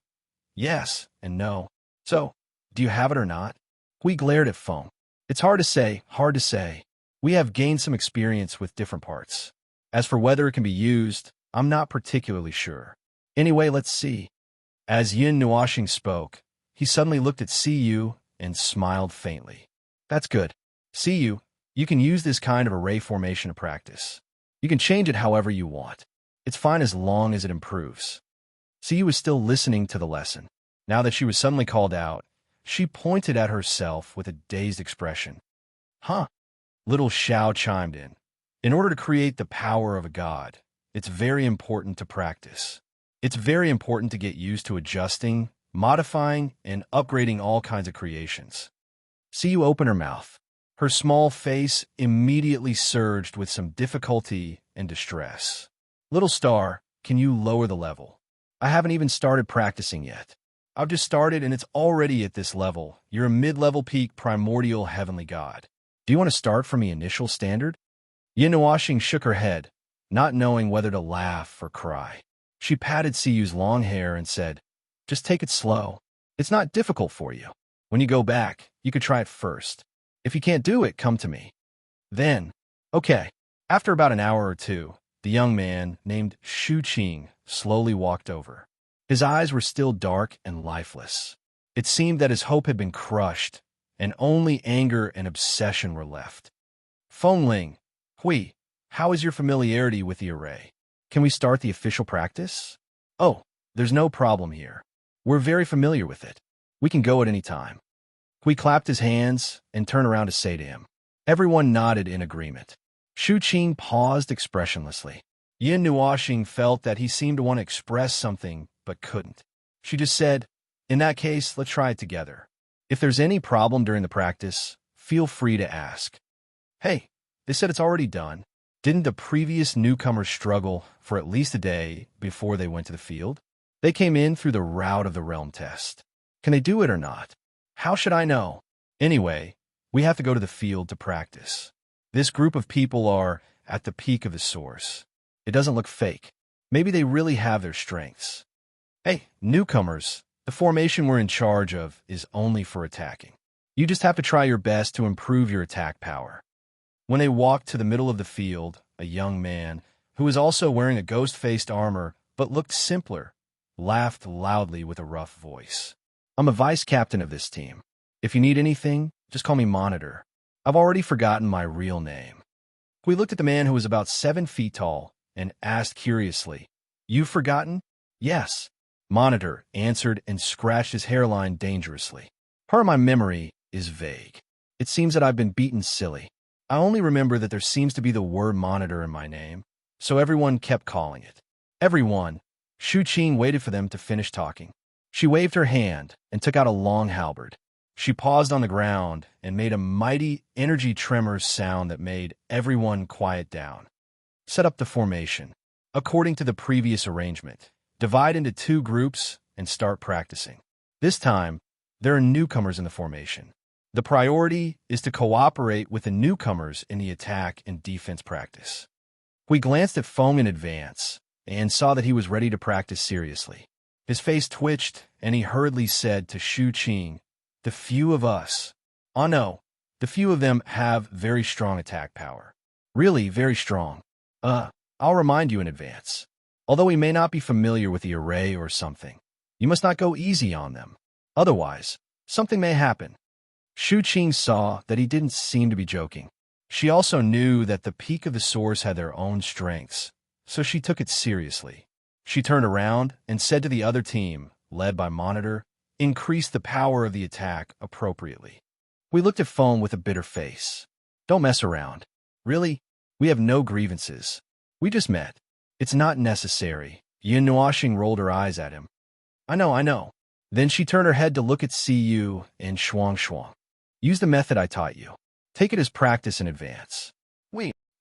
yes and no. So, do you have it or not? We glared at Foam. It's hard to say, hard to say. We have gained some experience with different parts. As for whether it can be used, I'm not particularly sure. Anyway, let's see. As Yin Nuashing spoke, he suddenly looked at Cu and smiled faintly. That's good. Cu, you can use this kind of array formation to practice. You can change it however you want. It's fine as long as it improves. Cu was still listening to the lesson. Now that she was suddenly called out, she pointed at herself with a dazed expression. Huh? Little Xiao chimed in. In order to create the power of a god, it's very important to practice. It's very important to get used to adjusting, modifying, and upgrading all kinds of creations. Cu opened her mouth. Her small face immediately surged with some difficulty and distress. Little star, can you lower the level? I haven't even started practicing yet. I've just started and it's already at this level. You're a mid-level peak primordial heavenly god. Do you want to start from the initial standard? Yin Nuashing shook her head, not knowing whether to laugh or cry. She patted Cu's long hair and said, just take it slow. It's not difficult for you. When you go back, you could try it first. If you can't do it, come to me. Then, okay. After about an hour or two, the young man, named Shu Qing, slowly walked over. His eyes were still dark and lifeless. It seemed that his hope had been crushed, and only anger and obsession were left. Fengling, Hui, how is your familiarity with the array? Can we start the official practice? Oh, there's no problem here. We're very familiar with it. We can go at any time. Hui clapped his hands and turned around to say to him. Everyone nodded in agreement. Shu Qing paused expressionlessly. Yin Nuashing felt that he seemed to want to express something, but couldn't. She just said, in that case, let's try it together. If there's any problem during the practice, feel free to ask. Hey, they said it's already done. Didn't the previous newcomers struggle for at least a day before they went to the field? They came in through the route of the realm test. Can they do it or not? How should I know? Anyway, we have to go to the field to practice. This group of people are at the peak of the source. It doesn't look fake. Maybe they really have their strengths. Hey, newcomers, the formation we're in charge of is only for attacking. You just have to try your best to improve your attack power. When they walked to the middle of the field, a young man, who was also wearing a ghost-faced armor but looked simpler, laughed loudly with a rough voice. I'm a vice captain of this team. If you need anything, just call me Monitor. I've already forgotten my real name. We looked at the man who was about 7 feet tall and asked curiously, You've forgotten? Yes. Monitor answered and scratched his hairline dangerously. Part of my memory is vague. It seems that I've been beaten silly. I only remember that there seems to be the word Monitor in my name, so everyone kept calling it. Everyone. Shu Qing waited for them to finish talking. She waved her hand and took out a long halberd. She paused on the ground and made a mighty energy tremors sound that made everyone quiet down. Set up the formation. According to the previous arrangement, divide into 2 groups and start practicing. This time, there are newcomers in the formation. The priority is to cooperate with the newcomers in the attack and defense practice. We glanced at Feng in advance and saw that he was ready to practice seriously. His face twitched, and he hurriedly said to Shu Qing, the few of us. Oh no, the few of them have very strong attack power. Really, very strong. I'll remind you in advance. Although we may not be familiar with the array or something, you must not go easy on them. Otherwise, something may happen. Shu Qing saw that he didn't seem to be joking. She also knew that the peak of the source had their own strengths, so she took it seriously. She turned around and said to the other team, led by Monitor, increase the power of the attack appropriately. We looked at Foam with a bitter face. Don't mess around. Really? We have no grievances. We just met. It's not necessary. Yin Nuashing rolled her eyes at him. I know. Then she turned her head to look at Cu and Shuang. Use the method I taught you. Take it as practice in advance.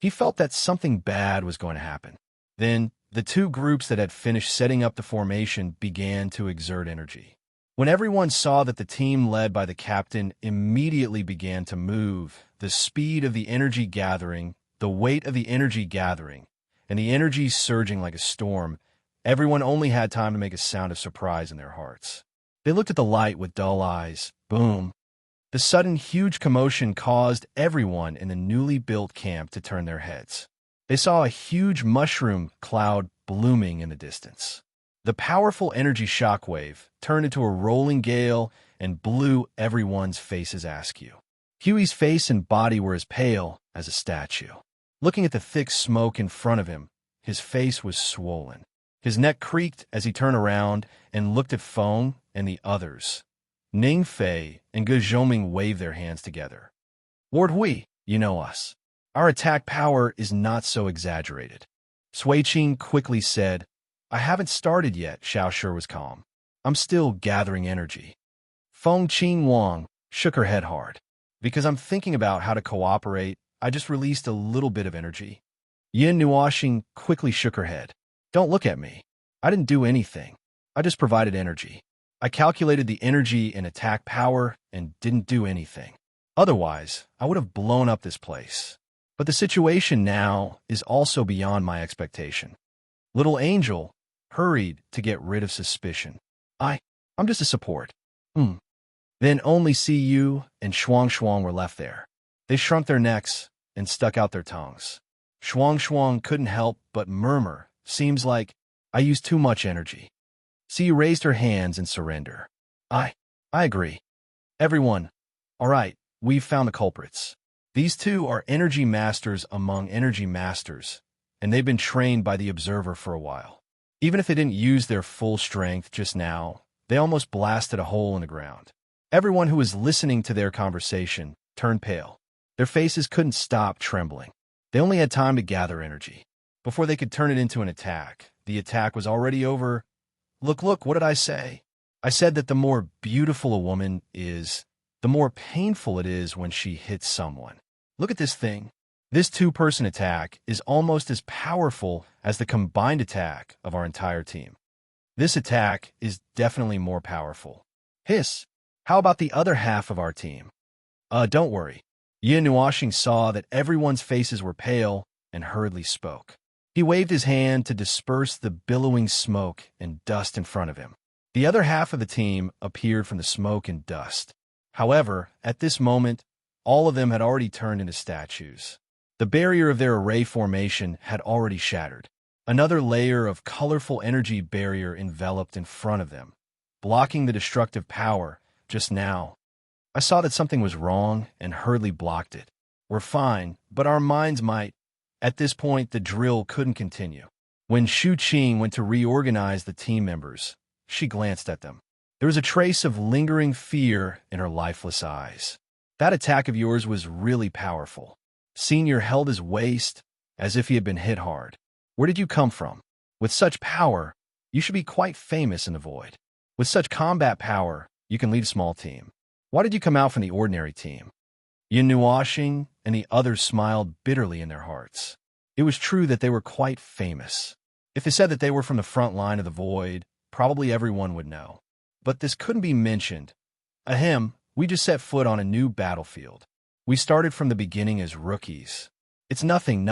He felt that something bad was going to happen. Then, the two groups that had finished setting up the formation began to exert energy. When everyone saw that the team led by the captain immediately began to move, the speed of the energy gathering, the weight of the energy gathering, and the energy surging like a storm, everyone only had time to make a sound of surprise in their hearts. They looked at the light with dull eyes. Boom. The sudden huge commotion caused everyone in the newly built camp to turn their heads. They saw a huge mushroom cloud blooming in the distance. The powerful energy shockwave turned into a rolling gale and blew everyone's faces askew. Huey's face and body were as pale as a statue. Looking at the thick smoke in front of him, his face was swollen. His neck creaked as he turned around and looked at Feng and the others. Ning Fei and Ge Zhoming waved their hands together. Lord Hui, you know us. Our attack power is not so exaggerated. Sui Qing quickly said, I haven't started yet. Xiao Shi was calm. I'm still gathering energy. Feng Qing Wang shook her head hard. Because I'm thinking about how to cooperate, I just released a little bit of energy. Yin Nuashing quickly shook her head. Don't look at me. I didn't do anything. I just provided energy. I calculated the energy and attack power and didn't do anything. Otherwise, I would have blown up this place. But the situation now is also beyond my expectation. Little Angel hurried to get rid of suspicion. I'm just a support. Then only Cu and Shuang were left there. They shrunk their necks and stuck out their tongues. Shuang couldn't help but murmur, seems like I used too much energy. Cu raised her hands in surrender. I agree. Everyone, all right, we've found the culprits. These two are energy masters among energy masters, and they've been trained by the observer for a while. Even if they didn't use their full strength just now, they almost blasted a hole in the ground. Everyone who was listening to their conversation turned pale. Their faces couldn't stop trembling. They only had time to gather energy. Before they could turn it into an attack, the attack was already over. Look, what did I say? I said that the more beautiful a woman is, the more painful it is when she hits someone. Look at this thing. This two-person attack is almost as powerful as the combined attack of our entire team. This attack is definitely more powerful. Hiss, how about the other half of our team? Don't worry. Yin Nuashing saw that everyone's faces were pale and hurriedly spoke. He waved his hand to disperse the billowing smoke and dust in front of him. The other half of the team appeared from the smoke and dust. However, at this moment, all of them had already turned into statues. The barrier of their array formation had already shattered. Another layer of colorful energy barrier enveloped in front of them, blocking the destructive power just now. I saw that something was wrong and hurriedly blocked it. We're fine, but our minds might. At this point, the drill couldn't continue. When Shu Qing went to reorganize the team members, she glanced at them. There was a trace of lingering fear in her lifeless eyes. That attack of yours was really powerful. Senior held his waist as if he had been hit hard. Where did you come from? With such power, you should be quite famous in the void. With such combat power, you can lead a small team. Why did you come out from the ordinary team? Yin Nuashing and the others smiled bitterly in their hearts. It was true that they were quite famous. If they said that they were from the front line of the void, probably everyone would know. But this couldn't be mentioned. Ahem, we just set foot on a new battlefield. We started from the beginning as rookies. It's nothing.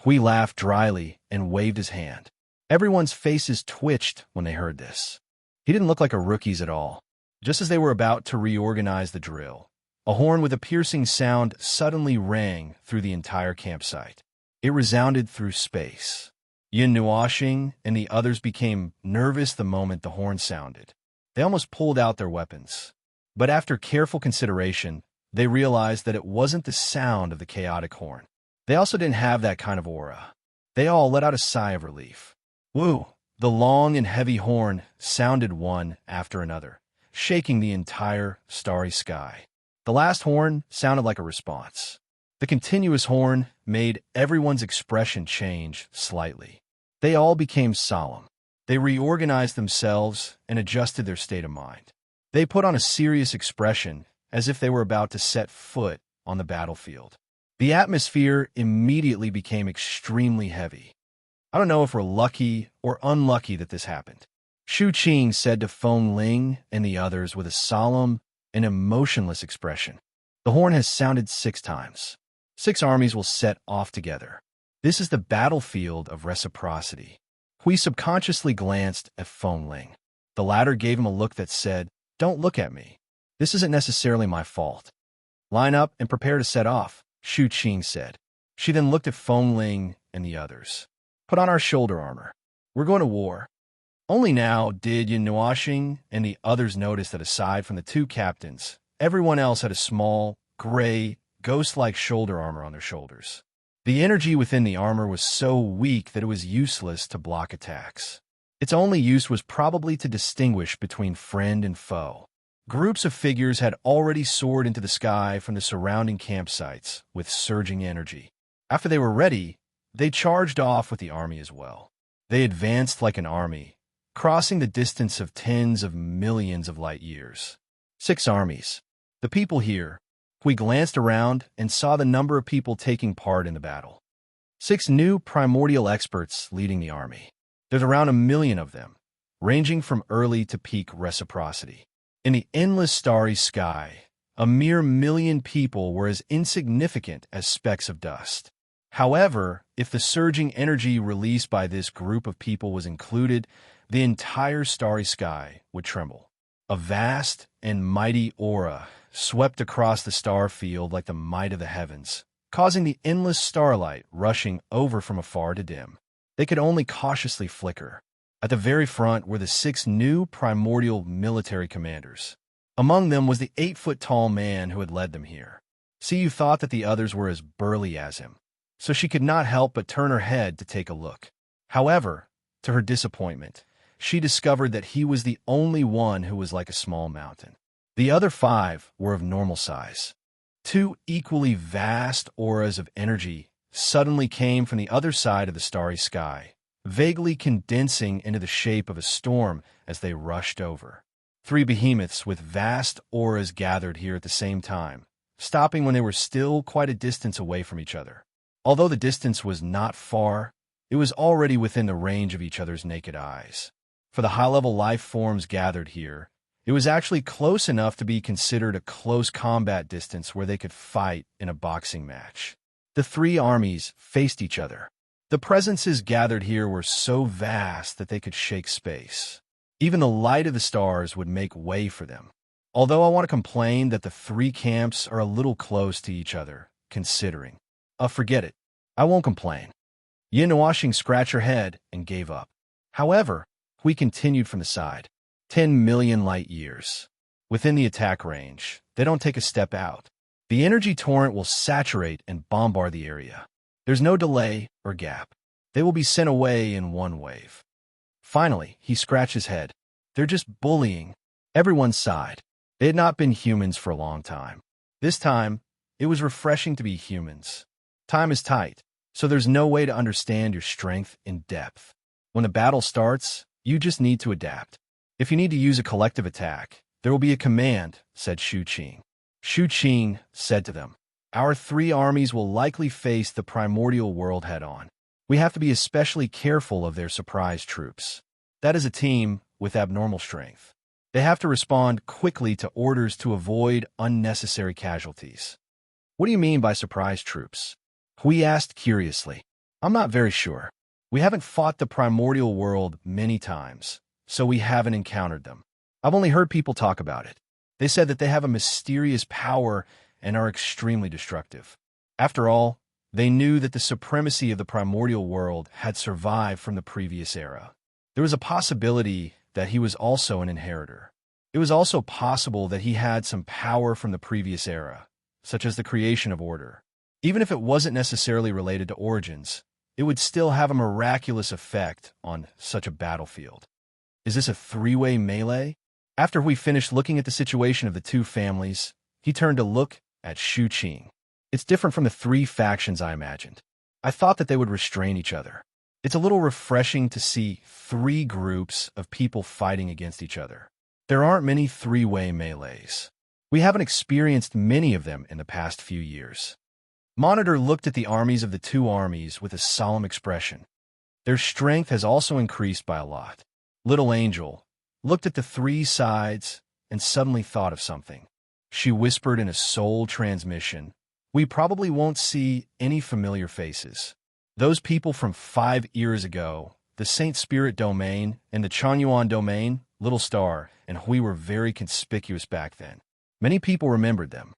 Hui laughed dryly and waved his hand. Everyone's faces twitched when they heard this. He didn't look like a rookies at all. Just as they were about to reorganize the drill, a horn with a piercing sound suddenly rang through the entire campsite. It resounded through space. Yin Nuashing and the others became nervous the moment the horn sounded. They almost pulled out their weapons. But after careful consideration, they realized that it wasn't the sound of the chaotic horn. They also didn't have that kind of aura. They all let out a sigh of relief. Woo! The long and heavy horn sounded one after another, shaking the entire starry sky. The last horn sounded like a response. The continuous horn made everyone's expression change slightly. They all became solemn. They reorganized themselves and adjusted their state of mind. They put on a serious expression, as if they were about to set foot on the battlefield. The atmosphere immediately became extremely heavy. I don't know if we're lucky or unlucky that this happened, Shu Qing said to Feng Ling and the others with a solemn and emotionless expression. The horn has sounded 6 times. 6 armies will set off together. This is the battlefield of reciprocity. Hui subconsciously glanced at Feng Ling. The latter gave him a look that said, "Don't look at me. This isn't necessarily my fault." "Line up and prepare to set off," Shu Qing said. She then looked at Feng Ling and the others. "Put on our shoulder armor. We're going to war." Only now did Yin Nuoxing and the others notice that aside from the 2 captains, everyone else had a small, gray, ghost-like shoulder armor on their shoulders. The energy within the armor was so weak that it was useless to block attacks. Its only use was probably to distinguish between friend and foe. Groups of figures had already soared into the sky from the surrounding campsites with surging energy. After they were ready, they charged off with the army as well. They advanced like an army, crossing the distance of tens of millions of light years. 6 armies. The people here. We glanced around and saw the number of people taking part in the battle. 6 new primordial experts leading the army. There's around 1 million of them, ranging from early to peak reciprocity. In the endless starry sky, a mere 1 million people were as insignificant as specks of dust. However, if the surging energy released by this group of people was included, the entire starry sky would tremble. A vast and mighty aura swept across the star field like the might of the heavens, causing the endless starlight rushing over from afar to dim. They could only cautiously flicker. At the very front were the 6 new primordial military commanders. Among them was the 8-foot-tall man who had led them here. Siyu thought that the others were as burly as him, so she could not help but turn her head to take a look. However, to her disappointment, she discovered that he was the only one who was like a small mountain. The other 5 were of normal size. 2 equally vast auras of energy suddenly came from the other side of the starry sky, vaguely condensing into the shape of a storm as they rushed over. 3 behemoths with vast auras gathered here at the same time, stopping when they were still quite a distance away from each other. Although the distance was not far, it was already within the range of each other's naked eyes. For the high-level life forms gathered here, it was actually close enough to be considered a close combat distance where they could fight in a boxing match. The 3 armies faced each other. The presences gathered here were so vast that they could shake space. Even the light of the stars would make way for them. Although I want to complain that the 3 camps are a little close to each other, considering. Forget it. I won't complain. Yin Nuoxing scratched her head and gave up. However, we continued from the side. 10 million light years. Within the attack range, they don't take a step out. The energy torrent will saturate and bombard the area. There's no delay or gap. They will be sent away in one wave. Finally, he scratched his head. They're just bullying. Everyone sighed. They had not been humans for a long time. This time, it was refreshing to be humans. Time is tight, so there's no way to understand your strength in depth. When the battle starts, you just need to adapt. If you need to use a collective attack, there will be a command, said Shu Qing. Shu Qing said to them, "Our 3 armies will likely face the primordial world head-on. We have to be especially careful of their surprise troops. That is a team with abnormal strength. They have to respond quickly to orders to avoid unnecessary casualties." "What do you mean by surprise troops?" Hui asked curiously. "I'm not very sure. We haven't fought the primordial world many times, so we haven't encountered them. I've only heard people talk about it. They said that they have a mysterious power and are extremely destructive. After all, they knew that the supremacy of the primordial world had survived from the previous era. There was a possibility that he was also an inheritor. It was also possible that he had some power from the previous era, such as the creation of order. Even if it wasn't necessarily related to origins, it would still have a miraculous effect on such a battlefield. Is this a three-way melee? After we finished looking at the situation of the two families, he turned to look at Shu Qing. It's different from the three factions I imagined. I thought that they would restrain each other. It's a little refreshing to see three groups of people fighting against each other. There aren't many three-way melees. We haven't experienced many of them in the past few years. Monitor looked at the armies of the two armies with a solemn expression. Their strength has also increased by a lot. Little Angel looked at the three sides and suddenly thought of something. She whispered in a soul transmission, "We probably won't see any familiar faces. Those people from 5 years ago, the Saint Spirit Domain and the Changyuan Domain, Little Star, and Hui were very conspicuous back then. Many people remembered them.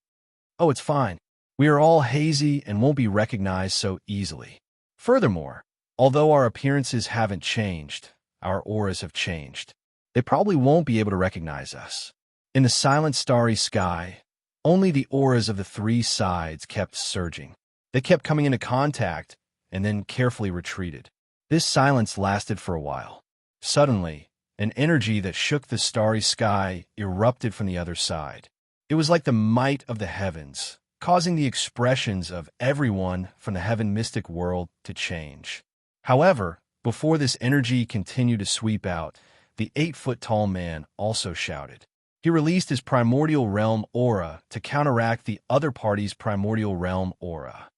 Oh, it's fine. We are all hazy and won't be recognized so easily. Furthermore, although our appearances haven't changed, our auras have changed. They probably won't be able to recognize us." In the silent starry sky, only the auras of the three sides kept surging. They kept coming into contact and then carefully retreated. This silence lasted for a while. Suddenly, an energy that shook the starry sky erupted from the other side. It was like the might of the heavens, causing the expressions of everyone from the heaven mystic world to change. However, before this energy continued to sweep out, the 8-foot-tall man also shouted. He released his primordial realm aura to counteract the other party's primordial realm aura.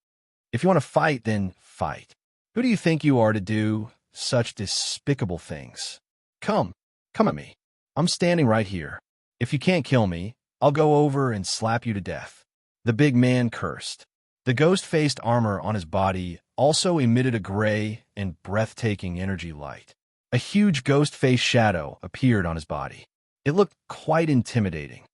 If you want to fight, then fight. Who do you think you are to do such despicable things? Come at me. I'm standing right here. If you can't kill me, I'll go over and slap you to death. The big man cursed. The ghost-faced armor on his body also emitted a gray and breathtaking energy light. A huge ghost-faced shadow appeared on his body. It looked quite intimidating.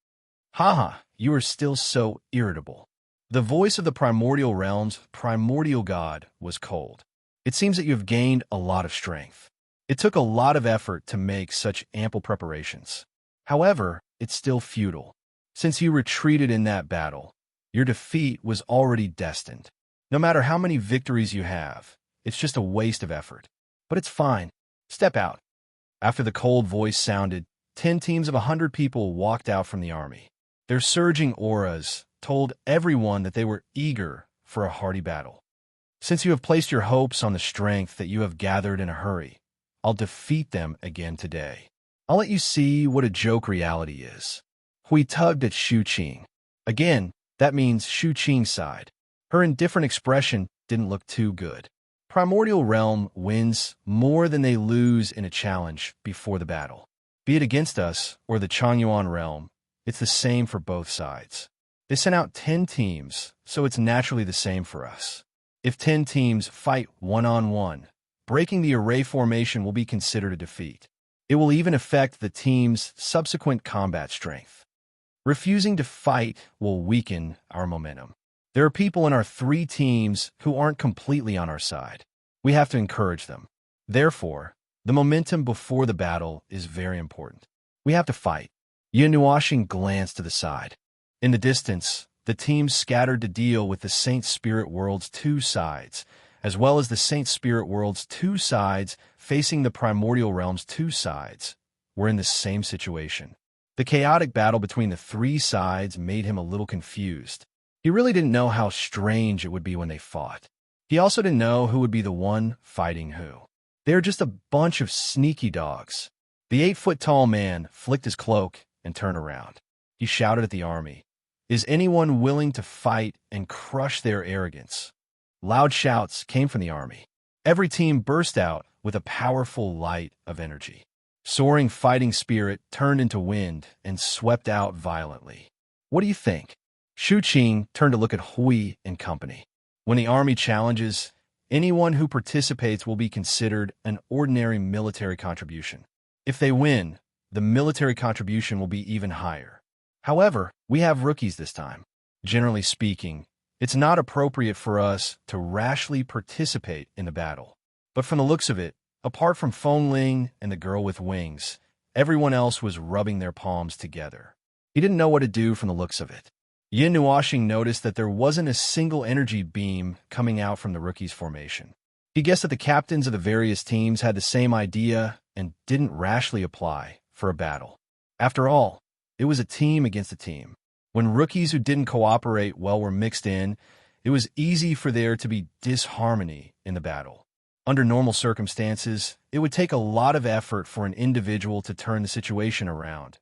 Haha, you are still so irritable. The voice of the primordial realm's primordial god was cold. It seems that you have gained a lot of strength. It took a lot of effort to make such ample preparations. However, it's still futile. Since you retreated in that battle, your defeat was already destined. No matter how many victories you have, it's just a waste of effort. But it's fine. Step out. After the cold voice sounded, 10 teams of 100 people walked out from the army. Their surging auras told everyone that they were eager for a hearty battle. Since you have placed your hopes on the strength that you have gathered in a hurry, I'll defeat them again today. I'll let you see what a joke reality is. Hui tugged at Shu Qing. Again, that means Shu Qing's side. Her indifferent expression didn't look too good. Primordial Realm wins more than they lose in a challenge before the battle. Be it against us or the Changyuan Realm, it's the same for both sides. They sent out 10 teams, so it's naturally the same for us. If 10 teams fight one-on-one, breaking the array formation will be considered a defeat. It will even affect the team's subsequent combat strength. Refusing to fight will weaken our momentum. There are people in our 3 teams who aren't completely on our side. We have to encourage them. Therefore, the momentum before the battle is very important. We have to fight. Yin Nuoxing glanced to the side. In the distance, the teams scattered to deal with the Saint Spirit World's 2 sides, as well as the Saint Spirit World's 2 sides facing the Primordial Realm's 2 sides, were in the same situation. The chaotic battle between the 3 sides made him a little confused. He really didn't know how strange it would be when they fought. He also didn't know who would be the one fighting who. They were just a bunch of sneaky dogs. The 8-foot-tall man flicked his cloak and turned around. He shouted at the army, "Is anyone willing to fight and crush their arrogance?" Loud shouts came from the army. Every team burst out with a powerful light of energy. Soaring fighting spirit turned into wind and swept out violently. What do you think? Shu Qing turned to look at Hui and company. When the army challenges, anyone who participates will be considered an ordinary military contribution. If they win, the military contribution will be even higher. However, we have rookies this time. Generally speaking, it's not appropriate for us to rashly participate in the battle. But from the looks of it, apart from Feng Ling and the girl with wings, everyone else was rubbing their palms together. He didn't know what to do from the looks of it. Yin Nuoxing noticed that there wasn't a single energy beam coming out from the rookies' formation. He guessed that the captains of the various teams had the same idea and didn't rashly apply for a battle. After all, it was a team against a team. When rookies who didn't cooperate well were mixed in, it was easy for there to be disharmony in the battle. Under normal circumstances, it would take a lot of effort for an individual to turn the situation around.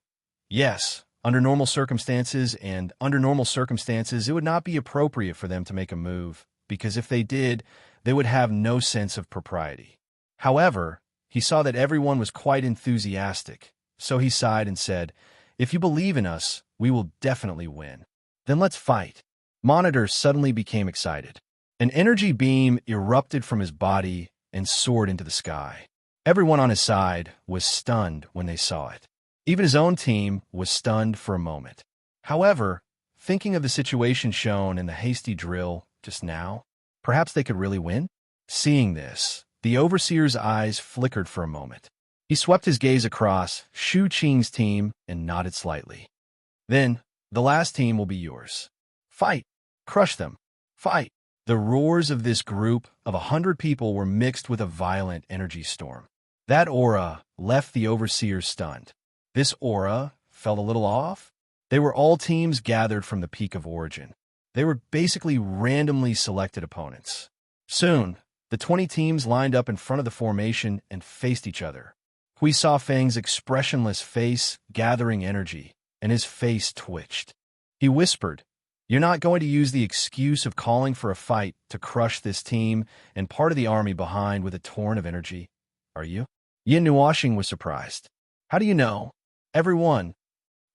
Yes, under normal circumstances, it would not be appropriate for them to make a move, because if they did, they would have no sense of propriety. However, he saw that everyone was quite enthusiastic, so he sighed and said, "If you believe in us, we will definitely win. Then let's fight." Monitor suddenly became excited. An energy beam erupted from his body and soared into the sky. Everyone on his side was stunned when they saw it. Even his own team was stunned for a moment. However, thinking of the situation shown in the hasty drill just now, perhaps they could really win? Seeing this, the Overseer's eyes flickered for a moment. He swept his gaze across Shu Qing's team and nodded slightly. "Then, the last team will be yours. Fight! Crush them! Fight!" The roars of this group of 100 people were mixed with a violent energy storm. That aura left the Overseers stunned. This aura felt a little off. They were all teams gathered from the Peak of Origin. They were basically randomly selected opponents. Soon, the 20 teams lined up in front of the formation and faced each other. Hui saw Feng's expressionless face gathering energy, and his face twitched. He whispered, "You're not going to use the excuse of calling for a fight to crush this team and part of the army behind with a torrent of energy, are you?" Yin Nuoxing was surprised. "How do you know? Everyone."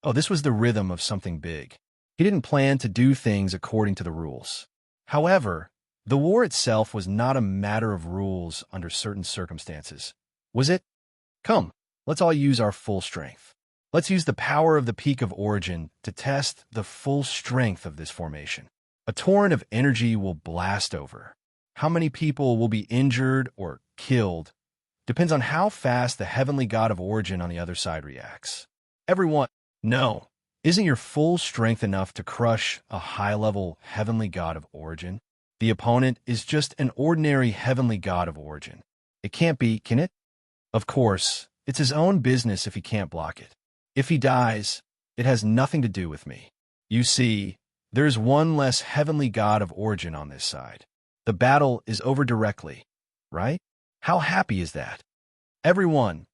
Oh, this was the rhythm of something big. He didn't plan to do things according to the rules. However, the war itself was not a matter of rules under certain circumstances. Was it? Come, let's all use our full strength. Let's use the power of the Peak of Origin to test the full strength of this formation. A torrent of energy will blast over. How many people will be injured or killed depends on how fast the heavenly god of Origin on the other side reacts. Everyone, no. Isn't your full strength enough to crush a high-level heavenly god of Origin? The opponent is just an ordinary heavenly god of Origin. It can't be, can it? Of course, it's his own business if he can't block it. If he dies, it has nothing to do with me. You see, there's one less heavenly god of Origin on this side. The battle is over directly, right? How happy is that? Everyone.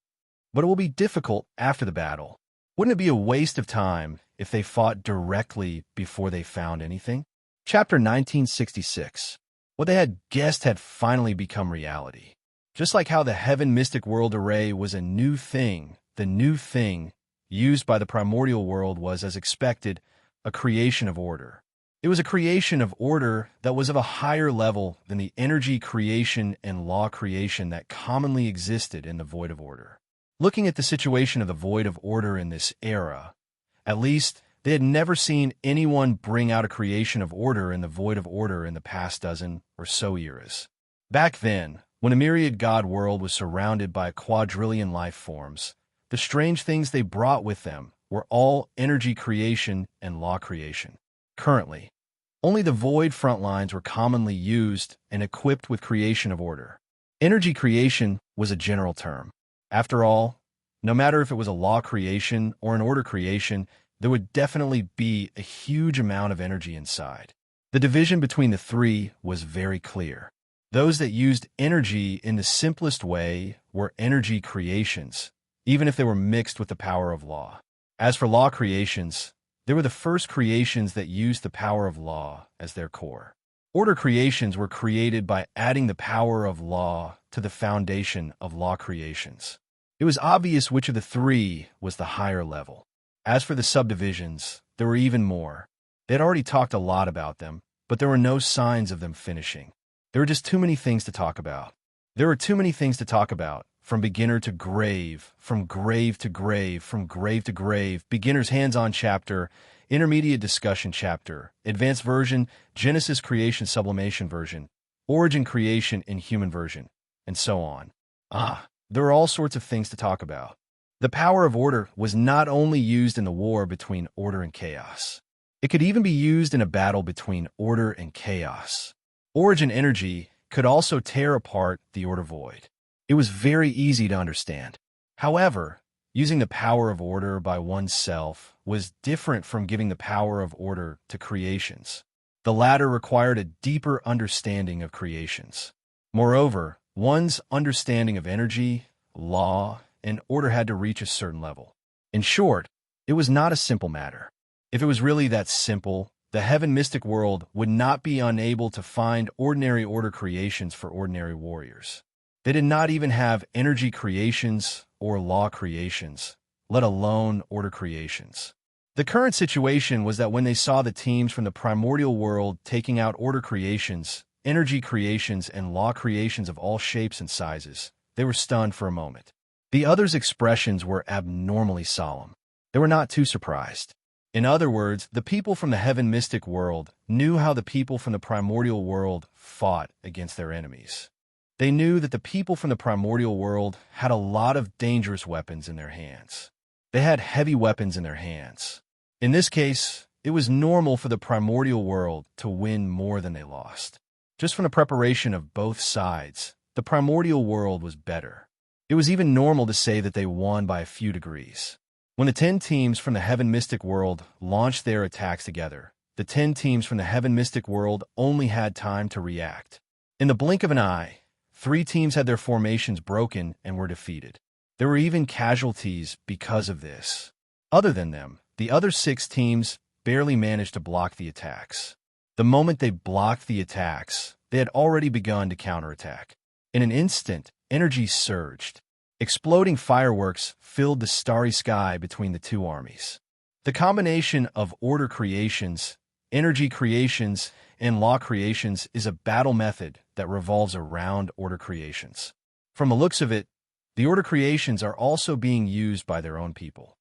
But it will be difficult after the battle. Wouldn't it be a waste of time if they fought directly before they found anything? Chapter 1966. What they had guessed had finally become reality. Just like how the Heaven Mystic World Array was a new thing, the new thing used by the primordial world was, as expected, a creation of order. It was a creation of order that was of a higher level than the energy creation and law creation that commonly existed in the Void of Order. Looking at the situation of the Void of Order in this era, at least they had never seen anyone bring out a creation of order in the Void of Order in the past dozen or so eras. Back then, when a myriad god world was surrounded by a quadrillion life forms, the strange things they brought with them were all energy creation and law creation. Currently, only the void front lines were commonly used and equipped with creation of order. Energy creation was a general term. After all, no matter if it was a law creation or an order creation, there would definitely be a huge amount of energy inside. The division between the three was very clear. Those that used energy in the simplest way were energy creations, even if they were mixed with the power of law. As for law creations, they were the first creations that used the power of law as their core. Order creations were created by adding the power of law to the foundation of law creations. It was obvious which of the three was the higher level. As for the subdivisions, there were even more. They had already talked a lot about them, but there were no signs of them finishing. There were just too many things to talk about. There were too many things to talk about, from beginner to grave, from grave to grave, from grave to grave, beginner's hands-on chapter, intermediate discussion chapter, advanced version, Genesis creation sublimation version, origin creation in human version, and so on. There were all sorts of things to talk about. The power of order was not only used in the war between order and chaos. It could even be used in a battle between order and chaos. Origin energy could also tear apart the order void. It was very easy to understand. However, using the power of order by oneself was different from giving the power of order to creations. The latter required a deeper understanding of creations. Moreover, one's understanding of energy, law, and order had to reach a certain level. In short, it was not a simple matter. If it was really that simple, the heaven mystic world would not be unable to find ordinary order creations for ordinary warriors. They did not even have energy creations or law creations, let alone order creations. The current situation was that when they saw the teams from the primordial world taking out order creations, energy creations, and law creations of all shapes and sizes, they were stunned for a moment. The others' expressions were abnormally solemn. They were not too surprised. In other words, the people from the heaven mystic world knew how the people from the primordial world fought against their enemies. They knew that the people from the primordial world had a lot of dangerous weapons in their hands. They had heavy weapons in their hands. In this case, it was normal for the primordial world to win more than they lost. Just from the preparation of both sides, the primordial world was better. It was even normal to say that they won by a few degrees. When the 10 teams from the heaven mystic world launched their attacks together, the 10 teams from the heaven mystic world only had time to react. In the blink of an eye, 3 teams had their formations broken and were defeated. There were even casualties because of this. Other than them, the other 6 teams barely managed to block the attacks. The moment they blocked the attacks, they had already begun to counterattack. In an instant, energy surged. Exploding fireworks filled the starry sky between the 2 armies. The combination of order creations, energy creations, and law creations is a battle method that revolves around order creations. From the looks of it, the order creations are also being used by their own people.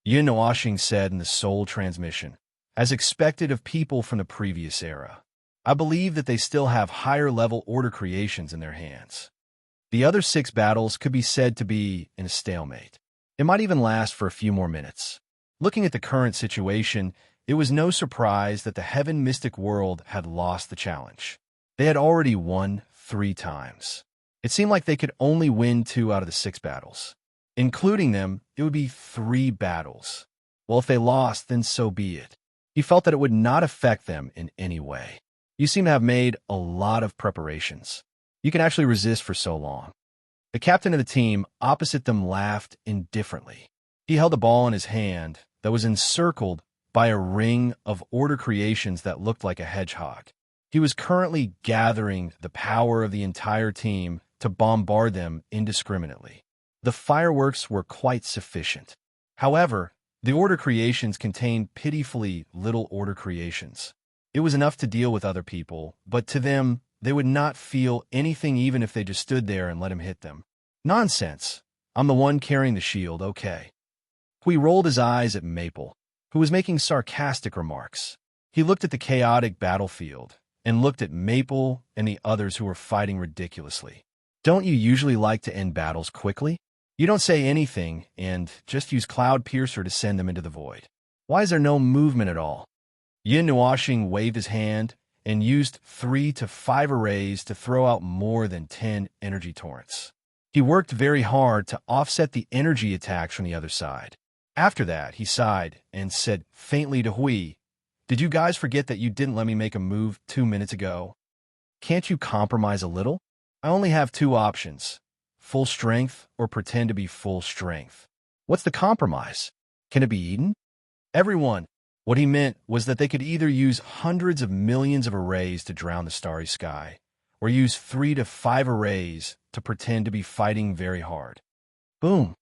Yin Washing said in the Soul Transmission, as expected of people from the previous era, I believe that they still have higher-level order creations in their hands. The other 6 battles could be said to be in a stalemate. It might even last for a few more minutes. Looking at the current situation, it was no surprise that the heaven mystic world had lost the challenge. They had already won 3 times. It seemed like they could only win 2 out of the 6 battles. Including them, it would be 3 battles. Well, if they lost, then so be it. He felt that it would not affect them in any way. You seem to have made a lot of preparations. You can actually resist for so long. The captain of the team opposite them laughed indifferently. He held a ball in his hand that was encircled by a ring of order creations that looked like a hedgehog. He was currently gathering the power of the entire team to bombard them indiscriminately. The fireworks were quite sufficient. However, the order creations contained pitifully little order creations. It was enough to deal with other people, but to them, they would not feel anything even if they just stood there and let him hit them. Nonsense. I'm the one carrying the shield, okay. He rolled his eyes at Maple, who was making sarcastic remarks. He looked at the chaotic battlefield and looked at Maple and the others who were fighting ridiculously. Don't you usually like to end battles quickly? You don't say anything and just use Cloud Piercer to send them into the void. Why is there no movement at all? Yin Washing waved his hand and used 3 to 5 arrays to throw out more than 10 energy torrents. He worked very hard to offset the energy attacks from the other side. After that, he sighed and said faintly to Hui, "Did you guys forget that you didn't let me make a move 2 minutes ago? Can't you compromise a little? I only have 2 options, full strength or pretend to be full strength. What's the compromise? Can it be eaten?" Everyone. What he meant was that they could either use hundreds of millions of arrays to drown the starry sky, or use 3 to 5 arrays to pretend to be fighting very hard. Boom!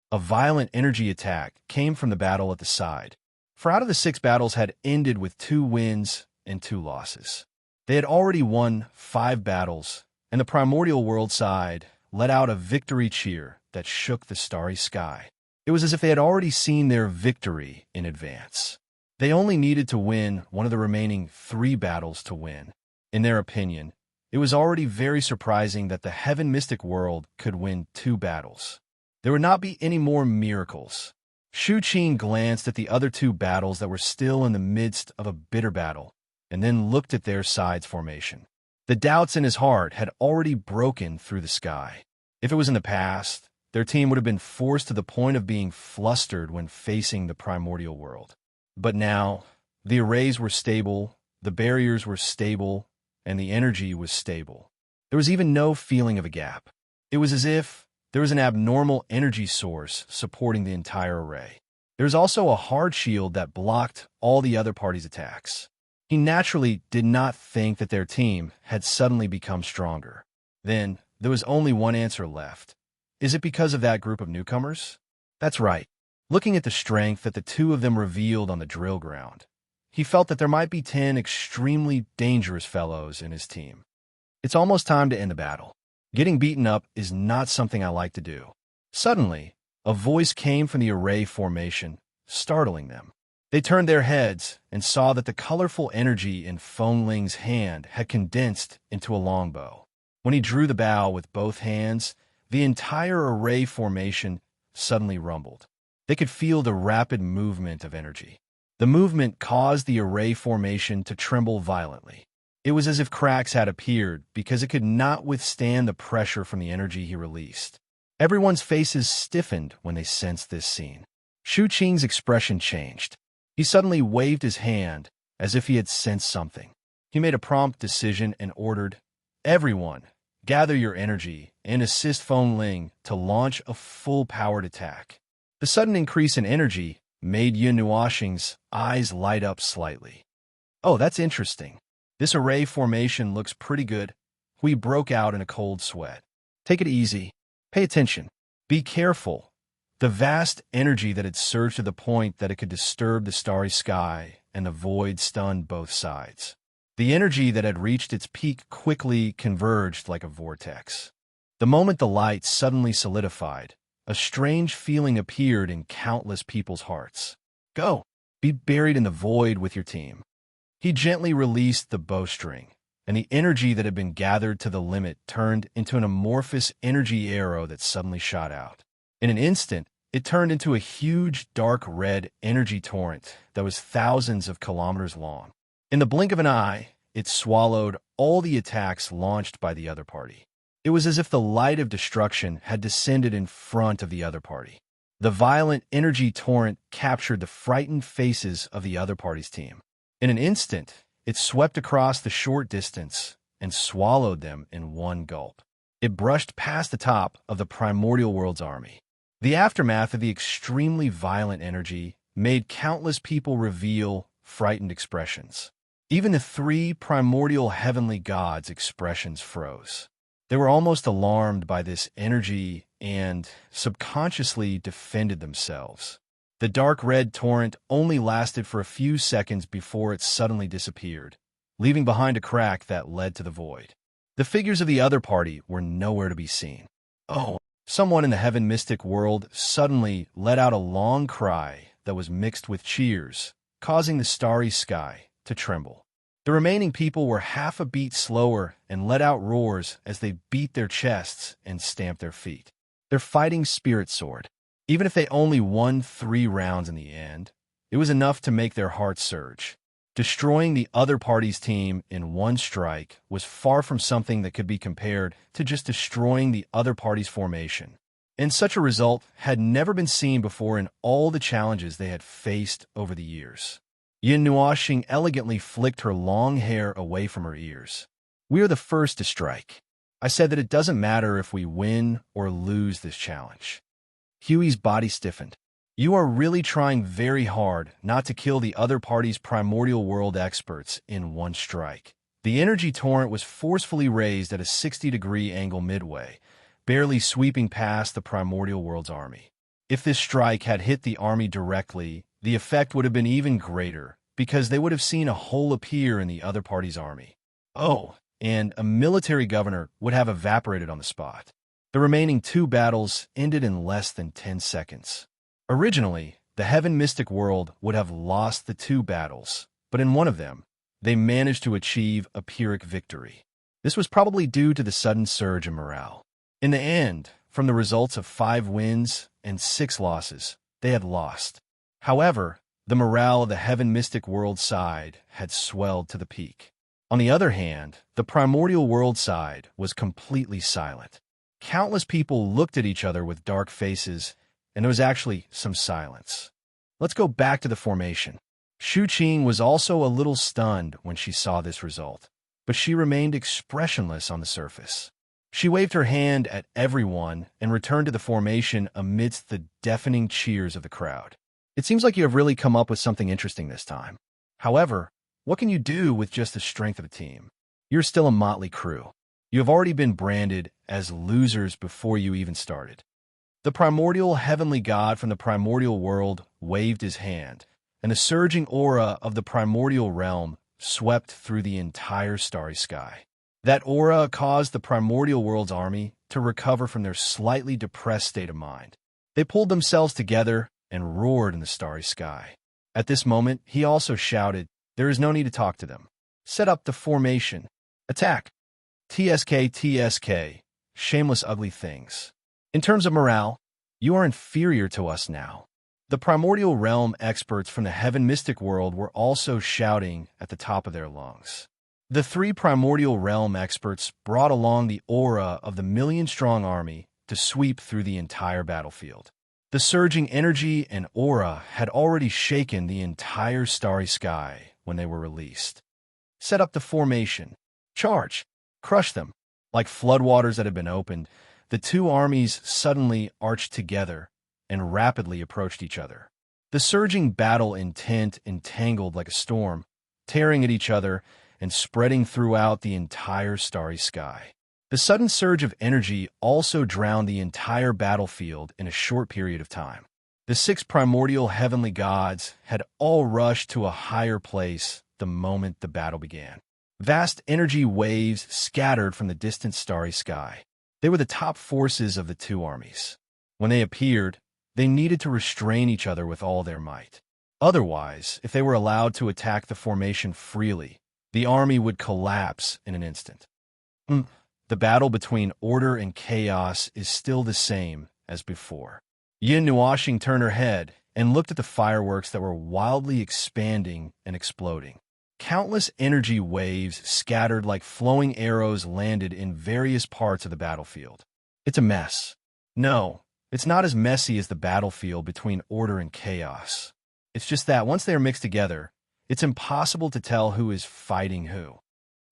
A violent energy attack came from the battle at the side. 4 out of the 6 battles had ended with 2 wins and 2 losses. They had already won 5 battles, and the primordial world side let out a victory cheer that shook the starry sky. It was as if they had already seen their victory in advance. They only needed to win one of the remaining 3 battles to win. In their opinion, it was already very surprising that the heaven mystic world could win 2 battles. There would not be any more miracles. Shu Qin glanced at the other 2 battles that were still in the midst of a bitter battle, and then looked at their side's formation. The doubts in his heart had already broken through the sky. If it was in the past, their team would have been forced to the point of being flustered when facing the primordial world. But now, the arrays were stable, the barriers were stable, and the energy was stable. There was even no feeling of a gap. It was as if there was an abnormal energy source supporting the entire array. There was also a hard shield that blocked all the other party's attacks. He naturally did not think that their team had suddenly become stronger. Then, there was only one answer left. Is it because of that group of newcomers? That's right. Looking at the strength that the two of them revealed on the drill ground, he felt that there might be 10 extremely dangerous fellows in his team. It's almost time to end the battle. Getting beaten up is not something I like to do. Suddenly, a voice came from the array formation, startling them. They turned their heads and saw that the colorful energy in Feng Ling's hand had condensed into a longbow. When he drew the bow with both hands, the entire array formation suddenly rumbled. They could feel the rapid movement of energy. The movement caused the array formation to tremble violently. It was as if cracks had appeared because it could not withstand the pressure from the energy he released. Everyone's faces stiffened when they sensed this scene. Shu Qing's expression changed. He suddenly waved his hand as if he had sensed something. He made a prompt decision and ordered, "Everyone, gather your energy and assist Feng Ling to launch a full-powered attack." The sudden increase in energy made Yin Nuoxing's eyes light up slightly. "Oh, that's interesting. This array formation looks pretty good." Hui broke out in a cold sweat. "Take it easy. Pay attention. Be careful." The vast energy that had surged to the point that it could disturb the starry sky and the void stunned both sides. The energy that had reached its peak quickly converged like a vortex. The moment the light suddenly solidified, a strange feeling appeared in countless people's hearts. "Go! Be buried in the void with your team." He gently released the bowstring, and the energy that had been gathered to the limit turned into an amorphous energy arrow that suddenly shot out. In an instant, it turned into a huge dark red energy torrent that was thousands of kilometers long. In the blink of an eye, it swallowed all the attacks launched by the other party. It was as if the light of destruction had descended in front of the other party. The violent energy torrent captured the frightened faces of the other party's team. In an instant, it swept across the short distance and swallowed them in one gulp. It brushed past the top of the primordial world's army. The aftermath of the extremely violent energy made countless people reveal frightened expressions. Even the three primordial heavenly gods' expressions froze. They were almost alarmed by this energy and subconsciously defended themselves. The dark red torrent only lasted for a few seconds before it suddenly disappeared, leaving behind a crack that led to the void. The figures of the other party were nowhere to be seen. "Oh!" Someone in the heaven mystic world suddenly let out a long cry that was mixed with cheers, causing the starry sky to tremble. The remaining people were half a beat slower and let out roars as they beat their chests and stamped their feet. Their fighting spirit soared. Even if they only won 3 rounds in the end, it was enough to make their hearts surge. Destroying the other party's team in one strike was far from something that could be compared to just destroying the other party's formation. And such a result had never been seen before in all the challenges they had faced over the years. Yin Nuoxing elegantly flicked her long hair away from her ears. "We are the first to strike. I said that it doesn't matter if we win or lose this challenge." Huey's body stiffened. "You are really trying very hard not to kill the other party's primordial world experts in one strike." The energy torrent was forcefully raised at a 60-degree angle midway, barely sweeping past the primordial world's army. If this strike had hit the army directly, the effect would have been even greater, because they would have seen a hole appear in the other party's army. Oh, and a military governor would have evaporated on the spot. The remaining 2 battles ended in less than 10 seconds. Originally, the Heaven Mystic world would have lost the 2 battles, but in one of them, they managed to achieve a Pyrrhic victory. This was probably due to the sudden surge in morale. In the end, from the results of 5 wins and 6 losses, they had lost. However, the morale of the Heaven Mystic world side had swelled to the peak. On the other hand, the primordial world side was completely silent. Countless people looked at each other with dark faces, and there was actually some silence. Let's go back to the formation. Shu Qing was also a little stunned when she saw this result, but she remained expressionless on the surface. She waved her hand at everyone and returned to the formation amidst the deafening cheers of the crowd. It seems like you have really come up with something interesting this time. However, what can you do with just the strength of a team? You're still a motley crew. You have already been branded as losers before you even started. The primordial heavenly god from the primordial world waved his hand, and the surging aura of the primordial realm swept through the entire starry sky. That aura caused the primordial world's army to recover from their slightly depressed state of mind. They pulled themselves together and roared in the starry sky. At this moment, he also shouted, "There is no need to talk to them. Set up the formation. Attack. TSK, TSK. Shameless ugly things. In terms of morale, you are inferior to us now." The primordial realm experts from the heaven mystic world were also shouting at the top of their lungs. The three primordial realm experts brought along the aura of the million-strong army to sweep through the entire battlefield. The surging energy and aura had already shaken the entire starry sky when they were released. Set up the formation. Charge. Crush them. Like floodwaters that had been opened, the two armies suddenly arched together and rapidly approached each other. The surging battle intent entangled like a storm, tearing at each other and spreading throughout the entire starry sky. The sudden surge of energy also drowned the entire battlefield in a short period of time. The six primordial heavenly gods had all rushed to a higher place the moment the battle began. Vast energy waves scattered from the distant starry sky. They were the top forces of the two armies. When they appeared, they needed to restrain each other with all their might. Otherwise, if they were allowed to attack the formation freely, the army would collapse in an instant. The battle between order and chaos is still the same as before. Yin Nuashing turned her head and looked at the fireworks that were wildly expanding and exploding. Countless energy waves scattered like flowing arrows landed in various parts of the battlefield. It's a mess. No, it's not as messy as the battlefield between order and chaos. It's just that once they are mixed together, it's impossible to tell who is fighting who.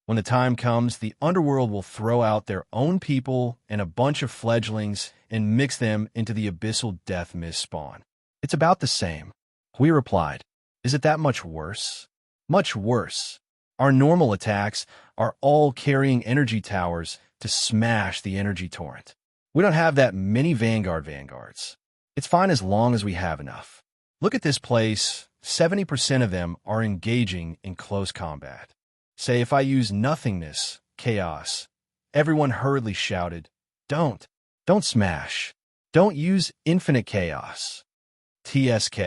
When the time comes, the underworld will throw out their own people and a bunch of fledglings and mix them into the abyssal death mist spawn. It's about the same. We replied, is it that much worse? Much worse. Our normal attacks are all carrying energy towers to smash the energy torrent. We don't have that many vanguards. It's fine as long as we have enough. Look at this place. 70% of them are engaging in close combat. Say if I use nothingness, chaos. Everyone hurriedly shouted, Don't smash. Don't use infinite chaos. TSK.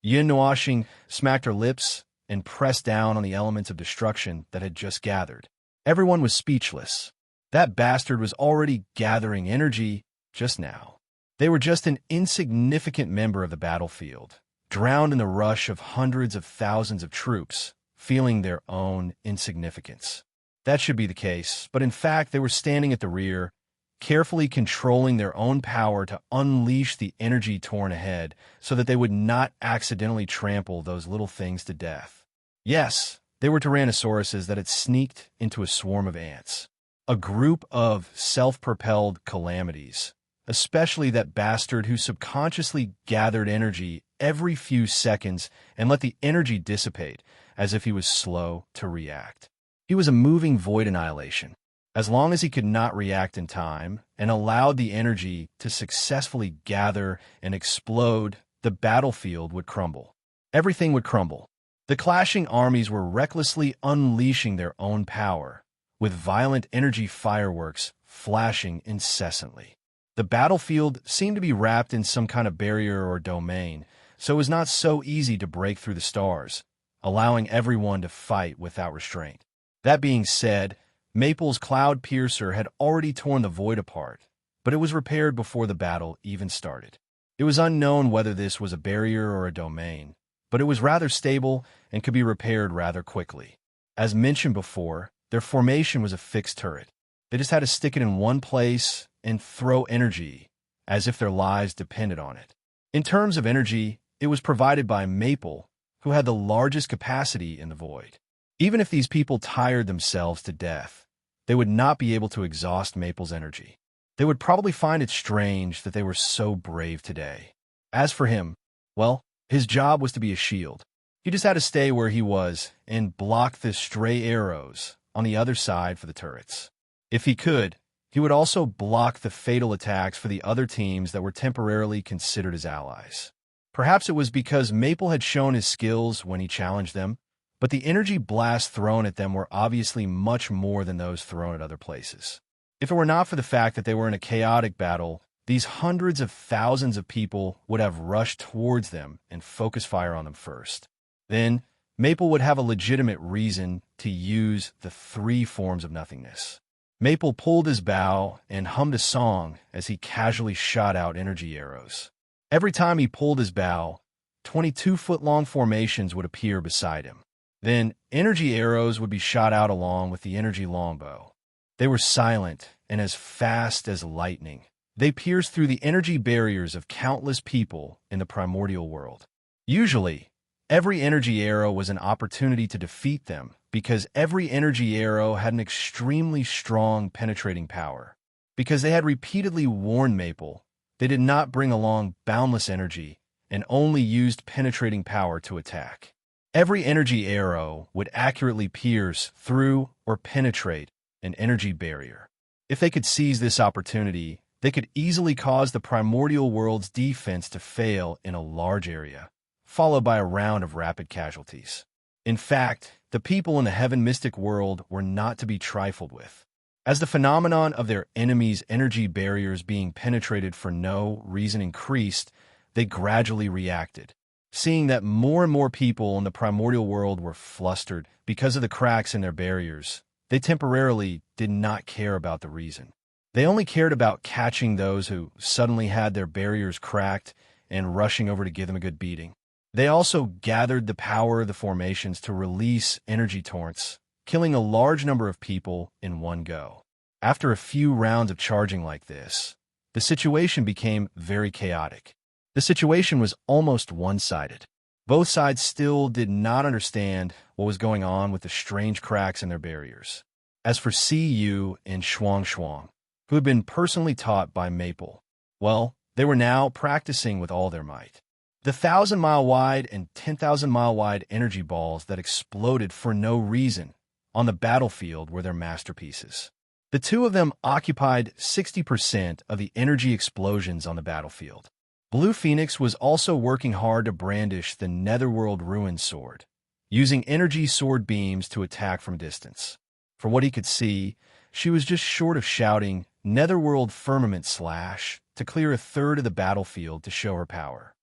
Yin Nuashing smacked her lips and pressed down on the elements of destruction that had just gathered. Everyone was speechless. That bastard was already gathering energy just now. They were just an insignificant member of the battlefield, drowned in the rush of hundreds of thousands of troops, feeling their own insignificance. That should be the case, but in fact they were standing at the rear, carefully controlling their own power to unleash the energy torn ahead so that they would not accidentally trample those little things to death. Yes, they were Tyrannosauruses that had sneaked into a swarm of ants. A group of self-propelled calamities, especially that bastard who subconsciously gathered energy every few seconds and let the energy dissipate as if he was slow to react. He was a moving void annihilation. As long as he could not react in time and allowed the energy to successfully gather and explode, the battlefield would crumble. Everything would crumble. The clashing armies were recklessly unleashing their own power, with violent energy fireworks flashing incessantly. The battlefield seemed to be wrapped in some kind of barrier or domain, so it was not so easy to break through the stars, allowing everyone to fight without restraint. That being said, Maple's Cloud Piercer had already torn the void apart, but it was repaired before the battle even started. It was unknown whether this was a barrier or a domain, but it was rather stable and could be repaired rather quickly. As mentioned before, their formation was a fixed turret. They just had to stick it in one place and throw energy, as if their lives depended on it. In terms of energy, it was provided by Maple, who had the largest capacity in the void. Even if these people tired themselves to death, they would not be able to exhaust Maple's energy. They would probably find it strange that they were so brave today. As for him, well, his job was to be a shield. He just had to stay where he was and block the stray arrows on the other side for the turrets. If he could, he would also block the fatal attacks for the other teams that were temporarily considered his allies. Perhaps it was because Maple had shown his skills when he challenged them, but the energy blasts thrown at them were obviously much more than those thrown at other places. If it were not for the fact that they were in a chaotic battle, these hundreds of thousands of people would have rushed towards them and focused fire on them first. Then, Maple would have a legitimate reason to use the three forms of nothingness. Maple pulled his bow and hummed a song as he casually shot out energy arrows. Every time he pulled his bow, 22-foot-long formations would appear beside him. Then, energy arrows would be shot out along with the energy longbow. They were silent and as fast as lightning. They pierced through the energy barriers of countless people in the primordial world. Usually, every energy arrow was an opportunity to defeat them because every energy arrow had an extremely strong penetrating power. Because they had repeatedly warned Maple, they did not bring along boundless energy and only used penetrating power to attack. Every energy arrow would accurately pierce through or penetrate an energy barrier. If they could seize this opportunity, they could easily cause the primordial world's defense to fail in a large area, followed by a round of rapid casualties. In fact, the people in the heaven mystic world were not to be trifled with. As the phenomenon of their enemies' energy barriers being penetrated for no reason increased, they gradually reacted. Seeing that more and more people in the primordial world were flustered because of the cracks in their barriers, they temporarily did not care about the reason. They only cared about catching those who suddenly had their barriers cracked and rushing over to give them a good beating. They also gathered the power of the formations to release energy torrents, killing a large number of people in one go. After a few rounds of charging like this, the situation became very chaotic. The situation was almost one-sided. Both sides still did not understand what was going on with the strange cracks in their barriers. As for CU and Shuang, who had been personally taught by Maple, well, they were now practicing with all their might. The 1,000-mile-wide and 10,000-mile-wide energy balls that exploded for no reason on the battlefield were their masterpieces. The two of them occupied 60% of the energy explosions on the battlefield. Blue Phoenix was also working hard to brandish the Netherworld Ruin Sword, using energy sword beams to attack from distance. From what he could see, she was just short of shouting Netherworld Firmament Slash to clear a third of the battlefield to show her power.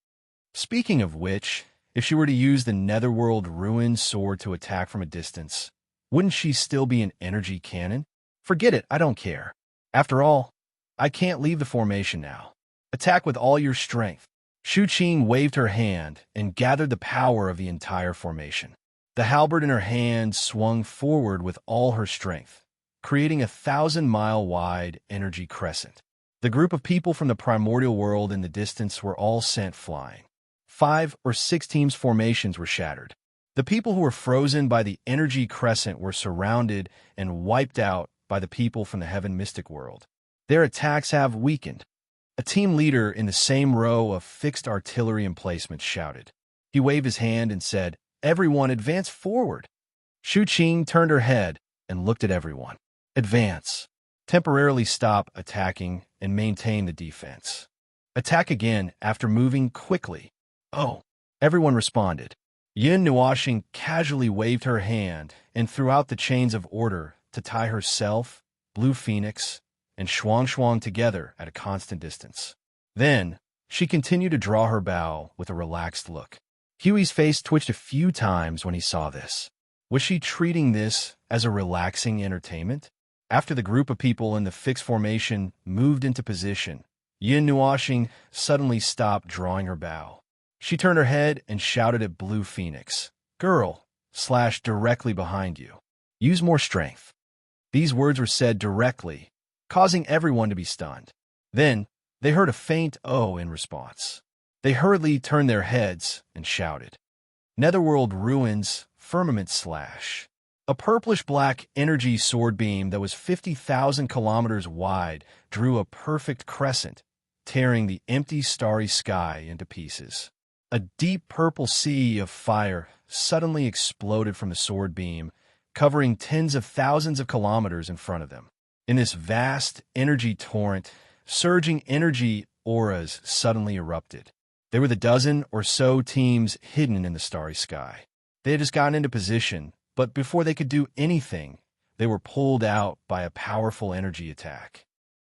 Speaking of which, if she were to use the Netherworld Ruin Sword to attack from a distance, wouldn't she still be an energy cannon? Forget it, I don't care. After all, I can't leave the formation now. Attack with all your strength. Shu Qing waved her hand and gathered the power of the entire formation. The halberd in her hand swung forward with all her strength, creating a 1,000-mile-wide energy crescent. The group of people from the primordial world in the distance were all sent flying. 5 or 6 teams' formations were shattered. The people who were frozen by the energy crescent were surrounded and wiped out by the people from the heaven mystic world. Their attacks have weakened. A team leader in the same row of fixed artillery emplacements shouted. He waved his hand and said, "Everyone advance forward." Shu Qing turned her head and looked at everyone. Advance. Temporarily stop attacking and maintain the defense. Attack again after moving quickly. Oh, everyone responded. Yin Nuoxing casually waved her hand and threw out the chains of order to tie herself, Blue Phoenix, and Shuang together at a constant distance. Then, she continued to draw her bow with a relaxed look. Huey's face twitched a few times when he saw this. Was she treating this as a relaxing entertainment? After the group of people in the fixed formation moved into position, Yin Nuoxing suddenly stopped drawing her bow. She turned her head and shouted at Blue Phoenix, "Girl, slash directly behind you." Use more strength. These words were said directly, causing everyone to be stunned. Then, they heard a faint "oh" in response. They hurriedly turned their heads and shouted. Netherworld ruins, firmament slash. A purplish-black energy sword beam that was 50,000 kilometers wide drew a perfect crescent, tearing the empty starry sky into pieces. A deep purple sea of fire suddenly exploded from the sword beam, covering tens of thousands of kilometers in front of them. In this vast energy torrent, surging energy auras suddenly erupted. There were the dozen or so teams hidden in the starry sky. They had just gotten into position, but before they could do anything, they were pulled out by a powerful energy attack.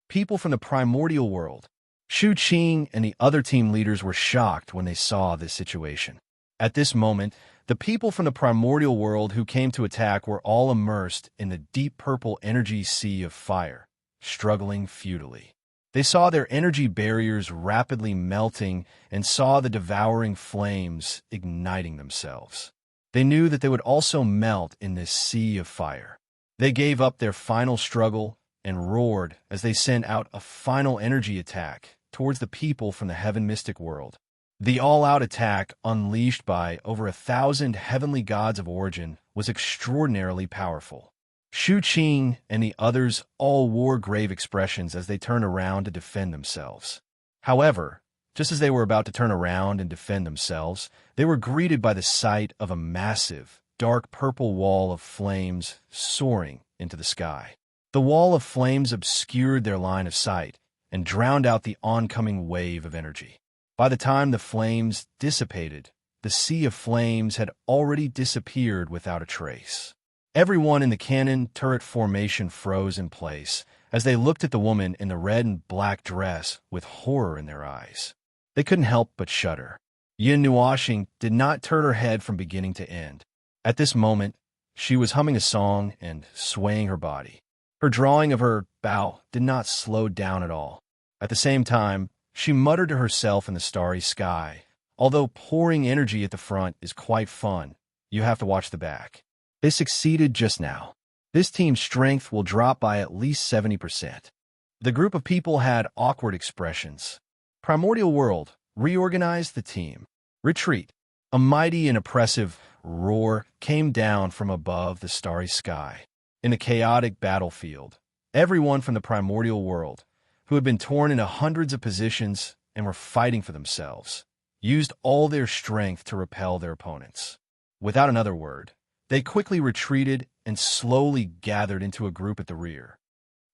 People from the primordial world, Shu Qing and the other team leaders were shocked when they saw this situation. At this moment, the people from the primordial world who came to attack were all immersed in the deep purple energy sea of fire, struggling futilely. They saw their energy barriers rapidly melting and saw the devouring flames igniting themselves. They knew that they would also melt in this sea of fire. They gave up their final struggle and roared as they sent out a final energy attack towards the people from the heaven mystic world. The all-out attack, unleashed by over 1,000 heavenly gods of origin, was extraordinarily powerful. Shu Qing and the others all wore grave expressions as they turned around to defend themselves. However, just as they were about to turn around and defend themselves, they were greeted by the sight of a massive, dark purple wall of flames soaring into the sky. The wall of flames obscured their line of sight and drowned out the oncoming wave of energy. By the time the flames dissipated, the sea of flames had already disappeared without a trace. Everyone in the cannon turret formation froze in place as they looked at the woman in the red and black dress with horror in their eyes. They couldn't help but shudder. Yin Nuoxing did not turn her head from beginning to end. At this moment, she was humming a song and swaying her body. Her drawing of her bow did not slow down at all. At the same time, she muttered to herself in the starry sky, "Although pouring energy at the front is quite fun, you have to watch the back." They succeeded just now. This team's strength will drop by at least 70%. The group of people had awkward expressions. Primordial World reorganized the team. Retreat. A mighty and oppressive roar came down from above the starry sky. In a chaotic battlefield, everyone from the primordial world, who had been torn into hundreds of positions and were fighting for themselves, used all their strength to repel their opponents. Without another word, they quickly retreated and slowly gathered into a group at the rear.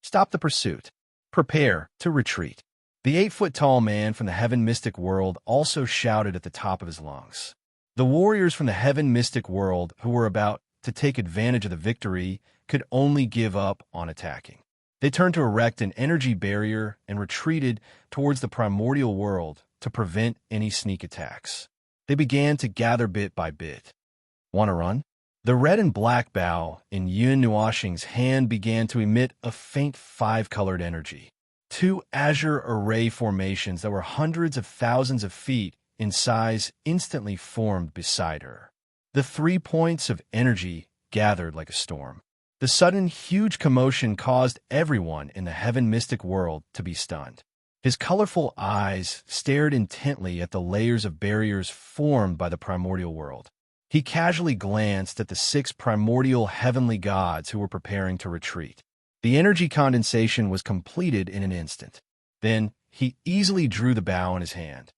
Stop the pursuit. Prepare to retreat. The 8-foot-tall man from the heaven mystic world also shouted at the top of his lungs. The warriors from the heaven mystic world who were about to take advantage of the victory could only give up on attacking. They turned to erect an energy barrier and retreated towards the primordial world to prevent any sneak attacks. They began to gather bit by bit. Want to run? The red and black bow in Yun Nuoxing's hand began to emit a faint 5-colored energy. 2 azure array formations that were hundreds of thousands of feet in size instantly formed beside her. The 3 points of energy gathered like a storm. The sudden huge commotion caused everyone in the heaven mystic world to be stunned. His colorful eyes stared intently at the layers of barriers formed by the primordial world. He casually glanced at the 6 primordial heavenly gods who were preparing to retreat. The energy condensation was completed in an instant. Then, he easily drew the bow in his hand.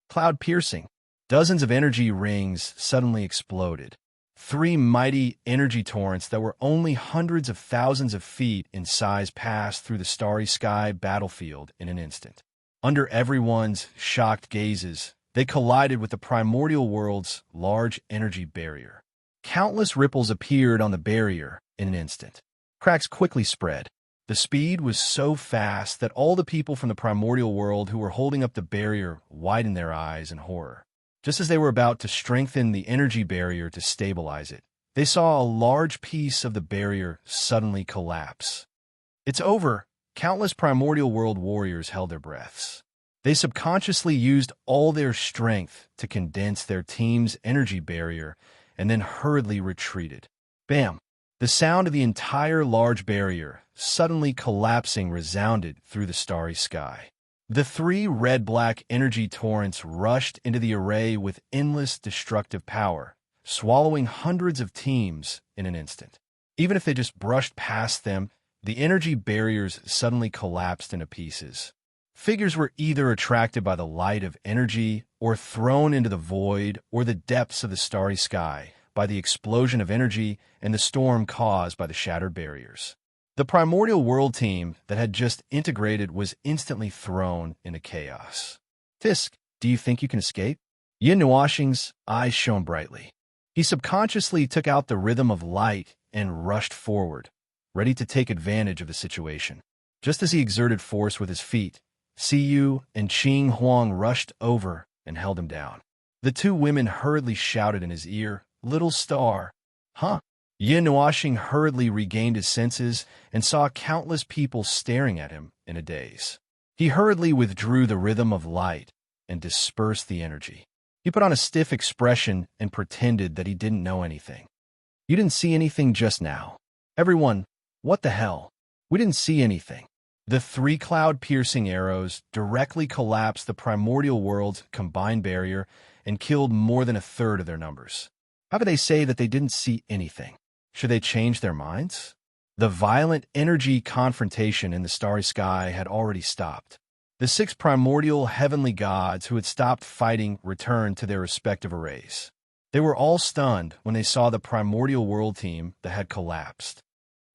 Cloud piercing. Dozens of energy rings suddenly exploded. 3 mighty energy torrents that were only hundreds of thousands of feet in size passed through the starry sky battlefield in an instant. Under everyone's shocked gazes, they collided with the primordial world's large energy barrier. Countless ripples appeared on the barrier in an instant. Cracks quickly spread. The speed was so fast that all the people from the primordial world who were holding up the barrier widened their eyes in horror. Just as they were about to strengthen the energy barrier to stabilize it, they saw a large piece of the barrier suddenly collapse. "It's over." Countless primordial world warriors held their breaths. They subconsciously used all their strength to condense their team's energy barrier and then hurriedly retreated. Bam! The sound of the entire large barrier suddenly collapsing resounded through the starry sky. The three red-black energy torrents rushed into the array with endless destructive power, swallowing hundreds of teams in an instant. Even if they just brushed past them, the energy barriers suddenly collapsed into pieces. Figures were either attracted by the light of energy or thrown into the void or the depths of the starry sky by the explosion of energy and the storm caused by the shattered barriers. The primordial world team that had just integrated was instantly thrown into chaos. Fisk, do you think you can escape? Yin Nuashing's eyes shone brightly. He subconsciously took out the rhythm of light and rushed forward, ready to take advantage of the situation. Just as he exerted force with his feet, Siyu and Qing Huang rushed over and held him down. The two women hurriedly shouted in his ear, "Little star!" Huh? Yin Nuashing hurriedly regained his senses and saw countless people staring at him in a daze. He hurriedly withdrew the rhythm of light and dispersed the energy. He put on a stiff expression and pretended that he didn't know anything. "You didn't see anything just now." "Everyone, what the hell? We didn't see anything." The three cloud-piercing arrows directly collapsed the primordial world's combined barrier and killed more than a third of their numbers. How could they say that they didn't see anything? Should they change their minds? The violent energy confrontation in the starry sky had already stopped. The six primordial heavenly gods who had stopped fighting returned to their respective arrays. They were all stunned when they saw the primordial world team that had collapsed.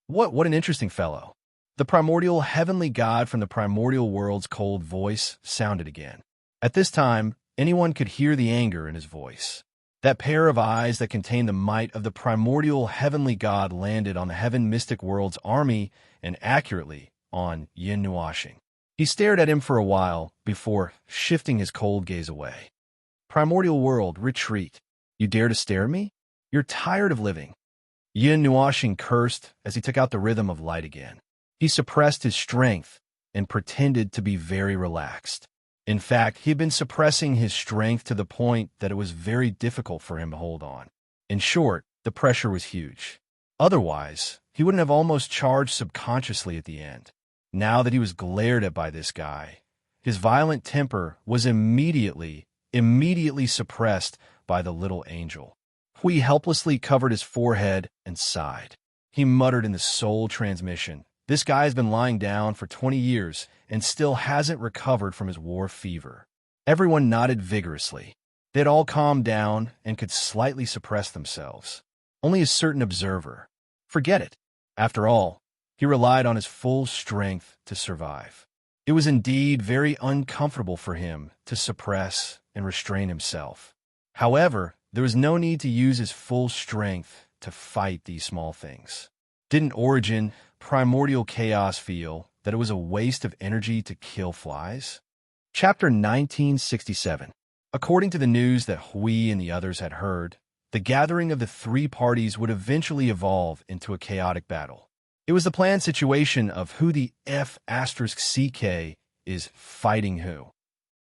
What an interesting fellow. The primordial heavenly god from the primordial world's cold voice sounded again. At this time, anyone could hear the anger in his voice. That pair of eyes that contained the might of the primordial heavenly god landed on the heaven mystic world's army and accurately on Yin Nuashing. He stared at him for a while before shifting his cold gaze away. "Primordial world, retreat. You dare to stare at me? You're tired of living." Yin Nuashing cursed as he took out the rhythm of light again. He suppressed his strength and pretended to be very relaxed. In fact, he had been suppressing his strength to the point that it was very difficult for him to hold on. In short, the pressure was huge. Otherwise, he wouldn't have almost charged subconsciously at the end. Now that he was glared at by this guy, his violent temper was immediately suppressed by the little angel. Hui helplessly covered his forehead and sighed. He muttered in the soul transmission, "This guy has been lying down for 20 years and still hasn't recovered from his war fever." Everyone nodded vigorously. They had all calmed down and could slightly suppress themselves. Only a certain observer. Forget it. After all, he relied on his full strength to survive. It was indeed very uncomfortable for him to suppress and restrain himself. However, there was no need to use his full strength to fight these small things. Didn't Origin, primordial chaos, feel that it was a waste of energy to kill flies? Chapter 1967. According to the news that Hui and the others had heard, the gathering of the three parties would eventually evolve into a chaotic battle. It was the planned situation of who the F***CK is fighting who.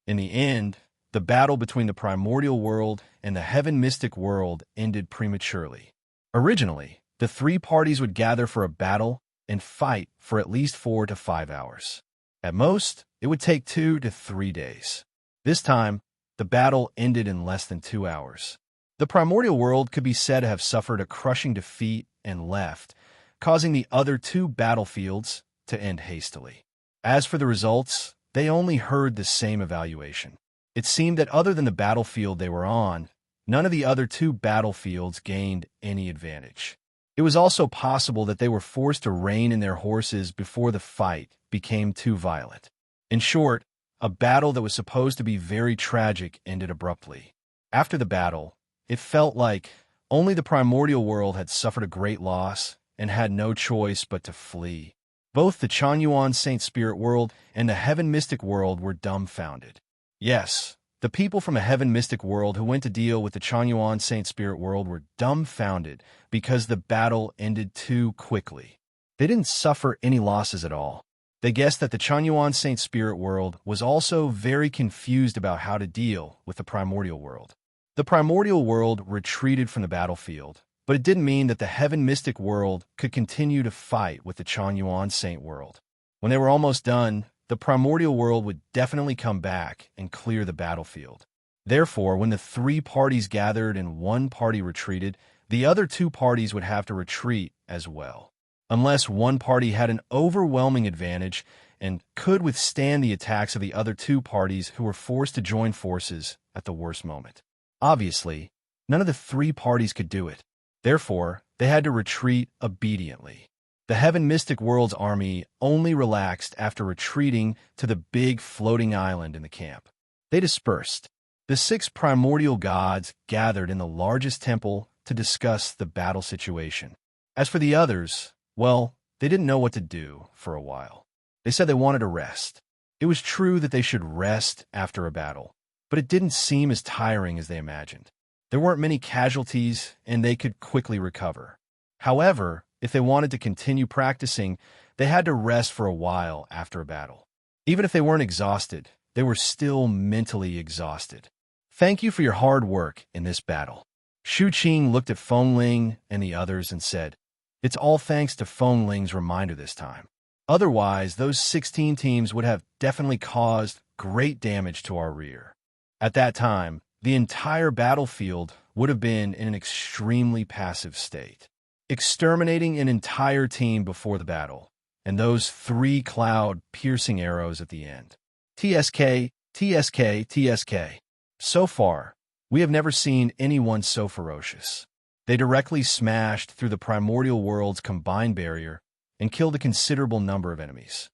In the end, the battle between the primordial world and the heaven mystic world ended prematurely. Originally, the three parties would gather for a battle and fight for at least 4 to 5 hours. At most, it would take 2 to 3 days. This time, the battle ended in less than 2 hours. The primordial world could be said to have suffered a crushing defeat and left, causing the other two battlefields to end hastily. As for the results, they only heard the same evaluation. It seemed that other than the battlefield they were on, none of the other two battlefields gained any advantage. It was also possible that they were forced to rein in their horses before the fight became too violent. In short, a battle that was supposed to be very tragic ended abruptly. After the battle, it felt like only the primordial world had suffered a great loss and had no choice but to flee. Both the Chanyuan Saint Spirit world and the Heaven Mystic world were dumbfounded. Yes, the people from the Heaven Mystic world who went to deal with the Chanyuan Saint Spirit world were dumbfounded because the battle ended too quickly. They didn't suffer any losses at all. They guessed that the Chanyuan Saint Spirit world was also very confused about how to deal with the primordial world. The primordial world retreated from the battlefield, but it didn't mean that the Heaven Mystic world could continue to fight with the Chongyuan Saint world. When they were almost done, the primordial world would definitely come back and clear the battlefield. Therefore, when the three parties gathered and one party retreated, the other two parties would have to retreat as well, unless one party had an overwhelming advantage and could withstand the attacks of the other two parties who were forced to join forces at the worst moment. Obviously, none of the three parties could do it. Therefore, they had to retreat obediently. The Heaven Mystic World's army only relaxed after retreating to the big floating island in the camp. They dispersed. The 6 primordial gods gathered in the largest temple to discuss the battle situation. As for the others, well, they didn't know what to do for a while. They said they wanted to rest. It was true that they should rest after a battle, but it didn't seem as tiring as they imagined. There weren't many casualties, and they could quickly recover. However, if they wanted to continue practicing, they had to rest for a while after a battle. Even if they weren't exhausted, they were still mentally exhausted. Thank you for your hard work in this battle. Shu Qing looked at Feng Ling and the others and said, "It's all thanks to Feng Ling's reminder this time. Otherwise, those 16 teams would have definitely caused great damage to our rear." At that time, the entire battlefield would have been in an extremely passive state, exterminating an entire team before the battle, and those 3 cloud-piercing arrows at the end. TSK, TSK, TSK. So far, we have never seen anyone so ferocious. They directly smashed through the primordial world's combined barrier and killed a considerable number of enemies.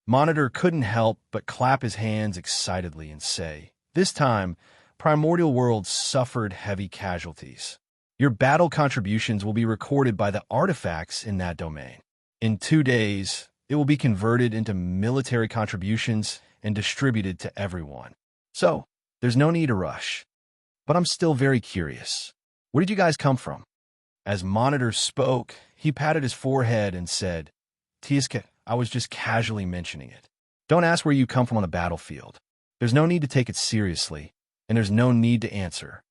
Monitor couldn't help but clap his hands excitedly and say, "This time, primordial world suffered heavy casualties. Your battle contributions will be recorded by the artifacts in that domain. In 2 days, it will be converted into military contributions and distributed to everyone. So, there's no need to rush. But I'm still very curious. Where did you guys come from?" As Monitor spoke, he patted his forehead and said, "TSK, I was just casually mentioning it. Don't ask where you come from on the battlefield. There's no need to take it seriously, and there's no need to answer.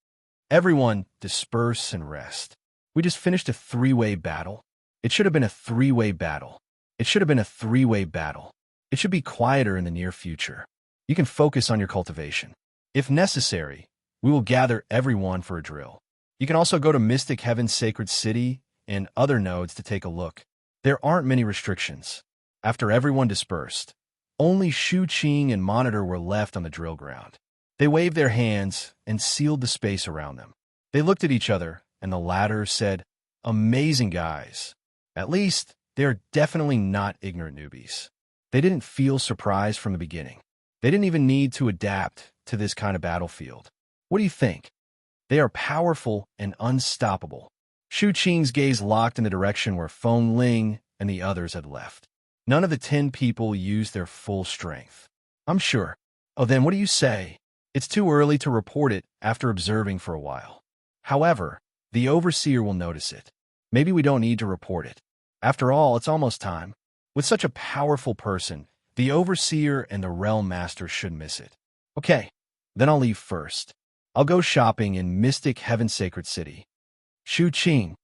Everyone, disperse and rest. We just finished a 3-way battle. It should have been a 3-way battle. It should have been a 3-way battle. It should be quieter in the near future. You can focus on your cultivation. If necessary, we will gather everyone for a drill. You can also go to Mystic Heaven's Sacred City and other nodes to take a look. There aren't many restrictions." After everyone dispersed, only Shu Qing and Monitor were left on the drill ground. They waved their hands and sealed the space around them. They looked at each other, and the latter said, "Amazing guys. At least, they are definitely not ignorant newbies." They didn't feel surprised from the beginning. They didn't even need to adapt to this kind of battlefield. What do you think? They are powerful and unstoppable. Shu Qing's gaze locked in the direction where Feng Ling and the others had left. None of the 10 people used their full strength. "I'm sure." "Oh, then what do you say? It's too early to report it after observing for a while. However, the Overseer will notice it. Maybe we don't need to report it. After all, it's almost time. With such a powerful person, the Overseer and the Realm Master should miss it. Okay, then I'll leave first. I'll go shopping in Mystic Heaven Sacred City." Shu Qing,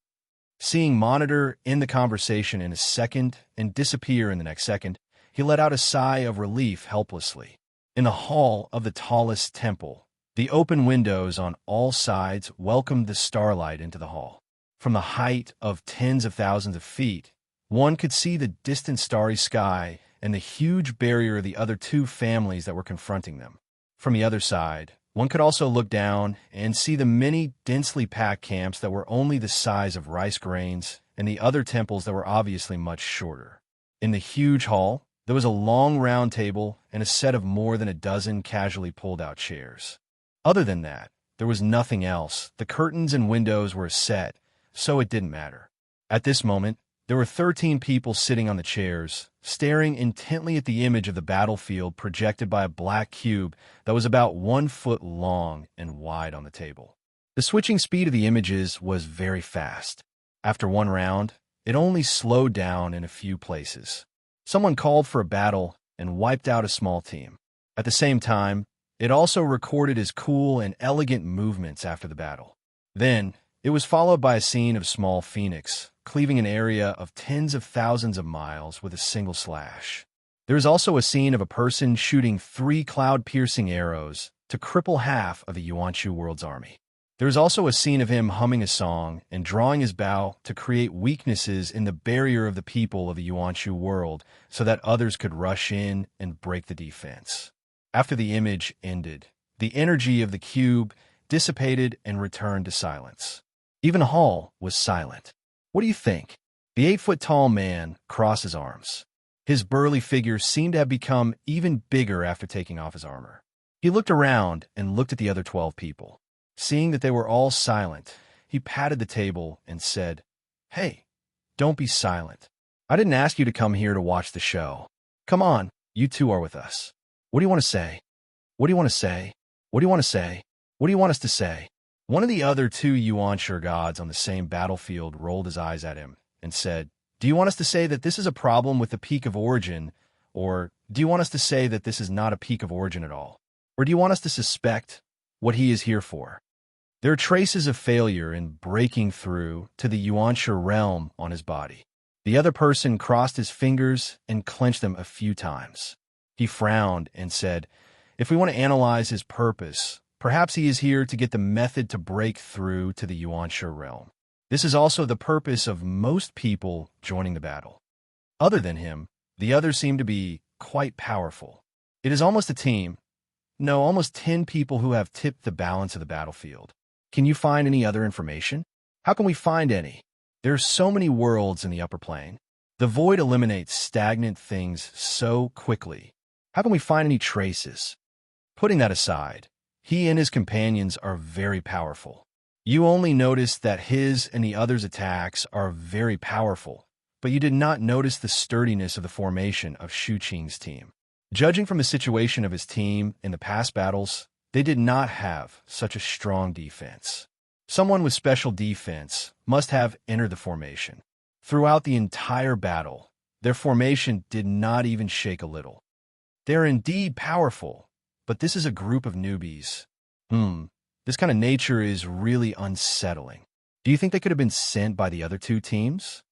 seeing Monitor in the conversation in a second and disappear in the next second, he let out a sigh of relief helplessly. In the hall of the tallest temple, the open windows on all sides welcomed the starlight into the hall. From the height of tens of thousands of feet, one could see the distant starry sky and the huge barrier of the other 2 families that were confronting them. From the other side, one could also look down and see the many densely packed camps that were only the size of rice grains and the other temples that were obviously much shorter. In the huge hall, there was a long round table and a set of more than a dozen casually pulled-out chairs. Other than that, there was nothing else. The curtains and windows were set, so it didn't matter. At this moment, there were 13 people sitting on the chairs, staring intently at the image of the battlefield projected by a black cube that was about 1 foot long and wide on the table. The switching speed of the images was very fast. After one round, it only slowed down in a few places. Someone called for a battle and wiped out a small team. At the same time, it also recorded his cool and elegant movements after the battle. Then, It was followed by a scene of small phoenix, cleaving an area of tens of thousands of miles with a single slash. There is also a scene of a person shooting 3 cloud-piercing arrows to cripple half of the Yuanshu world's army. There is also a scene of him humming a song and drawing his bow to create weaknesses in the barrier of the people of the Yuanshu world so that others could rush in and break the defense. After the image ended, the energy of the cube dissipated and returned to silence. Even Hall was silent. What do you think? The 8-foot-tall man crossed his arms. His burly figure seemed to have become even bigger after taking off his armor. He looked around and looked at the other 12 people. Seeing that they were all silent, he patted the table and said, "Hey, don't be silent. I didn't ask you to come here to watch the show. Come on, you two are with us. What do you want to say? What do you want to say? What do you want to say? What do you want us to say?" One of the other 2 Yuanshur gods on the same battlefield rolled his eyes at him and said, "Do you want us to say that this is a problem with the peak of origin, or do you want us to say that this is not a peak of origin at all? Or do you want us to suspect what he is here for?" There are traces of failure in breaking through to the Yuanshur realm on his body. The other person crossed his fingers and clenched them a few times. He frowned and said, "If we want to analyze his purpose, perhaps he is here to get the method to break through to the Yuanshur realm. This is also the purpose of most people joining the battle. Other than him, the others seem to be quite powerful. It is almost a team. No, almost 10 people who have tipped the balance of the battlefield. Can you find any other information? How can we find any? There are so many worlds in the upper plane. The void eliminates stagnant things so quickly. How can we find any traces? Putting that aside, he and his companions are very powerful. You only notice that his and the others' attacks are very powerful, but you did not notice the sturdiness of the formation of Shu Qing's team. Judging from the situation of his team in the past battles, they did not have such a strong defense. Someone with special defense must have entered the formation. Throughout the entire battle, their formation did not even shake a little. They are indeed powerful, but this is a group of newbies. This kind of nature is really unsettling. Do you think they could have been sent by the other 2 teams?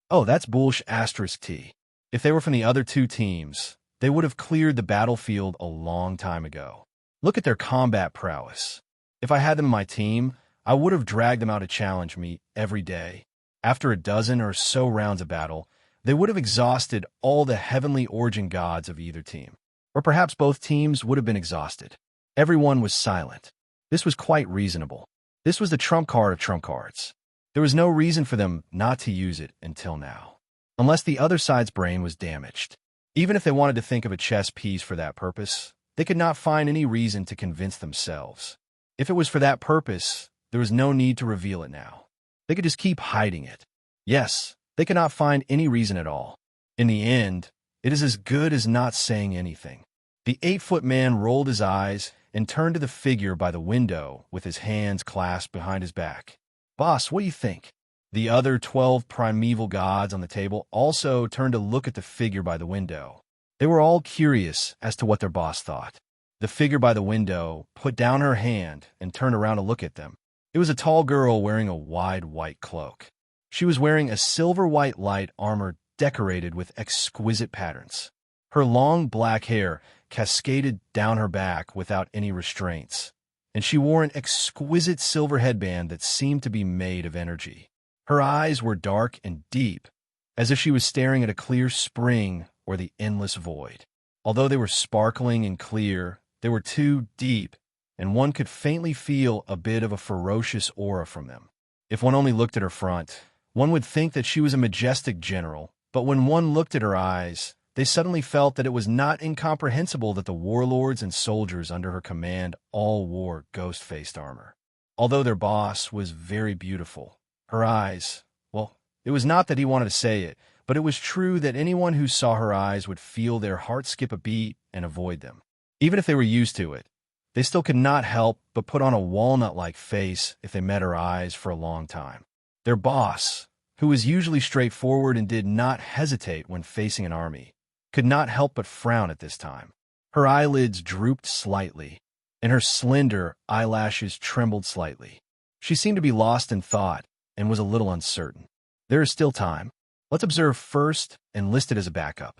Oh, that's bullsh asterisk T. If they were from the other 2 teams, they would have cleared the battlefield a long time ago. Look at their combat prowess. If I had them in my team, I would have dragged them out to challenge me every day. After a dozen or so rounds of battle, they would have exhausted all the heavenly origin gods of either team. Or perhaps both teams would have been exhausted. Everyone was silent. This was quite reasonable. This was the trump card of trump cards. There was no reason for them not to use it until now. Unless the other side's brain was damaged. Even if they wanted to think of a chess piece for that purpose, they could not find any reason to convince themselves. If it was for that purpose, there was no need to reveal it now. They could just keep hiding it. Yes, they could not find any reason at all. In the end, it is as good as not saying anything. The 8-foot man rolled his eyes and turned to the figure by the window with his hands clasped behind his back. "Boss, what do you think?" The other 12 primeval gods on the table also turned to look at the figure by the window. They were all curious as to what their boss thought. The figure by the window put down her hand and turned around to look at them. It was a tall girl wearing a wide white cloak. She was wearing a silver-white light armor decorated with exquisite patterns. Her long black hair cascaded down her back without any restraints, and she wore an exquisite silver headband that seemed to be made of energy. Her eyes were dark and deep, as if she was staring at a clear spring or the endless void. Although they were sparkling and clear, they were too deep, and one could faintly feel a bit of a ferocious aura from them. If one only looked at her front, one would think that she was a majestic general, but when one looked at her eyes, they suddenly felt that it was not incomprehensible that the warlords and soldiers under her command all wore ghost-faced armor. Although their boss was very beautiful, her eyes, well, it was not that he wanted to say it, but it was true that anyone who saw her eyes would feel their heart skip a beat and avoid them. Even if they were used to it, they still could not help but put on a walnut-like face if they met her eyes for a long time. Their boss, who was usually straightforward and did not hesitate when facing an army, could not help but frown at this time. Her eyelids drooped slightly, and her slender eyelashes trembled slightly. She seemed to be lost in thought and was a little uncertain. There is still time. Let's observe first and list it as a backup.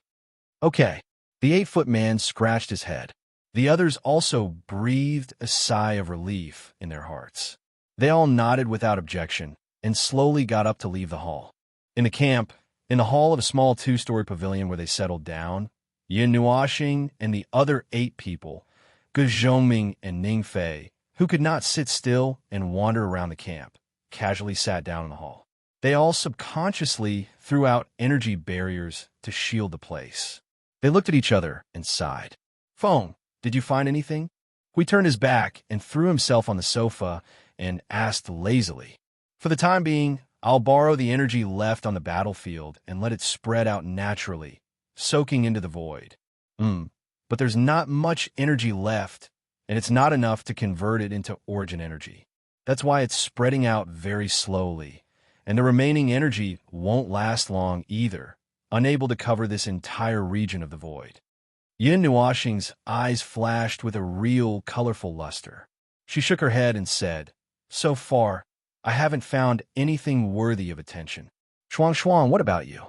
Okay. The 8-foot man scratched his head. The others also breathed a sigh of relief in their hearts. They all nodded without objection and slowly got up to leave the hall. In the camp, in the hall of a small 2-story pavilion where they settled down, Yin Nuoxing and the other 8 people, Ge Zhongming and Ning Fei, who could not sit still and wander around the camp, casually sat down in the hall. They all subconsciously threw out energy barriers to shield the place. They looked at each other and sighed. Feng, did you find anything? Hui turned his back and threw himself on the sofa and asked lazily, for the time being, I'll borrow the energy left on the battlefield and let it spread out naturally, soaking into the void. But there's not much energy left, and it's not enough to convert it into origin energy. That's why it's spreading out very slowly, and the remaining energy won't last long either, unable to cover this entire region of the void. Yin Nuoxing's eyes flashed with a real colorful luster. She shook her head and said, so far, I haven't found anything worthy of attention. Shuang, what about you?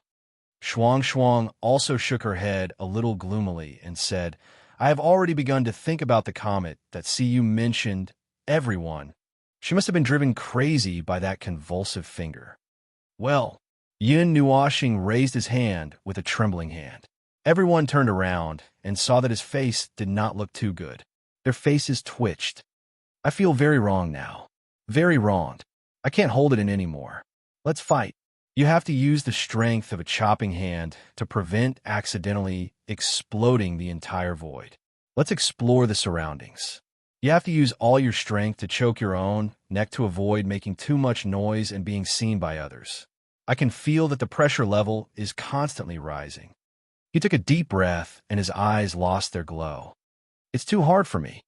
Shuang also shook her head a little gloomily and said, I have already begun to think about the comet that CU mentioned. Everyone. She must have been driven crazy by that convulsive finger. Well, Yin Nuoxing raised his hand with a trembling hand. Everyone turned around and saw that his face did not look too good. Their faces twitched. I feel very wrong now. Very wronged. I can't hold it in anymore. Let's fight. You have to use the strength of a chopping hand to prevent accidentally exploding the entire void. Let's explore the surroundings. You have to use all your strength to choke your own neck to avoid making too much noise and being seen by others. I can feel that the pressure level is constantly rising. He took a deep breath and his eyes lost their glow. It's too hard for me.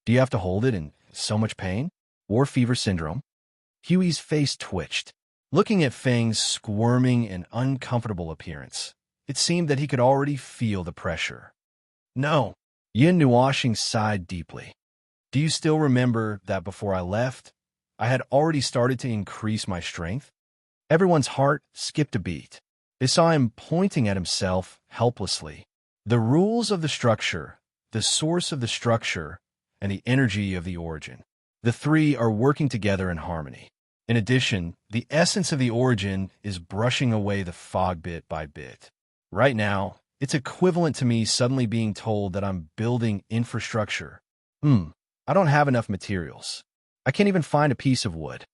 Do you have to hold it in so much pain? War fever syndrome? Huey's face twitched. Looking at Feng's squirming and uncomfortable appearance, it seemed that he could already feel the pressure. No. Yin Nuoxing sighed deeply. Do you still remember that before I left, I had already started to increase my strength? Everyone's heart skipped a beat. They saw him pointing at himself helplessly. The rules of the structure, the source of the structure, and the energy of the origin. The three are working together in harmony. In addition, the essence of the origin is brushing away the fog bit by bit. Right now, it's equivalent to me suddenly being told that I'm building infrastructure. I don't have enough materials. I can't even find a piece of wood.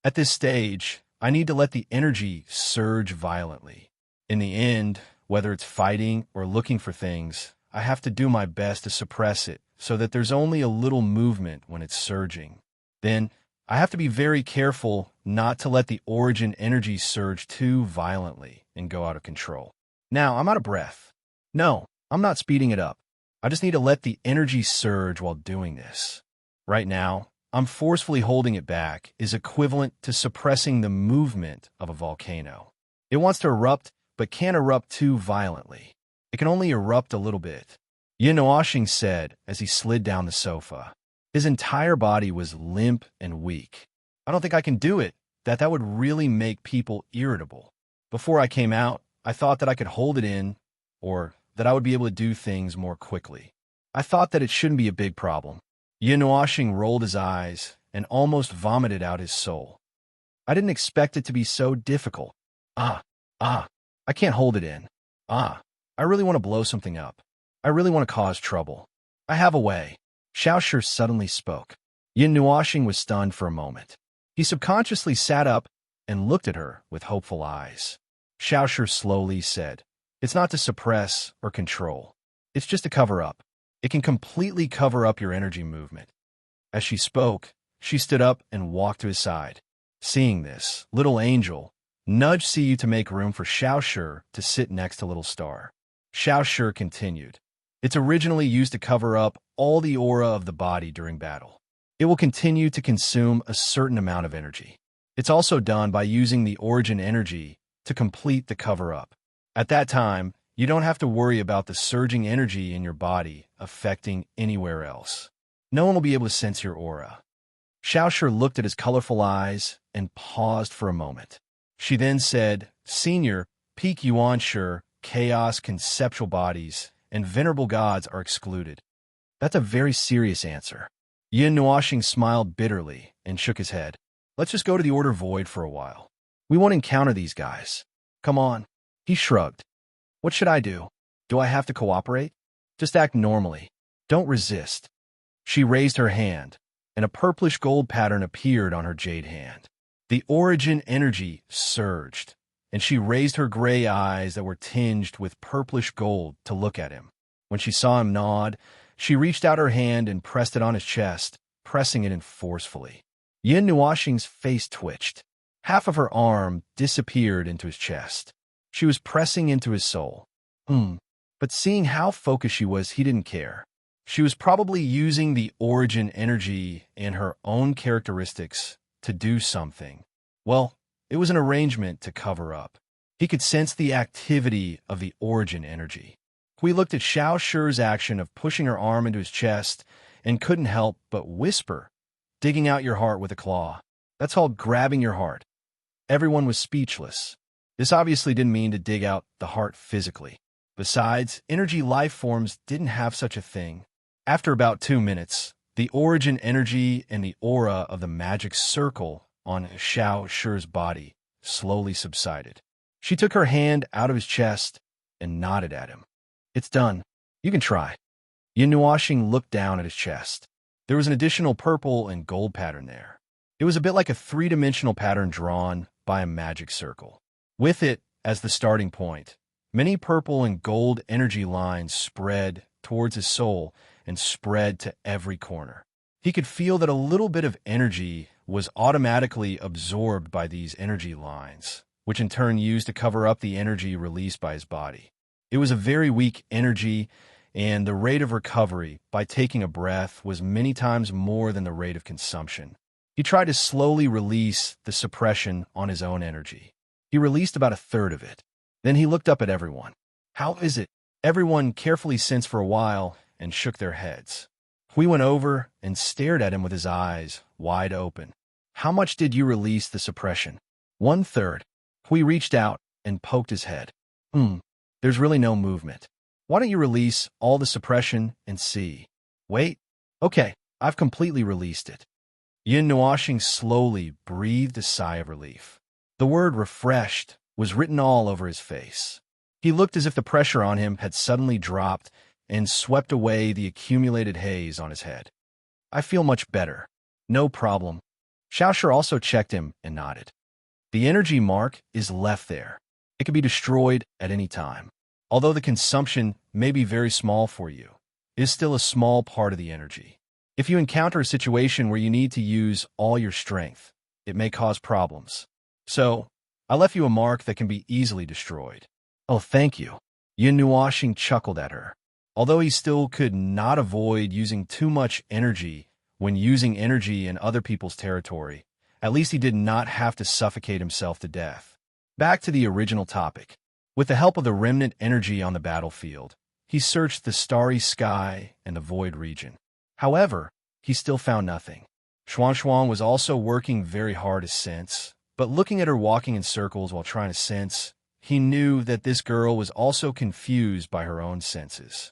At this stage, I need to let the energy surge violently. In the end, whether it's fighting or looking for things, I have to do my best to suppress it so that there's only a little movement when it's surging. Then, I have to be very careful not to let the origin energy surge too violently and go out of control. Now, I'm out of breath. No, I'm not speeding it up. I just need to let the energy surge while doing this. Right now, I'm forcefully holding it back is equivalent to suppressing the movement of a volcano. It wants to erupt, but can't erupt too violently. It can only erupt a little bit. Yin Nuoxing said as he slid down the sofa. His entire body was limp and weak. I don't think I can do it. That would really make people irritable. Before I came out, I thought that I could hold it in, or that I would be able to do things more quickly. I thought that it shouldn't be a big problem. Yin Nuoxing rolled his eyes and almost vomited out his soul. I didn't expect it to be so difficult. I can't hold it in. I really want to blow something up. I really want to cause trouble. I have a way. Xiaoshi suddenly spoke. Yin Nuoxing was stunned for a moment. He subconsciously sat up and looked at her with hopeful eyes. Xiaoshi slowly said, it's not to suppress or control. It's just to cover up. It can completely cover up your energy movement. As she spoke, she stood up and walked to his side. Seeing this, Little Angel nudged Siyu to make room for Xiaoshi to sit next to Little Star. Xiaoshi continued. It's originally used to cover up all the aura of the body during battle. It will continue to consume a certain amount of energy. It's also done by using the origin energy to complete the cover-up. At that time, you don't have to worry about the surging energy in your body affecting anywhere else. No one will be able to sense your aura. Xiaoshi looked at his colorful eyes and paused for a moment. She then said, Senior, peak Yuan Shi, chaos, conceptual bodies, and venerable gods are excluded. That's a very serious answer. Yin Nuoxing smiled bitterly and shook his head. Let's just go to the Order Void for a while. We won't encounter these guys. Come on. He shrugged. What should I do? Do I have to cooperate? Just act normally. Don't resist. She raised her hand, and a purplish gold pattern appeared on her jade hand. The origin energy surged, and she raised her gray eyes that were tinged with purplish gold to look at him. When she saw him nod, she reached out her hand and pressed it on his chest, pressing it in forcefully. Yin Nuoxing's face twitched. Half of her arm disappeared into his chest. She was pressing into his soul. But seeing how focused she was, he didn't care. She was probably using the origin energy and her own characteristics to do something. Well, it was an arrangement to cover up. He could sense the activity of the origin energy. We looked at Xiaoshi's action of pushing her arm into his chest and couldn't help but whisper, digging out your heart with a claw. That's called grabbing your heart. Everyone was speechless. This obviously didn't mean to dig out the heart physically. Besides, energy life forms didn't have such a thing. After about 2 minutes, the origin energy and the aura of the magic circle on Xiaoshi's body slowly subsided. She took her hand out of his chest and nodded at him. It's done. You can try. Yin Nuoxing looked down at his chest. There was an additional purple and gold pattern there. It was a bit like a three-dimensional pattern drawn by a magic circle. With it as the starting point, many purple and gold energy lines spread towards his soul and spread to every corner. He could feel that a little bit of energy was automatically absorbed by these energy lines, which in turn used to cover up the energy released by his body. It was a very weak energy, and the rate of recovery by taking a breath was many times more than the rate of consumption. He tried to slowly release the suppression on his own energy. He released about a third of it. Then he looked up at everyone. How is it? Everyone carefully sensed for a while and shook their heads. Hui went over and stared at him with his eyes wide open. How much did you release the suppression? 1/3. Hui reached out and poked his head. There's really no movement. Why don't you release all the suppression and see? Wait. Okay, I've completely released it. Yin Nuoxing slowly breathed a sigh of relief. The word refreshed was written all over his face. He looked as if the pressure on him had suddenly dropped and swept away the accumulated haze on his head. I feel much better. No problem. Xiaoshi also checked him and nodded. The energy mark is left there. It can be destroyed at any time. Although the consumption may be very small for you, it is still a small part of the energy. If you encounter a situation where you need to use all your strength, it may cause problems. So, I left you a mark that can be easily destroyed. Oh, thank you. Yin Nuoxing chuckled at her. Although he still could not avoid using too much energy when using energy in other people's territory, at least he did not have to suffocate himself to death. Back to the original topic. With the help of the remnant energy on the battlefield, he searched the starry sky and the void region. However, he still found nothing. Xuan was also working very hard to sense, but looking at her walking in circles while trying to sense, he knew that this girl was also confused by her own senses.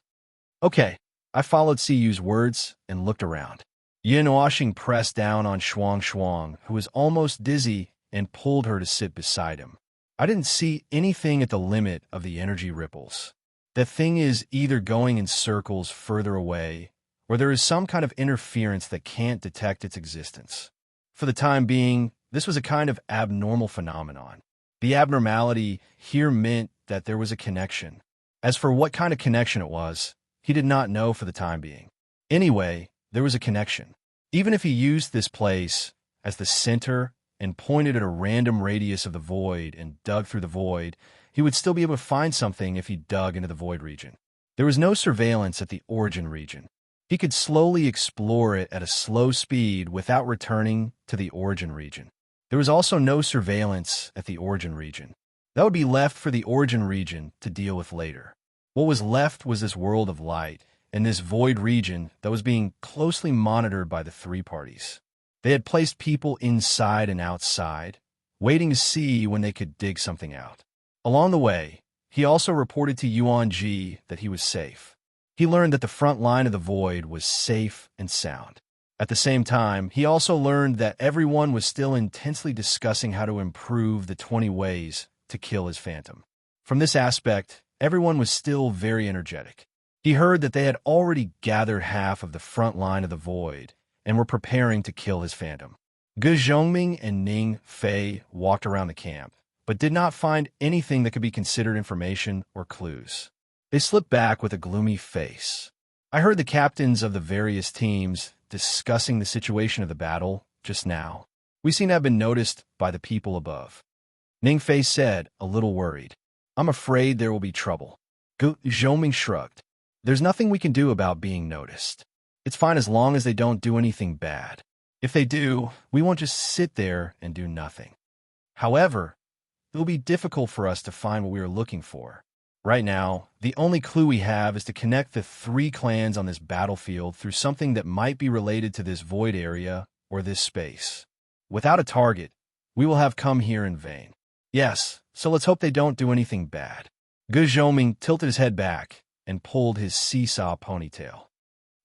Okay, I followed Siyu's words and looked around. Yin Nuoxing pressed down on Xuan, who was almost dizzy, and pulled her to sit beside him. I didn't see anything at the limit of the energy ripples. The thing is either going in circles further away, or there is some kind of interference that can't detect its existence. For the time being, this was a kind of abnormal phenomenon. The abnormality here meant that there was a connection. As for what kind of connection it was, he did not know for the time being. Anyway, there was a connection. Even if he used this place as the center and pointed at a random radius of the void and dug through the void, he would still be able to find something if he dug into the void region. There was no surveillance at the origin region. He could slowly explore it at a slow speed without returning to the origin region. There was also no surveillance at the origin region. That would be left for the origin region to deal with later. What was left was this world of light and this void region that was being closely monitored by the three parties. They had placed people inside and outside, waiting to see when they could dig something out. Along the way, he also reported to Yuan Ji that he was safe. He learned that the front line of the void was safe and sound. At the same time, he also learned that everyone was still intensely discussing how to improve the 20 ways to kill his phantom. From this aspect, everyone was still very energetic. He heard that they had already gathered half of the front line of the void and were preparing to kill his phantom. Ge Zhongming and Ning Fei walked around the camp, but did not find anything that could be considered information or clues. They slipped back with a gloomy face. I heard the captains of the various teams discussing the situation of the battle just now. We seem to have been noticed by the people above. Ning Fei said, a little worried. I'm afraid there will be trouble. Ge Zhongming shrugged. There's nothing we can do about being noticed. It's fine as long as they don't do anything bad. If they do, we won't just sit there and do nothing. However, it will be difficult for us to find what we are looking for. Right now, the only clue we have is to connect the 3 clans on this battlefield through something that might be related to this void area or this space. Without a target, we will have come here in vain. Yes, so let's hope they don't do anything bad. Ge Zhongming tilted his head back and pulled his seesaw ponytail.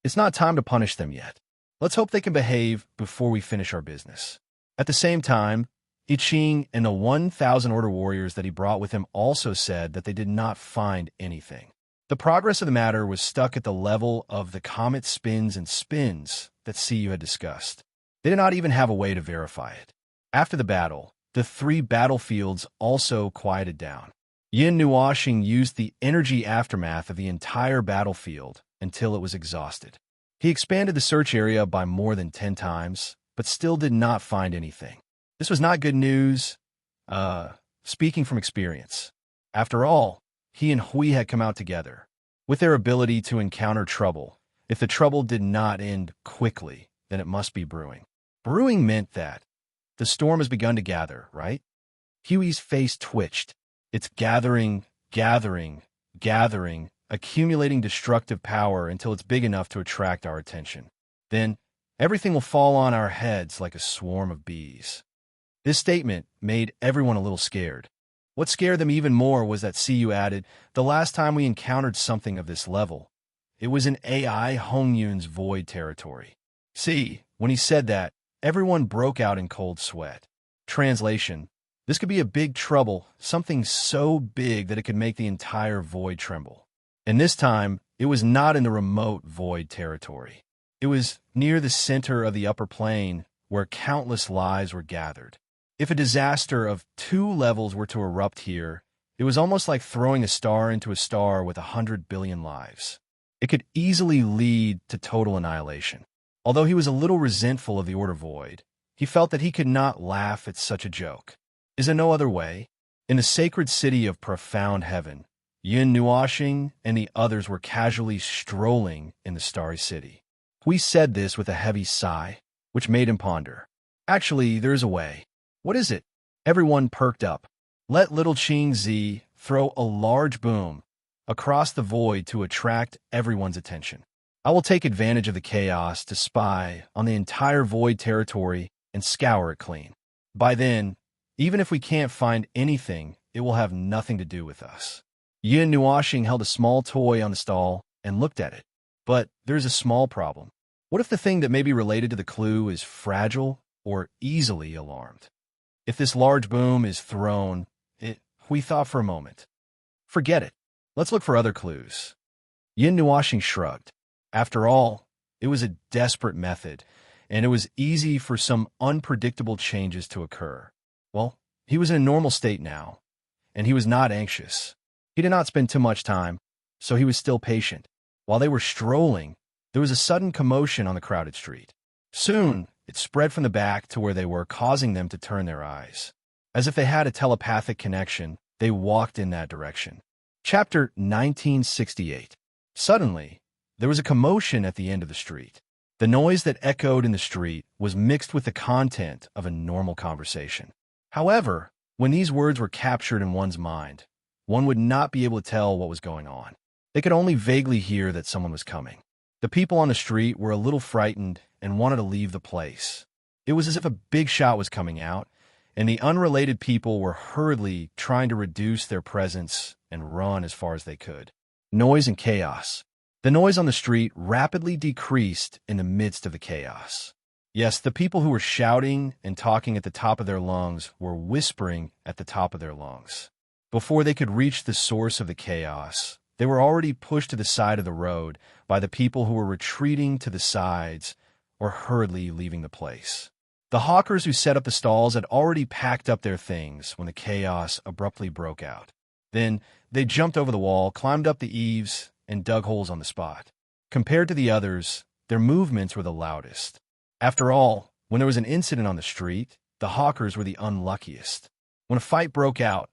It's not time to punish them yet. Let's hope they can behave before we finish our business. At the same time, I Ching and the 1,000 order warriors that he brought with him also said that they did not find anything. The progress of the matter was stuck at the level of the comet spins and spins that Siyu had discussed. They did not even have a way to verify it. After the battle, the 3 battlefields also quieted down. Yin Nuoxing used the energy aftermath of the entire battlefield until it was exhausted. He expanded the search area by more than 10 times, but still did not find anything. This was not good news, speaking from experience. After all, he and Hui had come out together. With their ability to encounter trouble, if the trouble did not end quickly, then it must be brewing. Brewing meant that the storm has begun to gather, right? Huey's face twitched. It's gathering, gathering, gathering, accumulating destructive power until it's big enough to attract our attention. Then, everything will fall on our heads like a swarm of bees. This statement made everyone a little scared. What scared them even more was that Siyu added, the last time we encountered something of this level, it was in AI Hongyun's void territory. See, when he said that, everyone broke out in cold sweat. Translation: this could be a big trouble, something so big that it could make the entire void tremble. And this time, it was not in the remote void territory. It was near the center of the upper plane where countless lives were gathered. If a disaster of 2 levels were to erupt here, it was almost like throwing a star into a star with 100 billion lives. It could easily lead to total annihilation. Although he was a little resentful of the Order Void, he felt that he could not laugh at such a joke. Is there no other way? In the sacred city of profound heaven, Yin Nuoxing and the others were casually strolling in the starry city. Hui said this with a heavy sigh, which made him ponder. Actually, there is a way. What is it? Everyone perked up. Let little Qing Zi throw a large boom across the void to attract everyone's attention. I will take advantage of the chaos to spy on the entire void territory and scour it clean. By then, even if we can't find anything, it will have nothing to do with us. Yin Nuoxing held a small toy on the stall and looked at it. But there's a small problem. What if the thing that may be related to the clue is fragile or easily alarmed? If this large boom is thrown, we thought for a moment. Forget it. Let's look for other clues. Yin Nuoxing shrugged. After all, it was a desperate method, and it was easy for some unpredictable changes to occur. Well, he was in a normal state now, and he was not anxious. He did not spend too much time, so he was still patient. While they were strolling, there was a sudden commotion on the crowded street. Soon, it spread from the back to where they were, causing them to turn their eyes. As if they had a telepathic connection, they walked in that direction. Chapter 1968. Suddenly, there was a commotion at the end of the street. The noise that echoed in the street was mixed with the content of a normal conversation. However, when these words were captured in one's mind, one would not be able to tell what was going on. They could only vaguely hear that someone was coming. The people on the street were a little frightened and wanted to leave the place. It was as if a big shot was coming out, and the unrelated people were hurriedly trying to reduce their presence and run as far as they could. Noise and chaos. The noise on the street rapidly decreased in the midst of the chaos. Yes, the people who were shouting and talking at the top of their lungs were whispering at the top of their lungs. Before they could reach the source of the chaos, they were already pushed to the side of the road by the people who were retreating to the sides or hurriedly leaving the place. The hawkers who set up the stalls had already packed up their things when the chaos abruptly broke out. Then they jumped over the wall, climbed up the eaves, and dug holes on the spot. Compared to the others, their movements were the loudest. After all, when there was an incident on the street, the hawkers were the unluckiest. When a fight broke out,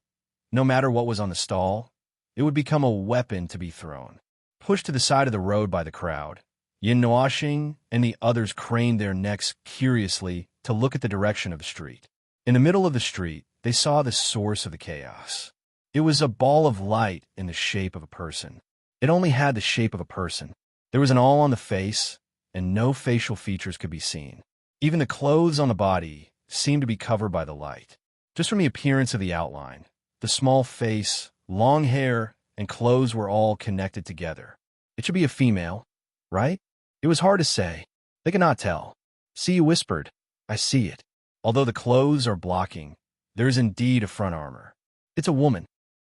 no matter what was on the stall, it would become a weapon to be thrown. Pushed to the side of the road by the crowd, Yin Nuoxing and the others craned their necks curiously to look at the direction of the street. In the middle of the street, they saw the source of the chaos. It was a ball of light in the shape of a person. It only had the shape of a person. There was an awl on the face, and no facial features could be seen. Even the clothes on the body seemed to be covered by the light. Just from the appearance of the outline, the small face, long hair, and clothes were all connected together. It should be a female, right? It was hard to say. They could not tell. See, you whispered. I see it. Although the clothes are blocking, there is indeed a front armor. It's a woman.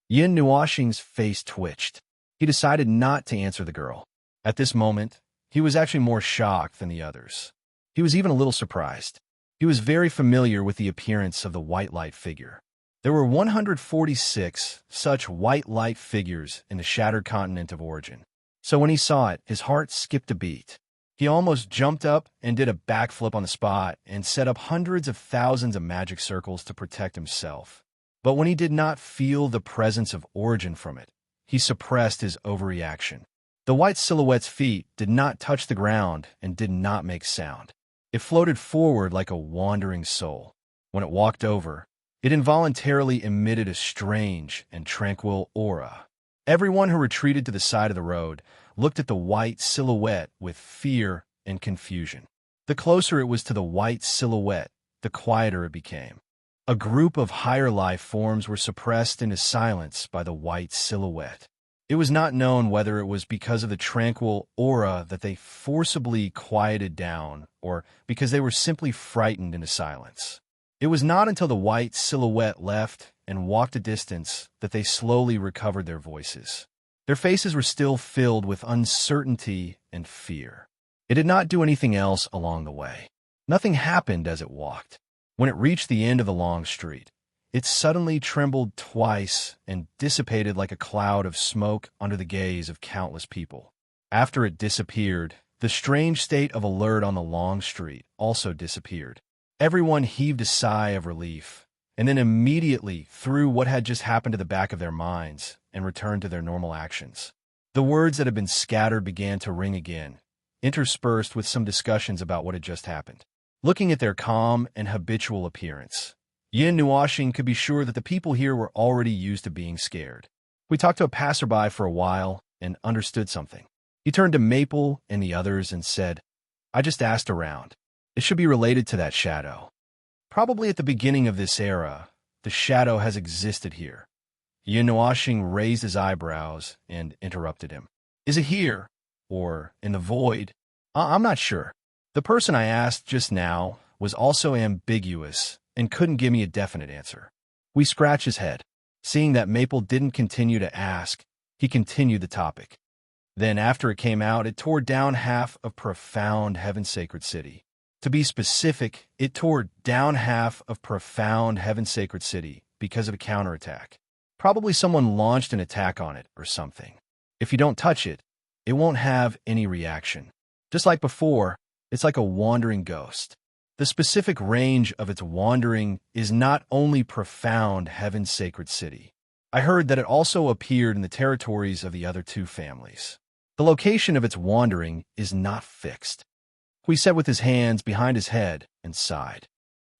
Yin Nuoxing's face twitched. He decided not to answer the girl. At this moment, he was actually more shocked than the others. He was even a little surprised. He was very familiar with the appearance of the white light figure. There were 146 such white light figures in the shattered continent of origin. So when he saw it, his heart skipped a beat. He almost jumped up and did a backflip on the spot and set up hundreds of thousands of magic circles to protect himself. But when he did not feel the presence of origin from it, he suppressed his overreaction. The white silhouette's feet did not touch the ground and did not make sound. It floated forward like a wandering soul. When it walked over, it involuntarily emitted a strange and tranquil aura. Everyone who retreated to the side of the road looked at the white silhouette with fear and confusion. The closer it was to the white silhouette, the quieter it became. A group of higher life forms were suppressed into silence by the white silhouette. It was not known whether it was because of the tranquil aura that they forcibly quieted down or because they were simply frightened into silence. It was not until the white silhouette left and walked a distance that they slowly recovered their voices. Their faces were still filled with uncertainty and fear. It did not do anything else along the way. Nothing happened as it walked. When it reached the end of the long street, it suddenly trembled twice and dissipated like a cloud of smoke under the gaze of countless people. After it disappeared, the strange state of alert on the long street also disappeared. Everyone heaved a sigh of relief, and then immediately threw what had just happened to the back of their minds and returned to their normal actions. The words that had been scattered began to ring again, interspersed with some discussions about what had just happened. Looking at their calm and habitual appearance, Yin Nuoxing could be sure that the people here were already used to being scared. We talked to a passerby for a while and understood something. He turned to Maple and the others and said, I just asked around. It should be related to that shadow. Probably at the beginning of this era, the shadow has existed here. Yin Nuoxing raised his eyebrows and interrupted him. Is it here? Or in the void? I'm not sure. The person I asked just now was also ambiguous and couldn't give me a definite answer. We scratched his head. Seeing that Maple didn't continue to ask, he continued the topic. Then after it came out, it tore down half of profound Heaven's Sacred City. To be specific, it tore down half of profound Heaven's Sacred City because of a counterattack. Probably someone launched an attack on it or something. If you don't touch it, it won't have any reaction. Just like before, it's like a wandering ghost. The specific range of its wandering is not only profound Heaven's Sacred City. I heard that it also appeared in the territories of the other two families. The location of its wandering is not fixed. He sat with his hands behind his head and sighed.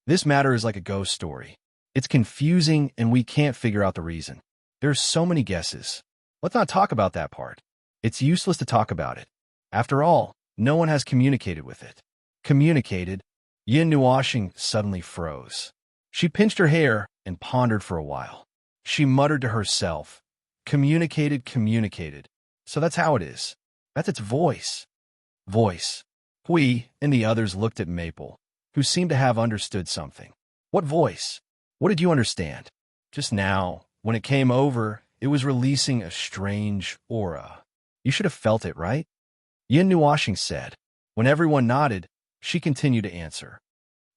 This matter is like a ghost story. It's confusing and we can't figure out the reason. There's so many guesses. Let's not talk about that part. It's useless to talk about it. After all, no one has communicated with it. Communicated? Yin Nuashing suddenly froze. She pinched her hair and pondered for a while. She muttered to herself, communicated. So that's how it is. That's its voice. Voice. Hui and the others looked at Maple, who seemed to have understood something. What voice? What did you understand? Just now, when it came over, it was releasing a strange aura. You should have felt it, right? Yin Nuashing said. When everyone nodded, she continued to answer.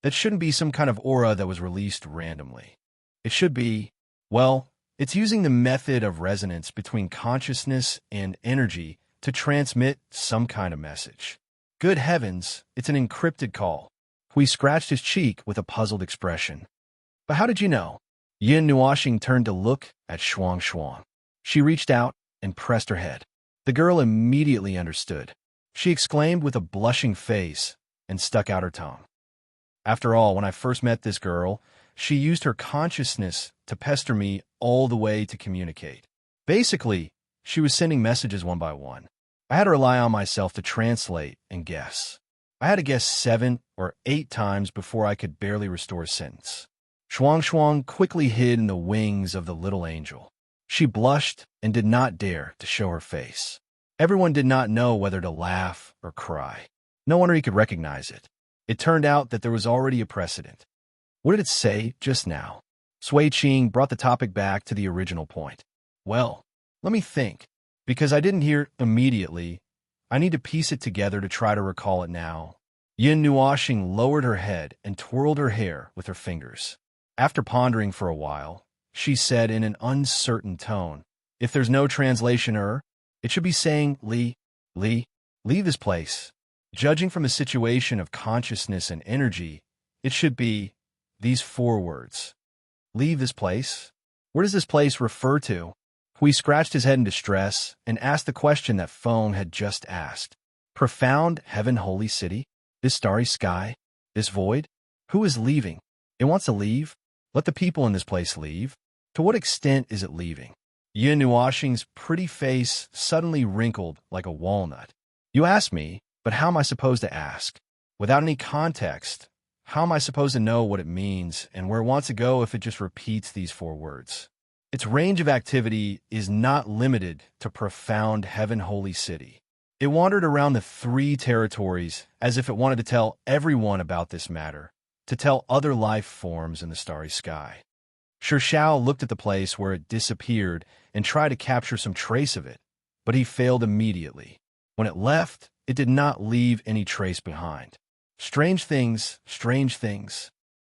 That shouldn't be some kind of aura that was released randomly. It should be, well, it's using the method of resonance between consciousness and energy to transmit some kind of message. Good heavens, it's an encrypted call. Hui scratched his cheek with a puzzled expression. But how did you know? Yin Nuashing turned to look at Shuang Shuang. She reached out and pressed her head. The girl immediately understood. She exclaimed with a blushing face and stuck out her tongue. After all, when I first met this girl, she used her consciousness to pester me all the way to communicate. Basically, she was sending messages one by one. I had to rely on myself to translate and guess. I had to guess 7 or 8 times before I could barely restore a sentence. Shuang Shuang quickly hid in the wings of the little angel. She blushed and did not dare to show her face. Everyone did not know whether to laugh or cry. No wonder he could recognize it. It turned out that there was already a precedent. What did it say just now? Sui Qing brought the topic back to the original point. Well, let me think. Because I didn't hear immediately, I need to piece it together to try to recall it now. Yin Nuashing lowered her head and twirled her hair with her fingers. After pondering for a while, she said in an uncertain tone, if there's no translation error, it should be saying, leave this place. Judging from a situation of consciousness and energy, it should be these 4 words. Leave this place? Where does this place refer to? Hui scratched his head in distress and asked the question that Feng had just asked. Profound heaven holy city? This starry sky? This void? Who is leaving? It wants to leave? Let the people in this place leave? To what extent is it leaving? Yin Nuashing's pretty face suddenly wrinkled like a walnut. You ask me, but how am I supposed to ask? Without any context, how am I supposed to know what it means and where it wants to go if it just repeats these 4 words? Its range of activity is not limited to profound heaven holy city. It wandered around the 3 territories as if it wanted to tell everyone about this matter, to tell other life forms in the starry sky. Shao looked at the place where it disappeared and tried to capture some trace of it, but he failed immediately. When it left, it did not leave any trace behind. Strange things.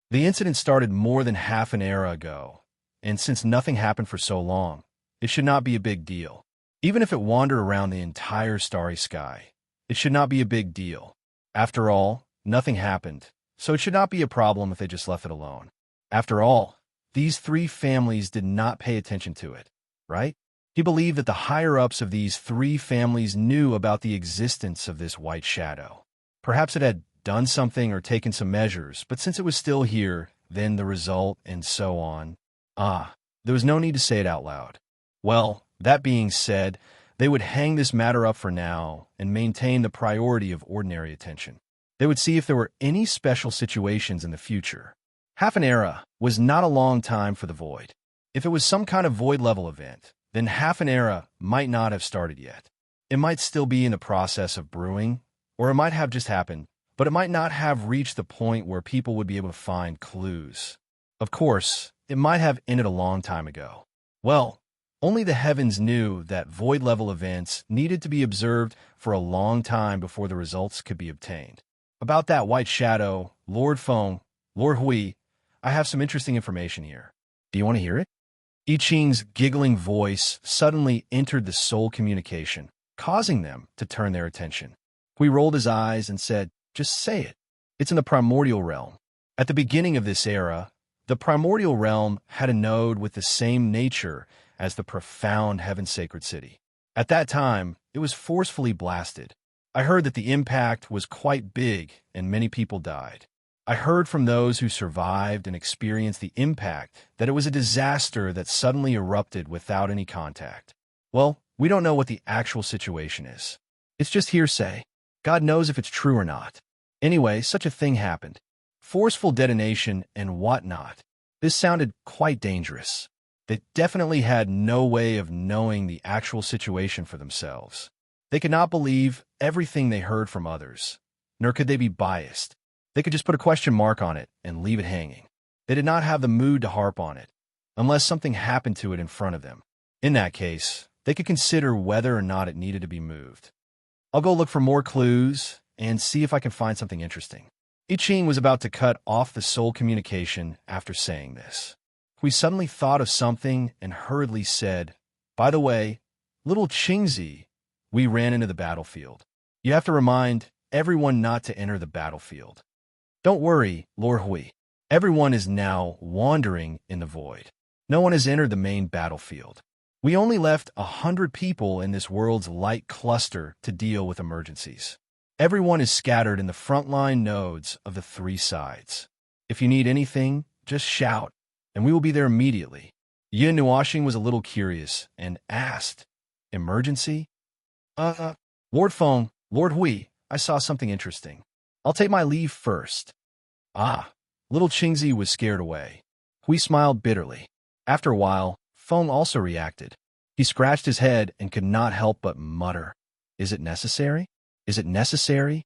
The incident started more than half an era ago, and since nothing happened for so long, it should not be a big deal. Even if it wandered around the entire starry sky, it should not be a big deal. After all, nothing happened, so it should not be a problem if they just left it alone. After all, these 3 families did not pay attention to it, right? He believed that the higher-ups of these 3 families knew about the existence of this white shadow. Perhaps it had done something or taken some measures, but since it was still here, then the result, and so on. There was no need to say it out loud. Well, that being said, they would hang this matter up for now and maintain the priority of ordinary attention. They would see if there were any special situations in the future. Half an era was not a long time for the void. If it was some kind of void-level event, then half an era might not have started yet. It might still be in the process of brewing, or it might have just happened, but it might not have reached the point where people would be able to find clues. Of course, it might have ended a long time ago. Well, only the heavens knew that void-level events needed to be observed for a long time before the results could be obtained. About that white shadow, Lord Feng, Lord Hui, I have some interesting information here. Do you want to hear it? I Ching's giggling voice suddenly entered the soul communication, causing them to turn their attention. Hui rolled his eyes and said, just say it. It's in the primordial realm. At the beginning of this era, the primordial realm had a node with the same nature as the profound heaven-sacred city. At that time, it was forcefully blasted. I heard that the impact was quite big and many people died. I heard from those who survived and experienced the impact that it was a disaster that suddenly erupted without any contact. Well, we don't know what the actual situation is. It's just hearsay. God knows if it's true or not. Anyway, such a thing happened. forceful detonation, and whatnot. This sounded quite dangerous. They definitely had no way of knowing the actual situation for themselves. They could not believe everything they heard from others, nor could they be biased. They could just put a question mark on it and leave it hanging. They did not have the mood to harp on it, unless something happened to it in front of them. In that case, they could consider whether or not it needed to be moved. I'll go look for more clues and see if I can find something interesting. I Ching was about to cut off the soul communication after saying this. We suddenly thought of something and hurriedly said, "By the way, little Qingzi," we ran into the battlefield. "You have to remind everyone not to enter the battlefield." "Don't worry, Lord Hui. Everyone is now wandering in the void. No one has entered the main battlefield. We only left 100 people in this world's light cluster to deal with emergencies. Everyone is scattered in the frontline nodes of the three sides. If you need anything, just shout, and we will be there immediately." Yin Nuashing was a little curious and asked, "Emergency?" Lord Feng, Lord Hui, I saw something interesting. I'll take my leave first." "Ah." Little Qingzi was scared away. Hui smiled bitterly. After a while, Feng also reacted. He scratched his head and could not help but mutter, "Is it necessary? Is it necessary?"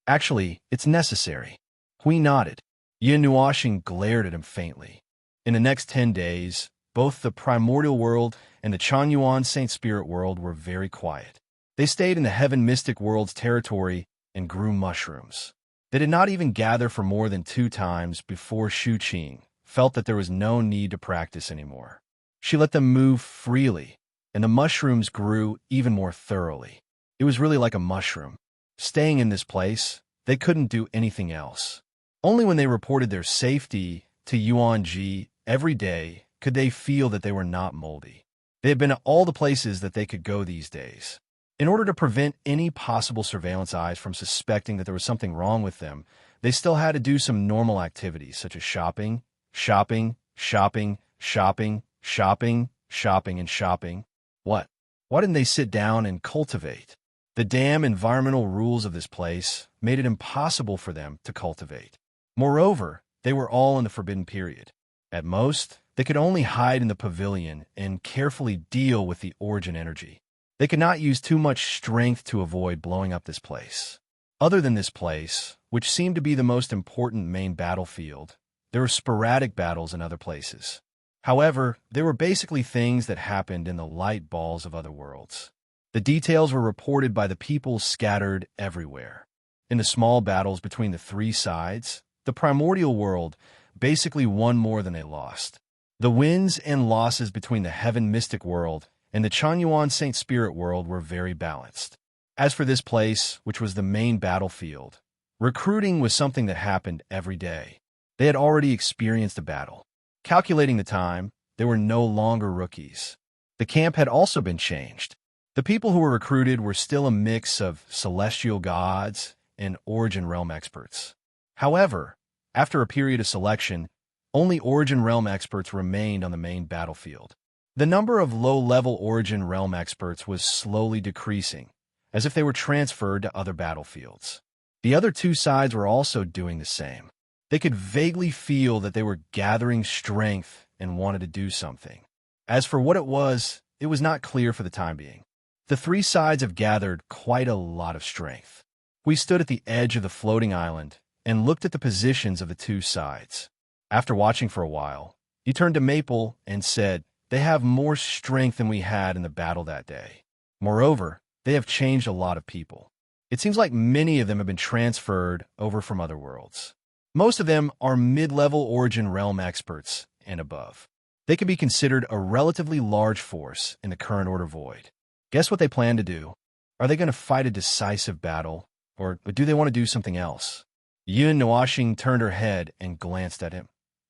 "Actually, it's necessary." Hui nodded. Yin Nuashing glared at him faintly. In the next 10 days, both the primordial world and the Chanyuan Saint Spirit world were very quiet. They stayed in the heaven mystic world's territory and grew mushrooms. They did not even gather for more than 2 times before Shu Qing felt that there was no need to practice anymore. She let them move freely, and the mushrooms grew even more thoroughly. It was really like a mushroom. Staying in this place, they couldn't do anything else. Only when they reported their safety to Yuanji every day could they feel that they were not moldy. They had been at all the places that they could go these days. In order to prevent any possible surveillance eyes from suspecting that there was something wrong with them, they still had to do some normal activities such as shopping, shopping, shopping, shopping, shopping, shopping, and shopping. What? Why didn't they sit down and cultivate? The damn environmental rules of this place made it impossible for them to cultivate. Moreover, they were all in the forbidden period. At most, they could only hide in the pavilion and carefully deal with the origin energy. They could not use too much strength to avoid blowing up this place. Other than this place, which seemed to be the most important main battlefield, there were sporadic battles in other places. However, they were basically things that happened in the light balls of other worlds. The details were reported by the people scattered everywhere. In the small battles between the three sides, the primordial world basically won more than they lost. The wins and losses between the heaven mystic world and the Chanyuan Saint Spirit world were very balanced. As for this place, which was the main battlefield, recruiting was something that happened every day. They had already experienced a battle. Calculating the time, they were no longer rookies. The camp had also been changed. The people who were recruited were still a mix of celestial gods and origin realm experts. However, after a period of selection, only origin realm experts remained on the main battlefield. The number of low-level origin realm experts was slowly decreasing, as if they were transferred to other battlefields. The other 2 sides were also doing the same. They could vaguely feel that they were gathering strength and wanted to do something. As for what it was not clear for the time being. The 3 sides have gathered quite a lot of strength. We stood at the edge of the floating island and looked at the positions of the 2 sides. After watching for a while, he turned to Maple and said, "They have more strength than we had in the battle that day. Moreover, they have changed a lot of people. It seems like many of them have been transferred over from other worlds. Most of them are mid-level origin realm experts and above. They can be considered a relatively large force in the current order void. Guess what they plan to do? Are they going to fight a decisive battle, or do they want to do something else?" Yun Nuashing turned her head and glanced at him.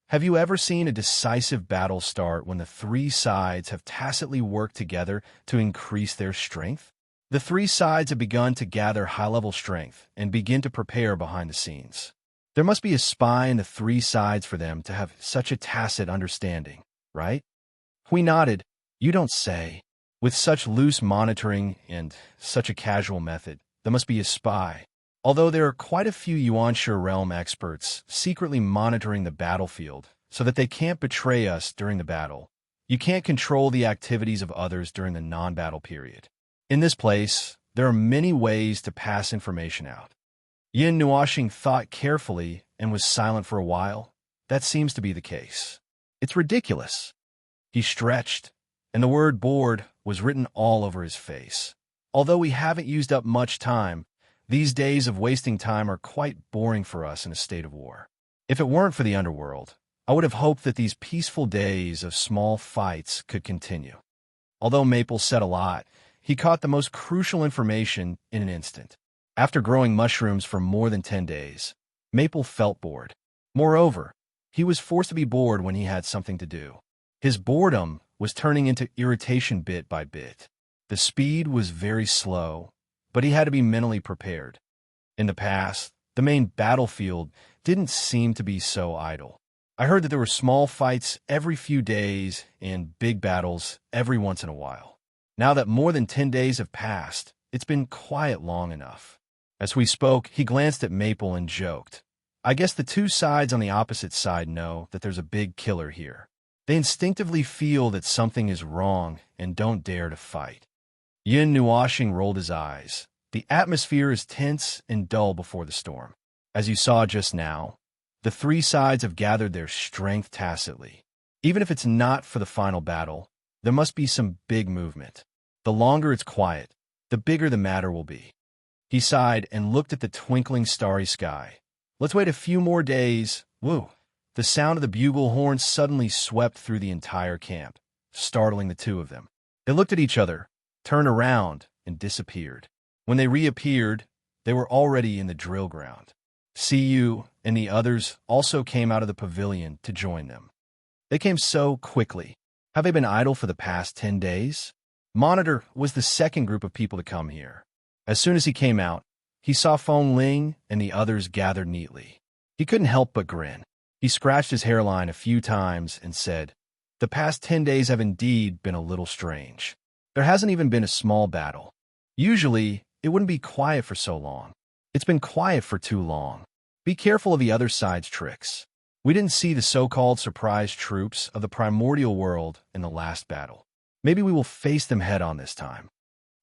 "Have you ever seen a decisive battle start when the 3 sides have tacitly worked together to increase their strength? The 3 sides have begun to gather high-level strength and begin to prepare behind the scenes. There must be a spy in the 3 sides for them to have such a tacit understanding, right?" Hui nodded. "You don't say. With such loose monitoring and such a casual method, there must be a spy. Although there are quite a few Yuanshu realm experts secretly monitoring the battlefield so that they can't betray us during the battle, you can't control the activities of others during the non-battle period. In this place, there are many ways to pass information out. Yin Nuashing thought carefully and was silent for a while. That seems to be the case. It's ridiculous. He stretched, and the word bored was written all over his face. Although we haven't used up much time, these days of wasting time are quite boring for us in a state of war. If it weren't for the underworld, I would have hoped that these peaceful days of small fights could continue. Although Maple said a lot, he caught the most crucial information in an instant. After growing mushrooms for more than 10 days, Maple felt bored. Moreover, he was forced to be bored when he had something to do. His boredom was turning into irritation bit by bit. The speed was very slow, but he had to be mentally prepared. In the past, the main battlefield didn't seem to be so idle. I heard that there were small fights every few days and big battles every once in a while. Now that more than 10 days have passed, it's been quiet long enough. As we spoke, he glanced at Maple and joked, "I guess the two sides on the opposite side know that there's a big killer here. They instinctively feel that something is wrong and don't dare to fight." Yin Nuashing rolled his eyes. The atmosphere is tense and dull before the storm. As you saw just now, the three sides have gathered their strength tacitly. Even if it's not for the final battle, there must be some big movement. The longer it's quiet, the bigger the matter will be. He sighed and looked at the twinkling starry sky. Let's wait a few more days. Woo! The sound of the bugle horn suddenly swept through the entire camp, startling the two of them. They looked at each other, turned around, and disappeared. When they reappeared, they were already in the drill ground. CU and the others also came out of the pavilion to join them. They came so quickly. Have they been idle for the past 10 days? Monitor was the second group of people to come here. As soon as he came out, he saw Feng Ling and the others gathered neatly. He couldn't help but grin. He scratched his hairline a few times and said, "The past 10 days have indeed been a little strange. There hasn't even been a small battle. Usually, it wouldn't be quiet for so long. It's been quiet for too long. Be careful of the other side's tricks. We didn't see the so-called surprise troops of the primordial world in the last battle. Maybe we will face them head-on this time."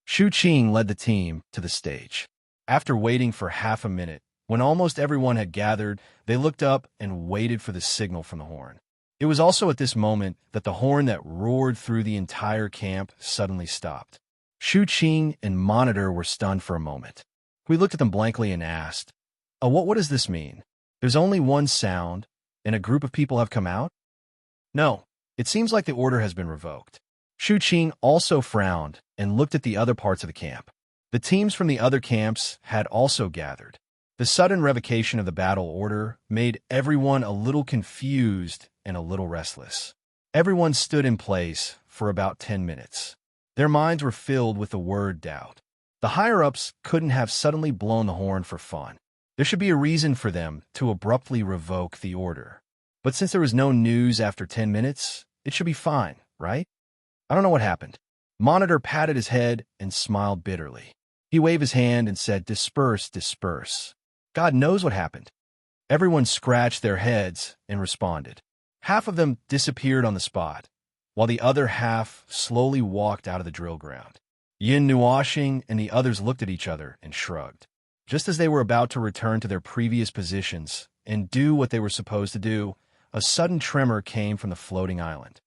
Shu Qing led the team to the stage. After waiting for half a minute, when almost everyone had gathered, they looked up and waited for the signal from the horn. It was also at this moment that the horn that roared through the entire camp suddenly stopped. Shu Qing and Monitor were stunned for a moment. We looked at them blankly and asked, what does this mean? There's only one sound, and a group of people have come out? No, it seems like the order has been revoked. Shu Qing also frowned and looked at the other parts of the camp. The teams from the other camps had also gathered. The sudden revocation of the battle order made everyone a little confused and a little restless. Everyone stood in place for about 10 minutes. Their minds were filled with the word doubt. The higher-ups couldn't have suddenly blown the horn for fun. There should be a reason for them to abruptly revoke the order. But since there was no news after 10 minutes, it should be fine, right? I don't know what happened. Monitor patted his head and smiled bitterly. He waved his hand and said, "Disperse, disperse." God knows what happened. Everyone scratched their heads and responded. Half of them disappeared on the spot, while the other half slowly walked out of the drill ground. Yin Nuashing and the others looked at each other and shrugged. Just as they were about to return to their previous positions and do what they were supposed to do, a sudden tremor came from the floating island.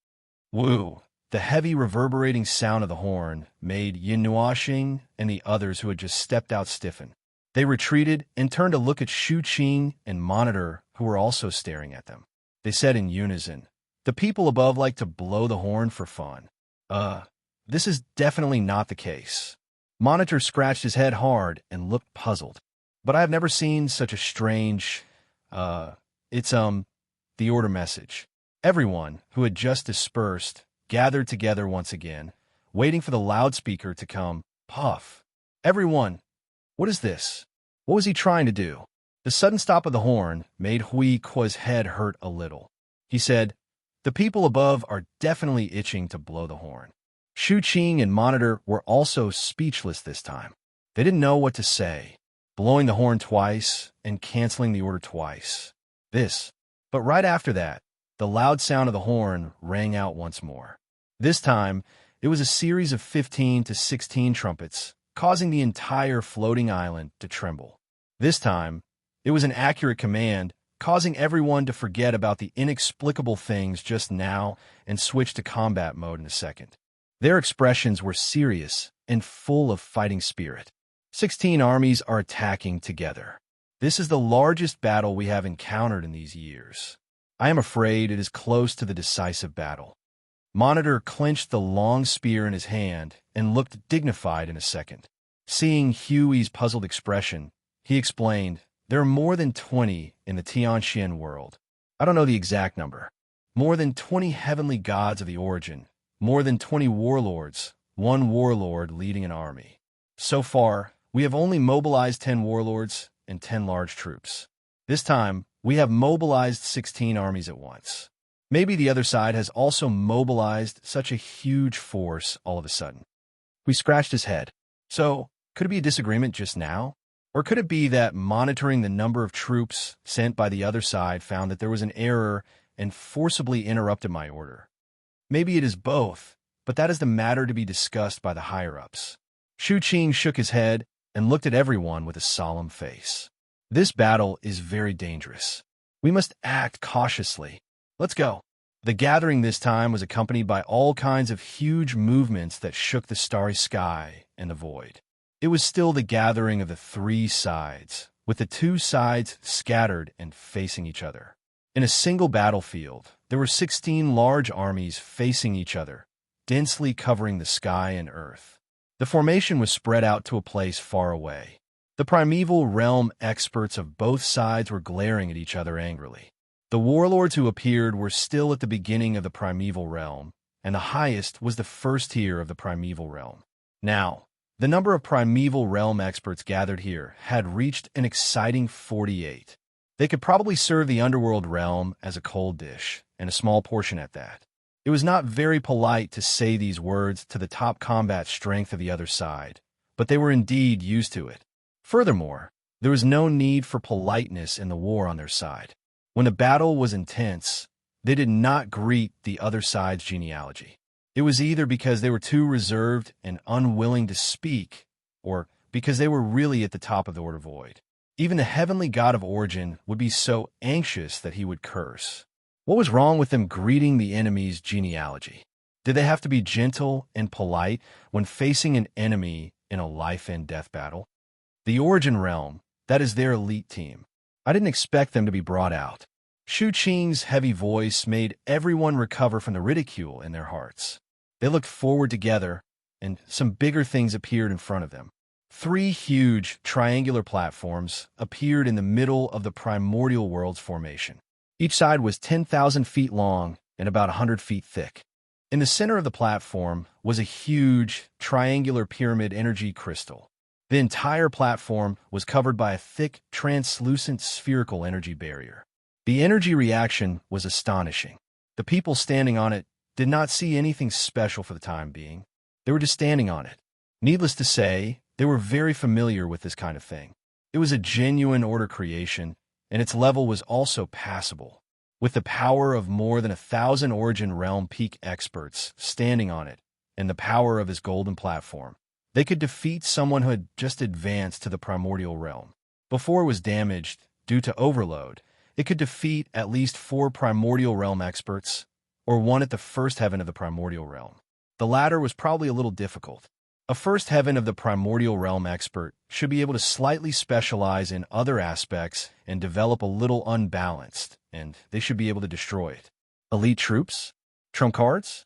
Woo! The heavy reverberating sound of the horn made Yin Nuashing and the others who had just stepped out stiffen. They retreated and turned to look at Shu Qing and Monitor, who were also staring at them. They said in unison, "The people above like to blow the horn for fun. This is definitely not the case." Monitor scratched his head hard and looked puzzled. "But I have never seen such a strange, it's the order message." Everyone, who had just dispersed, gathered together once again, waiting for the loudspeaker to come. Puff. Everyone, what is this? What was he trying to do? The sudden stop of the horn made Hui Kuo's head hurt a little. He said, "The people above are definitely itching to blow the horn." Shu Qing and Monitor were also speechless this time. They didn't know what to say. blowing the horn twice and canceling the order twice. But right after that, the loud sound of the horn rang out once more. This time, it was a series of 15 to 16 trumpets, causing the entire floating island to tremble. This time, it was an accurate command, causing everyone to forget about the inexplicable things just now and switch to combat mode in a second. Their expressions were serious and full of fighting spirit. 16 armies are attacking together. This is the largest battle we have encountered in these years. I am afraid it is close to the decisive battle. Monitor clenched the long spear in his hand and looked dignified in a second. Seeing Huey's puzzled expression, he explained, "There are more than 20 in the Tianxian world. I don't know the exact number. More than 20 heavenly gods of the origin, more than 20 warlords, one warlord leading an army. So far, we have only mobilized 10 warlords and 10 large troops. This time, we have mobilized 16 armies at once. Maybe the other side has also mobilized such a huge force all of a sudden." We scratched his head. So, could it be a disagreement just now? Or could it be that monitoring the number of troops sent by the other side found that there was an error and forcibly interrupted my order? Maybe it is both, but that is the matter to be discussed by the higher-ups. Shu Qing shook his head and looked at everyone with a solemn face. This battle is very dangerous. We must act cautiously. Let's go. The gathering this time was accompanied by all kinds of huge movements that shook the starry sky and the void. It was still the gathering of the three sides, with the two sides scattered and facing each other. In a single battlefield, there were 16 large armies facing each other, densely covering the sky and earth. The formation was spread out to a place far away. The primeval realm experts of both sides were glaring at each other angrily. The warlords who appeared were still at the beginning of the primeval realm, and the highest was the first tier of the primeval realm. Now, the number of primeval realm experts gathered here had reached an exciting 48. They could probably serve the underworld realm as a cold dish, and a small portion at that. It was not very polite to say these words to the top combat strength of the other side, but they were indeed used to it. Furthermore, there was no need for politeness in the war on their side. When the battle was intense, they did not greet the other side's genealogy. It was either because they were too reserved and unwilling to speak, or because they were really at the top of the order void. Even the heavenly god of origin would be so anxious that he would curse. What was wrong with them greeting the enemy's genealogy? Did they have to be gentle and polite when facing an enemy in a life-and-death battle? The origin realm, that is their elite team. I didn't expect them to be brought out. Shu Qing's heavy voice made everyone recover from the ridicule in their hearts. They looked forward together, and some bigger things appeared in front of them. 3 huge, triangular platforms appeared in the middle of the primordial world's formation. Each side was 10,000 feet long and about 100 feet thick. In the center of the platform was a huge, triangular pyramid energy crystal. The entire platform was covered by a thick, translucent spherical energy barrier. The energy reaction was astonishing. The people standing on it did not see anything special for the time being. They were just standing on it. Needless to say, they were very familiar with this kind of thing. It was a genuine order creation, and its level was also passable. With the power of more than 1,000 Origin Realm peak experts standing on it, and the power of his golden platform, they could defeat someone who had just advanced to the primordial realm. Before it was damaged due to overload, it could defeat at least 4 primordial realm experts, or 1 at the first heaven of the primordial realm. The latter was probably a little difficult. A first heaven of the primordial realm expert should be able to slightly specialize in other aspects and develop a little unbalanced, and they should be able to destroy it. Elite troops? Trump cards?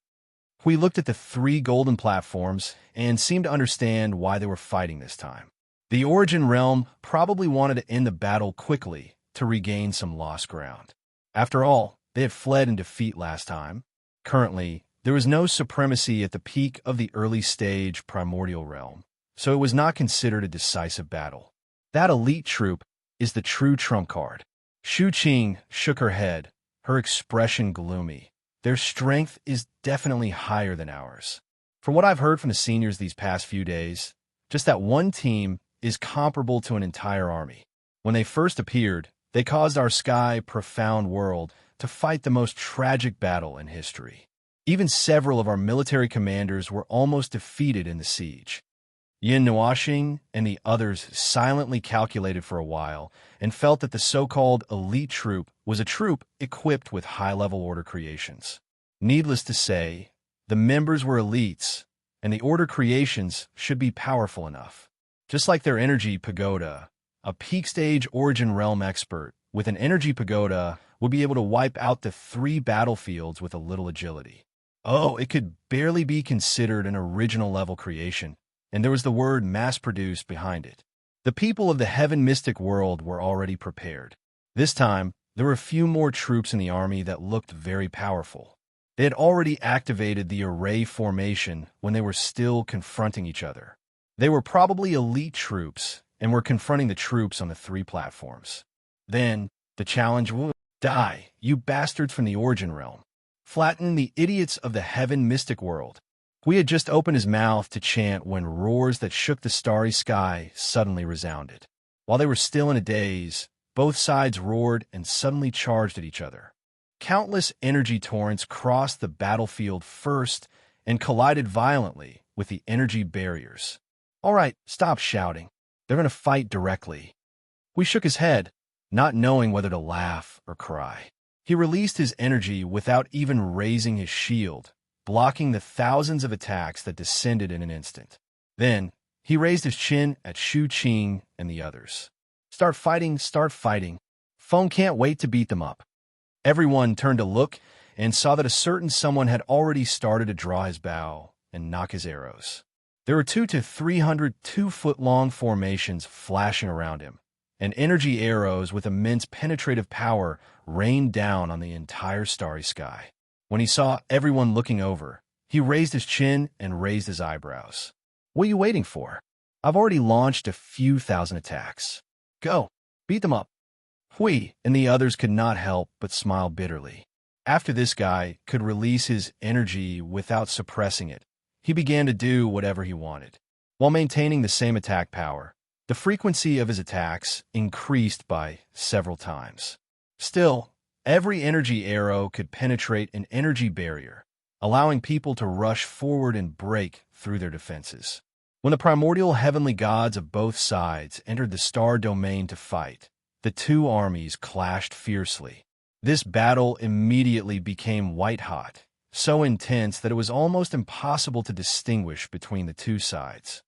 We looked at the 3 golden platforms and seemed to understand why they were fighting this time. The Origin Realm probably wanted to end the battle quickly to regain some lost ground. After all, they had fled in defeat last time. Currently, there was no supremacy at the peak of the early stage primordial realm, so it was not considered a decisive battle. That elite troop is the true trump card. Shu Qing shook her head, her expression gloomy. Their strength is definitely higher than ours. From what I've heard from the seniors these past few days, just that one team is comparable to an entire army. When they first appeared, they caused our sky, profound world to fight the most tragic battle in history. Even several of our military commanders were almost defeated in the siege. Yin Nuashing and the others silently calculated for a while and felt that the so-called elite troop was a troop equipped with high-level order creations. Needless to say, the members were elites, and the order creations should be powerful enough. Just like their energy pagoda, a peak-stage Origin Realm expert with an energy pagoda would be able to wipe out the 3 battlefields with a little agility. Oh, it could barely be considered an original-level creation, and there was the word mass-produced behind it. The people of the Heaven Mystic world were already prepared. This time, there were a few more troops in the army that looked very powerful. They had already activated the array formation when they were still confronting each other. They were probably elite troops and were confronting the troops on the 3 platforms. Then, the challenge would die, you bastards from the Origin Realm. Flatten the idiots of the Heaven Mystic world. We had just opened his mouth to chant when roars that shook the starry sky suddenly resounded. While they were still in a daze, both sides roared and suddenly charged at each other. Countless energy torrents crossed the battlefield first and collided violently with the energy barriers. All right, stop shouting. They're going to fight directly. We shook his head, not knowing whether to laugh or cry. He released his energy without even raising his shield, blocking the thousands of attacks that descended in an instant. Then, he raised his chin at Shu Qing and the others. Start fighting, start fighting. Feng can't wait to beat them up. Everyone turned to look and saw that a certain someone had already started to draw his bow and knock his arrows. There were 200 to 300 2-foot-long formations flashing around him, and energy arrows with immense penetrative power rained down on the entire starry sky. When he saw everyone looking over, he raised his chin and raised his eyebrows. What are you waiting for? I've already launched a few thousand attacks. Go, beat them up. Hui and the others could not help but smile bitterly. After this guy could release his energy without suppressing it, he began to do whatever he wanted. While maintaining the same attack power, the frequency of his attacks increased by several times. Still, every energy arrow could penetrate an energy barrier, allowing people to rush forward and break through their defenses. When the primordial heavenly gods of both sides entered the star domain to fight, the 2 armies clashed fiercely. This battle immediately became white-hot, so intense that it was almost impossible to distinguish between the 2 sides.